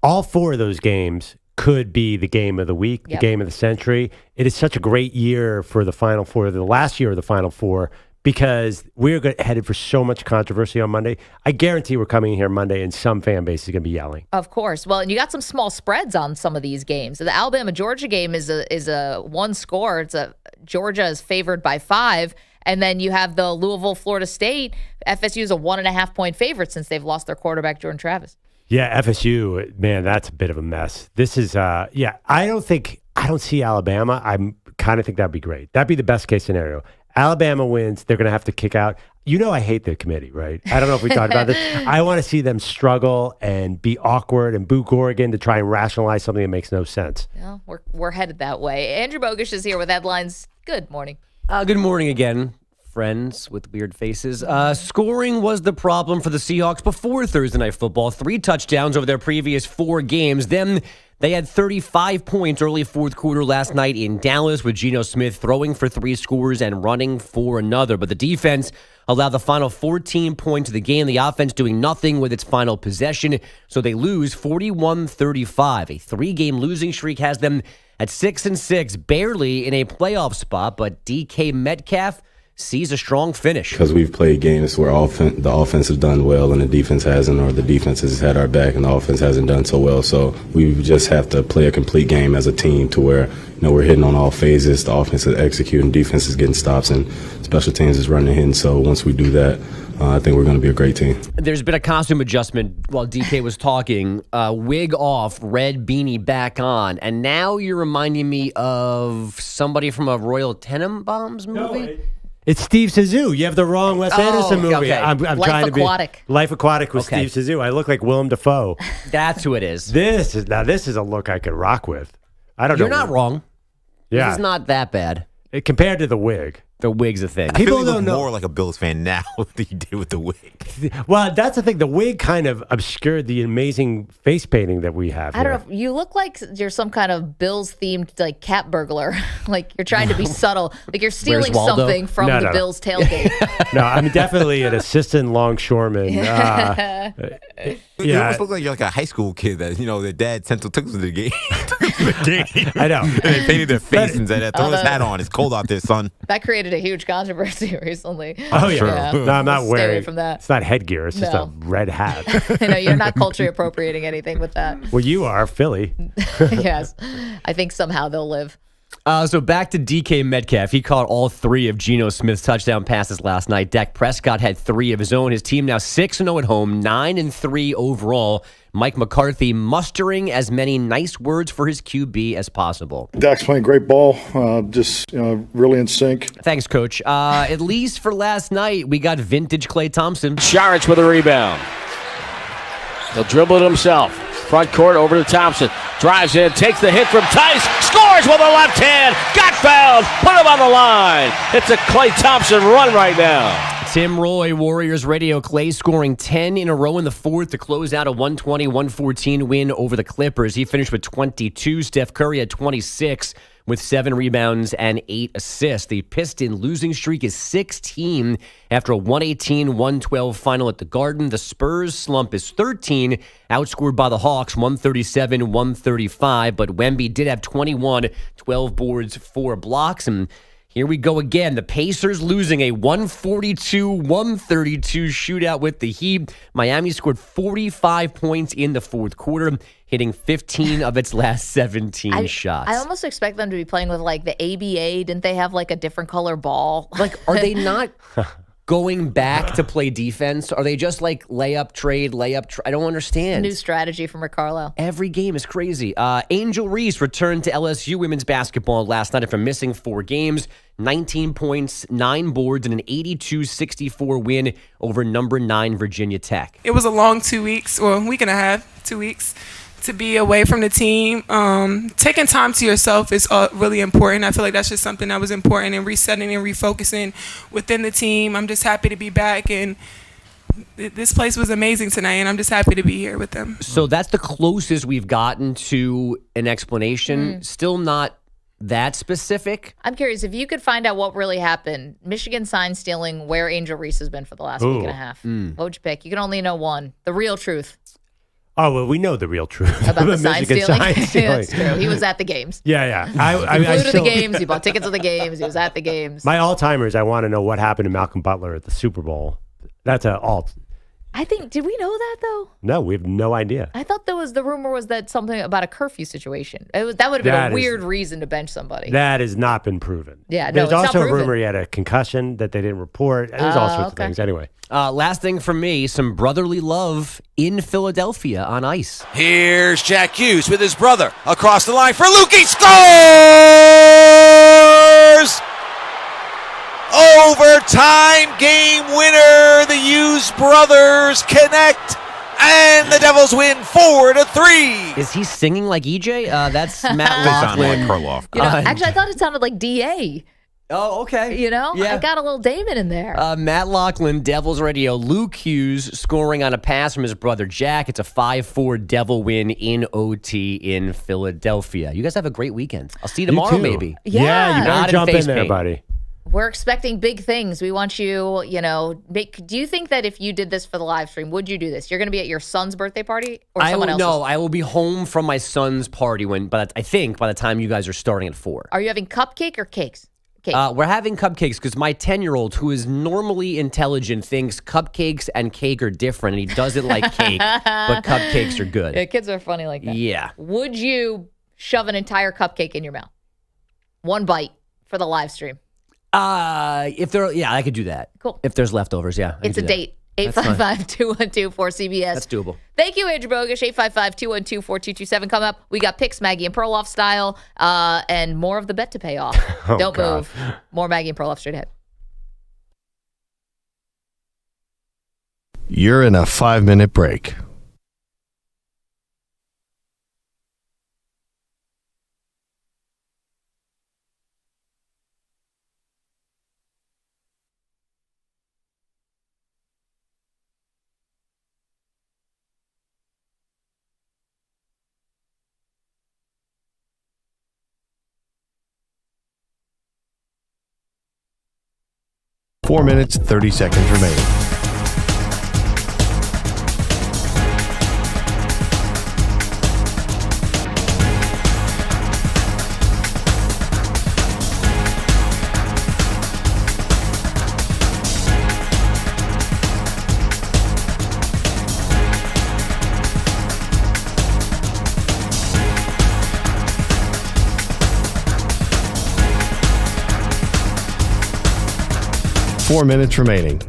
S3: all 4 of those games could be the game of the week, the game of the century. It is such a great year for the Final Four, the last year of the Final Four, because we're headed for so much controversy on Monday. I guarantee we're coming in here Monday and some fan base is going to be yelling.
S2: Of course. Well, and you got some small spreads on some of these games. The Alabama-Georgia game is a one score. Georgia is favored by 5. And then you have the Louisville-Florida State. FSU is a 1.5 point favorite since they've lost their quarterback, Jordan Travis.
S3: Yeah, FSU, man, that's a bit of a mess. This is, I don't see Alabama. I kind of think that'd be great. That'd be the best case scenario. Alabama wins. They're going to have to kick out. I hate the committee, right? I don't know if we talked about this. I want to see them struggle and be awkward and boo Oregon to try and rationalize something that makes no sense.
S2: Well, we're headed that way. Andrew Bogusch is here with headlines. Good morning.
S6: Good morning again, friends with weird faces. Scoring was the problem for the Seahawks before Thursday Night Football. 3 touchdowns over their previous 4 games. Then they had 35 points early fourth quarter last night in Dallas with Geno Smith throwing for 3 scores and running for another. But the defense allowed the final 14 points of the game. The offense doing nothing with its final possession. So they lose 41-35. A 3-game losing streak has them at 6-6, barely in a playoff spot. But DK Metcalf sees a strong finish.
S14: Because we've played games where the offense has done well and the defense hasn't, or the defense has had our back and the offense hasn't done so well. So we just have to play a complete game as a team to where we're hitting on all phases. The offense is executing, defense is getting stops, and special teams is running in. So once we do that, I think we're going to be a great team.
S6: There's been a costume adjustment while DK was talking. Wig off, red beanie back on. And now you're reminding me of somebody from a Royal Tenenbaums movie.
S3: It's Steve Zissou. You have the wrong Wes Anderson movie.
S6: Okay.
S3: I'm trying to be Life Aquatic with Steve Zissou. I look like Willem Dafoe.
S6: That's who it is.
S3: This is a look I could rock with. I don't know.
S6: You're not wrong.
S3: Yeah.
S6: This is not that bad.
S3: Compared to the wig.
S6: The wig's a thing.
S4: People look more like a Bills fan now than you did with the wig.
S3: Well, that's the thing. The wig kind of obscured the amazing face painting that we have.
S2: I don't know. You look like you're some kind of Bills-themed like cat burglar. Like you're trying to be subtle. Like you're stealing something from the Bills tailgate.
S3: No, I'm definitely an assistant longshoreman.
S4: You almost look like you're like a high school kid that, their dad took them to the game.
S3: I know.
S4: And they painted their face and said, throw this hat on. It's cold out there, son.
S2: That created a huge controversy recently.
S3: Oh, yeah. No, I'm not
S2: Stay
S3: wearing
S2: away from that.
S3: It's not headgear. It's just a red hat.
S2: You're not culturally appropriating anything with that.
S3: Well, you are, Philly.
S2: Yes. I think somehow they'll live.
S6: So back to DK Metcalf. He caught all 3 of Geno Smith's touchdown passes last night. Dak Prescott had 3 of his own. His team now 6-0 at home, 9-3 overall. Mike McCarthy mustering as many nice words for his QB as possible.
S20: Dak's playing great ball, just really in sync.
S6: Thanks, Coach. At least for last night, we got vintage Klay Thompson.
S8: Saric with a rebound. He'll dribble it himself. Front court over to Thompson. Drives in, takes the hit from Tice. Scores with a left hand. Got fouled. Put him on the line. It's a Klay Thompson run right now.
S6: Tim Roy, Warriors Radio. Klay scoring 10 in a row in the fourth to close out a 120-114 win over the Clippers. He finished with 22. Steph Curry had 26 with 7 rebounds and 8 assists. The Piston losing streak is 16 after a 118-112 final at the Garden. The Spurs slump is 13, outscored by the Hawks 137-135. But Wemby did have 21, 12 boards, 4 blocks. And here we go again. The Pacers losing a 142-132 shootout with the Heat. Miami scored 45 points in the fourth quarter, hitting 15 of its last 17 shots.
S2: I almost expect them to be playing with like the ABA. Didn't they have like a different color ball?
S6: Like, are they not going back to play defense? Are they just like layup, trade? I don't understand.
S2: New strategy from Rick Carlisle.
S6: Every game is crazy. Angel Reese returned to LSU women's basketball last night after missing 4 games. 19 points, 9 boards, and an 82-64 win over number 9 Virginia Tech.
S16: It was a long 2 weeks, or a week and a half, 2 weeks, to be away from the team. Taking time to yourself is really important. I feel like that's just something that was important, and resetting and refocusing within the team. I'm just happy to be back and this place was amazing tonight, and I'm just happy to be here with them.
S6: So that's the closest we've gotten to an explanation. Still not that specific.
S2: I'm curious if you could find out what really happened. Michigan sign stealing, where Angel Reese has been for the last week and a half. What would you pick? You can only know one. The real truth.
S3: Oh, well, we know the real truth
S2: About the sign
S3: Michigan
S2: stealing?
S3: sign stealing.
S2: That's true. He was at the games.
S3: Yeah.
S2: He flew to the games. He bought tickets to the games. He was at the games.
S3: My all-timers, I want to know what happened to Malcolm Butler at the Super Bowl. That's an alt.
S2: I think, did we know that though?
S3: No, we have no idea.
S2: I thought the rumor was that something about a curfew situation. That would have been a weird reason to bench somebody.
S3: That has not been proven.
S2: Yeah, no,
S3: There's
S2: it's not
S3: also a
S2: proven.
S3: rumor he had a concussion that they didn't report. There's all sorts of things. Anyway.
S6: Last thing from me, some brotherly love in Philadelphia on ice.
S15: Here's Jack Hughes with his brother across the line for Luke. He scores! Overtime game winner. The Hughes brothers connect, and the Devils win 4-3.
S6: Is he singing like EJ? That's Matt
S4: Sound
S6: Laughlin.
S4: like Perloff.
S2: You know, actually, I thought it sounded like DA.
S6: Oh, okay.
S2: You know,
S6: Yeah.
S2: I got a little Damon in there.
S6: Matt Laughlin, Devils Radio. Luke Hughes scoring on a pass from his brother Jack. It's a 5-4 Devil win in OT in Philadelphia. You guys have a great weekend. I'll see you tomorrow,
S3: too.
S6: maybe.
S2: Yeah.
S3: You
S6: Not
S3: better jump in
S6: face
S3: there,
S6: paint.
S3: buddy.
S2: We're expecting big things. We want you, do you think that if you did this for the live stream, would you do this? You're going to be at your son's birthday party or someone else's?
S6: No, I will be home from my son's party but I think by the time you guys are starting at 4.
S2: Are you having cupcake or cakes? Cake.
S6: We're having cupcakes because my 10-year-old, who is normally intelligent, thinks cupcakes and cake are different, and he doesn't like cake, but cupcakes are good.
S2: Yeah, kids are funny like that.
S6: Yeah.
S2: Would you shove an entire cupcake in your mouth? One bite for the live stream.
S6: I could do that.
S2: Cool.
S6: If there's leftovers, yeah. I
S2: It's a
S6: could do that.
S2: date. 855-212-4CBS.
S6: That's doable.
S2: Thank you, Andrew Bogusch. 855-212-4227. Coming up, we got picks, Maggie and Perloff style, and more of the bet to pay off. Don't move. More Maggie and Perloff straight ahead.
S5: You're in a 5-minute break. Four minutes, 30 seconds remaining. Four minutes remaining.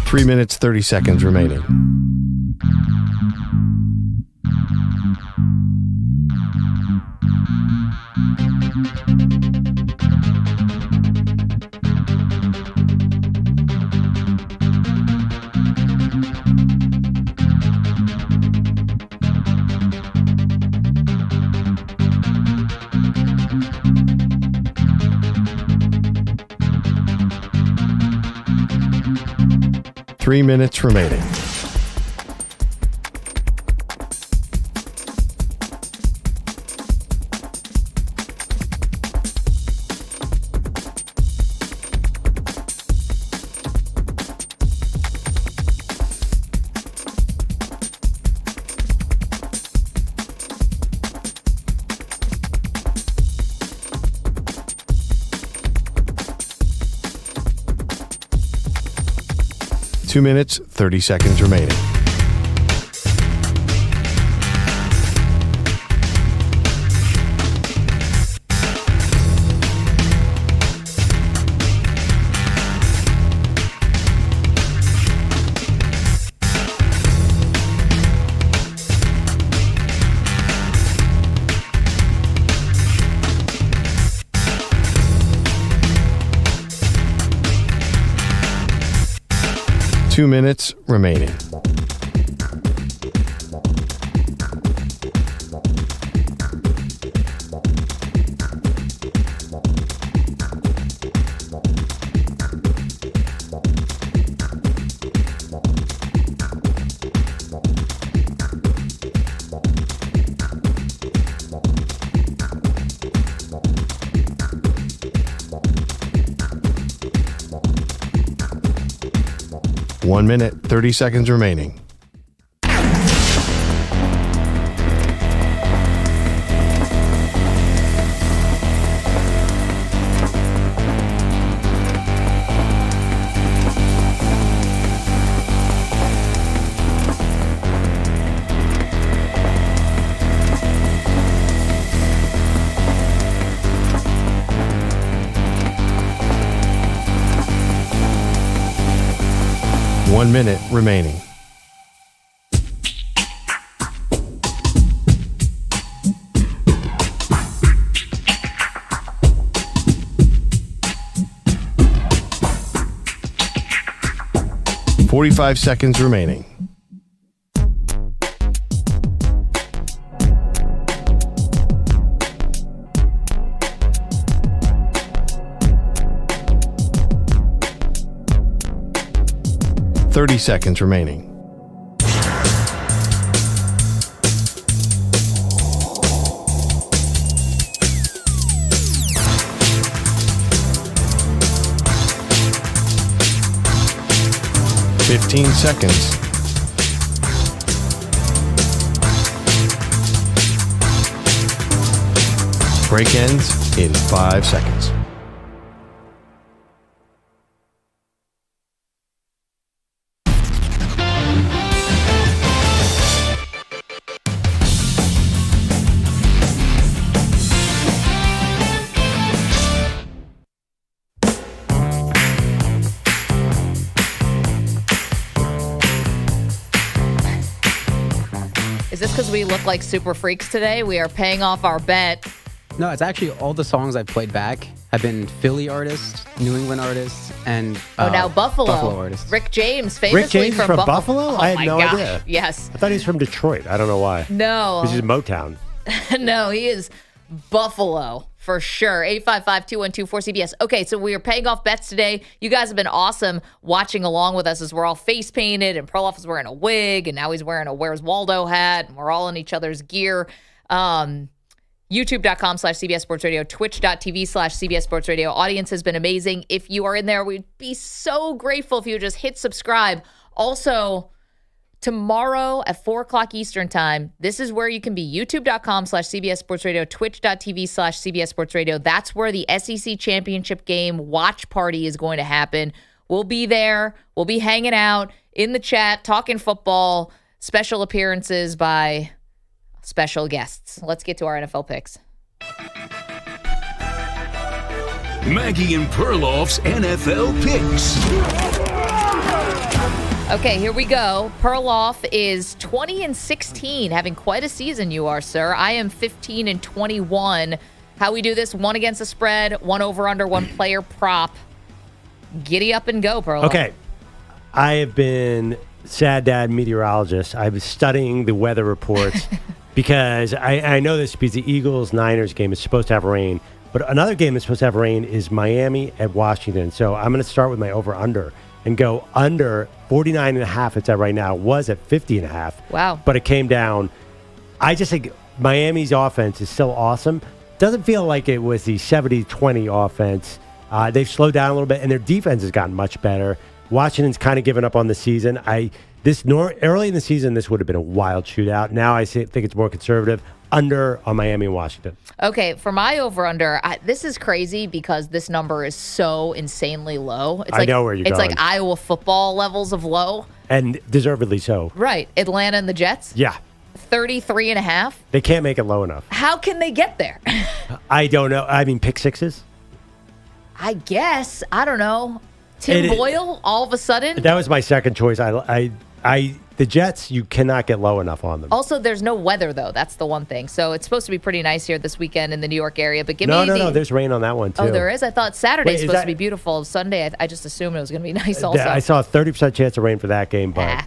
S5: Three minutes, 30 seconds remaining. Three minutes remaining. Two minutes, 30 seconds remaining. 2 minutes remaining. One minute, 30 seconds remaining. One minute remaining. .45 seconds remaining. .30 seconds remaining. .15 seconds. Break ends in 5 seconds.
S2: Is this because we look like super freaks today? We are paying off our bet.
S12: No, it's actually all the songs I played back have been Philly artists, New England artists, and
S2: now Buffalo
S12: artists.
S2: Rick James, famously
S3: Rick James from Buffalo?
S2: Oh
S3: I had
S2: my
S3: no
S2: gosh.
S3: idea.
S2: Yes.
S3: I thought he was from Detroit. I don't know why.
S2: No.
S3: This is Motown.
S2: No, he is Buffalo for sure. 855-212-4CBS. Okay, so we are paying off bets today. You guys have been awesome watching along with us as we're all face painted and Perloff is wearing a wig and now he's wearing a Where's Waldo hat and we're all in each other's gear. YouTube.com/CBS Sports Radio, Twitch.tv/CBS Sports Radio. Audience has been amazing. If you are in there, we'd be so grateful if you would just hit subscribe. Also, tomorrow at 4 o'clock Eastern time, this is where you can be. YouTube.com/CBS Sports Radio, Twitch.tv/CBS Sports Radio. That's where the SEC Championship game watch party is going to happen. We'll be there. We'll be hanging out in the chat, talking football, special appearances by special guests. Let's get to our NFL picks.
S1: Maggie and Perloff's NFL picks.
S2: Okay, here we go. Perloff is 20-16, having quite a season you are, sir. I am 15-21. How we do this, one against the spread, one over-under, one player prop. Giddy up and go, Perloff.
S3: Okay. I have been sad dad meteorologist. I was studying the weather reports because I know this because the Eagles-Niners game is supposed to have rain, but another game that's supposed to have rain is Miami at Washington. So I'm going to start with my over-under and go under 49.5. It's at right now. It was at 50.5.
S2: Wow.
S3: But it came down. I just think Miami's offense is still awesome. Doesn't feel like it was the 70-20 offense. They've slowed down a little bit, and their defense has gotten much better. Washington's kind of given up on the season. Early in the season, this would have been a wild shootout. Now I think it's more conservative. Under on Miami and Washington.
S2: Okay, for my over-under, this is crazy because this number is so insanely low. It's
S3: I know where you're going.
S2: It's like Iowa football levels of low.
S3: And deservedly so.
S2: Right. Atlanta and the Jets?
S3: Yeah.
S2: 33.5.
S3: They can't make it low enough.
S2: How can they get there?
S3: I don't know. I mean, pick sixes?
S2: I guess. I don't know. Tim Boyle, all of a sudden?
S3: That was my second choice. the Jets, you cannot get low enough on them.
S2: Also, there's no weather, though. That's the one thing. So it's supposed to be pretty nice here this weekend in the New York area. But
S3: No, there's rain on that one, too.
S2: Oh, there is? I thought Saturday's
S3: Wait,
S2: supposed to be beautiful. Sunday, I just assumed it was going to be nice also.
S3: I saw a 30% chance of rain for that game, but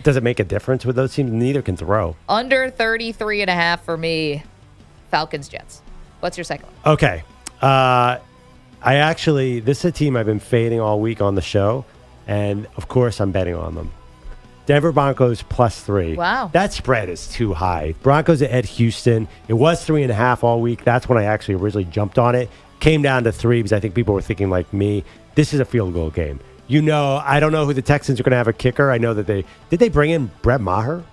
S3: does it make a difference with those teams? Neither can throw.
S2: Under 33.5 for me, Falcons-Jets. What's your second one?
S3: Okay. This is a team I've been fading all week on the show, and of course I'm betting on them. Denver Broncos +3.
S2: Wow.
S3: That spread is too high. Broncos at Houston. It was 3.5 all week. That's when I actually originally jumped on it. Came down to 3 because I think people were thinking like me. This is a field goal game. I don't know who the Texans are going to have a kicker. I know that did they bring in Brett Maher?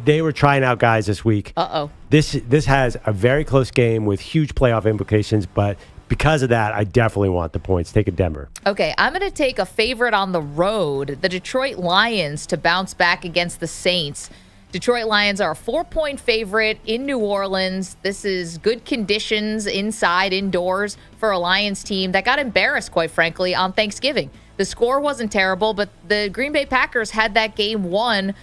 S3: They were trying out guys this week.
S2: Uh-oh.
S3: This has a very close game with huge playoff implications, but because of that, I definitely want the points. Take a Denver.
S2: Okay, I'm going to take a favorite on the road, the Detroit Lions, to bounce back against the Saints. Detroit Lions are a 4-point favorite in New Orleans. This is good conditions inside, indoors for a Lions team that got embarrassed, quite frankly, on Thanksgiving. The score wasn't terrible, but the Green Bay Packers had that game won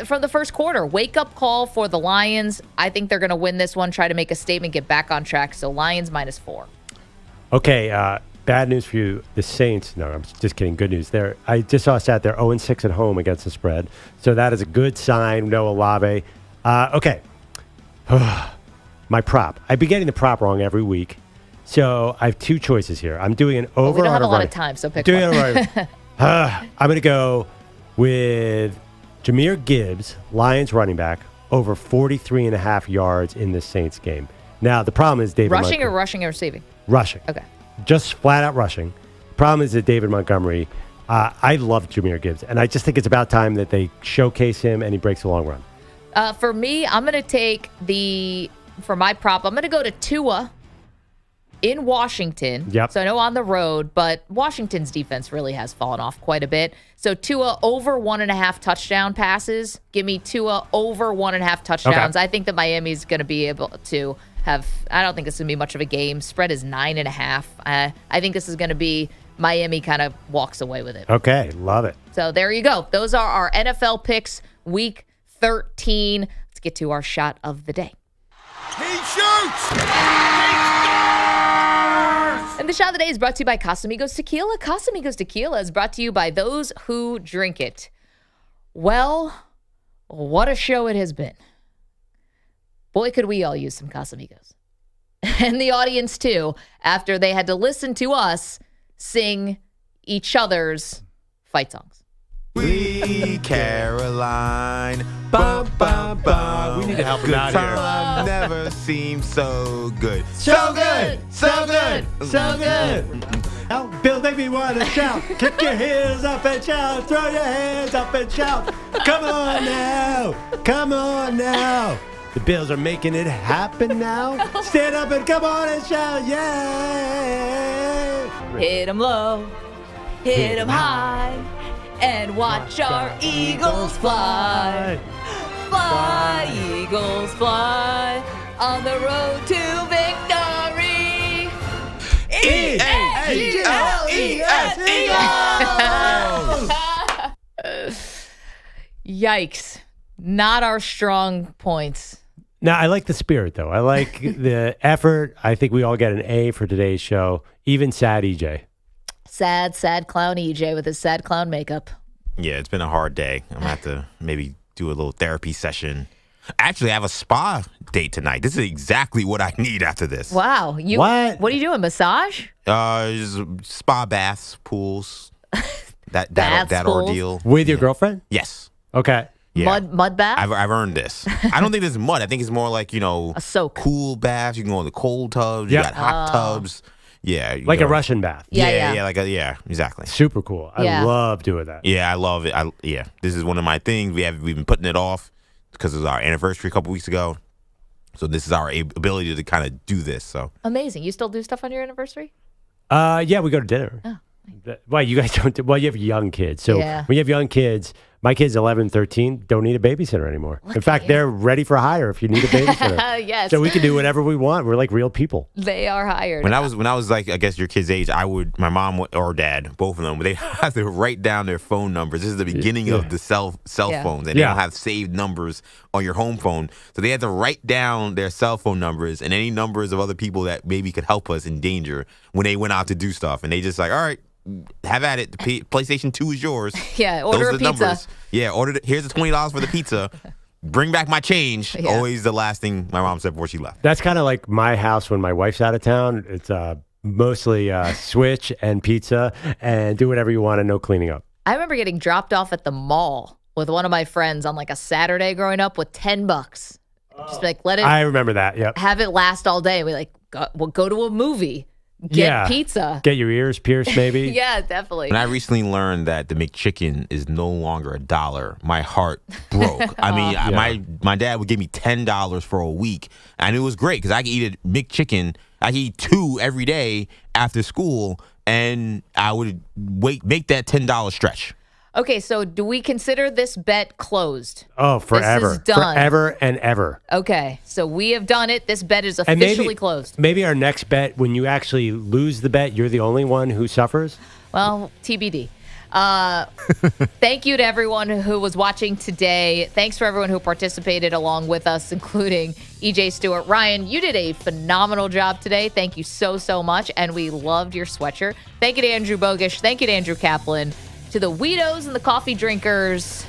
S2: from the first quarter. Wake-up call for the Lions. I think they're going to win this one, try to make a statement, get back on track. So Lions -4.
S3: Okay, bad news for you. The Saints, no, I'm just kidding. Good news. I just saw a stat. They're 0-6 at home against the spread. So that is a good sign. No Olave. Okay. My prop. I've been getting the prop wrong every week. So I have 2 choices here. I'm doing an over.
S2: We don't have a lot
S3: running.
S2: of time, so pick
S3: doing
S2: one.
S3: I'm going to go with Jahmyr Gibbs, Lions running back, over 43.5 yards in the Saints game. Now, the problem is David
S2: Rushing or receiving?
S3: Rushing.
S2: Okay.
S3: Just flat out rushing. Problem is that David Montgomery, I love Jahmyr Gibbs, and I just think it's about time that they showcase him and he breaks a long run.
S2: For me, I'm going to take for my prop, I'm going to go to Tua in Washington.
S3: Yep.
S2: So I know on the road, but Washington's defense really has fallen off quite a bit. So Tua over 1.5 touchdown passes. Give me Tua over 1.5 touchdowns.
S3: Okay.
S2: I think that Miami's going to be able to I don't think this is going to be much of a game. Spread is 9.5. I think this is going to be Miami kind of walks away with it.
S3: Okay, love it.
S2: So there you go. Those are our NFL picks, Week 13. Let's get to our shot of the day.
S11: He shoots!
S2: And the shot of the day is brought to you by Casamigos Tequila. Casamigos Tequila is brought to you by those who drink it. Well, what a show it has been. Boy, could we all use some Casamigos. And the audience, too, after they had to listen to us sing each other's fight songs.
S4: We Caroline, bum, bum, bum.
S3: We need to help him out
S4: here. Never seemed so good.
S3: So good, so good, so good. Now, Bill, make me want to shout. Kick your heels up and shout. Throw your hands up and shout. Come on now. Come on now. The Bills are making it happen now. Stand up and come on and shout. Yeah.
S2: Hit 'em low, hit 'em high, and watch our Eagles fly. Fly, Eagles, fly, on the road to victory. E-A-G-L-E-S, Eagles! Yikes. Not our strong points.
S3: Now, I like the spirit, though. I like the effort. I think we all get an A for today's show. Even sad EJ.
S2: Sad clown EJ with his sad clown makeup.
S4: Yeah, it's been a hard day. I'm going to have to maybe do a little therapy session. Actually, I have a spa date tonight. This is exactly what I need after this.
S2: Wow. What are you doing, massage?
S4: Just spa baths, pools, that
S2: pools?
S4: ordeal.
S3: With your girlfriend?
S4: Yes.
S3: Okay.
S4: Yeah.
S2: Mud bath?
S4: I've earned this. I don't think this is mud. I think it's more like,
S2: a soak.
S4: Cool baths. You can go in the cold tubs. You got hot tubs. Yeah.
S3: Like a Russian bath.
S4: Yeah, exactly.
S3: Super cool. I love doing that.
S4: Yeah, I love it. This is one of my things. We've been putting it off because it was our anniversary a couple weeks ago. So this is our ability to kind of do this. So
S2: amazing. You still do stuff on your anniversary?
S3: Yeah, we go to dinner.
S2: Oh.
S3: Well, you guys don't. Well, you have young kids. So when you have young kids, My kids, 11, 13, don't need a babysitter anymore. In fact, they're ready for hire if you need a babysitter.
S2: Yes.
S3: So we can do whatever we want. We're like real people.
S2: They are hired.
S4: When I was like, I guess your kid's age, my mom or dad, both of them, they have to write down their phone numbers. This is the beginning of the cell phones, and they don't have saved numbers on your home phone. So they had to write down their cell phone numbers and any numbers of other people that maybe could help us in danger when they went out to do stuff. And they just like, all right, have at it. The PlayStation 2 is yours.
S2: Yeah, order a pizza.
S4: Numbers. Yeah, here's the $20 for the pizza. Bring back my change. Yeah. Always the last thing my mom said before she left.
S3: That's kind of like my house when my wife's out of town. It's mostly Switch and pizza and do whatever you want and no cleaning up.
S2: I remember getting dropped off at the mall with one of my friends on like a Saturday growing up with $10. Just like let it.
S3: I remember that. Yep.
S2: Have it last all day. We like we'll go to a movie. Get pizza.
S3: Get your ears pierced, maybe.
S2: Yeah, definitely.
S4: When I recently learned that the McChicken is no longer $1, my heart broke. I mean, my dad would give me $10 for a week, and it was great because I could eat a McChicken. I could eat 2 every day after school, and I would make that $10 stretch.
S2: Okay, so do we consider this bet closed?
S3: Oh, forever.
S2: This is done.
S3: Forever and ever.
S2: Okay, so we have done it. This bet is officially closed.
S3: Maybe our next bet, when you actually lose the bet, you're the only one who suffers?
S2: Well, TBD. Thank you to everyone who was watching today. Thanks for everyone who participated along with us, including EJ Stewart. Ryan, you did a phenomenal job today. Thank you so much, and we loved your sweatshirt. Thank you to Andrew Bogusch. Thank you to Andrew Kaplan. To the Weedos and the coffee drinkers.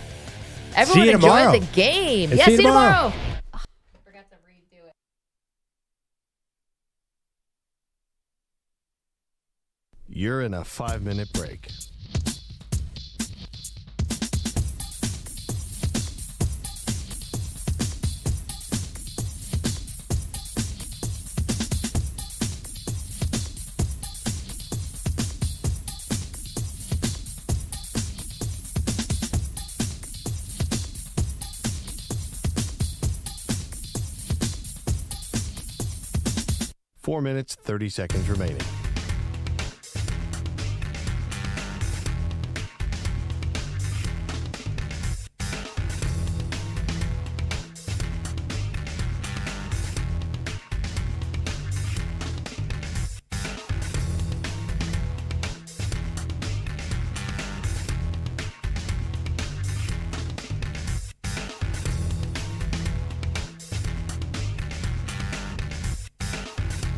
S2: Everyone enjoy the game.
S3: Yeah,
S2: see you tomorrow. Oh, I forgot to redo it.
S5: You're in a 5-minute break. Four minutes, 30 seconds remaining.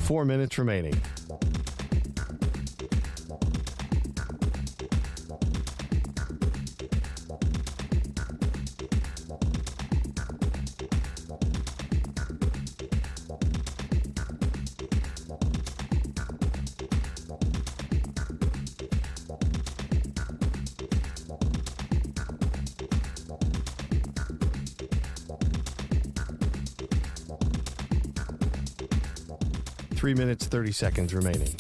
S5: Four minutes remaining. Three minutes, 30 seconds remaining.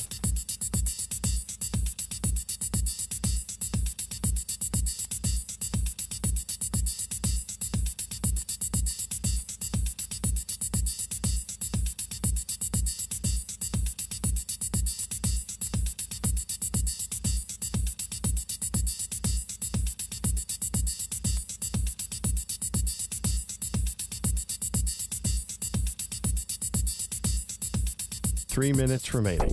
S5: Three minutes remaining.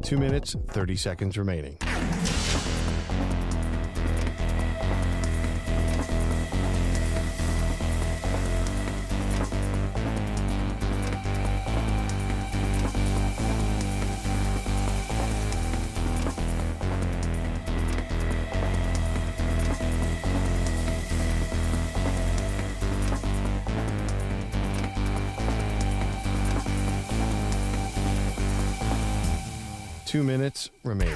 S5: Two minutes, 30 seconds remaining. Two minutes remaining.